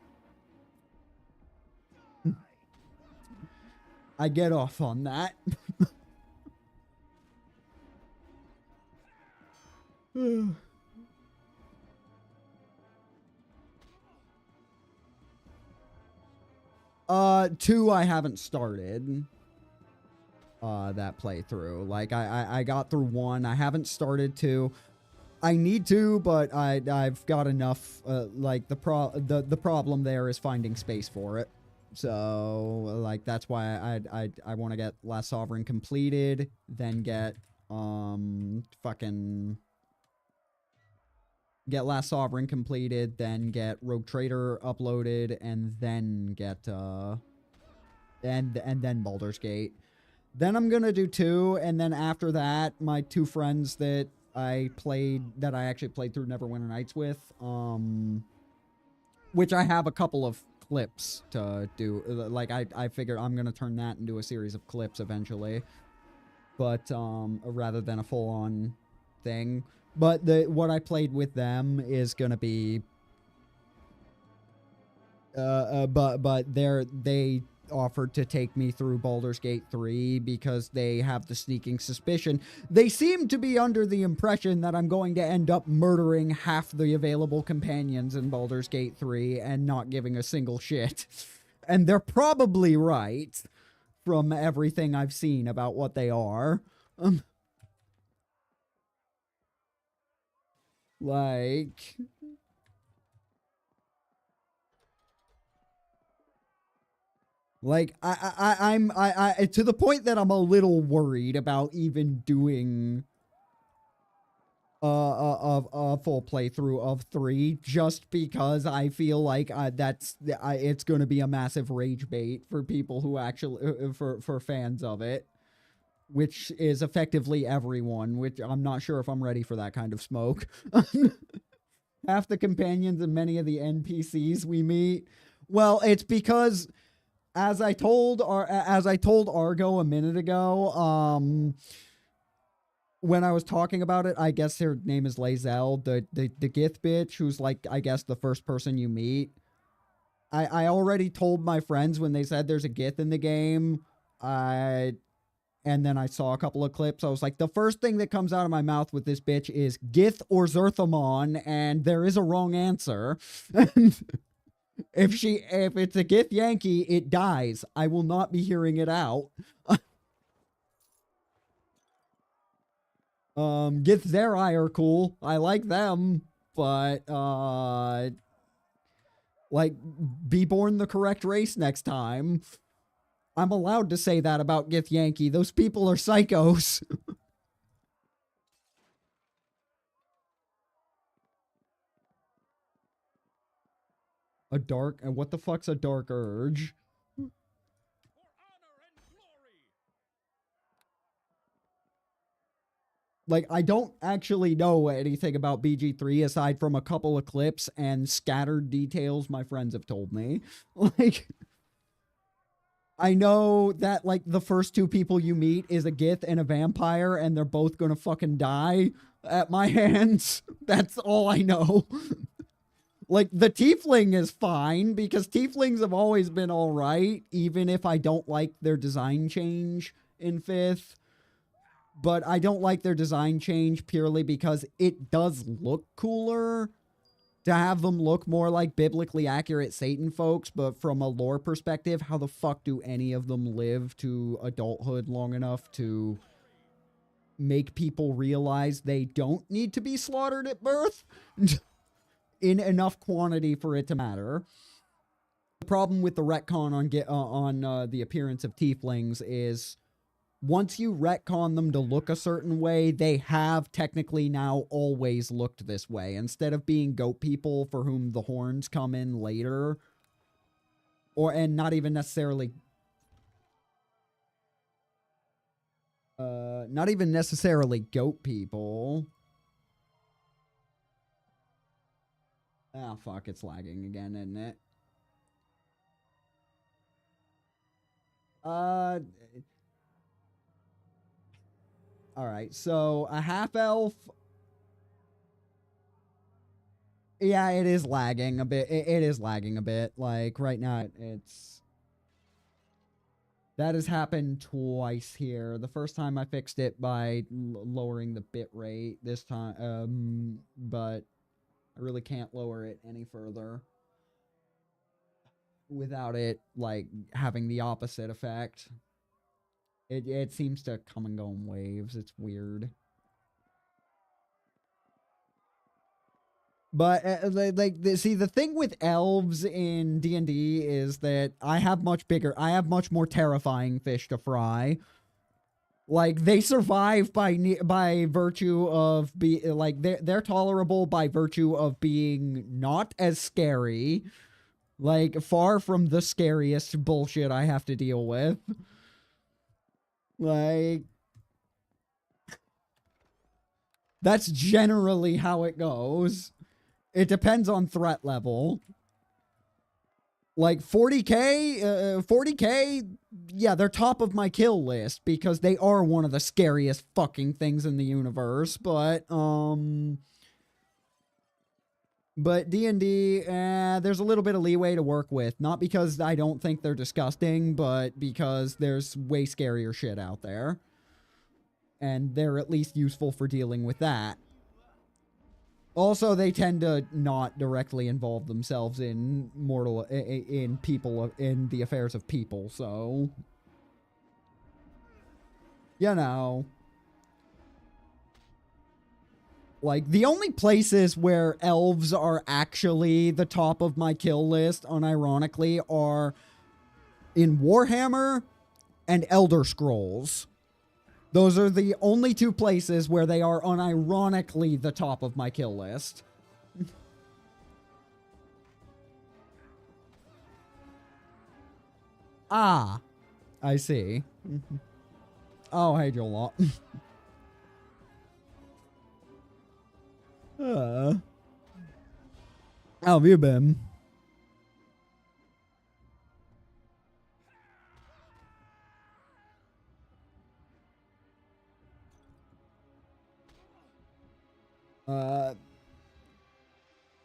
I get off on that. Two, I haven't started that playthrough. Like, I got through one. I haven't started two. I need to, but I've got enough. Like, the problem there is finding space for it. So, like, that's why I want to get Last Sovereign completed, then get get Last Sovereign completed, then get Rogue Trader uploaded, and then get and then Baldur's Gate. Then I'm gonna do 2, and then after that, my 2 friends that I actually played through Neverwinter Nights with, which I have a couple of clips to do. Like, I figured I'm gonna turn that into a series of clips eventually, but rather than a full-on thing. But what I played with them is gonna be but they offered to take me through Baldur's Gate 3 because they have the sneaking suspicion. They seem to be under the impression that I'm going to end up murdering half the available companions in Baldur's Gate 3 and not giving a single shit. And they're probably right from everything I've seen about what they are. Like... Like, I'm to the point that I'm a little worried about even doing a full playthrough of 3, just because I feel like it's going to be a massive rage bait for people who actually, for fans of it, which is effectively everyone, which I'm not sure if I'm ready for that kind of smoke. Half the companions and many of the NPCs we meet, well, it's because... As I told Argo a minute ago, when I was talking about it, I guess her name is Lae'zel, the Gith bitch, who's like, I guess, the first person you meet. I already told my friends when they said there's a Gith in the game, and then I saw a couple of clips, I was like, the first thing that comes out of my mouth with this bitch is Gith or Zerthamon, and there is a wrong answer. If it's a Gith Yankee, it dies. I will not be hearing it out. Gith Zerai are cool. I like them, but like, be born the correct race next time. I'm allowed to say that about Gith Yankee. Those people are psychos. And what the fuck's a dark urge? For honor and glory! Like, I don't actually know anything about BG3 aside from a couple of clips and scattered details my friends have told me. Like, I know that, like, the first 2 people you meet is a Gith and a vampire, and they're both gonna fucking die at my hands. That's all I know. Like, the tiefling is fine, because tieflings have always been alright, even if I don't like their design change in 5th. But I don't like their design change purely because it does look cooler to have them look more like biblically accurate Satan folks, but from a lore perspective, how the fuck do any of them live to adulthood long enough to make people realize they don't need to be slaughtered at birth? In enough quantity for it to matter. The problem with the retcon on the appearance of tieflings is once you retcon them to look a certain way, they have technically now always looked this way. Instead of being goat people for whom the horns come in later, and not even necessarily goat people. Ah, fuck, it's lagging again, isn't it? Alright, so a half-elf... Yeah, it is lagging a bit. It is lagging a bit. Like, right now, it's... That has happened twice here. The first time I fixed it by lowering the bit rate. This time, but... I really can't lower it any further without it, like, having the opposite effect. It seems to come and go in waves. It's weird. But, see, the thing with elves in D&D is that I have much more terrifying fish to fry. Like, they survive by virtue of they're tolerable by virtue of being not as scary. Like, far from the scariest bullshit I have to deal with. Like, that's generally how it goes. It depends on threat level. Like 40k, yeah, they're top of my kill list because they are one of the scariest fucking things in the universe. But D&D, there's a little bit of leeway to work with. Not because I don't think they're disgusting, but because there's way scarier shit out there. And they're at least useful for dealing with that. Also, they tend to not directly involve themselves in in the affairs of people, so, you know, like, the only places where elves are actually the top of my kill list, unironically, are in Warhammer and Elder Scrolls. Those are the only two places where they are unironically the top of my kill list. Ah, I see. Oh, hey, Joel. How have you been?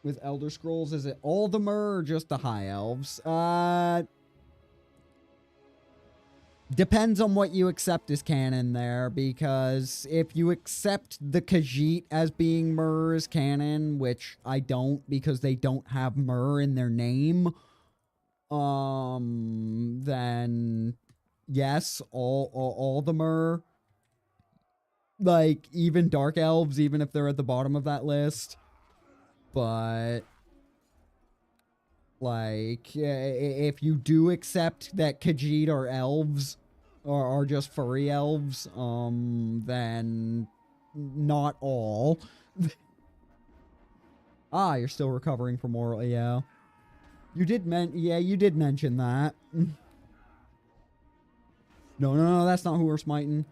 With Elder Scrolls, is it all the Mer or just the High Elves? Depends on what you accept as canon there, because if you accept the Khajiit as being Mer as canon, which I don't because they don't have Mer in their name, then yes, all the Mer. Like, even Dark Elves, even if they're at the bottom of that list. But, like, if you do accept that Khajiit are elves, or are just furry elves, then not all. Ah, you're still recovering from oral, yeah. You did mention that. No, that's not who we're smiting.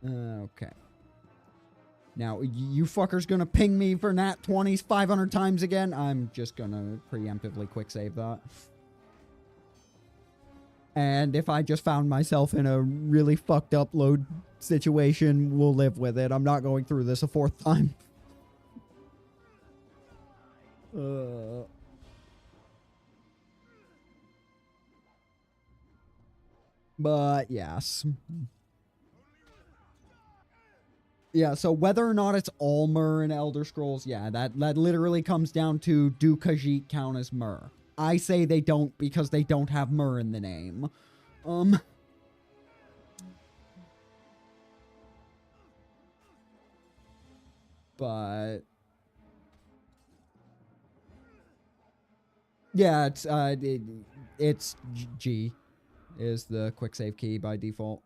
Okay. Now, you fuckers gonna ping me for nat 20s 500 times again? I'm just gonna preemptively quick save that. And if I just found myself in a really fucked up load situation, we'll live with it. I'm not going through this a fourth time. But, yes. Yeah, so whether or not it's all Mer in Elder Scrolls, yeah, that literally comes down to, do Khajiit count as Mer? I say they don't because they don't have Mer in the name. But yeah, it's G is the quick save key by default.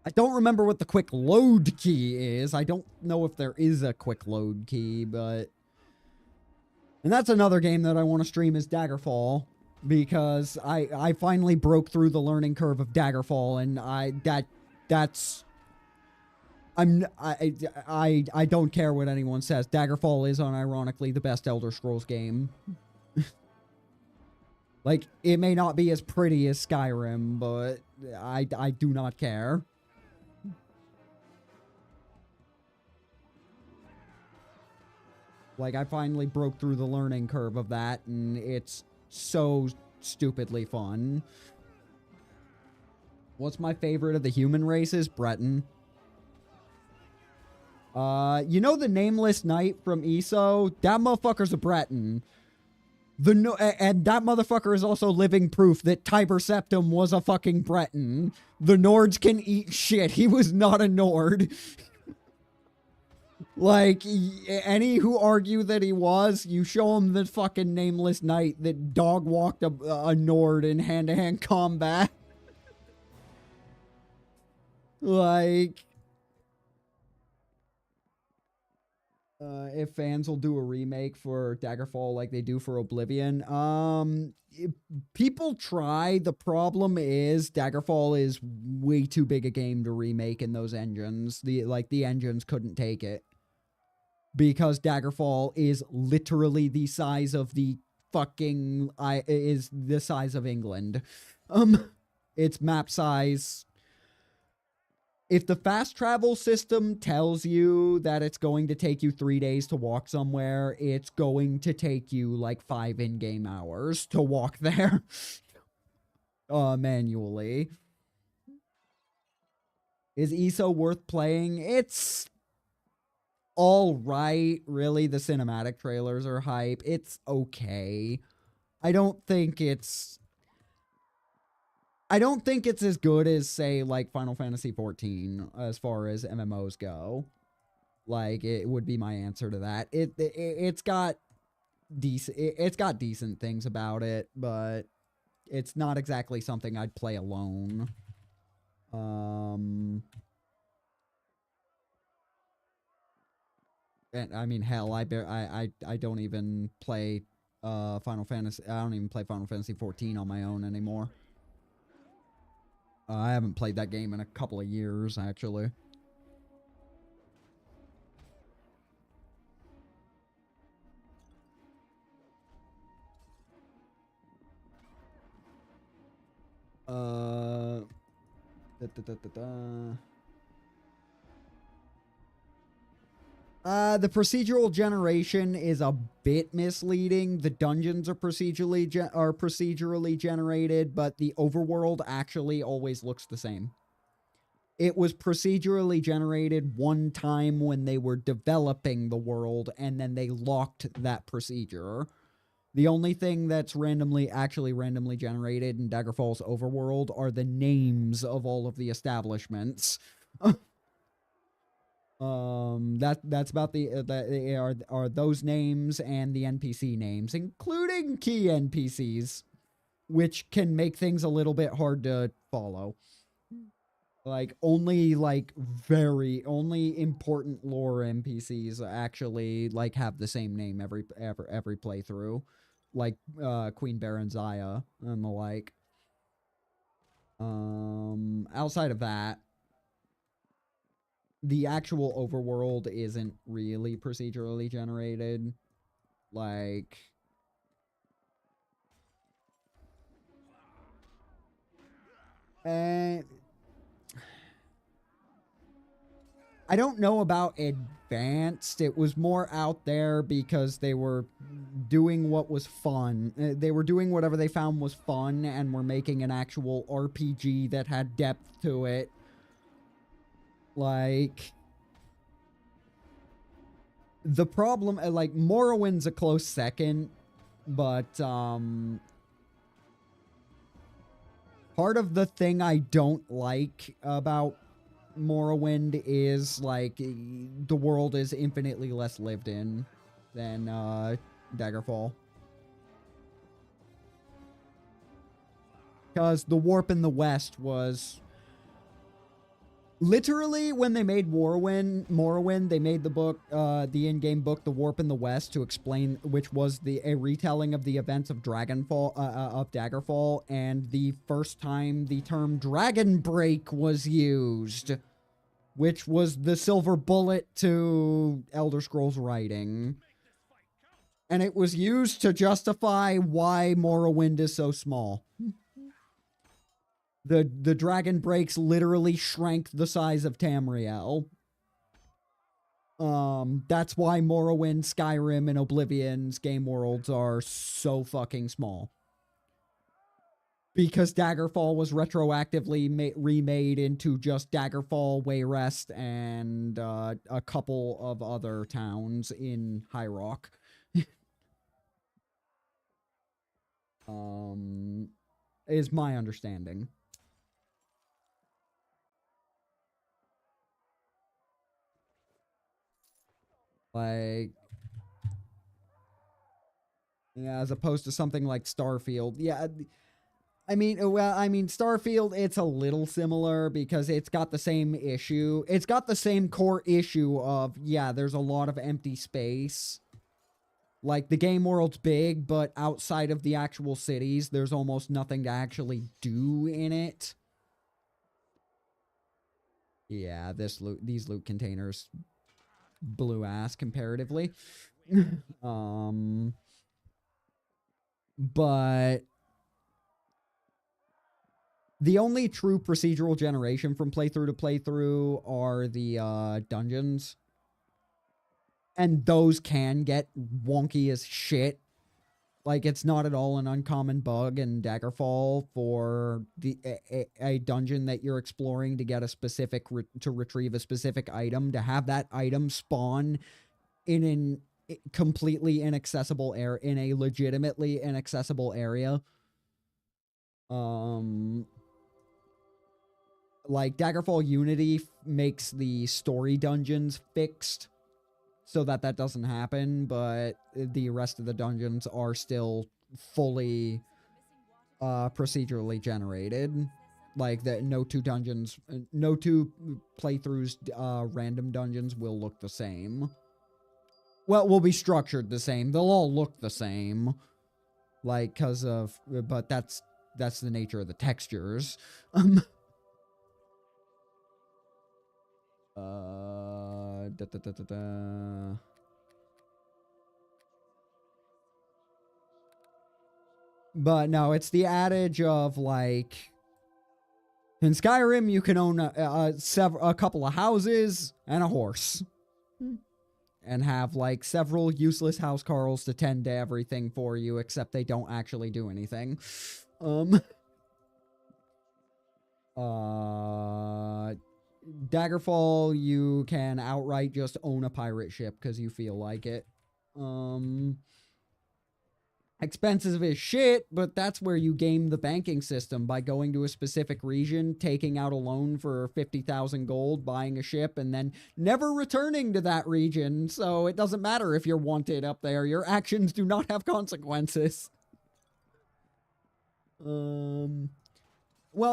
I don't remember what the quick load key is. I don't know if there is a quick load key, but... And that's another game that I want to stream is Daggerfall, because I finally broke through the learning curve of Daggerfall, and I don't care what anyone says. Daggerfall is unironically the best Elder Scrolls game. Like, it may not be as pretty as Skyrim, but I do not care. Like, I finally broke through the learning curve of that, and it's so stupidly fun. What's my favorite of the human races? Breton. You know the Nameless Knight from ESO? That motherfucker's a Breton. And that motherfucker is also living proof that Tiber Septim was a fucking Breton. The Nords can eat shit. He was not a Nord. Like, any who argue that he was, you show him the fucking Nameless Knight that dog-walked a Nord in hand-to-hand combat. Like... if fans will do a remake for Daggerfall like they do for Oblivion. People try. The problem is Daggerfall is way too big a game to remake in those engines. The engines couldn't take it. Because Daggerfall is literally the size of the fucking is the size of England. Its map size. If the fast travel system tells you that it's going to take you 3 days to walk somewhere, it's going to take you like 5 in-game hours to walk there. Manually. Is ESO worth playing? It's all right. Really, the cinematic trailers are hype. It's okay. I don't think it's as good as, say, like Final Fantasy XIV as far as MMOs go. Like, it would be my answer to that. It's got decent things about it, but it's not exactly something I'd play alone. And I mean, hell, I don't even play Final Fantasy. I don't even play Final Fantasy XIV on my own anymore. I haven't played that game in a couple of years, actually. The procedural generation is a bit misleading. The dungeons are procedurally generated, but the overworld actually always looks the same. It was procedurally generated one time when they were developing the world, and then they locked that procedure. The only thing that's actually randomly generated in Daggerfall's overworld are the names of all of the establishments. That's about are those names and the NPC names, including key NPCs, which can make things a little bit hard to follow. Like, only important lore NPCs actually like have the same name every playthrough, like Queen Baronzaya and the like. Outside of that, the actual overworld isn't really procedurally generated. Like, I don't know about advanced. It was more out there because they were doing what was fun. They were doing whatever they found was fun and were making an actual RPG that had depth to it. Like, the problem, like, Morrowind's a close second, but, part of the thing I don't like about Morrowind is, like, the world is infinitely less lived in than, Daggerfall. Because the warp in the West was... Literally, when they made Morrowind, they made the book, the in-game book, The Warp in the West, to explain, which was a retelling of the events of Daggerfall, and the first time the term Dragon Break was used, which was the silver bullet to Elder Scrolls writing. And it was used to justify why Morrowind is so small. The dragon breaks literally shrank the size of Tamriel. That's why Morrowind, Skyrim, and Oblivion's game worlds are so fucking small. Because Daggerfall was retroactively remade into just Daggerfall, Wayrest, and a couple of other towns in High Rock. Is my understanding. Like, yeah, as opposed to something like Starfield. Yeah, I mean, well, I mean, Starfield, it's a little similar because it's got the same issue. It's got the same core issue of, yeah, there's a lot of empty space. Like, the game world's big, but outside of the actual cities, there's almost nothing to actually do in it. Yeah, these loot containers blew ass comparatively. But the only true procedural generation from playthrough to playthrough are the dungeons. And those can get wonky as shit. Like, it's not at all an uncommon bug in Daggerfall for a dungeon that you're exploring to get a specific, to retrieve a specific item, to have that item spawn in an completely inaccessible area, in a legitimately inaccessible area. Like, Daggerfall Unity makes the story dungeons fixed so that that doesn't happen, but the rest of the dungeons are still fully procedurally generated. Like, no two dungeons, no two playthroughs, random dungeons will look the same. Well, will be structured the same. They'll all look the same. Like, cause of, but that's the nature of the textures. But no, it's the adage of, like, in Skyrim you can own a couple of houses and a horse. And have, like, several useless housecarls to tend to everything for you, except they don't actually do anything. Daggerfall, you can outright just own a pirate ship because you feel like it. Expensive as shit, but that's where you game the banking system by going to a specific region, taking out a loan for 50,000 gold, buying a ship, and then never returning to that region. So it doesn't matter if you're wanted up there. Your actions do not have consequences. Well,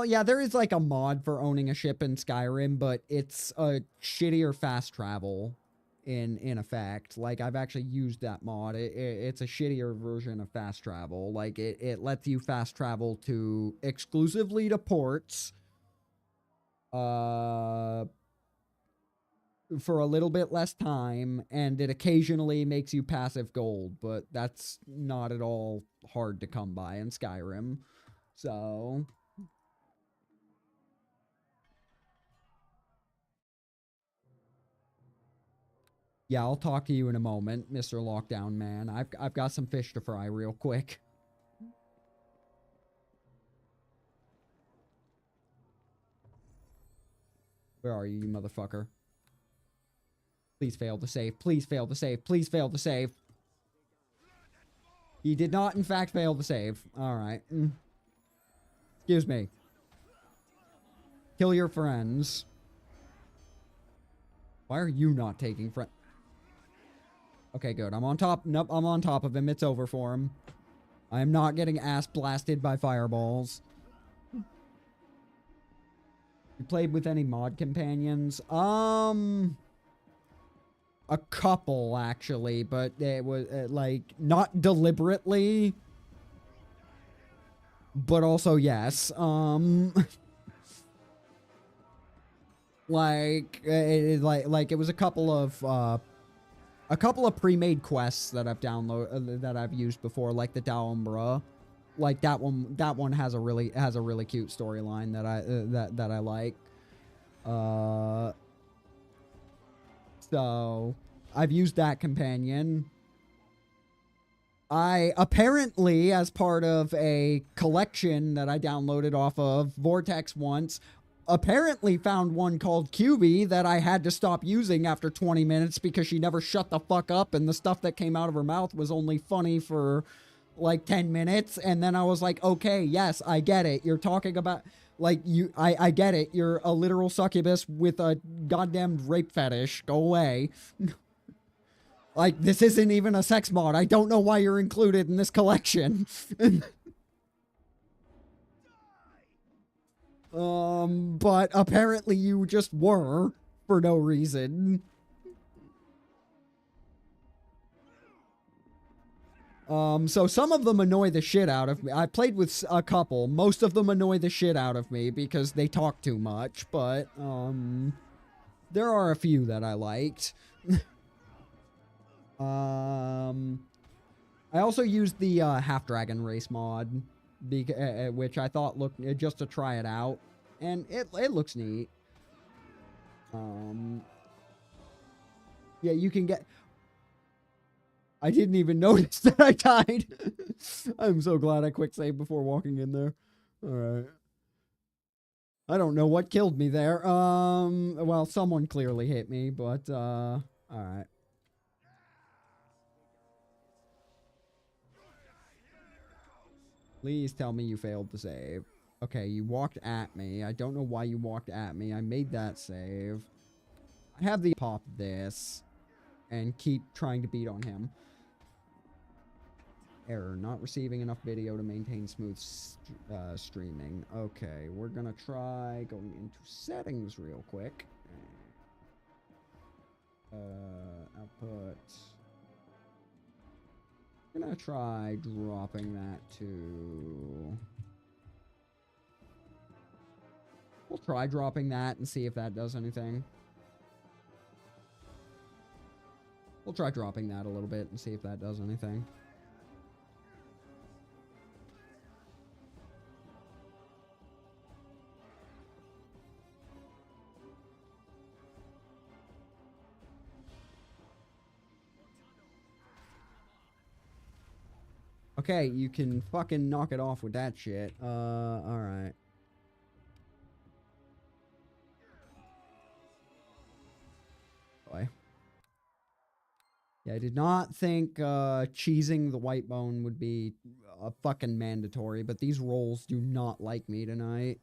yeah, there is, like, a mod for owning a ship in Skyrim, but it's a shittier fast travel in effect. Like, I've actually used that mod. It's a shittier version of fast travel. Like, it lets you fast travel to exclusively to ports for a little bit less time, and it occasionally makes you passive gold, but that's not at all hard to come by in Skyrim. So yeah, I'll talk to you in a moment, Mr. Lockdown Man. I've got some fish to fry real quick. Where are you, you motherfucker? Please fail to save. Please fail to save. Please fail to save. He did not, in fact, fail to save. Alright. Excuse me. Kill your friends. Why are you not taking friends? Okay, good. I'm on top. Nope, I'm on top of him. It's over for him. I am not getting ass blasted by fireballs. You played with any mod companions? A couple, actually, but it was, like, not deliberately. But also, yes. Like, it was a couple of pre-made quests that I've that I've used before, like the Daumbra. Like, that one has a really cute storyline that I like. So I've used that companion. I apparently, as part of a collection that I downloaded off of Vortex once, apparently found one called QB that I had to stop using after 20 minutes because she never shut the fuck up, and the stuff that came out of her mouth was only funny for like 10 minutes. And then I was like, okay, yes, I get it. You're talking about, like, I get it. You're a literal succubus with a goddamn rape fetish. Go away. Like, this isn't even a sex mod. I don't know why you're included in this collection. But apparently you just were for no reason. So some of them annoy the shit out of me. I played with a couple. Most of them annoy the shit out of me because they talk too much, but, there are a few that I liked. I also used the, Half Dragon Race mod, which I thought looked, just to try it out, and it looks neat. Yeah, you can get... I didn't even notice that I died. I'm so glad I quick saved before walking in there. Alright. I don't know what killed me there. Well, someone clearly hit me, but, alright. Please tell me you failed to save. Okay, you walked at me. I don't know why you walked at me. I made that save. I have the pop this and keep trying to beat on him. Error, not receiving enough video to maintain smooth streaming. Okay, we're gonna try going into settings real quick. Output. I'm gonna try dropping that to... We'll try dropping that and see if that does anything. We'll try dropping that a little bit and see if that does anything. Okay, you can fucking knock it off with that shit. Alright. Boy. Yeah, I did not think, cheesing the white bone would be a fucking mandatory, but these rolls do not like me tonight.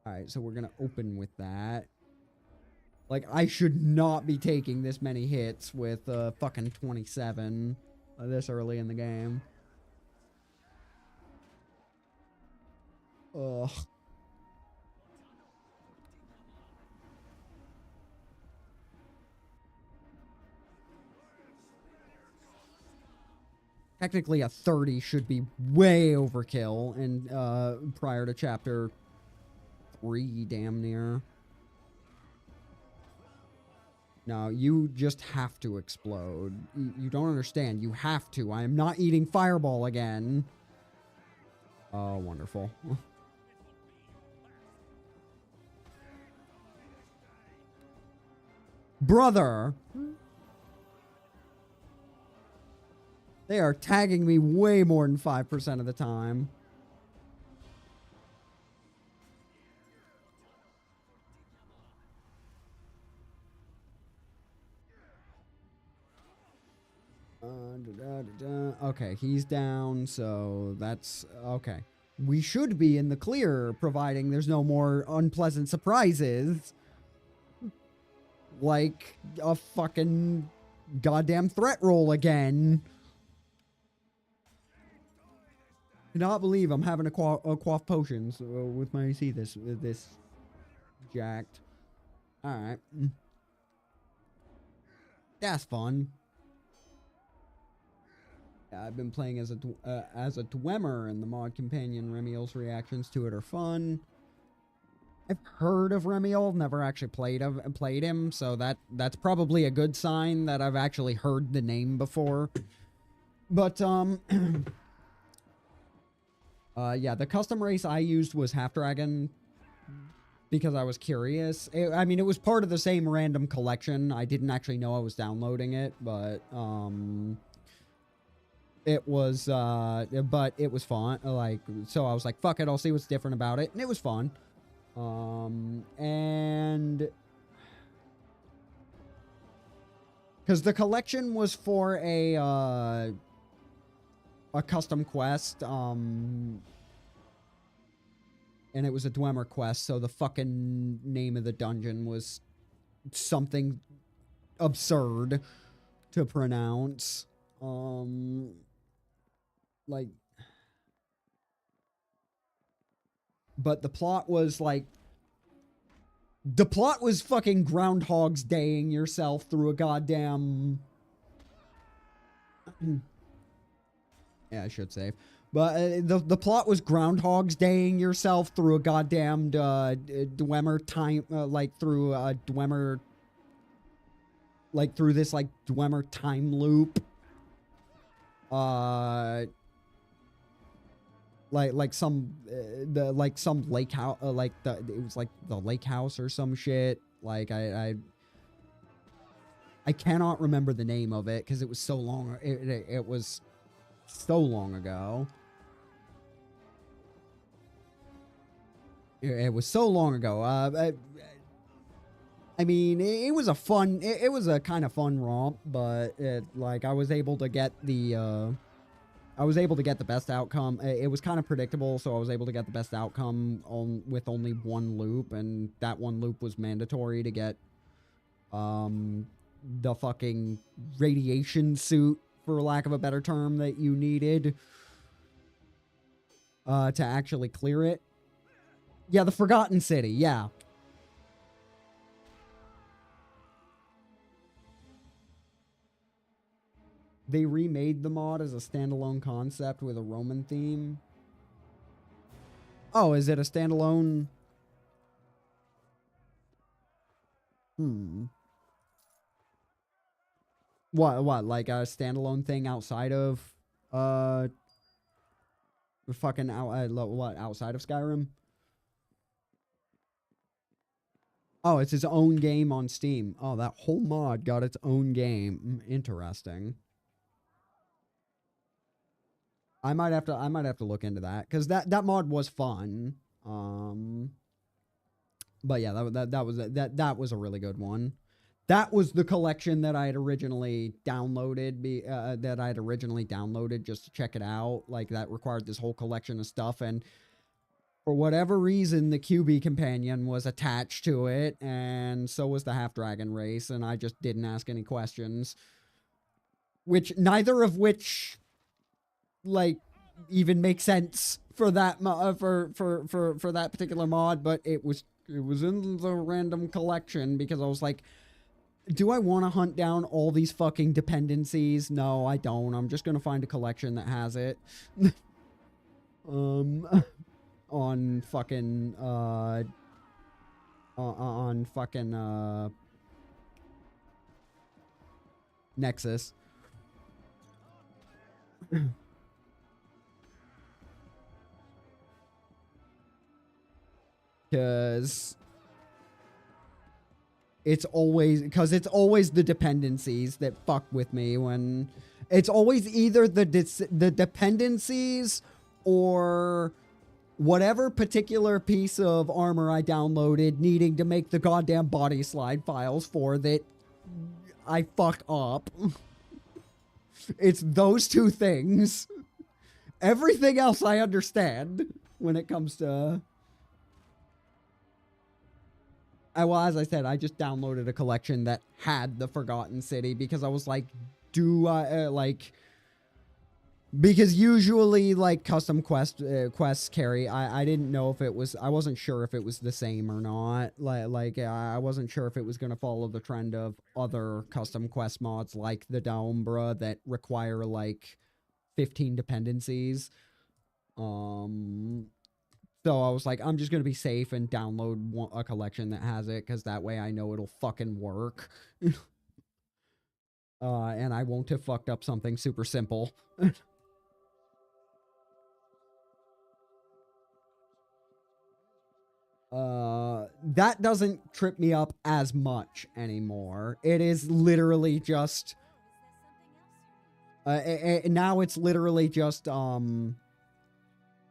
Alright, so we're gonna open with that. Like, I should not be taking this many hits with, fucking 27 this early in the game. Ugh. Technically, a 30 should be way overkill, and, prior to chapter 3, damn near. No, you just have to explode. You don't understand. You have to. I am not eating Fireball again. Oh, wonderful. Brother! They are tagging me way more than 5% of the time. Okay, he's down, so that's... Okay. We should be in the clear, providing there's no more unpleasant surprises. Like a fucking goddamn threat roll again. Cannot believe I'm having to quaff potions with my AC this jacked. Alright. That's fun. Yeah, I've been playing as a Dwemer, and the mod companion Remiel's reactions to it are fun. I've heard of Remiel, never actually played him, so that's probably a good sign that I've actually heard the name before. But yeah, the custom race I used was Half Dragon because I was curious. I mean, it was part of the same random collection. I didn't actually know I was downloading it, but it was but it was fun. Like, so I was like, fuck it, I'll see what's different about it, and it was fun. And because the collection was for a custom quest, and it was a Dwemer quest, so the fucking name of the dungeon was something absurd to pronounce. Like, But the plot was like... The plot was fucking Groundhog's Daying yourself through a goddamn... Yeah, I should save. But the plot was Groundhog's Daying yourself through a goddamn Dwemer time... through a Dwemer... Like, through this, like, Dwemer time loop. Like some lake house, it was like the lake house or some shit. Like I cannot remember the name of it because it was so long. It was so long ago. It was so long ago. I mean, it was a fun. It was a kind of fun romp, but like I was able to get the. I was able to get the best outcome. It was kind of predictable, so I was able to get the best outcome with only one loop, and that one loop was mandatory to get the fucking radiation suit, for lack of a better term, that you needed to actually clear it. Yeah, the Forgotten City, yeah. They remade the mod as a standalone concept with a Roman theme. Oh, is it a standalone? What, like a standalone thing outside of, fucking, outside of Skyrim? Oh, it's its own game on Steam. Oh, that whole mod got its own game. Interesting. I might have to look into that because that mod was fun. But yeah, that was a really good one. That was the collection that I had originally downloaded. Just to check it out. Like that required this whole collection of stuff, and for whatever reason, the QB companion was attached to it, and so was the Half Dragon race, and I just didn't ask any questions. Neither of which, like, even make sense for that for that particular mod, but it was in the random collection because I was like, do I want to hunt down all these fucking dependencies? No, I don't. I'm just gonna find a collection that has it. On fucking Nexus. Because it's always the dependencies that fuck with me when it's always either the dependencies or whatever particular piece of armor I downloaded needing to make the goddamn body slide files for that I fuck up. It's those two things. Everything else I understand when it comes to... well, as I said, I just downloaded a collection that had the Forgotten City because I was like, do I, because usually, like, custom quests carry, I didn't know if it was, I wasn't sure if it was the same or not. I wasn't sure if it was going to follow the trend of other custom quest mods like the Daumbra that require, like, 15 dependencies. So I was like, I'm just going to be safe and download a collection that has it, because that way I know it'll fucking work. And I won't have fucked up something super simple. That doesn't trip me up as much anymore. It is literally just... now it's literally just,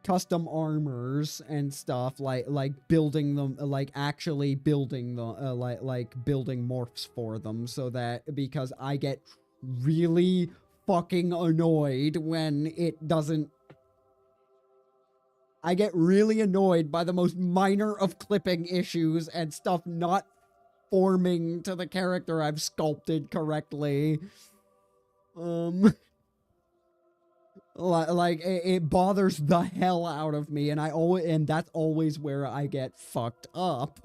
custom armors and stuff, like building them, like actually building the like building morphs for them, so that, because I get really fucking annoyed when it doesn't. I get really annoyed by the most minor of clipping issues and stuff not forming to the character I've sculpted correctly. Like it bothers the hell out of me, and that's always where I get fucked up,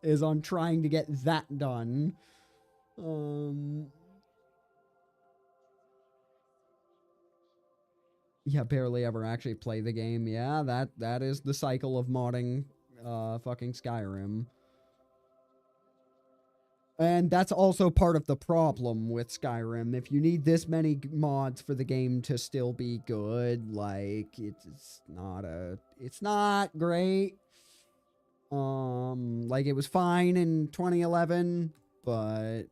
is on trying to get that done. Yeah, barely ever actually play the game. Yeah, that is the cycle of modding fucking Skyrim. And that's also part of the problem with Skyrim. If you need this many mods for the game to still be good, like, it's not great. Like, it was fine in 2011, but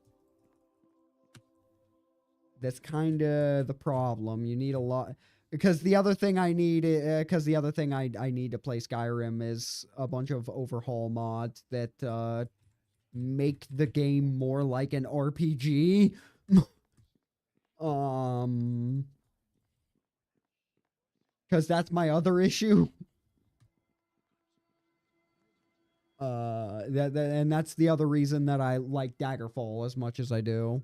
that's kind of the problem. You need a lot, because the other thing I need, I need to play Skyrim is a bunch of overhaul mods that, make the game more like an RPG. Because that's my other issue. And that's the other reason that I like Daggerfall as much as I do.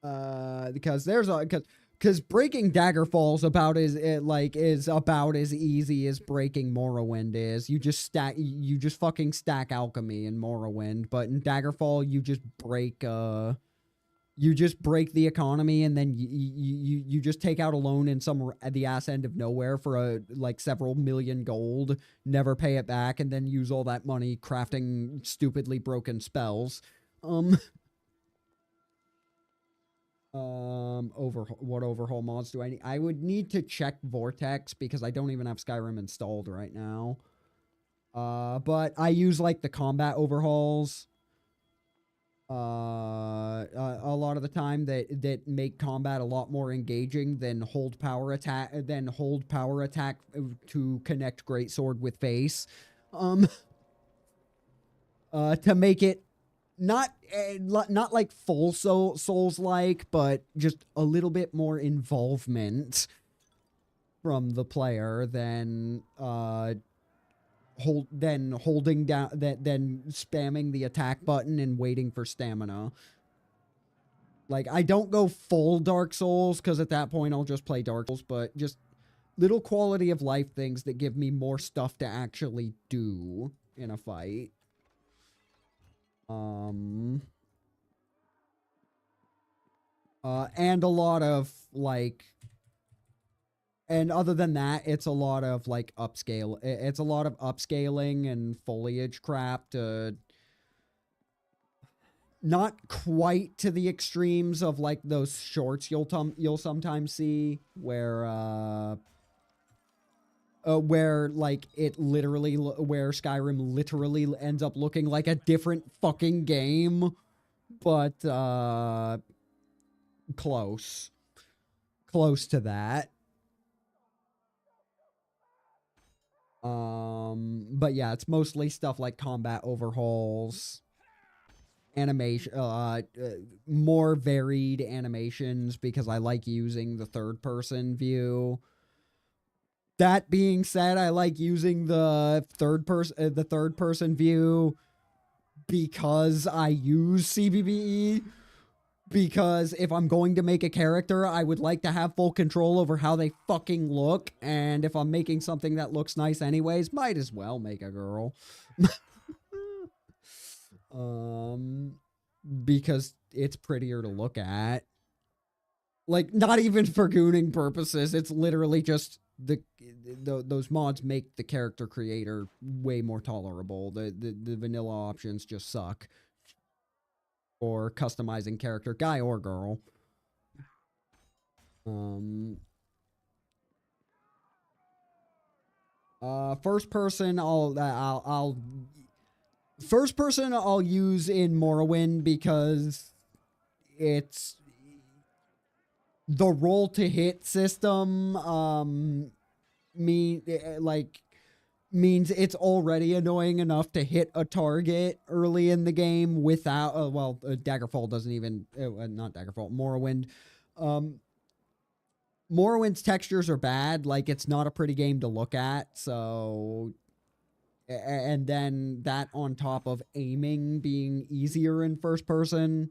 Because breaking Daggerfall's is about as easy as breaking Morrowind is. You just fucking stack alchemy in Morrowind, but in Daggerfall you just break the economy, and then you just take out a loan in at the ass end of nowhere for several million gold, never pay it back, and then use all that money crafting stupidly broken spells. What overhaul mods do I need? I would need to check Vortex, because I don't even have Skyrim installed right now. But I use the combat overhauls a lot of the time that make combat a lot more engaging than hold power attack to connect greatsword with face. To make it not like full Souls-like, but just a little bit more involvement from the player than holding down than spamming the attack button and waiting for stamina. Like, I don't go full Dark Souls, because at that point I'll just play Dark Souls, but just little quality of life things that give me more stuff to actually do in a fight. And a lot of, and other than that, it's a lot of, it's a lot of upscaling and foliage crap to, not quite to the extremes of, those shorts you'll sometimes see, where Skyrim literally ends up looking like a different fucking game, but close to that. But yeah, it's mostly stuff like combat overhauls, animation, more varied animations, because I like using the third person view. That being said, I like using the third person view because I use CBBE. Because if I'm going to make a character, I would like to have full control over how they fucking look. And if I'm making something that looks nice anyways, might as well make a girl. Because it's prettier to look at. Not even for gooning purposes. It's literally just those mods make the character creator way more tolerable. The vanilla options just suck. Or customizing character, guy or girl. First person I'll use in Morrowind, because it's the roll to hit system means it's already annoying enough to hit a target early in the game without Daggerfall doesn't even not Daggerfall, Morrowind. Morrowind's textures are bad, it's not a pretty game to look at, so, and then that on top of aiming being easier in first person.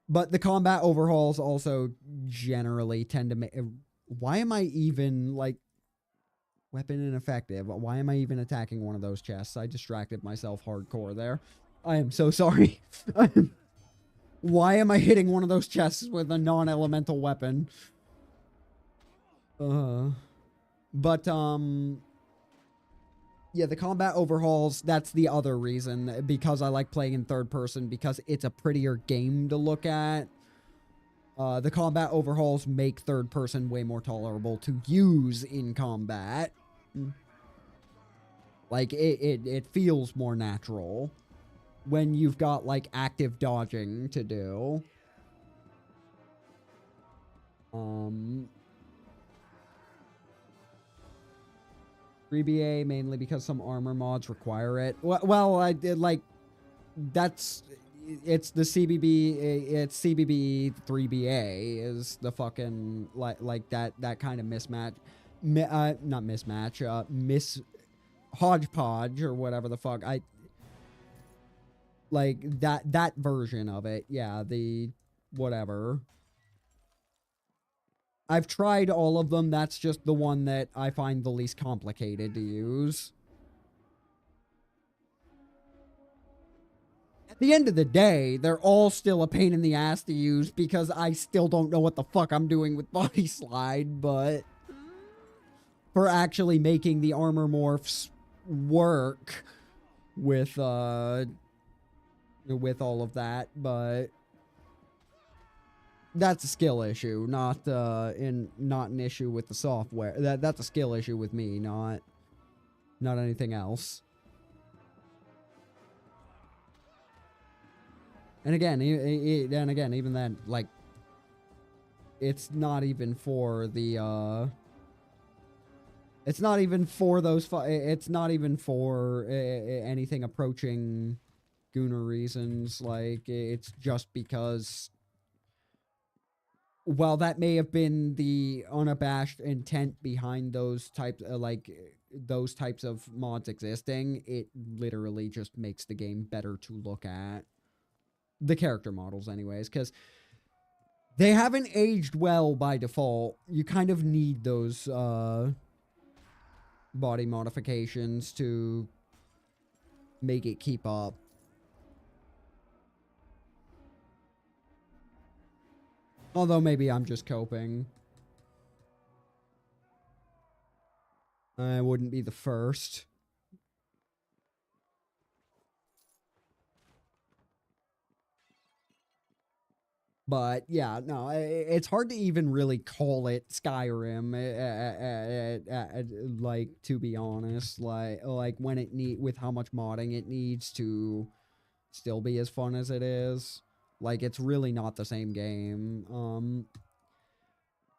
But the combat overhauls also generally tend to make... Why am I even, like, weapon ineffective? Why am I even attacking one of those chests? I distracted myself hardcore there. I am so sorry. Why am I hitting one of those chests with a non-elemental weapon? But, yeah, the combat overhauls, that's the other reason. Because I like playing in third person, because it's a prettier game to look at. The combat overhauls make third person way more tolerable to use in combat. Like, it feels more natural when you've got, like, active dodging to do. 3BA mainly because some armor mods require it. Well, I did, like, that's... It's the CBB, it's CBB 3BA is the fucking, like that kind of mismatch. Not mismatch, hodgepodge or whatever the fuck. Like, that version of it. Yeah, the whatever. I've tried all of them. That's just the one that I find the least complicated to use. At the end of the day, they're all still a pain in the ass to use because I still don't know what the fuck I'm doing with Body Slide, but for actually making the armor morphs work with all of that, but that's a skill issue, not an issue with the software. That's a skill issue with me, not anything else. And again, even then, like, it's not even for the, it's not even for those, it's not even for anything approaching Gooner reasons. Like, it's just because, while that may have been the unabashed intent behind those types, those types of mods existing, it literally just makes the game better to look at. The character models anyways, because they haven't aged well by default. You kind of need those body modifications to make it keep up. Although maybe I'm just coping. I wouldn't be the first. But yeah, no, it's hard to even really call it Skyrim, like, to be honest. Like when with how much modding it needs to still be as fun as it is. Like, it's really not the same game.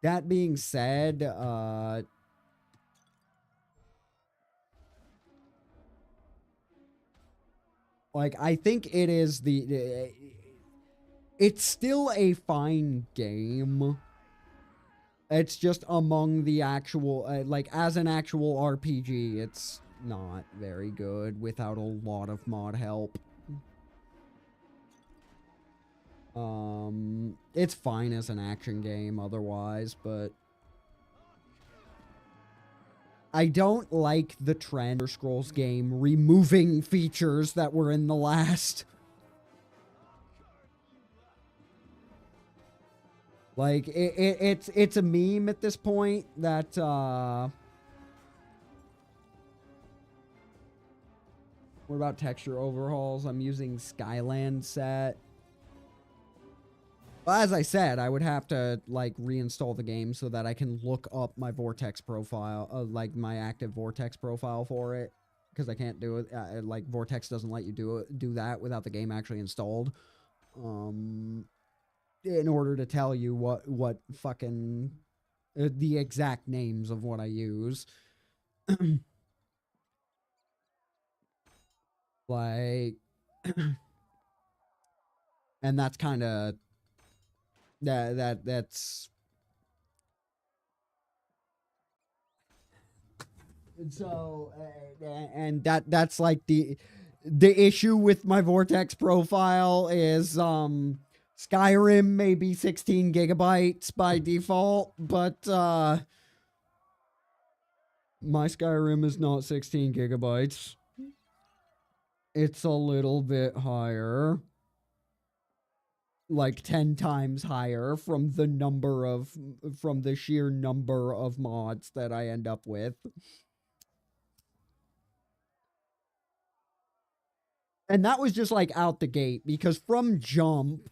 That being said, like, I think it is it's still a fine game. It's just among the actual, like, as an actual RPG, it's not very good without a lot of mod help. It's fine as an action game otherwise, but I don't like the trend of Scrolls game removing features that were in the last. Like, it's a meme at this point that, what about texture overhauls? I'm using Skyland set. Well, as I said, I would have to, like, reinstall the game so that I can look up my Vortex profile, like, my active Vortex profile for it. Because I can't do it, like, Vortex doesn't let you do that without the game actually installed. In order to tell you what fucking the exact names of what I use. Like, and that's kind of that's so and that's like the issue with my Vortex profile is Skyrim may be 16 gigabytes by default, but my Skyrim is not 16 gigabytes. It's a little bit higher. Like 10 times higher from the sheer number of mods that I end up with. And that was just like out the gate, because from jump,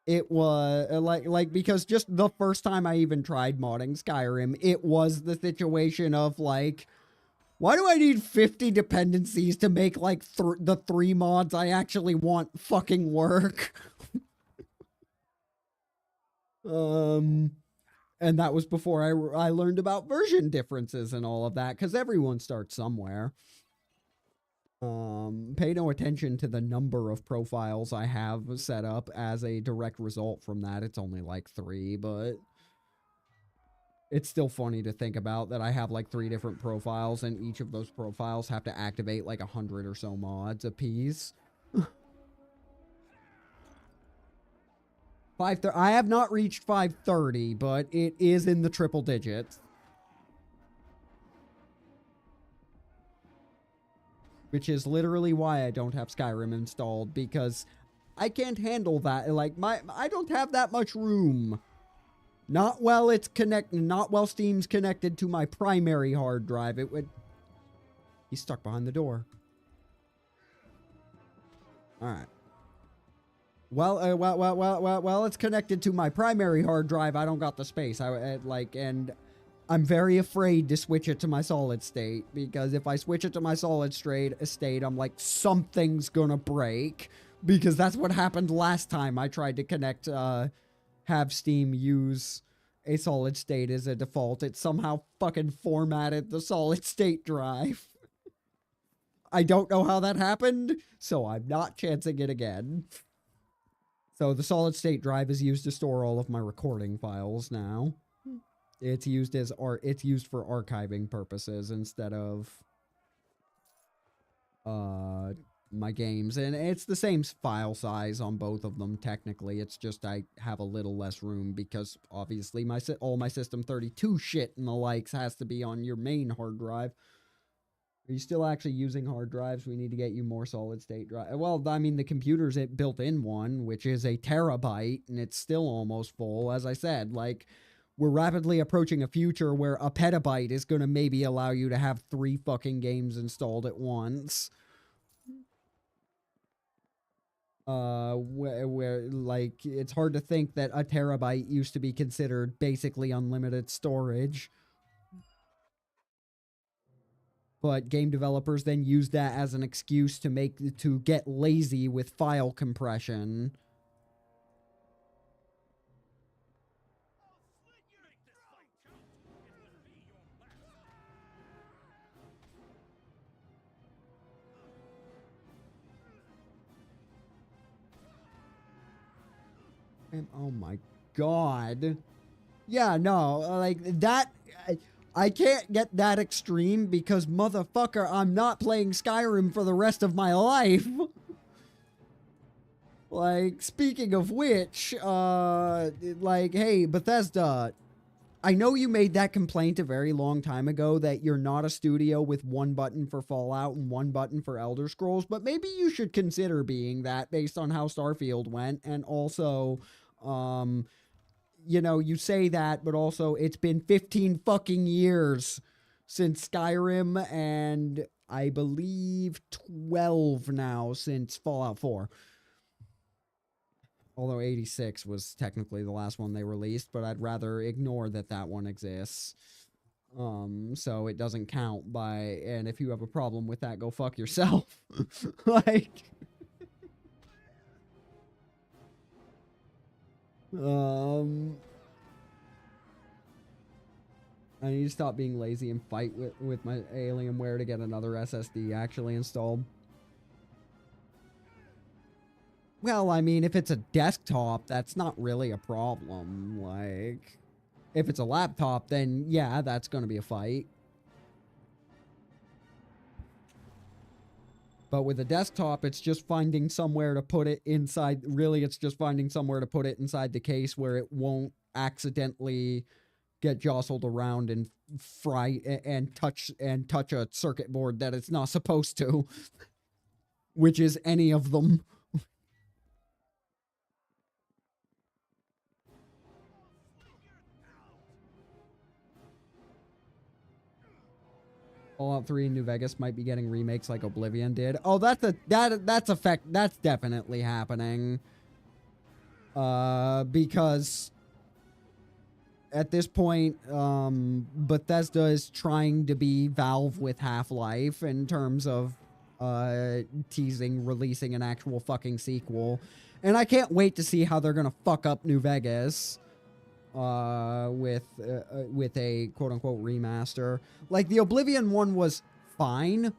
it was like because just the first time I even tried modding Skyrim, it was the situation of like, why do I need 50 dependencies to make like the 3 mods I actually want fucking work? And that was before I learned about version differences and all of that, because everyone starts somewhere. Pay no attention to the number of profiles I have set up as a direct result from that. It's only like 3, but it's still funny to think about that I have like 3 different profiles, and each of those profiles have to activate like 100 or so mods apiece. I have not reached 530, but it is in the triple digits. Which is literally why I don't have Skyrim installed, because I can't handle that. Like, I don't have that much room. Not while Steam's connected to my primary hard drive. He's stuck behind the door. Alright. Well, it's connected to my primary hard drive. I don't got the space. And I'm very afraid to switch it to my solid state, because if I switch it to my solid state, I'm like, something's gonna break, because that's what happened last time I tried to connect, have Steam use a solid state as a default. It somehow fucking formatted the solid state drive. I don't know how that happened, so I'm not chancing it again. So the solid state drive is used to store all of my recording files now. It's used for archiving purposes instead of my games, and it's the same file size on both of them technically. It's just I have a little less room, because obviously all my System 32 shit and the likes has to be on your main hard drive. Are you still actually using hard drives? We need to get you more solid state drive. Well, I mean, the computer's built in one, which is a terabyte, and it's still almost full. As I said, like, we're rapidly approaching a future where a petabyte is going to maybe allow you to have 3 fucking games installed at once. Where like, it's hard to think that a terabyte used to be considered basically unlimited storage. But game developers then use that as an excuse to get lazy with file compression. And oh my god. Yeah, no, like that. I can't get that extreme, because motherfucker, I'm not playing Skyrim for the rest of my life. Like, speaking of which, like, hey, Bethesda, I know you made that complaint a very long time ago that you're not a studio with 1 button for Fallout and 1 button for Elder Scrolls, but maybe you should consider being that based on how Starfield went, and also, you know, you say that, but also it's been 15 fucking years since Skyrim, and I believe 12 now since Fallout 4. Although 86 was technically the last one they released, but I'd rather ignore that one exists. So it doesn't count and if you have a problem with that, go fuck yourself. Like... I need to stop being lazy and fight with my Alienware to get another SSD actually installed. Well, I mean, if it's a desktop, that's not really a problem. Like, if it's a laptop, then yeah, that's going to be a fight. But with a desktop, it's just finding somewhere to put it inside. Really, it's just finding somewhere to put it inside the case where it won't accidentally get jostled around and fry and touch a circuit board that it's not supposed to, which is any of them. Fallout 3 in New Vegas might be getting remakes like Oblivion did. Oh, that's definitely happening. Because at this point, Bethesda is trying to be Valve with Half-Life in terms of releasing an actual fucking sequel. And I can't wait to see how they're gonna fuck up New Vegas with a quote-unquote remaster. Like, the Oblivion one was fine.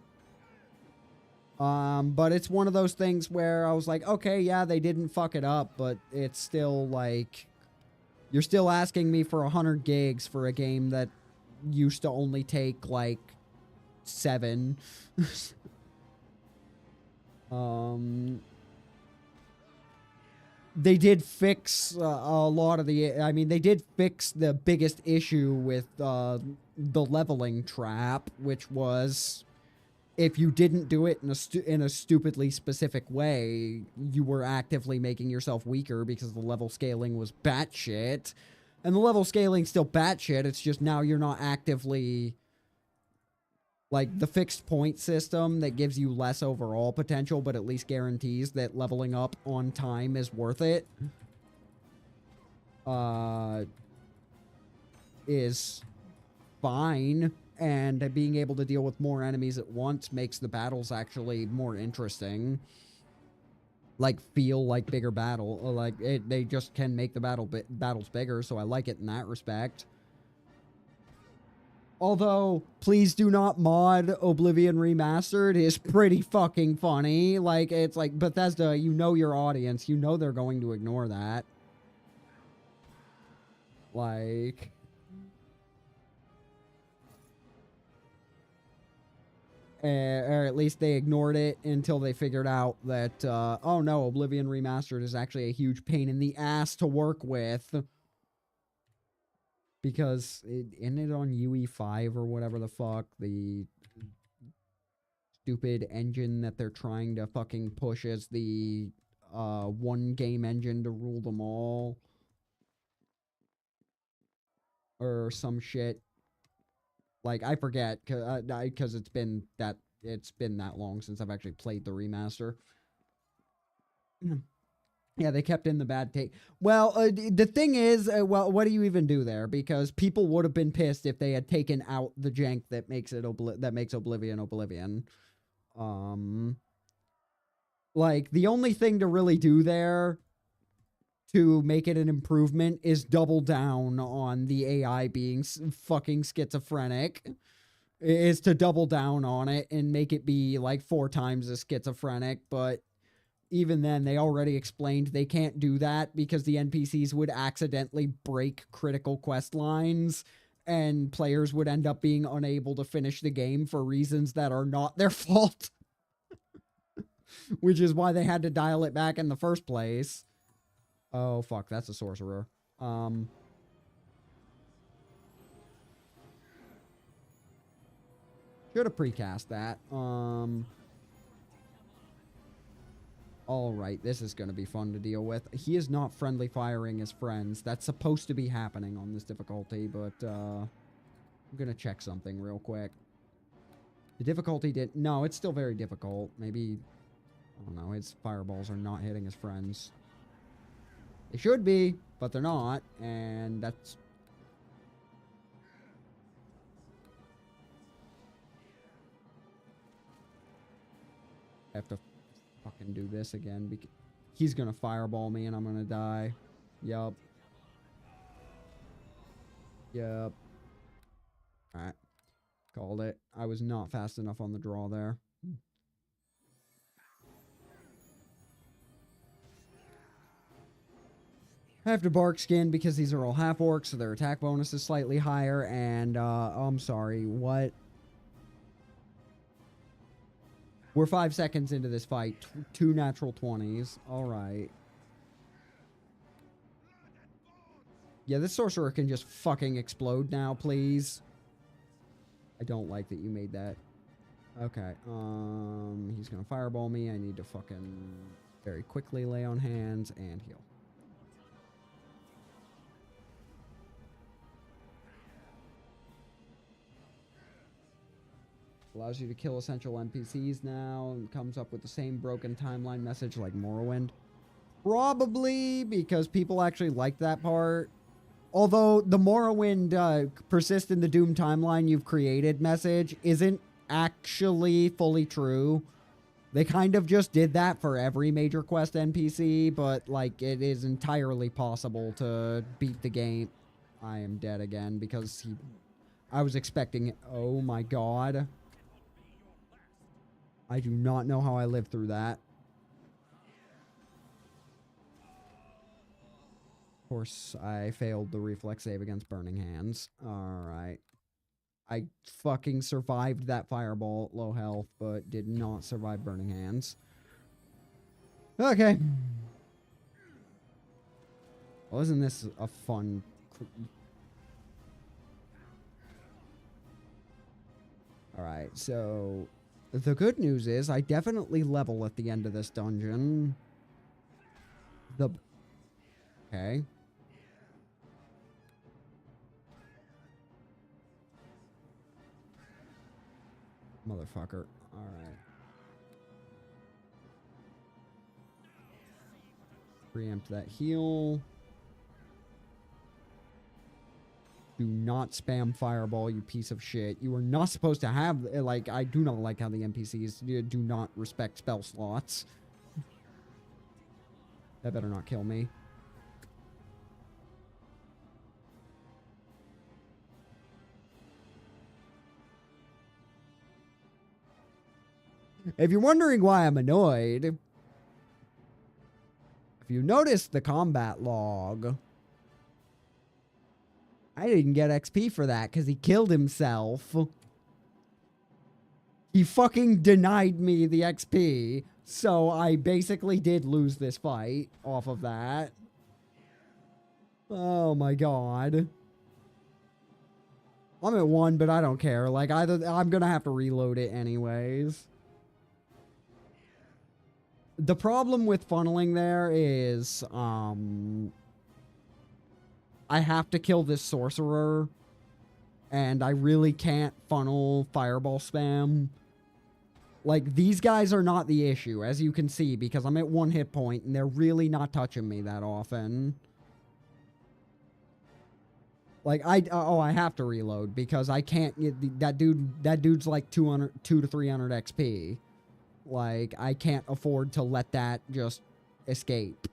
But it's one of those things where I was like, okay, yeah, they didn't fuck it up, but it's still like, you're still asking me for 100 gigs for a game that used to only take like 7. They did fix a lot of the, I mean, they did fix the biggest issue with the leveling trap, which was if you didn't do it in a stupidly specific way, you were actively making yourself weaker because the level scaling was batshit. And the level scaling's still batshit, it's just now you're not actively, like, the fixed point system that gives you less overall potential, but at least guarantees that leveling up on time is worth it, is fine. And being able to deal with more enemies at once makes the battles actually more interesting. Like, feel like bigger battle. Like, they just can make the battles bigger, so I like it in that respect. Although, please do not mod Oblivion Remastered. It is pretty fucking funny. Like, it's like, Bethesda, you know your audience. You know they're going to ignore that. Like, or at least they ignored it until they figured out that, oh no, Oblivion Remastered is actually a huge pain in the ass to work with. Because isn't it on UE5 or whatever the fuck, the stupid engine that they're trying to fucking push as the one game engine to rule them all? Or some shit. Like, I forget, because it's been that long since I've actually played the remaster. Yeah, they kept in the bad taste. Well, the thing is, well, what do you even do there? Because people would have been pissed if they had taken out the jank that makes it Oblivion Oblivion. Like, the only thing to really do there to make it an improvement is double down on the AI being fucking schizophrenic. Is to double down on it and make it be like 4 times as schizophrenic, but even then, they already explained they can't do that because the NPCs would accidentally break critical quest lines and players would end up being unable to finish the game for reasons that are not their fault. Which is why they had to dial it back in the first place. Oh, fuck, that's a sorcerer. Should have precast that. Alright, this is going to be fun to deal with. He is not friendly firing his friends. That's supposed to be happening on this difficulty, but, I'm going to check something real quick. The difficulty did... No, it's still very difficult. Maybe... I don't know, his fireballs are not hitting his friends. They should be, but they're not, and that's... I have to fucking do this again, because he's gonna fireball me and I'm gonna die. Yup. Yup. Alright. Called it. I was not fast enough on the draw there. I have to bark skin because these are all half orcs, so their attack bonus is slightly higher, and, oh, I'm sorry, what? We're 5 seconds into this fight. 2 natural 20s. Alright. Yeah, this sorcerer can just fucking explode now, please. I don't like that you made that. Okay, he's gonna fireball me. I need to fucking very quickly lay on hands and heal. Allows you to kill essential NPCs now, and comes up with the same broken timeline message like Morrowind. Probably because people actually like that part. Although the Morrowind persist in the Doom timeline you've created message isn't actually fully true. They kind of just did that for every major quest NPC, but like it is entirely possible to beat the game. I am dead again because I was expecting it. Oh my god. I do not know how I lived through that. Of course, I failed the reflex save against Burning Hands. Alright. I fucking survived that fireball at low health, but did not survive Burning Hands. Okay. Well, isn't this a fun... Alright, so... The good news is I definitely level at the end of this dungeon. Okay. Motherfucker. Alright. Preempt that heal. Do not spam fireball, you piece of shit. You are not supposed to have... Like, I do not like how the NPCs do not respect spell slots. That better not kill me. If you're wondering why I'm annoyed, if you notice the combat log, I didn't get XP for that because he killed himself. He fucking denied me the XP, so I basically did lose this fight off of that. Oh my god. I'm at 1, but I don't care. Like, I'm gonna have to reload it anyways. The problem with funneling there is, I have to kill this sorcerer, and I really can't funnel fireball spam. Like, these guys are not the issue, as you can see, because I'm at 1 hit point, and they're really not touching me that often. Like, I have to reload, because I can't, that dude's like 200 to 300 XP. Like, I can't afford to let that just escape.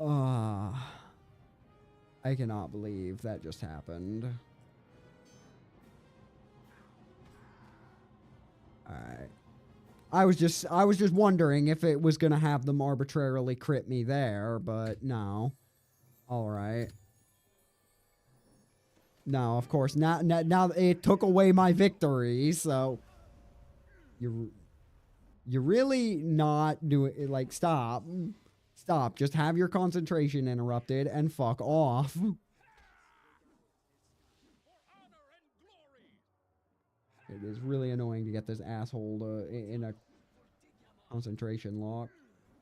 I cannot believe that just happened. Alright. I was just wondering if it was gonna have them arbitrarily crit me there, but no. Alright. No, of course, now it took away my victory, so... You're really not doing... Like, stop. Stop. Just have your concentration interrupted and fuck off. It is really annoying to get this asshole in a concentration lock.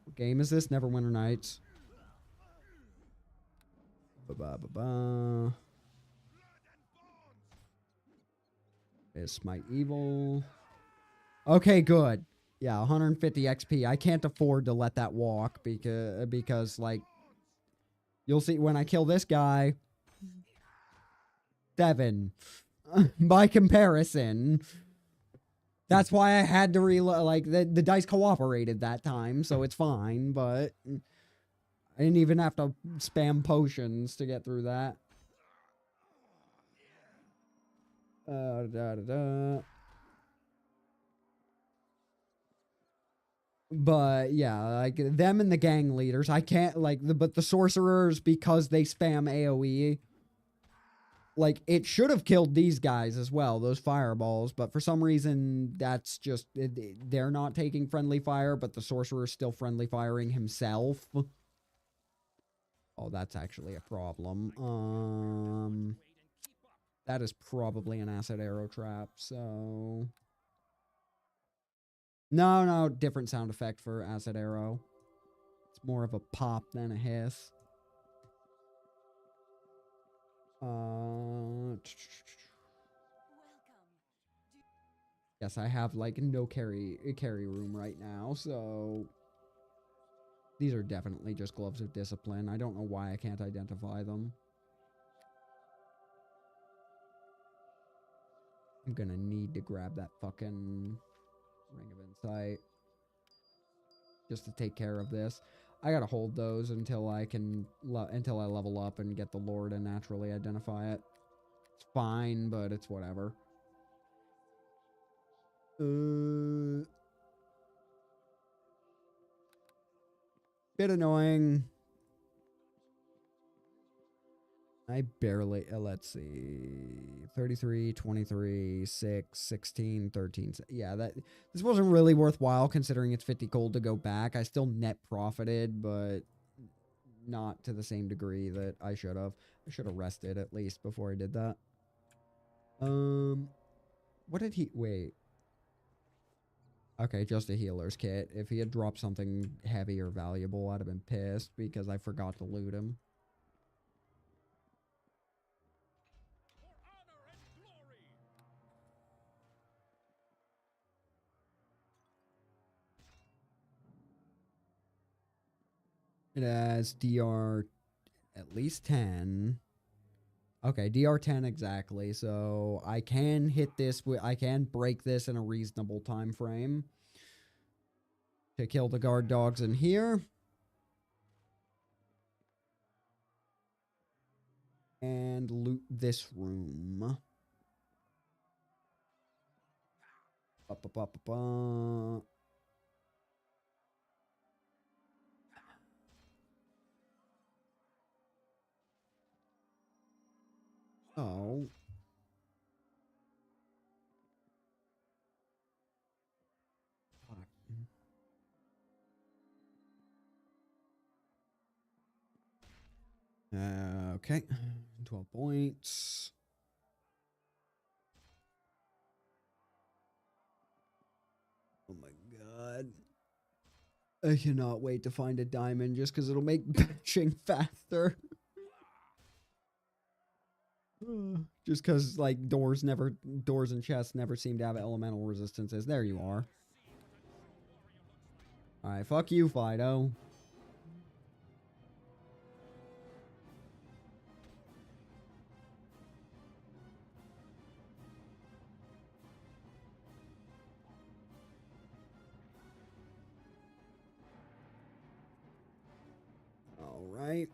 What game is this? Neverwinter Nights. Ba-ba-ba-ba. Is Smite Evil. Okay, good. Yeah, 150 XP. I can't afford to let that walk because like, you'll see when I kill this guy. 7. By comparison. That's why I had to reload. Like, the dice cooperated that time, so it's fine, but I didn't even have to spam potions to get through that. But yeah, like them and the gang leaders, I can't like but the sorcerers, because they spam AoE, Like, it should have killed these guys as well, those fireballs, but for some reason, that's just, they're not taking friendly fire, but the sorcerer's still friendly firing himself. Oh, that's actually a problem. That is probably an acid arrow trap, so... No, different sound effect for acid arrow. It's more of a pop than a hiss. Yes, I have like no carry room right now, so these are definitely just gloves of discipline. I don't know why I can't identify them. I'm gonna need to grab that fucking Ring of Insight just to take care of this. I gotta hold those until I can until I level up and get the Lord and naturally identify it. It's fine, but it's whatever. Bit annoying. I barely, let's see, 33, 23, 6, 16, 13. Yeah, this wasn't really worthwhile considering it's 50 gold to go back. I still net profited, but not to the same degree that I should have. I should have rested at least before I did that. What did he, wait. Okay, just a healer's kit. If he had dropped something heavy or valuable, I'd have been pissed because I forgot to loot him. It has DR at least 10. Okay, DR 10 exactly. So I can hit this. I can break this in a reasonable time frame to kill the guard dogs in here. And loot this room. Oh. Okay. 12 points. Oh my god. I cannot wait to find a diamond just because it'll make bashing faster. Just because, like, doors and chests never seem to have elemental resistances. There you are. Alright, fuck you, Fido. Alright.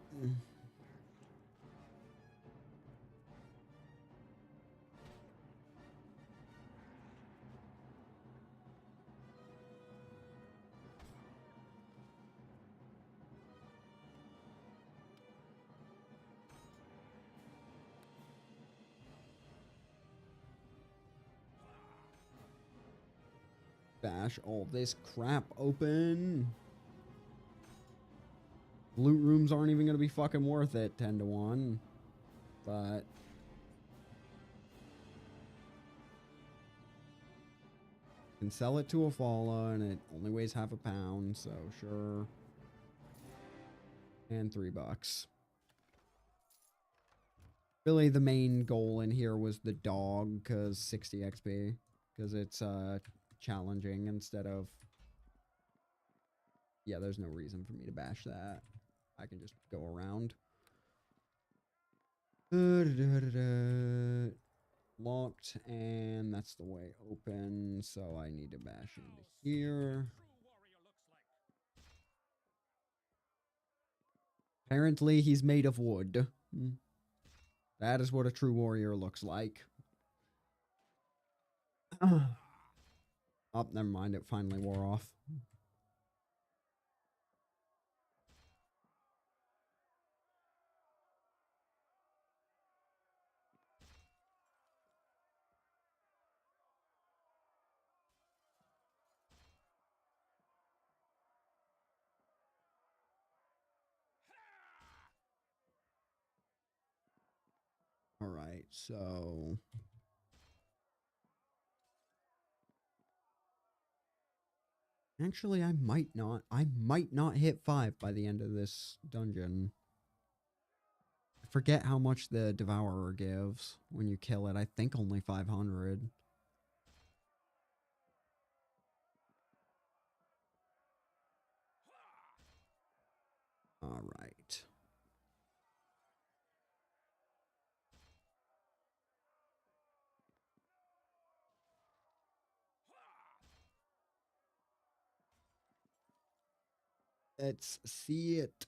Bash all this crap open. Loot rooms aren't even going to be fucking worth it, 10 to 1. But can sell it to a Falla, and it only weighs half a pound, so sure. And $3. Really, the main goal in here was the dog, because 60 XP. Because it's challenging instead of... Yeah, there's no reason for me to bash that. I can just go around. Locked, and that's the way open, so I need to bash into here. Apparently, he's made of wood. That is what a true warrior looks like. Oh, never mind. It finally wore off. right, so... Actually, I might not. I might not hit 5 by the end of this dungeon. I forget how much the Devourer gives when you kill it. I think only 500. All right. Let's see it.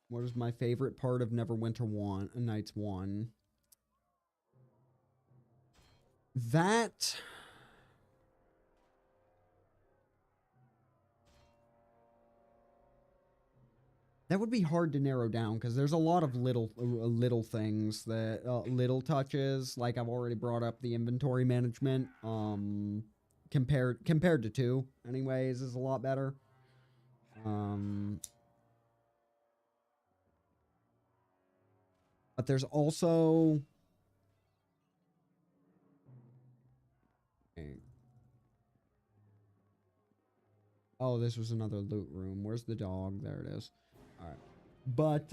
What is my favorite part of Neverwinter Nights 1? That... That would be hard to narrow down because there's a lot of little things that little touches. Like I've already brought up the inventory management. Compared to 2, anyways, is a lot better. But there's also... Okay. Oh, this was another loot room. Where's the dog? There it is. Alright. But,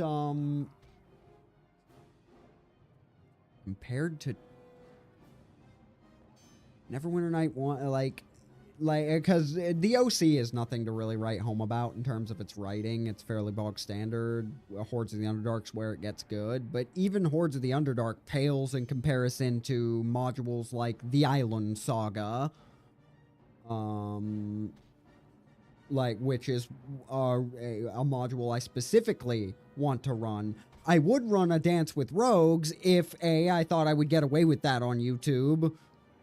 compared to Neverwinter Night 1, like, because the OC is nothing to really write home about in terms of its writing. It's fairly bog standard. Hordes of the Underdark's where it gets good, but even Hordes of the Underdark pales in comparison to modules like the Island Saga, like, which is a module I specifically want to run. I would run a Dance with Rogues if I thought I would get away with that on YouTube,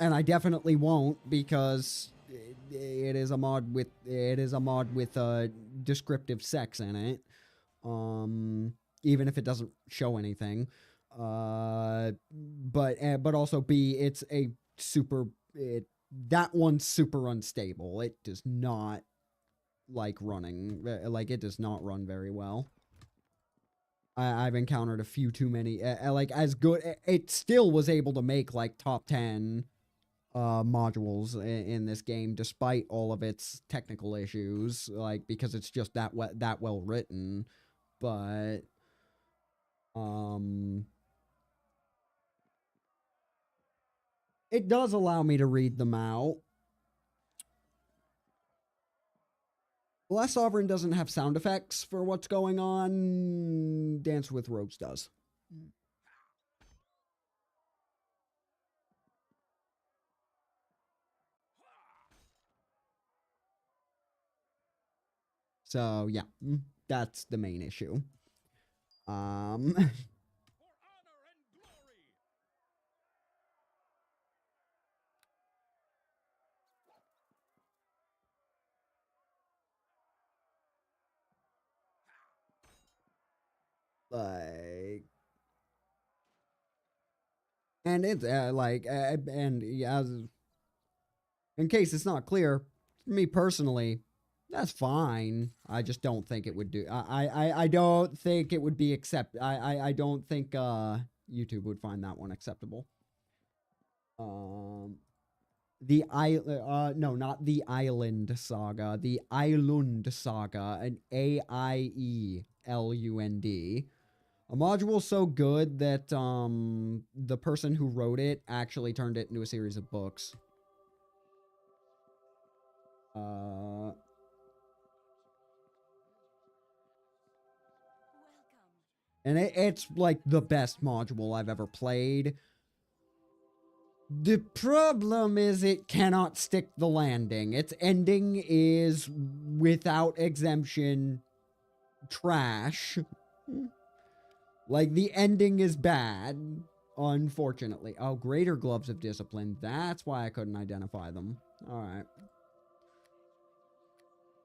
and I definitely won't because it is a mod with descriptive sex in it, even if it doesn't show anything. But also B, it's a super that one's super unstable. It does not like running, like it does not run very well. I've encountered a few too many, like as good, it still was able to make like top 10 modules in this game despite all of its technical issues, like because it's just that well written. But it does allow me to read them out. Last Sovereign doesn't have sound effects for what's going on. Dance with Rogues does. So, yeah, that's the main issue. For honor and glory! Like... And it's, and yeah, in case it's not clear, for me personally, that's fine. I just don't think it would do. I don't think it would be I don't think YouTube would find that one acceptable. No, not the Island Saga. The Eilund Saga, an AIELUND. A module so good that the person who wrote it actually turned it into a series of books. And it's like the best module I've ever played. The problem is it cannot stick the landing. Its ending is, without exemption, trash. Like, the ending is bad, unfortunately. Oh, Greater Gloves of Discipline. That's why I couldn't identify them. Alright.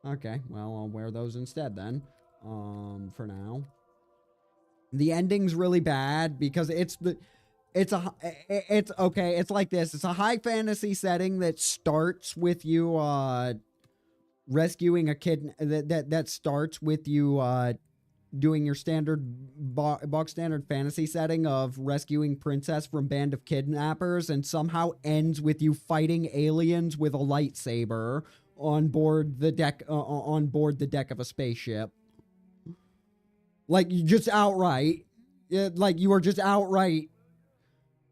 Okay, well, I'll wear those instead then. For now. The ending's really bad because it's it's okay. It's like this. It's a high fantasy setting that starts with you rescuing a kid. That starts with you doing your standard bog standard fantasy setting of rescuing princess from band of kidnappers, and somehow ends with you fighting aliens with a lightsaber on board the deck of a spaceship. Like, you just outright, like, you are just outright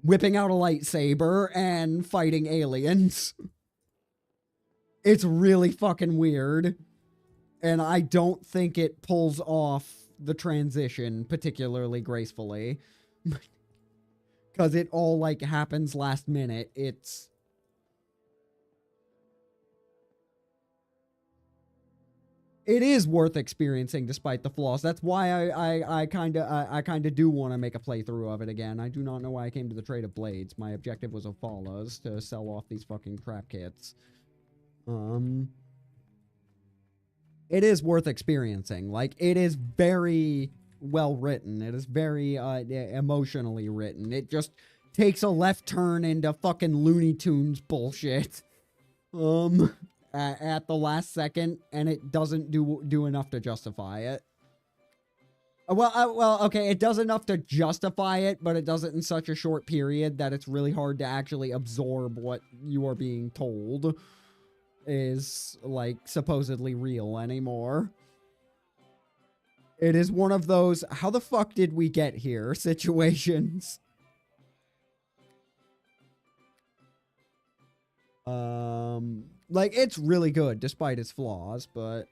whipping out a lightsaber and fighting aliens. It's really fucking weird. And I don't think it pulls off the transition particularly gracefully. Because it all, like, happens last minute. It is worth experiencing despite the flaws. That's why I kind of do want to make a playthrough of it again. I do not know why I came to the Trade of Blades. My objective was Ophalas, to sell off these fucking crap kits. It is worth experiencing. Like, it is very well written. It is very emotionally written. It just takes a left turn into fucking Looney Tunes bullshit. At the last second, and it doesn't do enough to justify it. Well, okay, it does enough to justify it, but it does it in such a short period that it's really hard to actually absorb what you are being told is, like, supposedly real anymore. It is one of those, how the fuck did we get here situations. Like, it's really good despite its flaws, but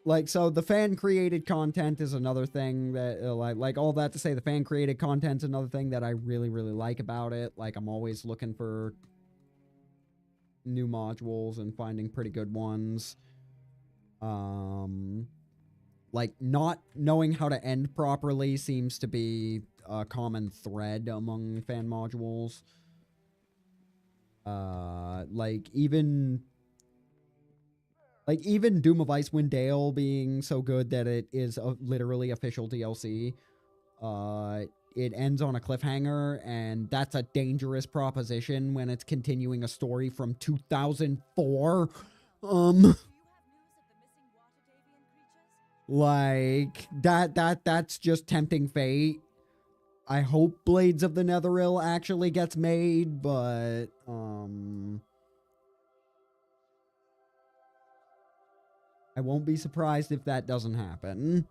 like, so the fan-created content is another thing that, like all that to say, the fan-created content's another thing that I really, really like about it. Like, I'm always looking for new modules and finding pretty good ones. Like, not knowing how to end properly seems to be a common thread among fan modules. Like even Doom of Icewind Dale being so good that it is literally official DLC. It ends on a cliffhanger, and that's a dangerous proposition when it's continuing a story from 2004. Like, that's just tempting fate. I hope Blades of the Netheril actually gets made, but, I won't be surprised if that doesn't happen,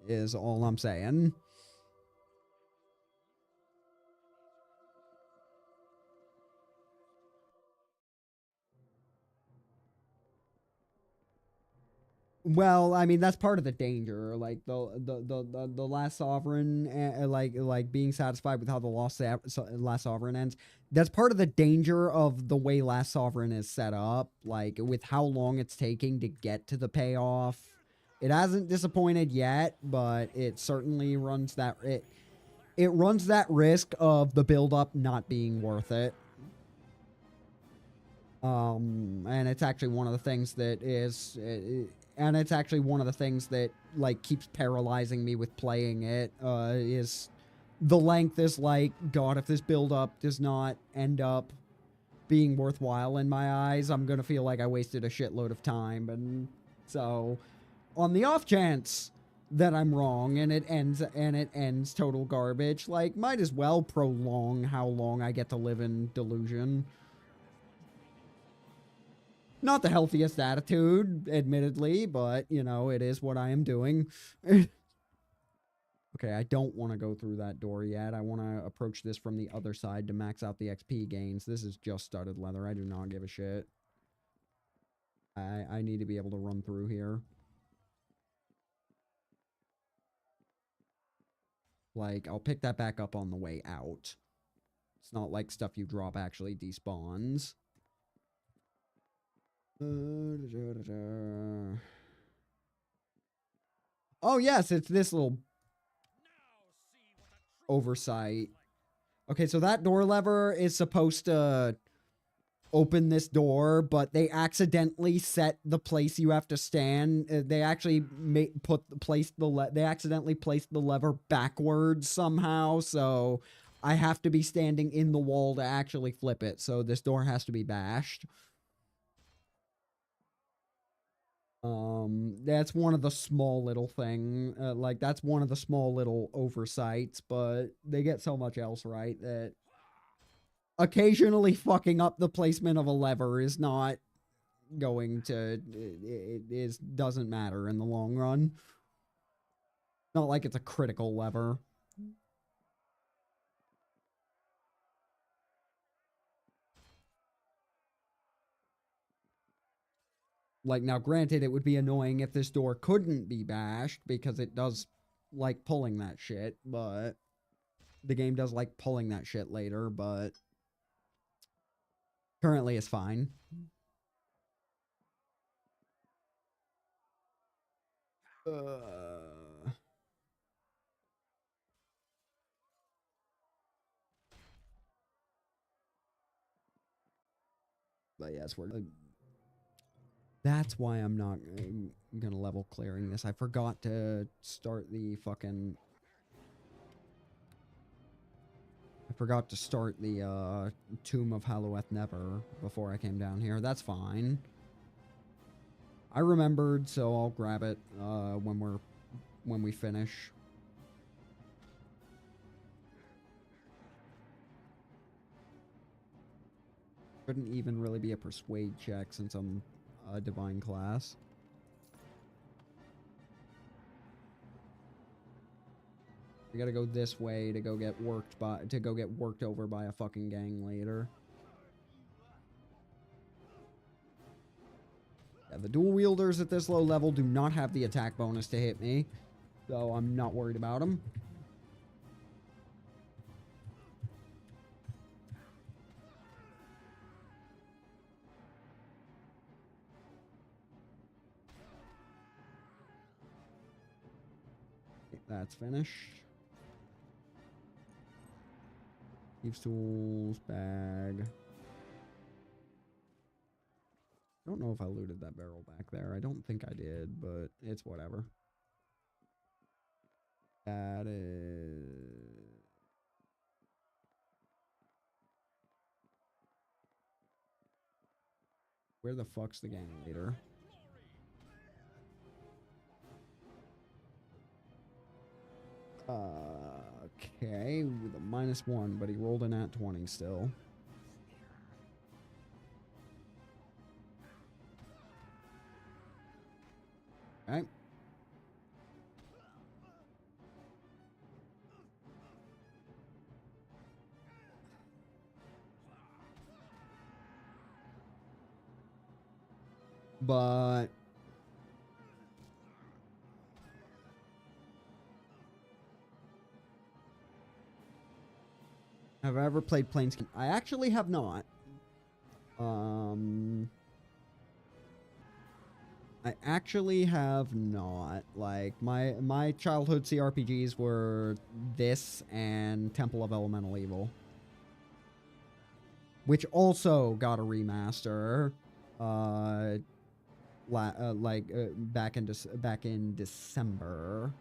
is all I'm saying. Well, I mean, that's part of the danger. Like, the Last Sovereign, like being satisfied with how the Last Sovereign ends. That's part of the danger of the way Last Sovereign is set up. Like, with how long it's taking to get to the payoff. It hasn't disappointed yet, but it certainly runs that... It runs that risk of the build-up not being worth it. And it's actually one of the things that is... And it's actually one of the things that, like, keeps paralyzing me with playing it, is the length is like, God, if this build-up does not end up being worthwhile in my eyes, I'm gonna feel like I wasted a shitload of time. And so, on the off chance that I'm wrong and it ends total garbage, like, might as well prolong how long I get to live in delusion. Not the healthiest attitude, admittedly, but, you know, it is what I am doing. Okay, I don't want to go through that door yet. I want to approach this from the other side to max out the XP gains. This is just studded leather. I do not give a shit. I need to be able to run through here. Like, I'll pick that back up on the way out. It's not like stuff you drop actually despawns. Oh, yes, it's this little oversight. Okay, so that door lever is supposed to open this door, but they accidentally set the place you have to stand. They actually they accidentally placed the lever backwards somehow, so I have to be standing in the wall to actually flip it. So this door has to be bashed. That's one of the small little that's one of the small little oversights, but they get so much else right that occasionally fucking up the placement of a lever is not going to, doesn't matter in the long run. Not like it's a critical lever. Like, now granted, it would be annoying if this door couldn't be bashed because it does like pulling that shit, but the game does like pulling that shit later, but currently it's fine. But yes, that's why I'm not gonna level clearing this. I forgot to start the fucking... I forgot to start the Tomb of Halloweth Never before I came down here. That's fine. I remembered, so I'll grab it when we finish. Couldn't even really be a persuade check since I'm a divine class. We gotta go this way to go get worked over by a fucking gang leader. Yeah, the dual wielders at this low level do not have the attack bonus to hit me, so I'm not worried about them. That's finished. Thieves' tools, bag. I don't know if I looted that barrel back there. I don't think I did, but it's whatever. That is... Where the fuck's the gang leader? Okay, with a -1, but he rolled an at 20 still. Okay. But... have I ever played Planescape? I actually have not. I actually have not. Like, my childhood CRPGs were this and Temple of Elemental Evil, which also got a remaster, back in December.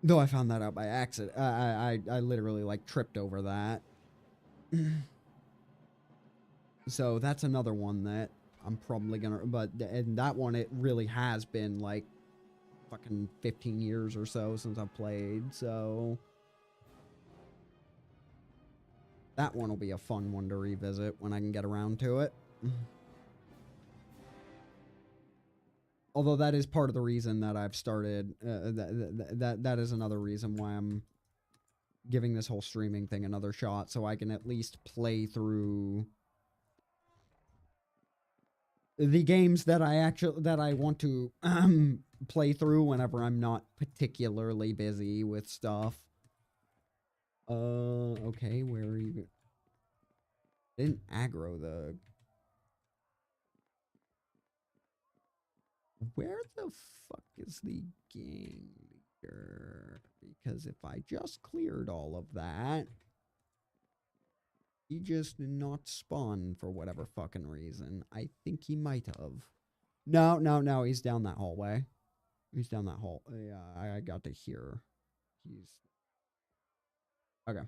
Though I found that out by accident. I literally like tripped over that. So that's another one that I'm probably gonna, and that one, it really has been like fucking 15 years or so since I've played, so that one will be a fun one to revisit when I can get around to it. Although that is part of the reason that I've started, that is another reason why I'm giving this whole streaming thing another shot, so I can at least play through the games that I want to play through whenever I'm not particularly busy with stuff. Okay, where are you? Didn't aggro the... Where the fuck is the gang leader? Because if I just cleared all of that... He just did not spawn for whatever fucking reason. I think he might have. No, no, no. He's down that hallway. He's down that hall. Yeah, I got to hear. He's okay.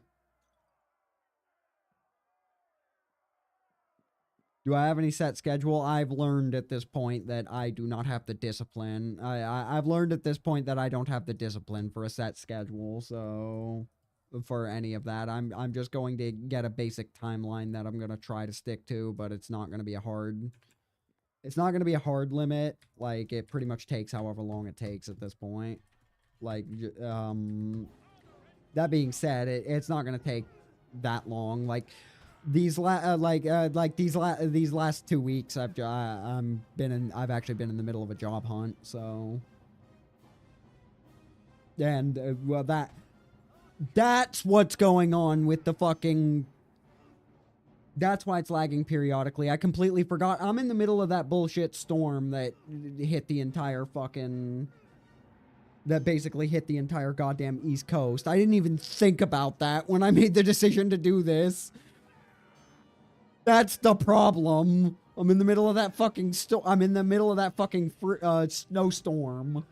Do I have any set schedule? I've learned at this point that I do not have the discipline. I've learned at this point that I don't have the discipline for a set schedule. So for any of that, I'm just going to get a basic timeline that I'm gonna try to stick to, but it's not gonna be a hard. It's not gonna be a hard limit. Like it pretty much takes however long it takes at this point. Like that being said, it's not gonna take that long. Like these these last 2 weeks, I've actually been in the middle of a job hunt, so and well that's what's going on with the fucking. That's why it's lagging periodically. I completely forgot. I'm in the middle of that bullshit storm that hit the entire fucking. That basically hit the entire goddamn East Coast. I didn't even think about that when I made the decision to do this. That's the problem. I'm in the middle of that fucking I'm in the middle of that fucking snowstorm.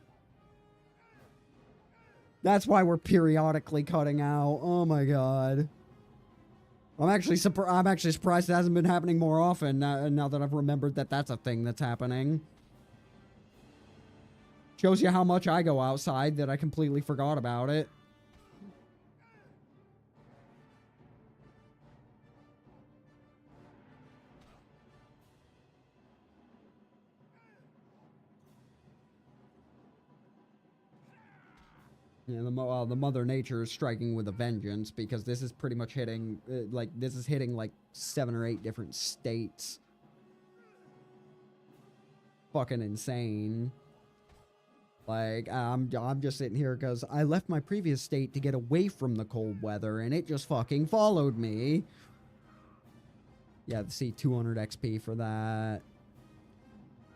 That's why we're periodically cutting out. Oh my god. I'm actually surprised it hasn't been happening more often now that I've remembered that that's a thing that's happening. Shows you how much I go outside that I completely forgot about it. Yeah, the Mother Nature is striking with a vengeance because this is pretty much hitting, this is hitting like 7 or 8 different states. Fucking insane. Like, I'm just sitting here because I left my previous state to get away from the cold weather, and it just fucking followed me. Yeah, see 200 XP for that.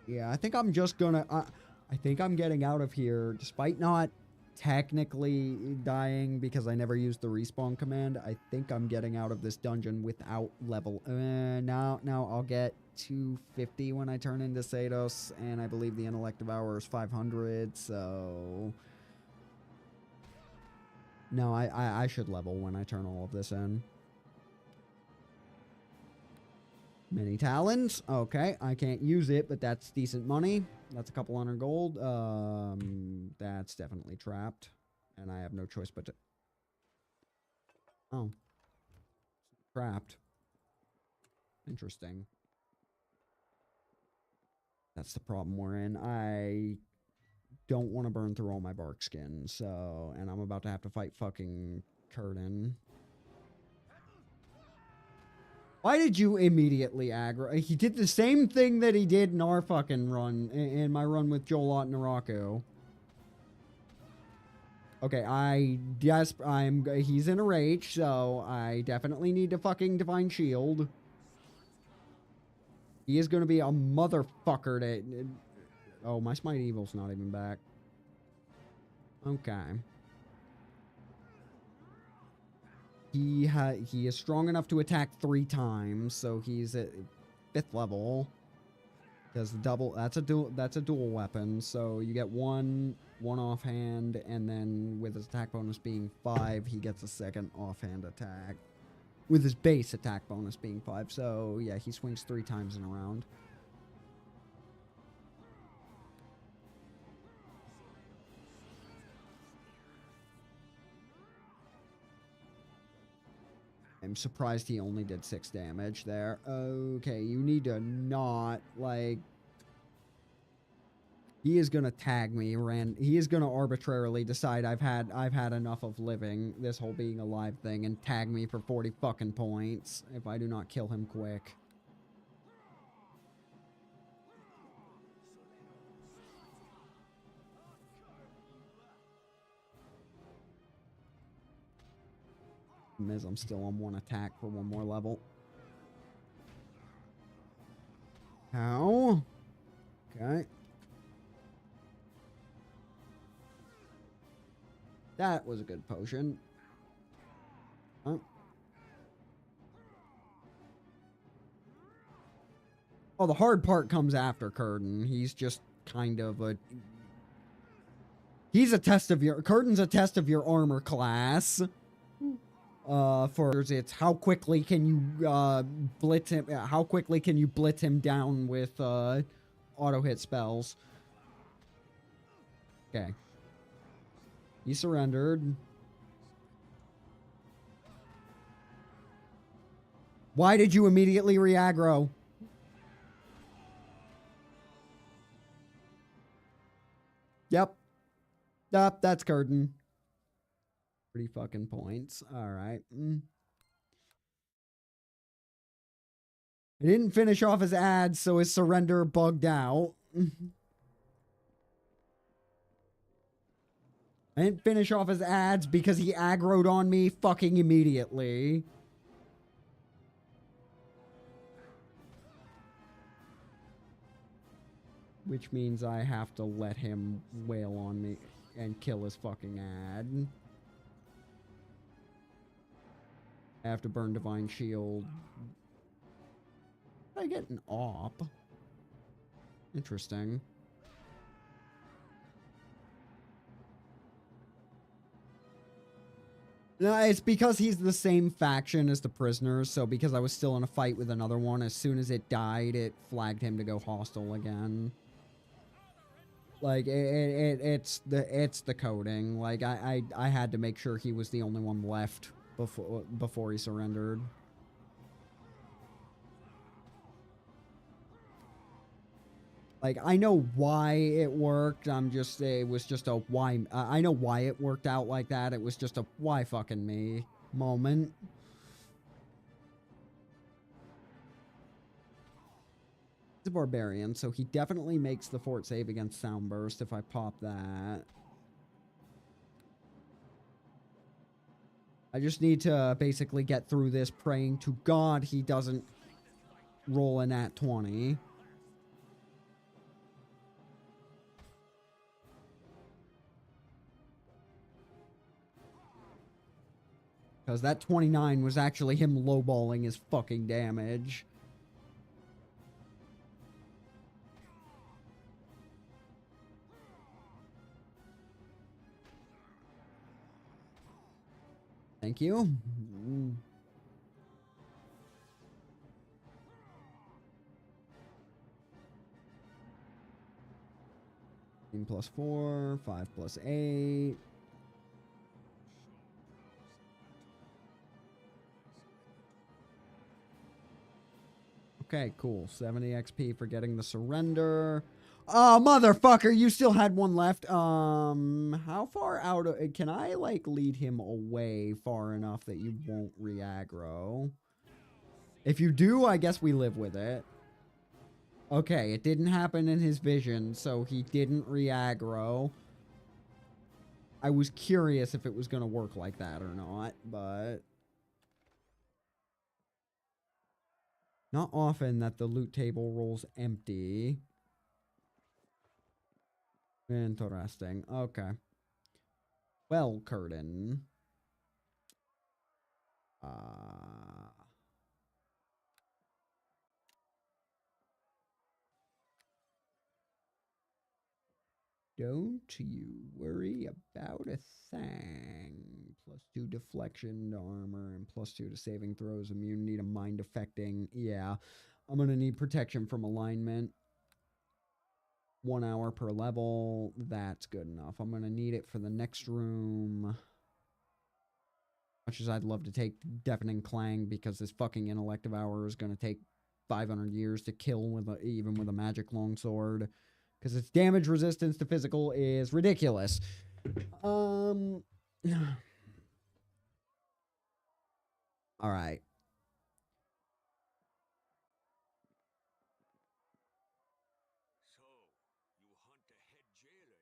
Yeah, I think I'm just gonna, I think I'm getting out of here, despite not technically dying because I never used the respawn command. I think I'm getting out of this dungeon without level. Now I'll get 250 when I turn into Sados, and I believe the intellect hour is 500, so no, I should level when I turn all of this in. Mini talons. Okay, I can't use it, but that's decent money. That's a couple hundred gold. That's definitely trapped, and I have no choice but to. Oh, trapped. Interesting. That's the problem we're in. I don't want to burn through all my bark skin, so, and I'm about to have to fight fucking Curtin. Why did you immediately aggro? He did the same thing that he did in our fucking run, in my run with Jolot and Naraku. Okay, he's in a rage, so I definitely need to fucking Divine Shield. He is going to be a motherfucker to... Oh, my Smite Evil's not even back. Okay. He is strong enough to attack 3 times, so he's at 5th level. Because that's a dual weapon, so you get one offhand, and then with his attack bonus being 5, he gets a second offhand attack. With his base attack bonus being 5, so yeah, he swings 3 times in a round. I'm surprised he only did 6 damage there. Okay, you need to not, like... He is gonna tag me, he is gonna arbitrarily decide I've had enough of living, this whole being alive thing, and tag me for 40 fucking points if I do not kill him quick. Miz, I'm still on 1 attack for 1 more level. How? Okay. That was a good potion. Oh. Oh, the hard part comes after Curtin. He's just kind of a... He's a test of your... Curtin's a test of your armor class. For it's how quickly can you blitz him? How quickly can you blitz him down with auto hit spells? Okay. He surrendered. Why did you immediately re-aggro? Yep. Yep, that's Curtin. 30 fucking points. Alright. He didn't finish off his ads, so his surrender bugged out. I didn't finish off his ads because he aggroed on me fucking immediately. Which means I have to let him wail on me and kill his fucking ad. I have to burn Divine Shield. Did I get an op? Interesting. No, it's because he's the same faction as the prisoners, so because I was still in a fight with another one, as soon as it died, it flagged him to go hostile again. Like, it's the coding. Like, I had to make sure he was the only one left before he surrendered. Like, I know why it worked. It was just a why. I know why it worked out like that. It was just a why fucking me moment. He's a barbarian, so he definitely makes the fort save against Soundburst if I pop that. I just need to basically get through this praying to God he doesn't roll a nat 20. Because that 29 was actually him lowballing his fucking damage. Thank you. +4, 5 + 8. Okay, cool. 70 XP for getting the surrender. Oh, motherfucker, you still had one left. How far out of... Can I, like, lead him away far enough that you won't re-aggro? If you do, I guess we live with it. Okay, it didn't happen in his vision, so he didn't re-aggro. I was curious if it was going to work like that or not, but... Not often that the loot table rolls empty. Interesting. Okay. Well, Curtin. Don't you worry about a thing. +2 deflection to armor and +2 to saving throws. Immunity to mind affecting. Yeah. I'm going to need protection from alignment. 1 hour per level. That's good enough. I'm going to need it for the next room. Much as I'd love to take Deafening Clang because this fucking Intellect Devourer is going to take 500 years to kill with even with a magic longsword. Because its damage resistance to physical is ridiculous. Alright. So, you hunt the head jailer,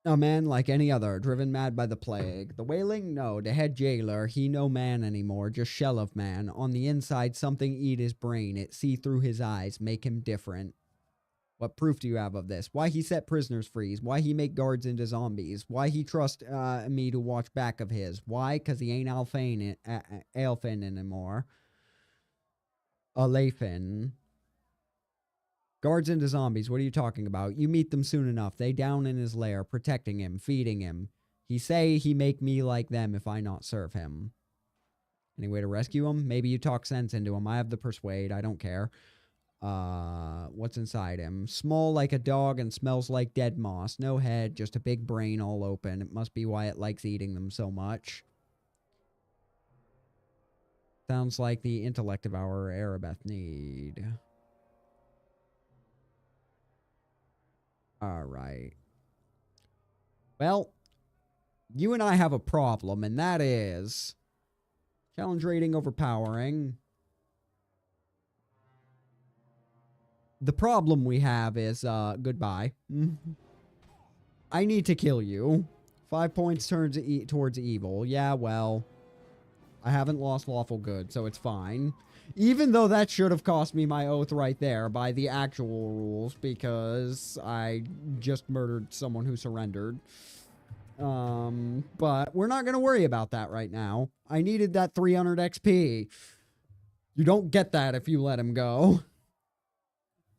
yeah? A man like any other, driven mad by the plague. The wailing? No. The head jailer, he no man anymore, just shell of man. On the inside, something eat his brain. It see through his eyes, make him different. What proof do you have of this? Why he set prisoners free? Why he make guards into zombies? Why he trust me to watch back of his? Why? Because he ain't Alfane anymore. Alephin. Guards into zombies. What are you talking about? You meet them soon enough. They down in his lair, protecting him, feeding him. He say he make me like them if I not serve him. Any way to rescue him? Maybe you talk sense into him. I have the persuade. I don't care. What's inside him? Small like a dog and smells like dead moss. No head, just a big brain all open. It must be why it likes eating them so much. Sounds like the intellect of our Arabeth need. Alright. Well, you and I have a problem, and that is... Challenge rating overpowering. The problem we have is, goodbye. I need to kill you. 5 points towards evil. Yeah, well... I haven't lost lawful good, so it's fine. Even though that should have cost me my oath right there by the actual rules, because I just murdered someone who surrendered. But we're not going to worry about that right now. I needed that 300 XP. You don't get that if you let him go.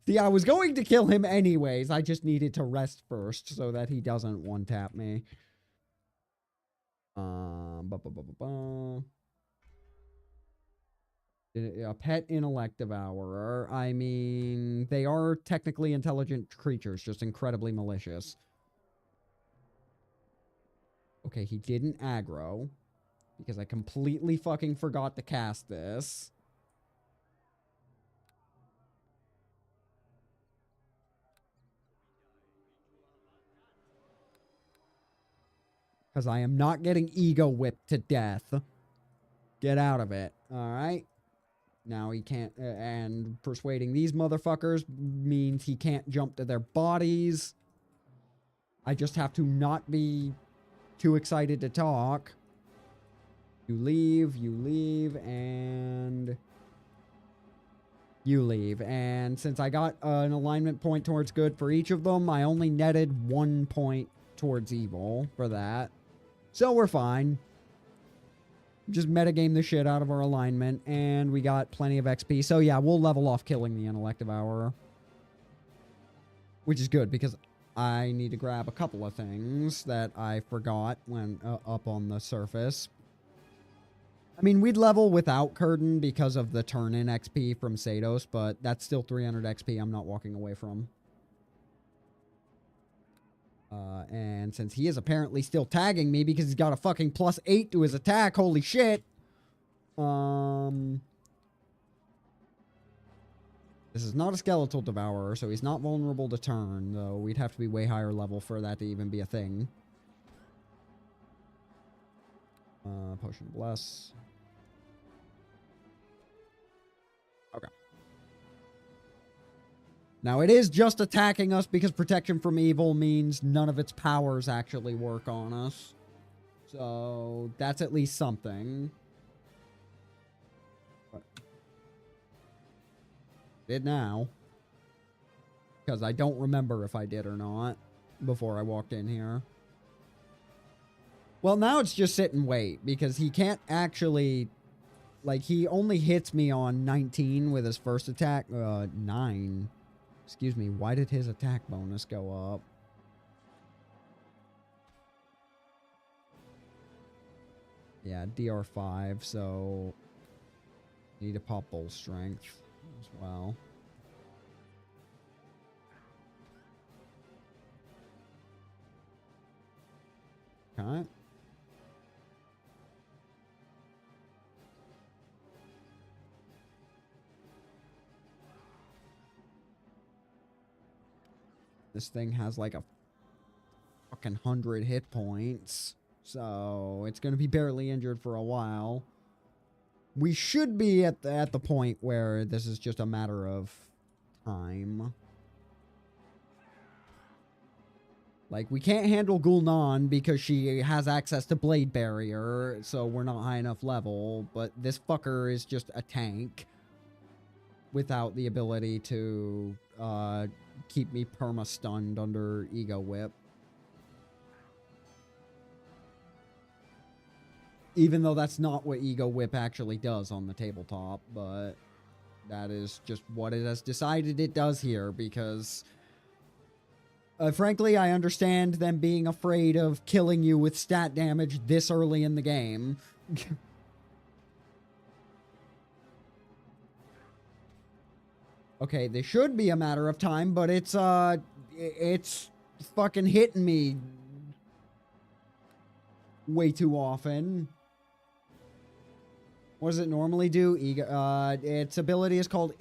See, I was going to kill him anyways. I just needed to rest first so that he doesn't one-tap me. A pet intellect devourer. I mean, they are technically intelligent creatures, just incredibly malicious. Okay, he didn't aggro. Because I completely fucking forgot to cast this. Because I am not getting ego whipped to death. Get out of it. Alright. Now he can't... and persuading these motherfuckers means he can't jump to their bodies. I just have to not be too excited to talk. You leave, and... you leave. And since I got an alignment point towards good for each of them, I only netted 1 point towards evil for that. So we're fine. Just metagame the shit out of our alignment, and we got plenty of XP. So yeah, we'll level off killing the intellect devourer. Which is good, because I need to grab a couple of things that I forgot when up on the surface. I mean, we'd level without Curtain because of the turn-in XP from Sados, but that's still 300 XP I'm not walking away from. And since he is apparently still tagging me because he's got a fucking +8 to his attack, holy shit. This is not a skeletal devourer, so he's not vulnerable to turn, though we'd have to be way higher level for that to even be a thing. Potion of Bless. Okay. Now, it is just attacking us because protection from evil means none of its powers actually work on us. So, that's at least something. But did now. Because I don't remember if I did or not before I walked in here. Well, now it's just sit and wait because he can't actually... like, he only hits me on 19 with his first attack. 9. Excuse me, why did his attack bonus go up? Yeah, DR5, so... need to pop bull strength as well. Okay. This thing has like a fucking 100 hit points. So it's going to be barely injured for a while. We should be at the point where this is just a matter of time. Like, we can't handle Gul'nan because she has access to Blade Barrier, so we're not high enough level. But this fucker is just a tank without the ability to keep me perma-stunned under Ego Whip. Even though that's not what Ego Whip actually does on the tabletop, but That is just what it has decided it does here, because frankly, I understand them being afraid of killing you with stat damage this early in the game. Okay, this should be a matter of time, but it's fucking hitting me way too often. What does it normally do? Its ability is called,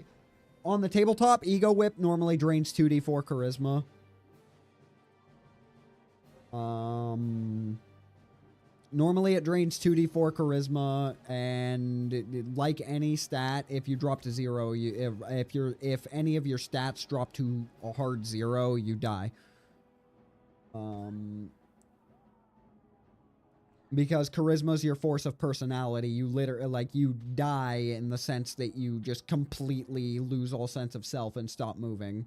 on the tabletop, Ego Whip normally drains 2d4 charisma. Normally it drains 2d4 charisma, and like any stat, if you drop to 0, if any of your stats drop to a hard 0, you die. Because charisma's your force of personality, you literally, like, you die in the sense that you just completely lose all sense of self and stop moving.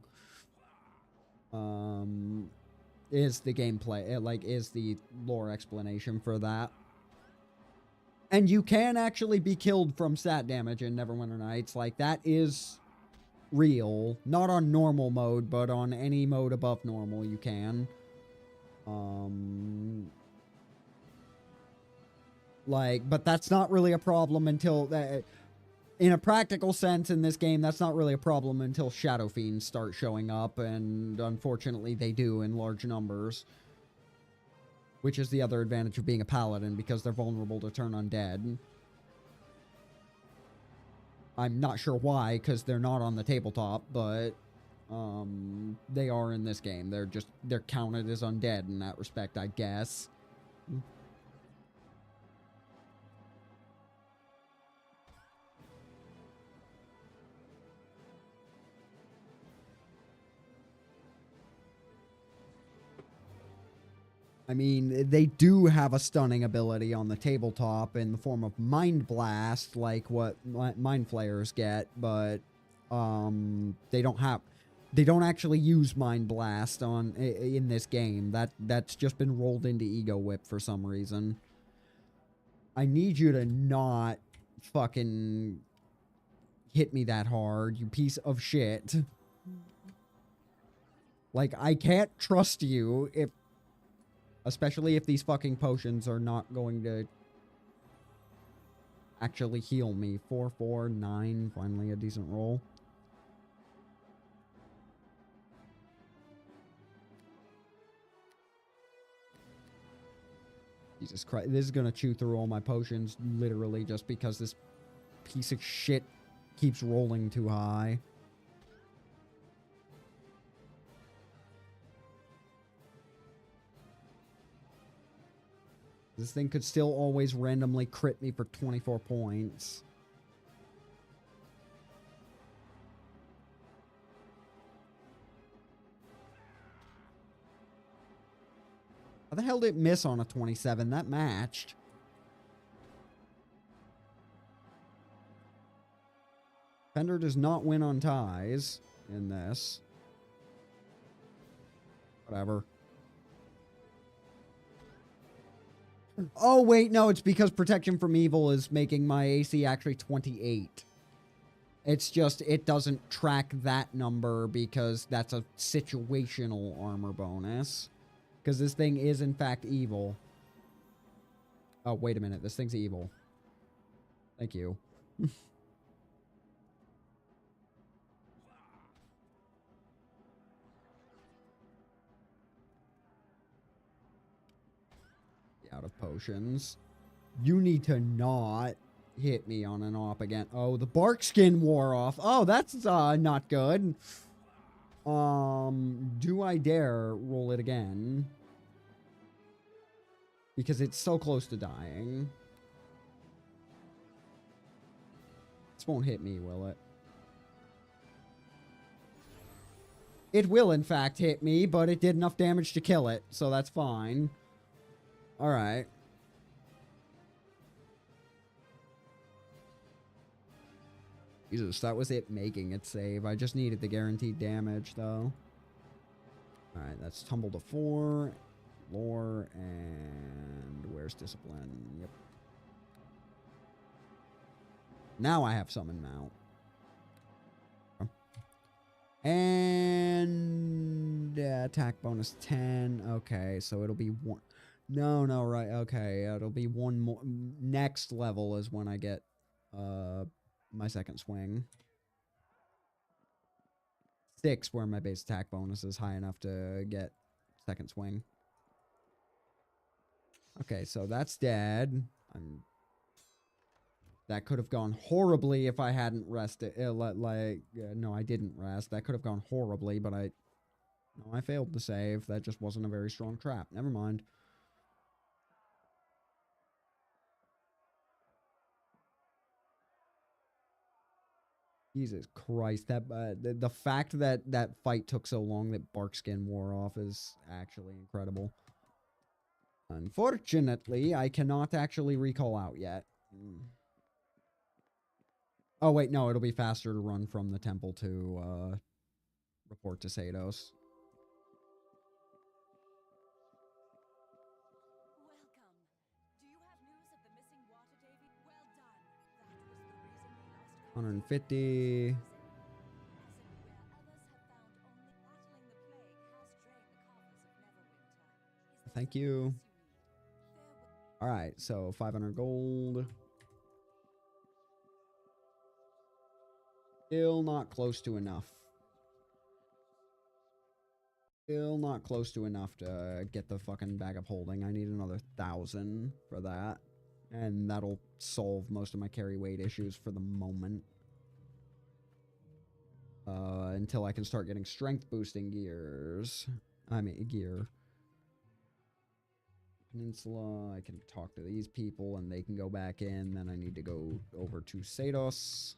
Is the gameplay, is the lore explanation for that. And you can actually be killed from stat damage in Neverwinter Nights. Like, that is real. Not on normal mode, but on any mode above normal, you can. But that's not really a problem until... in a practical sense in this game, that's not really a problem until Shadow Fiends start showing up, and unfortunately they do in large numbers. Which is the other advantage of being a paladin, because they're vulnerable to turn undead. I'm not sure why, because they're not on the tabletop, but they are in this game. They're counted as undead in that respect, I guess. I mean, they do have a stunning ability on the tabletop in the form of Mind Blast, like what Mind Flayers get, but they don't actually use Mind Blast in this game. That's just been rolled into Ego Whip for some reason. I need you to not fucking hit me that hard, you piece of shit. Like, I can't trust you especially if these fucking potions are not going to actually heal me. 4, 4, 9. Finally a decent roll. Jesus Christ. This is going to chew through all my potions, literally, just because this piece of shit keeps rolling too high. This thing could still always randomly crit me for 24 points. How the hell did it miss on a 27? That matched. Fender does not win on ties in this. Whatever. Oh, wait, no, it's because Protection from Evil is making my AC actually 28. It's just, it doesn't track that number because that's a situational armor bonus. Because this thing is, in fact, evil. Oh, wait a minute, this thing's evil. Thank you. Out of potions. You need to not hit me on an op again. Oh, the bark skin wore off. Oh, that's not good. Do I dare roll it again? Because it's so close to dying. This won't hit me, will it? It will, in fact, hit me, but it did enough damage to kill it, so that's fine. Alright. Jesus, that was it making it save. I just needed the guaranteed damage, though. Alright, that's tumble to 4. Lore, and where's discipline? Yep. Now I have summon mount. And attack bonus 10. Okay, so it'll be one. No, no, right. Okay, it'll be one more. Next level is when I get my second swing. 6, where my base attack bonus is high enough to get second swing. Okay, so that's dead. That could have gone horribly if I hadn't rested. No, I didn't rest. That could have gone horribly, but no, I failed to save. That just wasn't a very strong trap. Never mind. Jesus Christ, that the fact that that fight took so long that Barkskin wore off is actually incredible. Unfortunately, I cannot actually recall out yet. Oh wait, no, it'll be faster to run from the temple to report to Sados. Welcome. Do you have news of the missing water, Davy? Well done. That was the reason we lost 150. as in where others have found only battling the plague has drained the coffers of Neverwinter. Is there Thank something you. else you need? All right, so 500 gold. Still not close to enough. Still not close to enough to get the fucking bag of holding. I need another 1,000 for that. And that'll solve most of my carry weight issues for the moment. Until I can start getting strength boosting gears. Gear. Peninsula, I can talk to these people and they can go back in. Then I need to go over to Sados.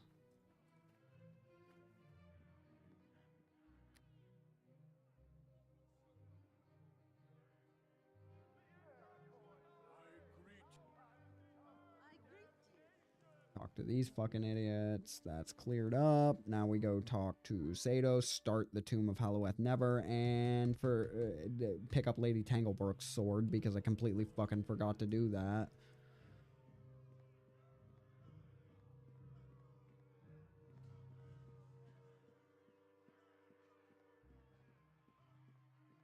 Talk to these fucking idiots. That's cleared up. Now we go talk to Sados, start the Tomb of Halloweth Never, and pick up Lady Tanglebrook's sword because I completely fucking forgot to do that.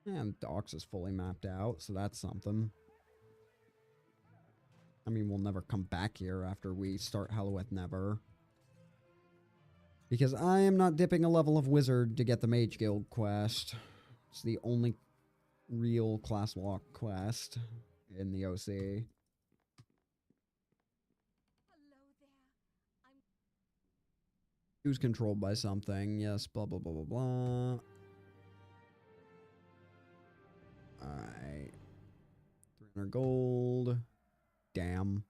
And Docks is fully mapped out, so that's something. I mean, we'll never come back here after we start Halloweth Never. Because I am not dipping a level of wizard to get the Mage Guild quest. It's the only real class lock quest in the OC. Hello there. I'm Who's controlled by something? Yes, blah, blah, blah, blah, blah. Alright. 300 gold. Damn.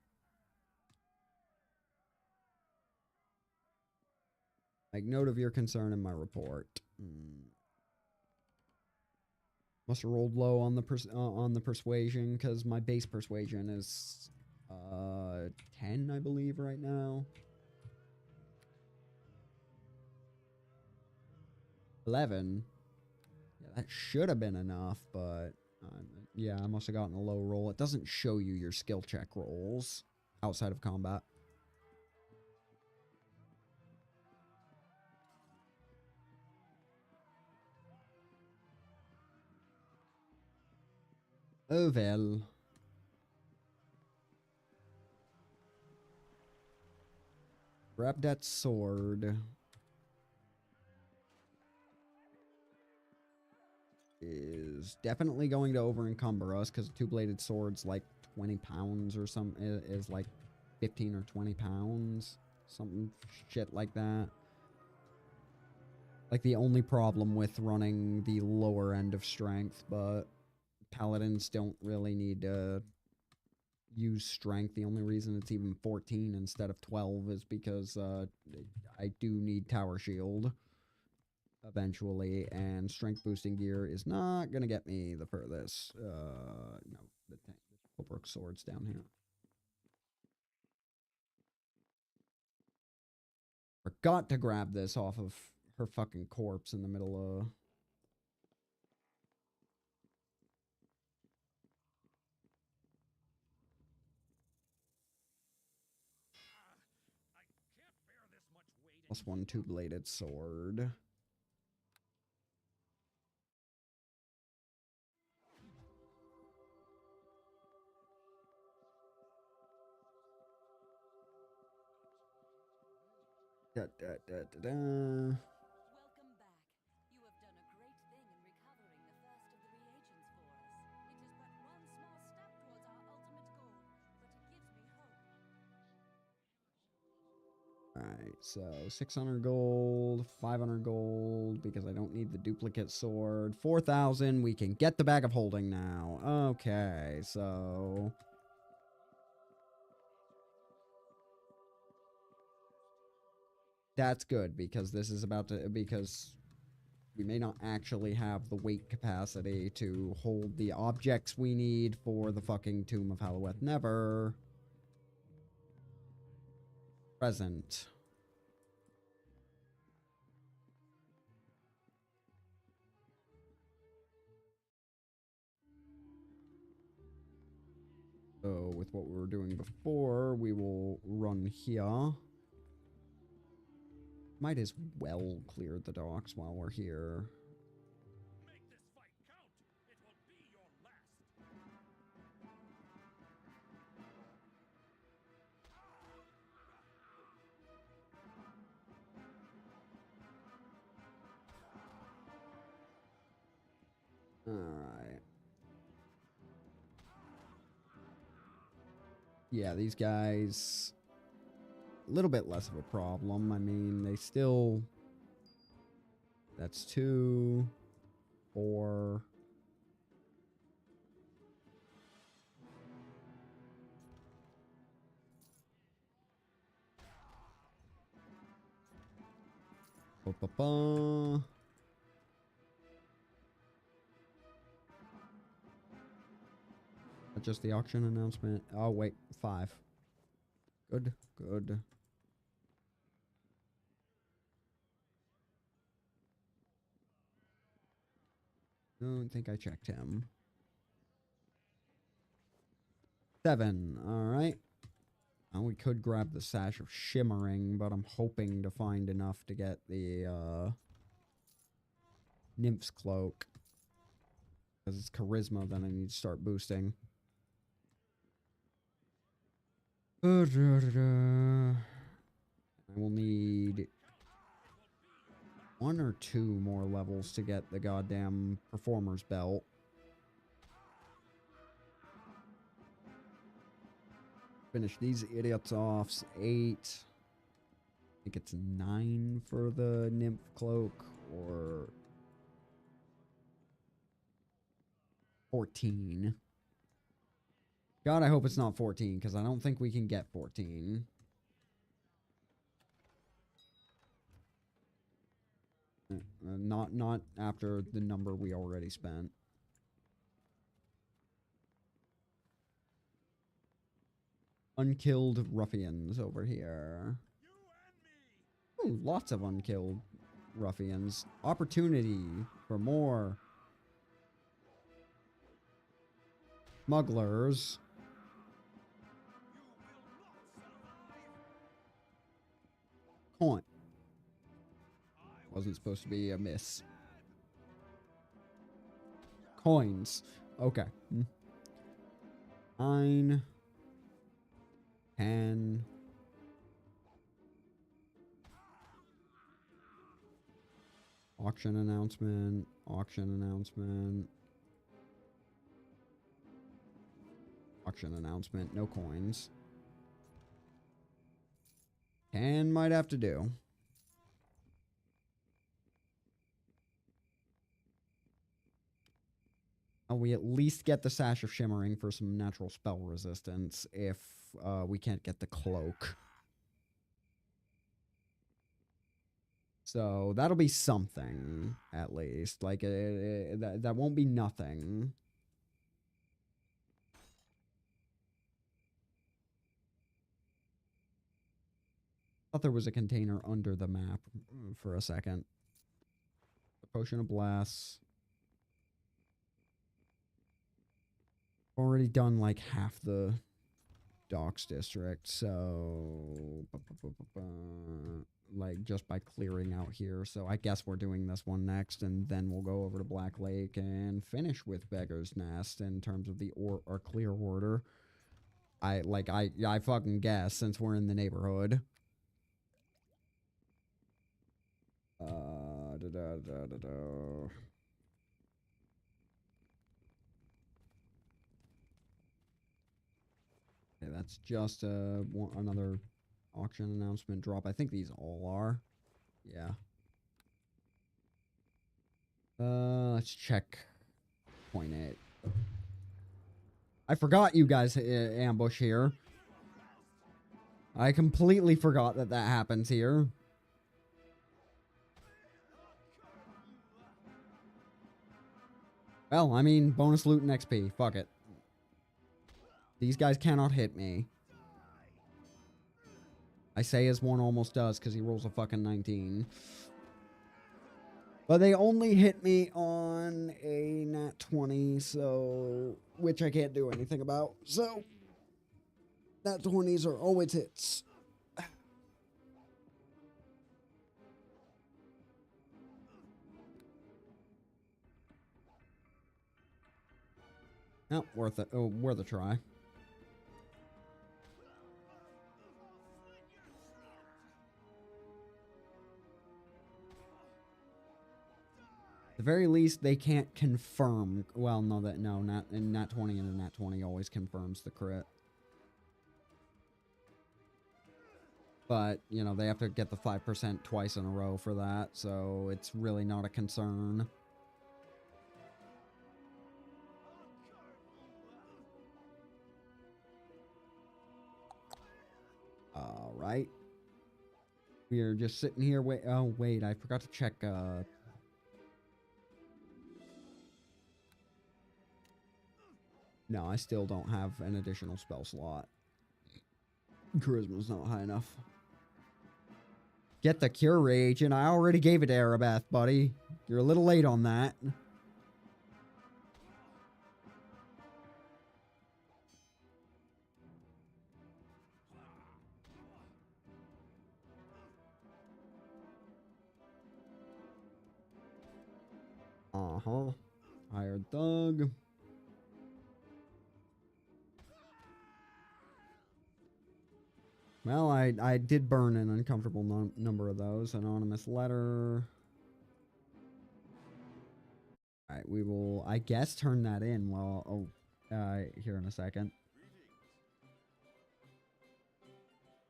Make note of your concern in my report. Must have rolled low on the persuasion because my base persuasion is 10, I believe, right now. 11. Yeah, that should have been enough, but yeah, I must have gotten a low roll. It doesn't show you your skill check rolls outside of combat. Oh well. Grab that sword. Is definitely going to over encumber us because a two-bladed sword's like 20 pounds or some is like 15 or 20 pounds. Something shit like that. Like the only problem with running the lower end of strength, but paladins don't really need to use strength. The only reason it's even 14 instead of 12 is because I do need tower shield eventually, and strength boosting gear is not gonna get me the furthest. No, the Tanglebrook sword's down here. Forgot to grab this off of her fucking corpse in the middle of... I can't bear this much weight. Plus one two-bladed sword. Da, da, da, da, da. Welcome back. You have done a great thing in recovering the first of the reagents for us. It is but one small step towards our ultimate goal, but it gives me hope. Alright, so 600 gold, 500 gold, because I don't need the duplicate sword. 4,000, we can get the bag of holding now. Okay, so... That's good, because this is about to... Because we may not actually have the weight capacity to hold the objects we need for the fucking Tomb of Halloweth Never. Present. So, with what we were doing before, we will run here. Might as well clear the docks while we're here. Make this fight count. It will be your last. Alright. Yeah, these guys... A little bit less of a problem. I mean, they still... That's 2, 4... Ba-ba-ba. Just the auction announcement. Oh, wait. 5. Good, good. Don't think I checked him. 7. Alright. Well, we could grab the Sash of Shimmering, but I'm hoping to find enough to get the Nymph's Cloak. Because it's Charisma that I need to start boosting. I will need 1 or 2 more levels to get the goddamn Performer's Belt. Finish these idiots off. 8. I think it's 9 for the Nymph Cloak, or 14. God, I hope it's not 14, because I don't think we can get 14. Not after the number we already spent. Unkilled ruffians over here. Ooh, lots of unkilled ruffians. Opportunity for more smugglers. Coin. Wasn't supposed to be a miss. Coins. Okay. 9. 10. Auction announcement. Auction announcement. Auction announcement. No coins. 10 might have to do. We at least get the Sash of Shimmering for some natural spell resistance if we can't get the cloak. So that'll be something, at least. Like, that won't be nothing. Thought there was a container under the map for a second. The Potion of Blast. Already done like half the docks district, so like just by clearing out here. So I guess we're doing this one next, and then we'll go over to Black Lake and finish with Beggar's Nest in terms of the or clear order. I fucking guess, since we're in the neighborhood. Okay, that's just another auction announcement drop. I think these all are. Yeah. Let's check point 8. I forgot you guys ambush here. I completely forgot that that happens here. Well, I mean, bonus loot and XP. Fuck it. These guys cannot hit me. I say as one almost does because he rolls a fucking 19. But they only hit me on a nat 20, so... which I can't do anything about. So... nat 20s are always hits. No, worth it. Oh, worth a try. At the very least, they can't confirm. Well, no, not in nat 20 and a nat 20 always confirms the crit. But, you know, they have to get the 5% twice in a row for that, so it's really not a concern. All right. We are just sitting here. Wait. Oh, wait. I forgot to check. No, I still don't have an additional spell slot. Charisma's not high enough. Get the cure rage, and I already gave it to Arabeth, buddy. You're a little late on that. Uh-huh. Hired thug. Well, I did burn an uncomfortable number of those. Anonymous letter. Alright, we will, I guess, turn that in while, here in a second.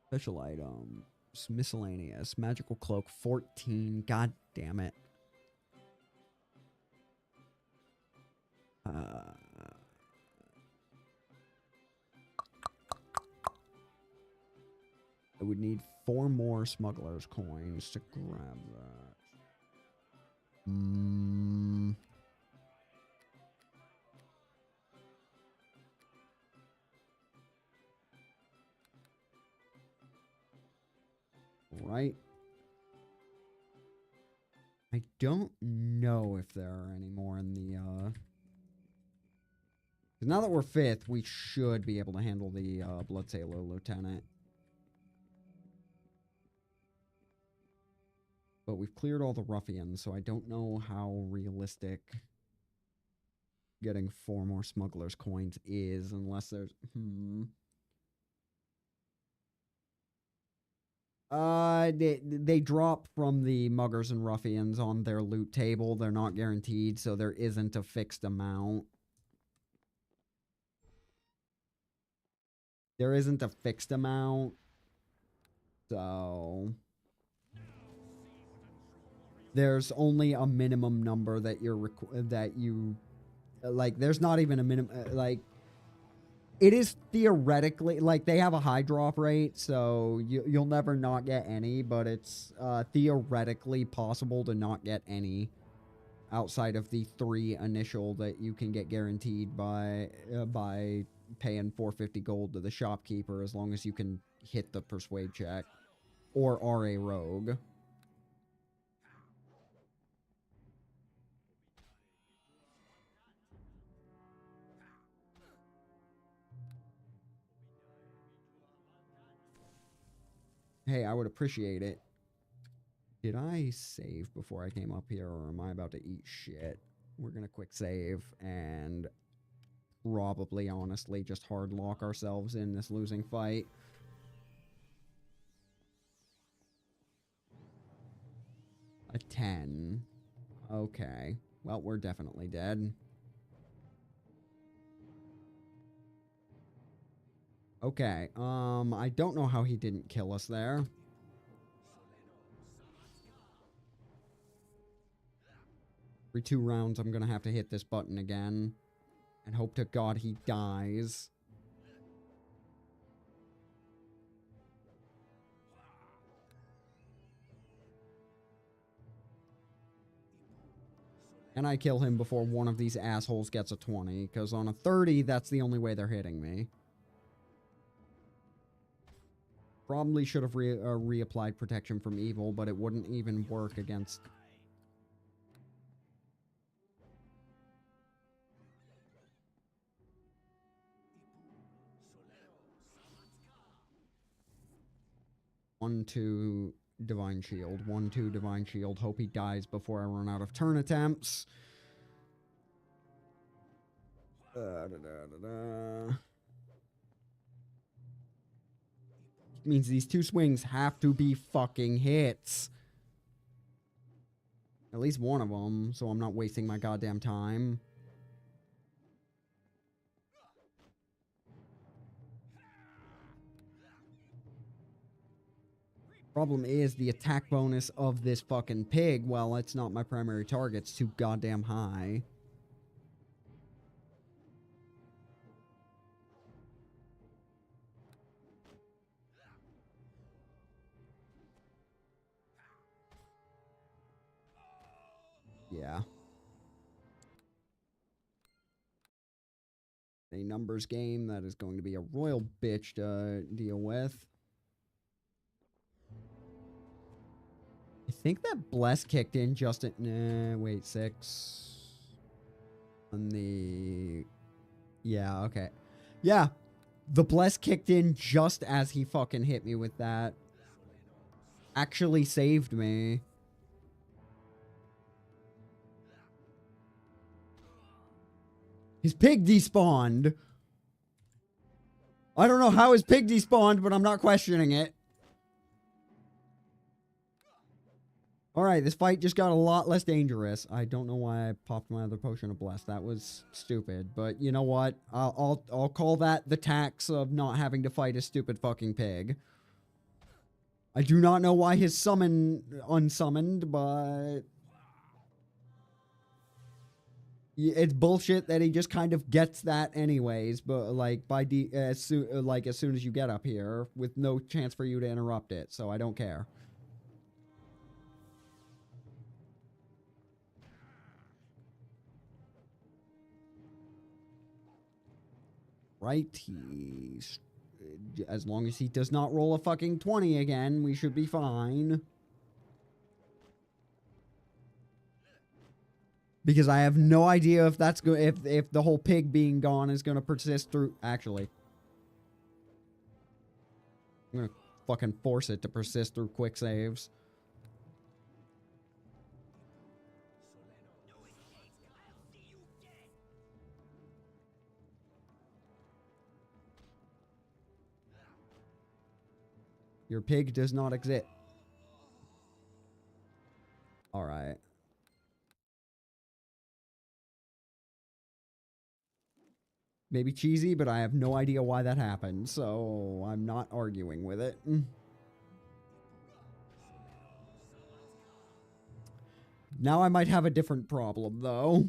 Special item. Miscellaneous. Magical cloak, 14. God damn it. I would need 4 more smuggler's coins to grab that. Right. I don't know if there are any more in the, 'cause now that we're 5th, we should be able to handle the, Blood Sailor Lieutenant. But we've cleared all the ruffians, so I don't know how realistic getting 4 more smuggler's coins is, unless there's... They drop from the muggers and ruffians on their loot table. They're not guaranteed, so there isn't a fixed amount. There isn't a fixed amount. So... there's only a minimum number that like, there's not even a minimum, like, it is theoretically, like, they have a high drop rate, so you'll never not get any, but it's theoretically possible to not get any outside of the 3 initial that you can get guaranteed by paying 450 gold to the shopkeeper, as long as you can hit the persuade check or are a rogue. Hey, I would appreciate it. Did I save before I came up here, or am I about to eat shit? We're gonna quick save and probably, honestly, just hard lock ourselves in this losing fight. A 10. Okay. Well, we're definitely dead. Okay. I don't know how he didn't kill us there. Every 2 rounds, I'm gonna have to hit this button again. And hope to God he dies. And I kill him before one of these assholes gets a 20. Because on a 30, that's the only way they're hitting me. Probably should have reapplied protection from evil, but it wouldn't even work against... One, two, Divine Shield. 1, 2, Divine Shield. Hope he dies before I run out of turn attempts. Means these 2 swings have to be fucking hits. At least one of them, so I'm not wasting my goddamn time. Problem is, the attack bonus of this fucking pig, well, it's not my primary target, it's too goddamn high. Yeah. A numbers game that is going to be a royal bitch to deal with. I think that Bless kicked in just at... Nah, wait, 6. On the... Yeah, okay. Yeah, the Bless kicked in just as he fucking hit me with that. Actually saved me. His pig despawned. I don't know how his pig despawned, but I'm not questioning it. Alright, this fight just got a lot less dangerous. I don't know why I popped my other potion of Bless. That was stupid. But you know what? I'll call that the tax of not having to fight a stupid fucking pig. I do not know why his summon unsummoned, but... It's bullshit that he just kind of gets that anyways, but like as soon as you get up here with no chance for you to interrupt it, so I don't care. Right, he's... As long as he does not roll a fucking 20 again, we should be fine. Because I have no idea if that's if the whole pig being gone is going to persist through... Actually. I'm going to fucking force it to persist through quick saves. Your pig does not exist. Alright. Maybe cheesy, but I have no idea why that happened, so I'm not arguing with it. Now I might have a different problem, though.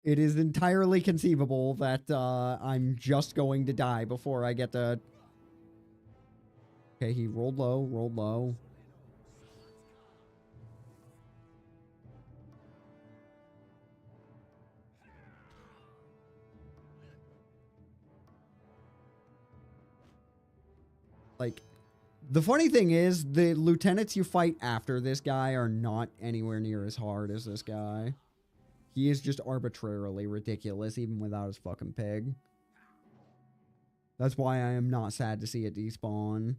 It is entirely conceivable that I'm just going to die before I get to... Okay, he rolled low, rolled low. Like, the funny thing is, the lieutenants you fight after this guy are not anywhere near as hard as this guy. He is just arbitrarily ridiculous, even without his fucking pig. That's why I am not sad to see it despawn.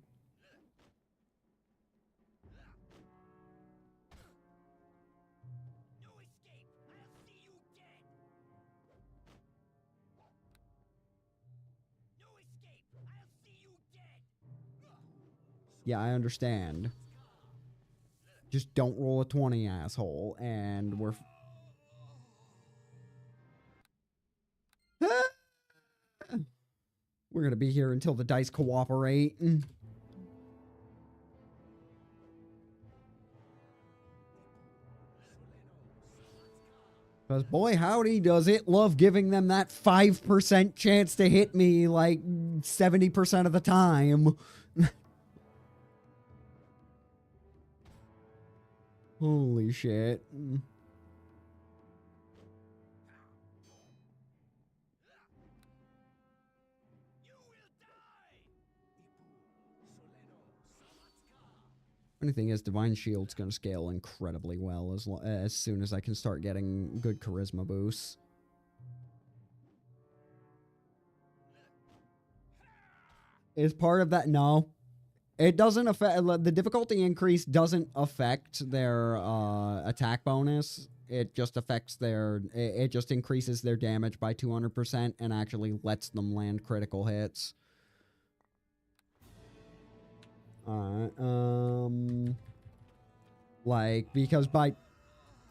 Yeah, I understand. Just don't roll a 20, asshole. And we're... We're gonna be here until the dice cooperate. Because boy howdy does it love giving them that 5% chance to hit me like 70% of the time. Holy shit. Funny thing is, Divine Shield's going to scale incredibly well as soon as I can start getting good charisma boosts. Is part of that? No. It doesn't affect... The difficulty increase doesn't affect their attack bonus. It just affects their... It just increases their damage by 200% and actually lets them land critical hits. Alright, like, because by...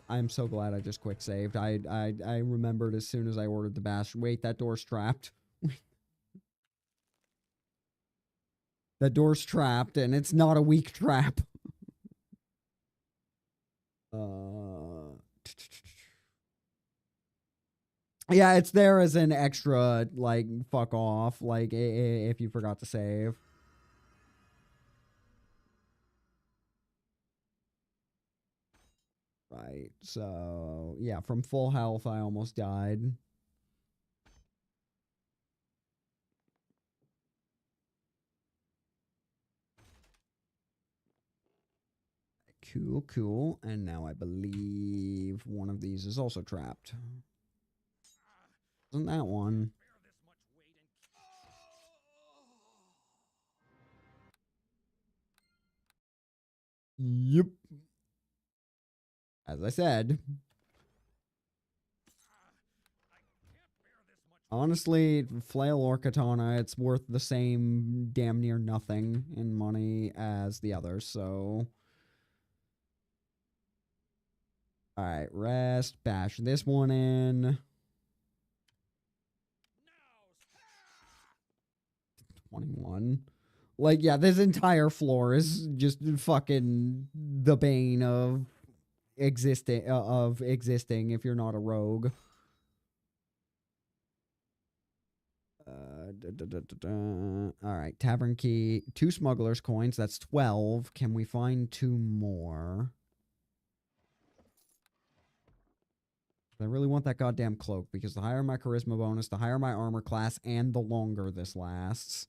I'm so glad I just quick saved. I remembered as soon as I ordered the bash. Wait, that door's trapped. That door's trapped, and it's not a weak trap. Yeah, it's there as an extra, like, fuck off, like, if you forgot to save. Right, so, yeah, from full health, I almost died. Cool, cool. And now I believe one of these is also trapped. Isn't that one? Yep. As I said. Honestly, flail or katana, it's worth the same damn near nothing in money as the others, so... Alright, rest, bash this one in. 21. Like, yeah, this entire floor is just fucking the bane of existing if you're not a rogue. Alright, tavern key, 2 smugglers coins, that's 12. Can we find 2 more? I really want that goddamn cloak, because the higher my charisma bonus, the higher my armor class, and the longer this lasts.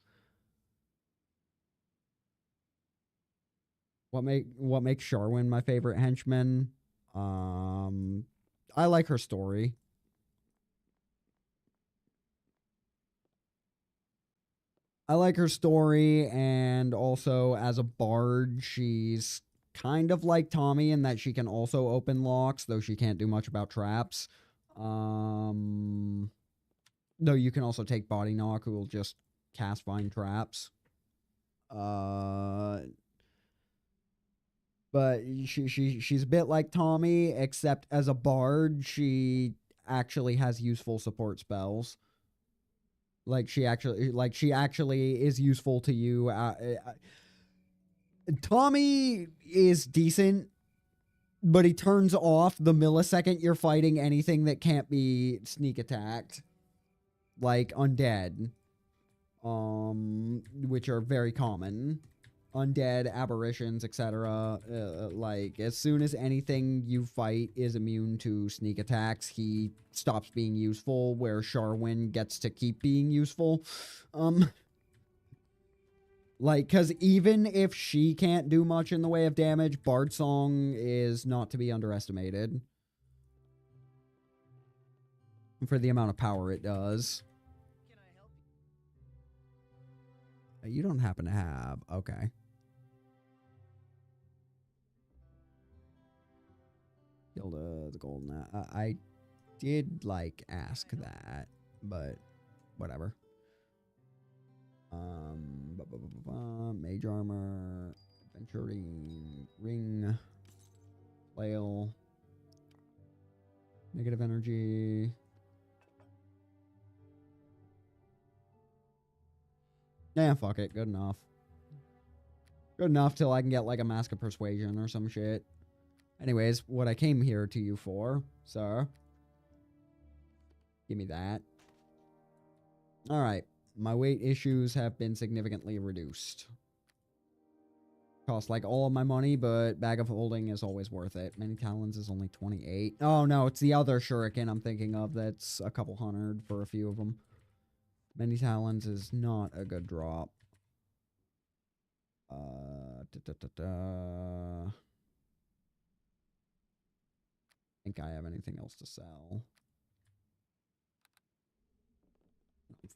What makes Sharwin my favorite henchman? I like her story. I like her story, and also as a bard, she's kind of like Tommy in that she can also open locks, though she can't do much about traps. Though you can also take Body Knock, who will just cast Vine Traps. But she's a bit like Tommy, except as a bard, she actually has useful support spells. She actually is useful to you. Tommy is decent, but he turns off the millisecond you're fighting anything that can't be sneak attacked, like undead, which are very common. Undead, aberrations, etc. Like, as soon as anything you fight is immune to sneak attacks, he stops being useful, where Sharwin gets to keep being useful. Like, because even if she can't do much in the way of damage, Bard Song is not to be underestimated. For the amount of power it does. Can I help you? You don't happen to have... Okay. Gilda, the golden... I did, like, ask that, but whatever. Mage armor, adventuring ring. Flail. Negative energy. Yeah, fuck it. Good enough. Good enough till I can get like a Mask of Persuasion or some shit. Anyways, what I came here to you for, sir. Give me that. Alright. My weight issues have been significantly reduced. Cost like all of my money, but Bag of Holding is always worth it. Many Talons is only 28. Oh no, it's the other Shuriken I'm thinking of that's a couple hundred for a few of them. Many Talons is not a good drop. I think I have anything else to sell.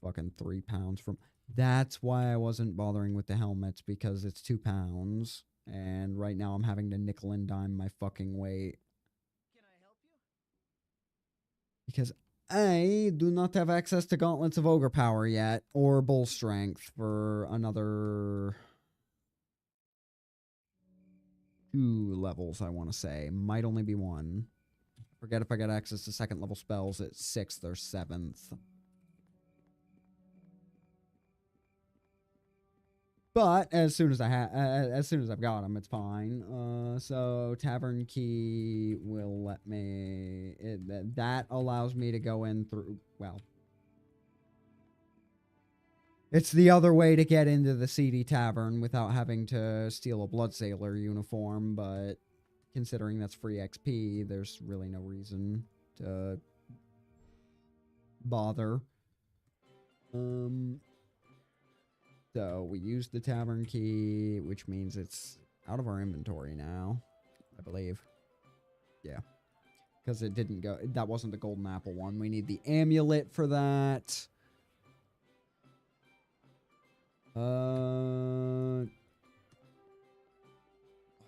Fucking £3 from... That's why I wasn't bothering with the helmets, because it's £2. And right now I'm having to nickel and dime my fucking weight. Can I help you? Because I do not have access to Gauntlets of Ogre Power yet, or Bull Strength for another 2 levels, I want to say. Might only be 1. Forget if I get access to 2nd level spells at 6th or 7th. But as soon as I've got them, it's fine. So Tavern Key will let me. That allows me to go in through. Well, it's the other way to get into the seedy tavern without having to steal a Bloodsailor uniform. But considering that's free XP, there's really no reason to bother. So we used the tavern key, which means it's out of our inventory now, I believe. Yeah. Because it didn't go... That wasn't the golden apple one. We need the amulet for that. Are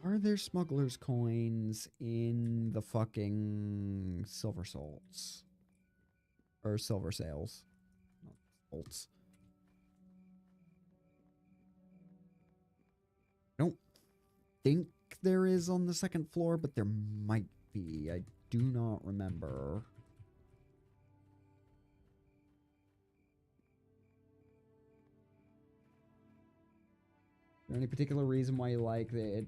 there smuggler's coins in the fucking silver salts? Or silver sails? Not salts. I don't think there is on the 2nd floor, but there might be. I do not remember. Is there any particular reason why you like it?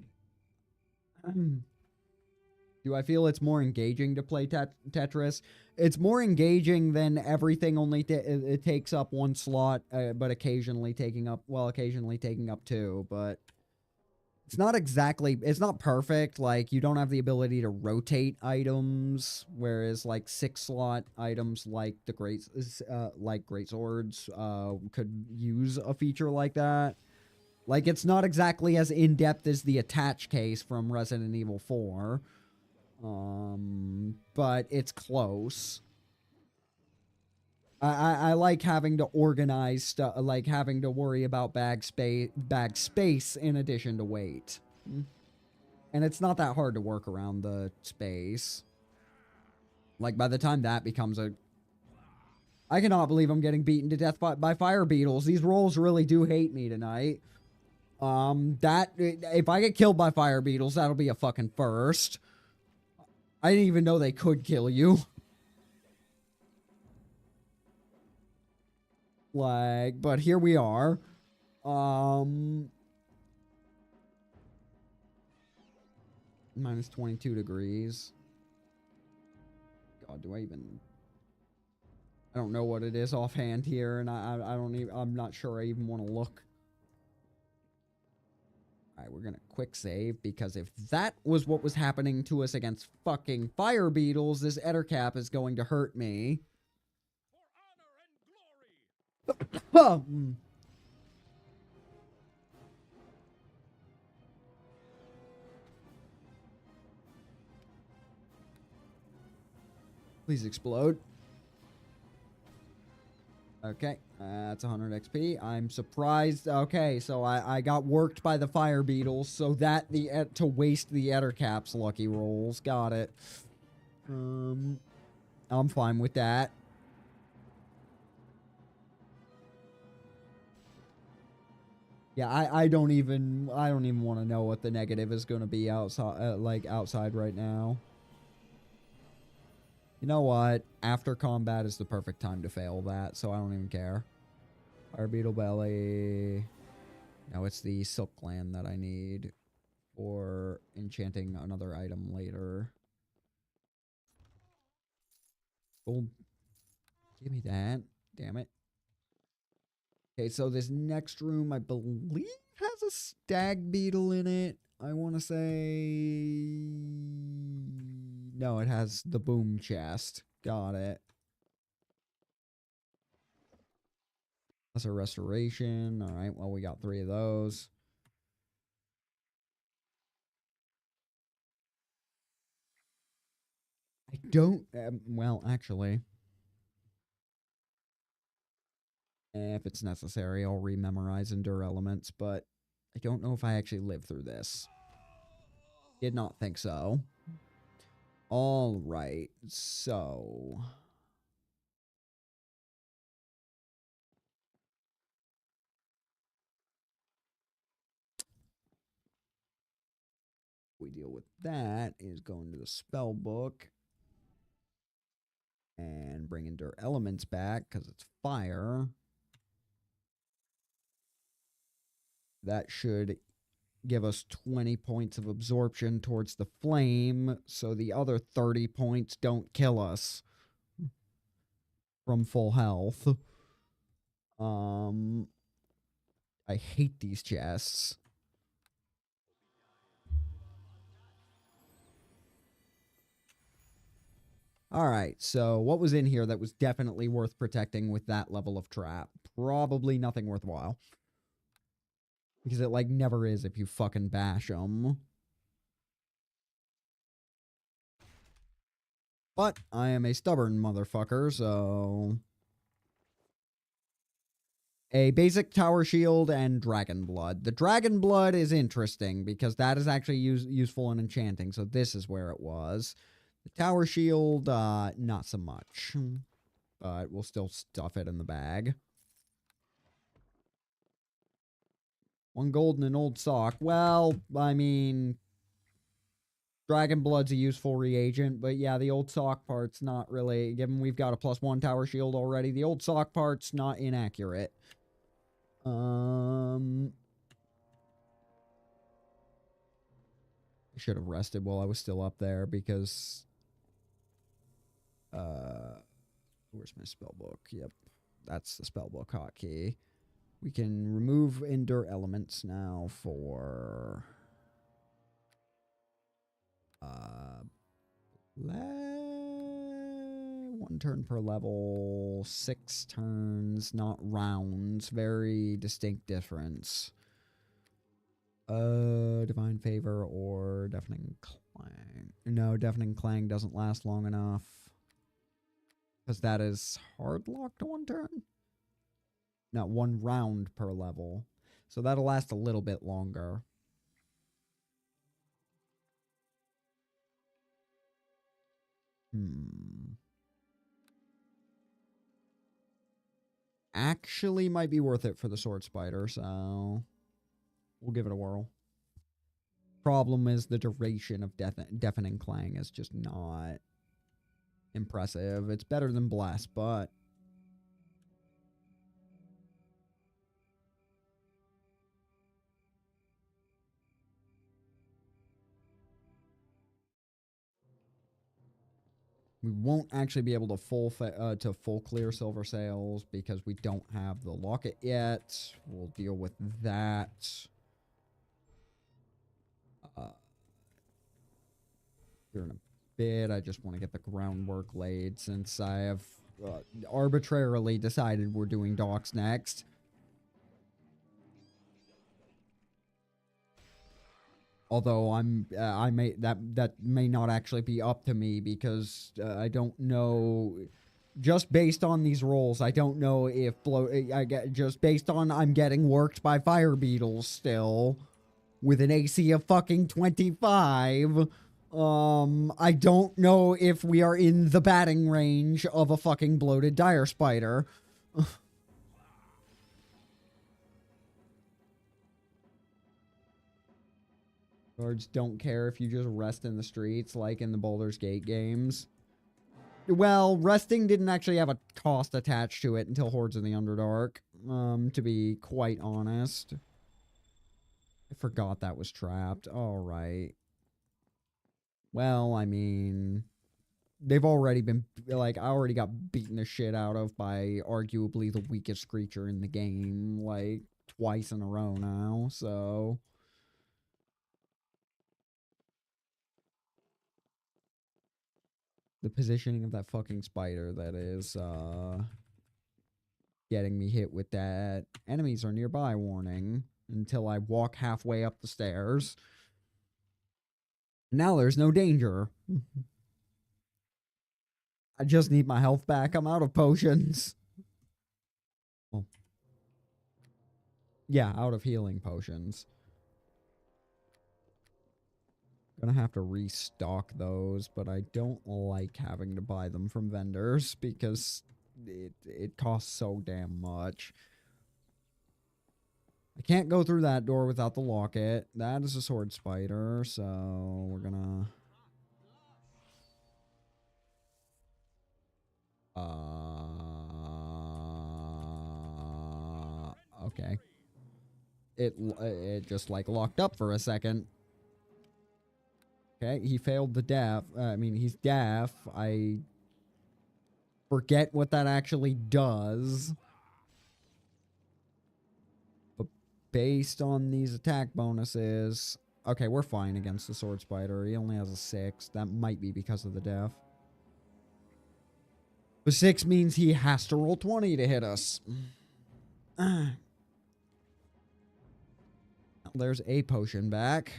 Do I feel it's more engaging to play Tetris? It's more engaging than everything, only it takes up 1 slot, but occasionally taking up 2, but... It's not exactly... It's not perfect. Like, you don't have the ability to rotate items, whereas, like, 6-slot items like the great swords could use a feature like that. Like, it's not exactly as in-depth as the attach case from Resident Evil 4. But it's close. I like having to organize stuff, like having to worry about bag space in addition to weight. And it's not that hard to work around the space. Like, by the time that becomes a... I cannot believe I'm getting beaten to death by fire beetles. These rolls really do hate me tonight. If I get killed by fire beetles, that'll be a fucking first. I didn't even know they could kill you. Like, but here we are. Minus 22 degrees. God, do I even... I don't know what it is offhand here, and I don't even... I'm not sure I even want to look. Alright, we're gonna quick save, because if that was what was happening to us against fucking fire beetles, this Ettercap is going to hurt me. Please explode. Okay, that's 100 XP. I'm surprised. Okay, so I got worked by the fire beetles, so that to waste the Ettercap's lucky rolls. Got it. I'm fine with that. Yeah, I don't even want to know what the negative is going to be outside, outside right now. You know what? After combat is the perfect time to fail that, so I don't even care. Fire beetle belly. No, it's the silk gland that I need for enchanting another item later. Oh, give me that. Damn it. Okay, so this next room, I believe, has a stag beetle in it. I want to say... No, it has the boom chest. Got it. That's a restoration. All right, well, we got 3 of those. I don't... well, actually... if it's necessary, I'll rememorize Endure Elements, but I don't know if I actually live through this. Did not think so. All right, so... we deal with that is going to the spell book and bring Endure Elements back because it's fire. That should give us 20 points of absorption towards the flame, so the other 30 points don't kill us from full health. I hate these chests. Alright, so what was in here that was definitely worth protecting with that level of trap? Probably nothing worthwhile. Because it, like, never is if you fucking bash them. But I am a stubborn motherfucker, so... a basic tower shield and dragon blood. The dragon blood is interesting because that is actually useful in enchanting, so this is where it was. The tower shield, not so much. But we'll still stuff it in the bag. 1 gold and an old sock. Well, I mean... dragon blood's a useful reagent, but yeah, the old sock part's not really... given we've got a +1 tower shield already, the old sock part's not inaccurate. I should have rested while I was still up there because... where's my spellbook? Yep, that's the spellbook hotkey. We can remove Endure Elements now for... 1 turn per level, 6 turns, not rounds. Very distinct difference. Divine Favor or Deafening Clang. No, Deafening Clang doesn't last long enough. Because that is hard locked 1 turn? No, 1 round per level. So that'll last a little bit longer. Actually might be worth it for the sword spider, so we'll give it a whirl. Problem is the duration of Deafening Clang is just not impressive. It's better than Blast, but we won't actually be able to full clear Silver Sails because we don't have the locket yet. We'll deal with that. Here in a bit. I just want to get the groundwork laid since I have arbitrarily decided we're doing docks next. Although that may not actually be up to me because I don't know. Just based on these rolls, I don't know if just based on I'm getting worked by fire beetles still with an AC of fucking 25. I don't know if we are in the batting range of a fucking bloated dire spider. Guards don't care if you just rest in the streets like in the Baldur's Gate games. Well, resting didn't actually have a cost attached to it until Hordes of the Underdark, to be quite honest. I forgot that was trapped. Alright. Well, I mean, they've already been, like, I already got beaten the shit out of by arguably the weakest creature in the game, like, twice in a row now, so... The positioning of that fucking spider that is, getting me hit with that enemies are nearby warning until I walk halfway up the stairs. Now there's no danger. I just need my health back. I'm out of potions. Well, yeah, out of healing potions. Gonna have to restock those, but I don't like having to buy them from vendors because it costs so damn much. I can't go through that door without the locket. That is a sword spider, so we're gonna... Okay. It just, like, locked up for a second. Okay, he failed the deaf. I mean, he's deaf. I forget what that actually does. But based on these attack bonuses... Okay, we're fine against the sword spider. He only has a 6. That might be because of the deaf. The 6 means he has to roll 20 to hit us. There's a potion back.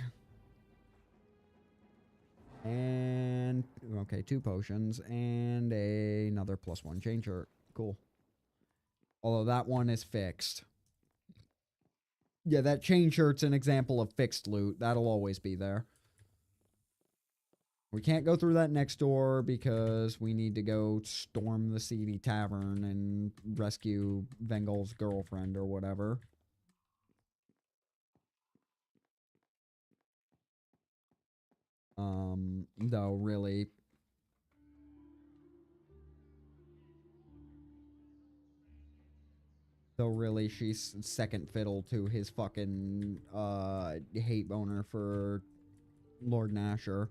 And, okay, 2 potions. And another +1 chain shirt. Cool. Although that one is fixed. Yeah, that chain shirt's an example of fixed loot. That'll always be there. We can't go through that next door because we need to go storm the seedy tavern and rescue Vengal's girlfriend or whatever. Though, really... Though, really, she's second fiddle to his fucking, hate boner for Lord Nasher.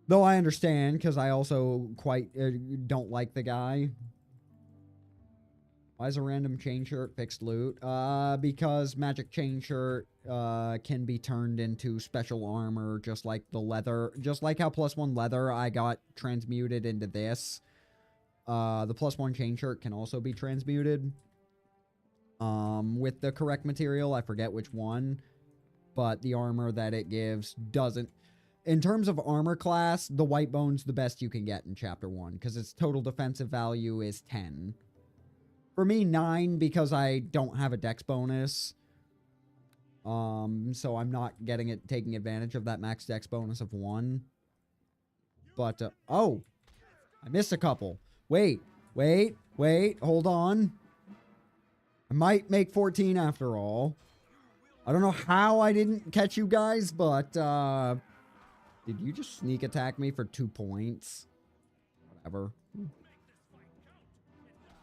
Though I understand, because I also quite don't like the guy. Why is a random chain shirt fixed loot? Because magic chain shirt can be turned into special armor, just like the leather. Just like how +1 leather I got transmuted into this. The +1 chain shirt can also be transmuted. With the correct material, I forget which one. But the armor that it gives doesn't... In terms of armor class, the white bone's the best you can get in Chapter 1, because its total defensive value is 10. For me, 9, because I don't have a dex bonus. So I'm not taking advantage of that max dex bonus of 1. But, oh! I missed a couple. Wait, hold on. I might make 14 after all. I don't know how I didn't catch you guys, but, did you just sneak attack me for 2 points? Whatever.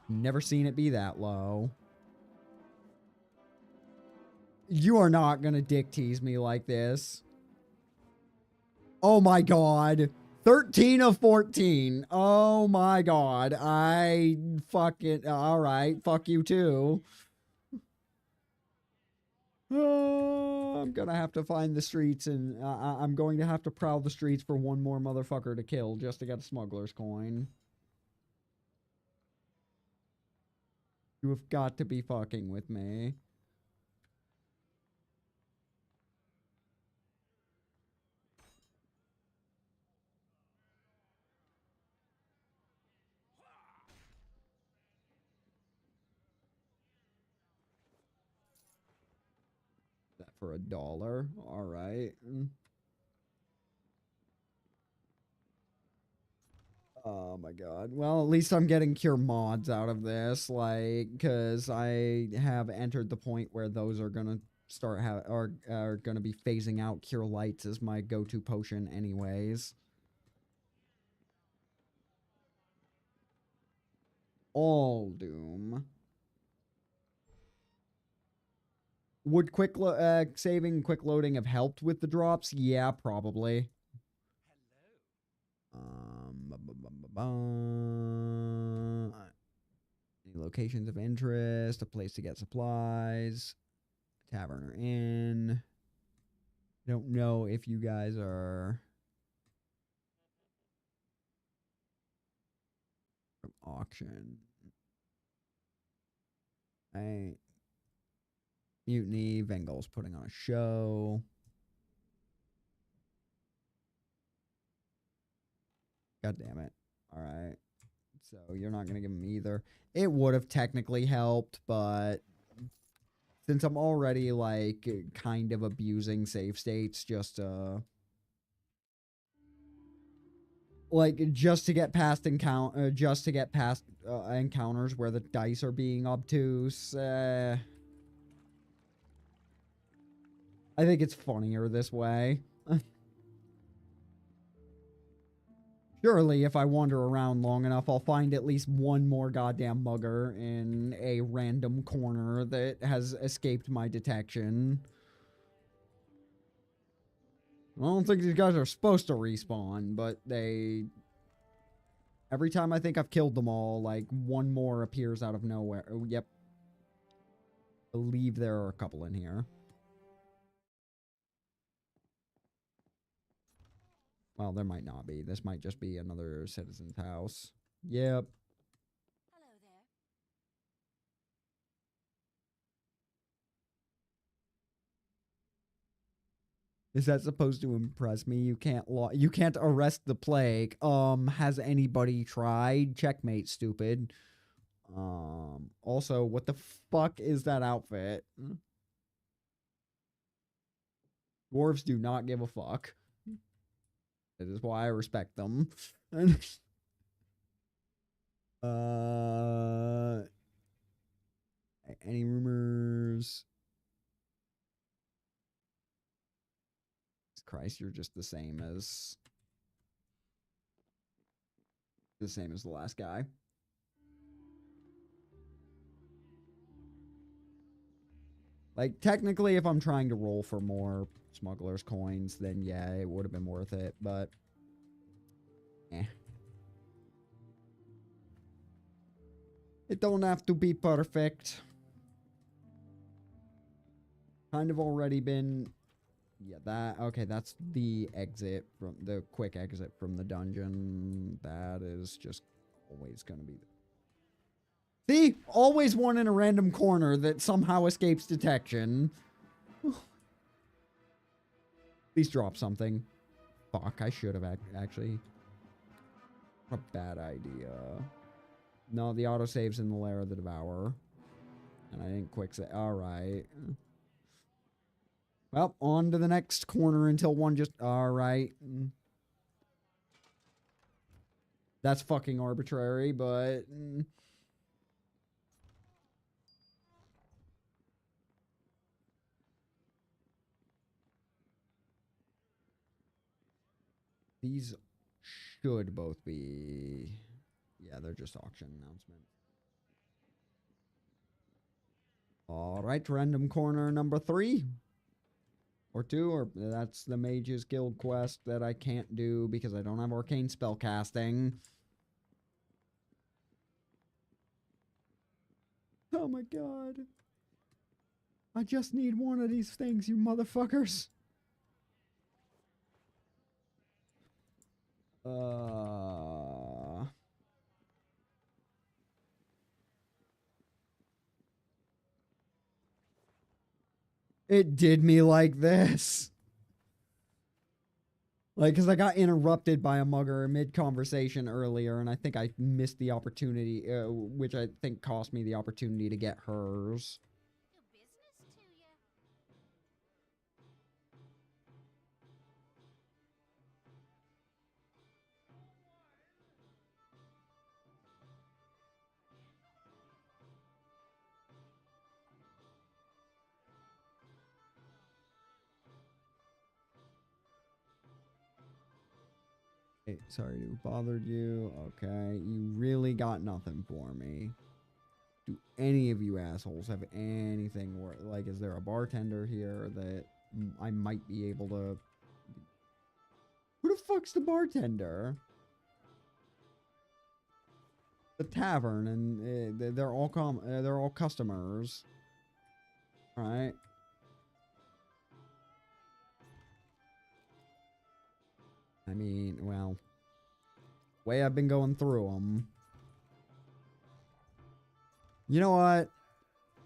Never seen it be that low. You are not gonna dick tease me like this. Oh my god. 13 of 14. Oh my god. I fucking... Alright. Fuck you too. I'm gonna have to find the streets and I'm going to have to prowl the streets for one more motherfucker to kill just to get a smuggler's coin. You have got to be fucking with me. That for $1. All right. Oh my god. Well, at least I'm getting cure mods out of this, like, because I have entered the point where those are gonna are gonna be phasing out Cure Lights as my go-to potion anyways. All Doom. Would saving quick loading have helped with the drops? Yeah, probably. Any locations of interest, a place to get supplies, tavern or inn. I don't know if you guys are from auction. Mutiny, Vengal's putting on a show. God damn it. All right. So you're not going to give them either. It would have technically helped, but since I'm already like kind of abusing save states just like just to get past encounters where the dice are being obtuse, I think it's funnier this way. Surely, if I wander around long enough, I'll find at least one more goddamn mugger in a random corner that has escaped my detection. I don't think these guys are supposed to respawn, but they... Every time I think I've killed them all, like, one more appears out of nowhere. Oh, yep. I believe there are a couple in here. Well, there might not be. This might just be another citizen's house. Yep. Hello there. Is that supposed to impress me? You can't arrest the plague. Has anybody tried? Checkmate, stupid. Also, what the fuck is that outfit? Dwarves do not give a fuck. That is why I respect them. Any rumors? Christ, you're just the same as the last guy. Like, technically, if I'm trying to roll for more smuggler's coins, then yeah, it would have been worth it, but it don't have to be perfect. Kind of already been... Yeah, okay, that's the exit from the quick exit from the dungeon. That is just always going to be... See? Always one in a random corner that somehow escapes detection. Please drop something. Fuck, I should have actually... What a bad idea. No, the autosave's in the Lair of the Devourer. And I didn't quick say... Alright. Well, on to the next corner until one just... Alright. That's fucking arbitrary, but... These should both be... Yeah, they're just auction announcements. Alright, random corner number 3. Or 2, or that's the Mage's Guild quest that I can't do because I don't have arcane spellcasting. Oh my god. I just need one of these things, you motherfuckers. It did me like this. Like, because I got interrupted by a mugger mid-conversation earlier, and I think I missed the opportunity, which I think cost me the opportunity to get hers. Do business to ya. Hey, sorry to have bothered you. Okay, you really got nothing for me. Do any of you assholes have anything where, like, is there a bartender here that I might be able to... Who the fuck's the bartender? The tavern, and they're all customers. All right. I mean, well, way I've been going through them. You know what?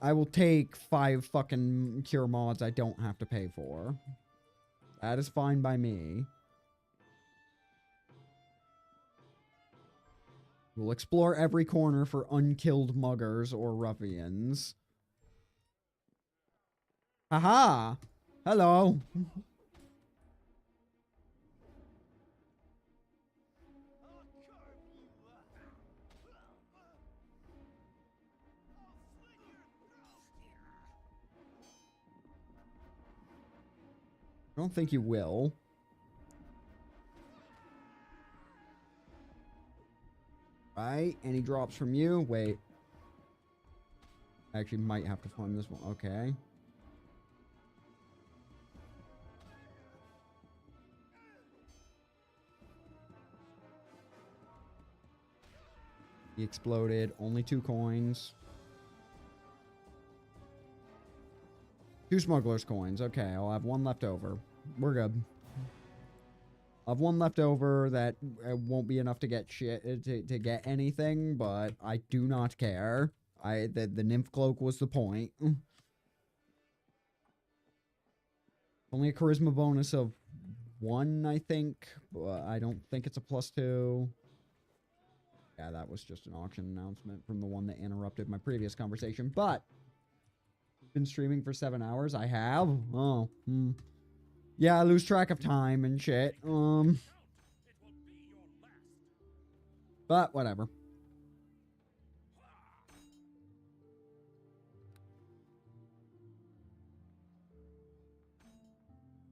I will take 5 fucking cure mods I don't have to pay for. That is fine by me. We'll explore every corner for unkilled muggers or ruffians. Haha! Hello! I don't think you will. Right? Any drops from you? Wait. I actually might have to farm this one. Okay. He exploded. Only 2 coins. 2 smuggler's coins. Okay, I'll have 1 left over. We're good. I'll have 1 left over that won't be enough to get shit to get anything, but I do not care. The nymph cloak was the point. Only a charisma bonus of 1, I think. But I don't think it's a +2. Yeah, that was just an auction announcement from the one that interrupted my previous conversation. But been streaming for 7 hours. I have. Oh. Yeah, I lose track of time and shit. But whatever.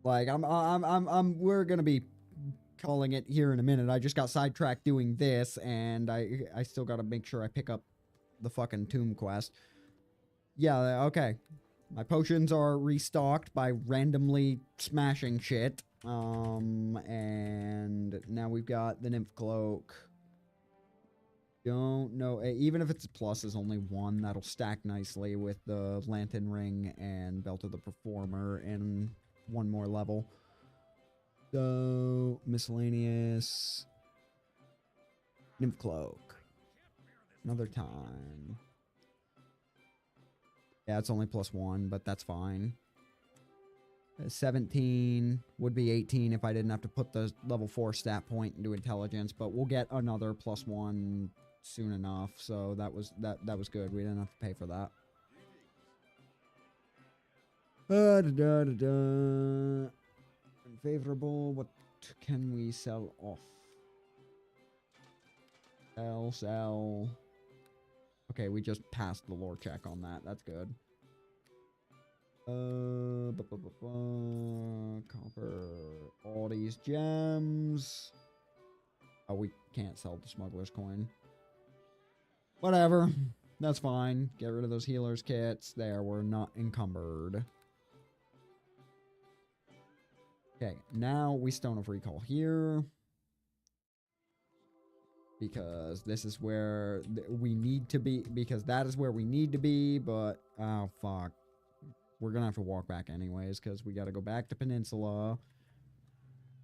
Like we're gonna be calling it here in a minute. I just got sidetracked doing this, and I still gotta make sure I pick up the fucking tomb quest. Yeah, okay. My potions are restocked by randomly smashing shit. And now we've got the nymph cloak. Don't know. Even if it's a plus is only 1, that'll stack nicely with the lantern ring and belt of the performer and 1 more level. So, miscellaneous. Nymph cloak. Another time. Yeah, it's only +1, but that's fine. 17 would be 18 if I didn't have to put the level 4 stat point into intelligence, but we'll get another +1 soon enough, so that was good. We didn't have to pay for that. Unfavorable. What can we sell off? Sell. Okay, we just passed the lore check on that. That's good. Copper. All these gems. Oh, we can't sell the smuggler's coin. Whatever. That's fine. Get rid of those healer's kits. There, we're not encumbered. Okay, now we Stone of Recall here. Because this is where we need to be. Because that is where we need to be. But, oh, fuck. We're going to have to walk back anyways. Because we got to go back to Peninsula.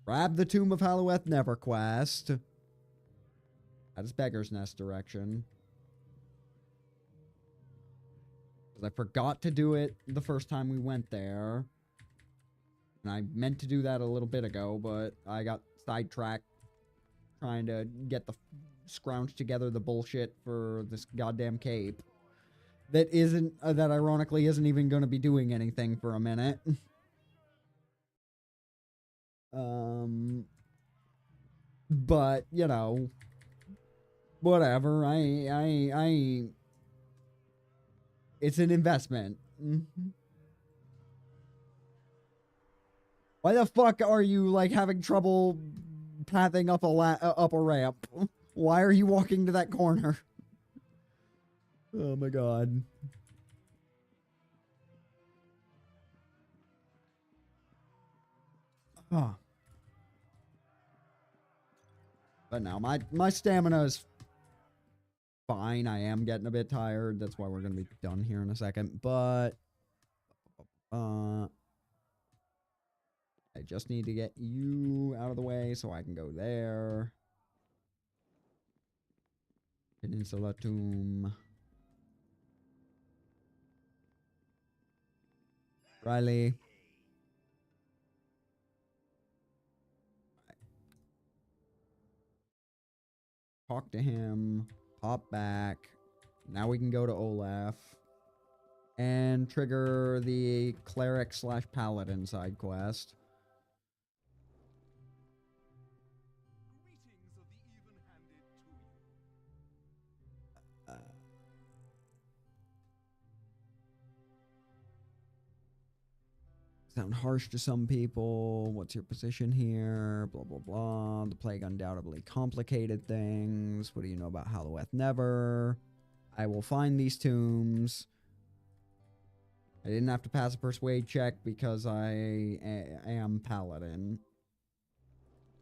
Grab the Tomb of Halloweth Neverquest. That is Beggar's Nest direction. Because I forgot to do it the first time we went there. And I meant to do that a little bit ago. But I got sidetracked. Trying to get the scrounge together the bullshit for this goddamn cape that isn't that ironically isn't even going to be doing anything for a minute. But you know, whatever. I it's an investment. Why the fuck are you like having trouble pathing up up a ramp? Why are you walking to that corner? Oh my god. Oh. But now my stamina is fine. I am getting a bit tired. That's why we're going to be done here in a second. But I just need to get you out of the way so I can go there. Peninsula Tomb. Riley. Talk to him. Pop back. Now we can go to Olaf. And trigger the cleric / paladin side quest. Greetings of the even-handed to you. Sound harsh to some people. What's your position here? Blah, blah, blah. The plague undoubtedly complicated things. What do you know about Halloweth? Never. I will find these tombs. I didn't have to pass a persuade check because I am paladin.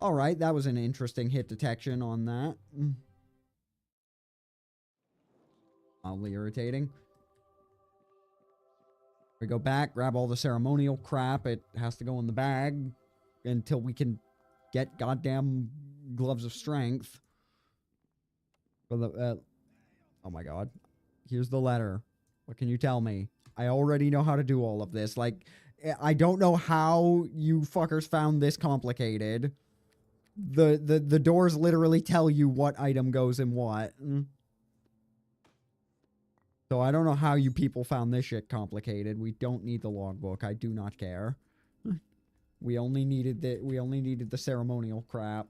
Alright, that was an interesting hit detection on that. Mildly irritating. We go back, grab all the ceremonial crap. It has to go in the bag until we can get goddamn gloves of strength. For the, oh my god. Here's the letter. What can you tell me? I already know how to do all of this. Like, I don't know how you fuckers found this complicated. The doors literally tell you what item goes in what. So I don't know how you people found this shit complicated. We don't need the logbook. I do not care. We only needed the ceremonial crap.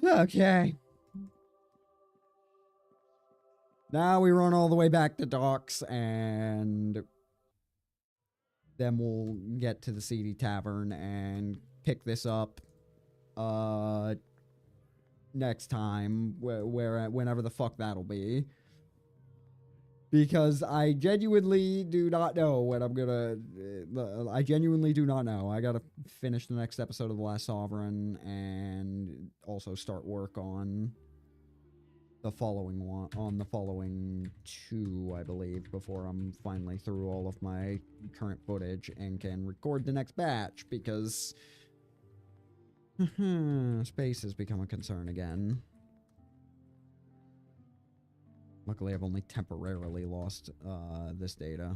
Okay. Now we run all the way back to docks, and then we'll get to the Seedy Tavern and pick this up next time, whenever the fuck that'll be. Because I genuinely do not know when I'm gonna... I genuinely do not know. I gotta finish the next episode of The Last Sovereign and also start work on the following one, on the following 2, I believe, before I'm finally through all of my current footage and can record the next batch, because space has become a concern again. Luckily, I've only temporarily lost this data.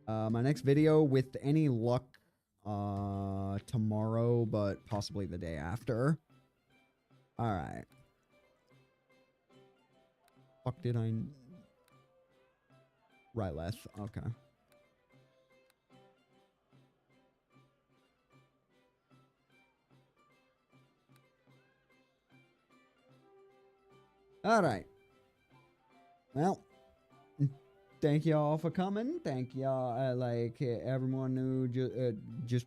My next video, with any luck, tomorrow, but possibly the day after. Alright. Fuck did I... Right, left. Okay. Alright. Well... Thank y'all for coming. Thank y'all, like, everyone who just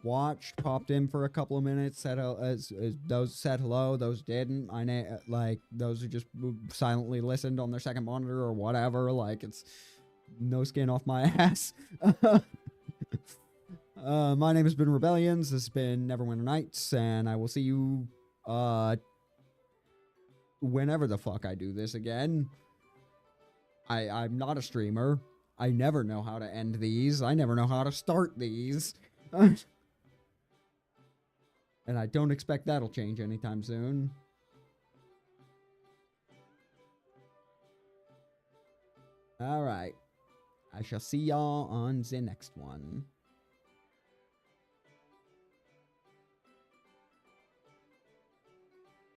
watched, popped in for a couple of minutes, said, those said hello, those didn't. Like, those who just silently listened on their second monitor or whatever, like, it's no skin off my ass. My name has been Rebellions. This has been Neverwinter Nights, and I will see you, whenever the fuck I do this again. I'm not a streamer. I never know how to end these. I never know how to start these. And I don't expect that'll change anytime soon. Alright. I shall see y'all on the next one.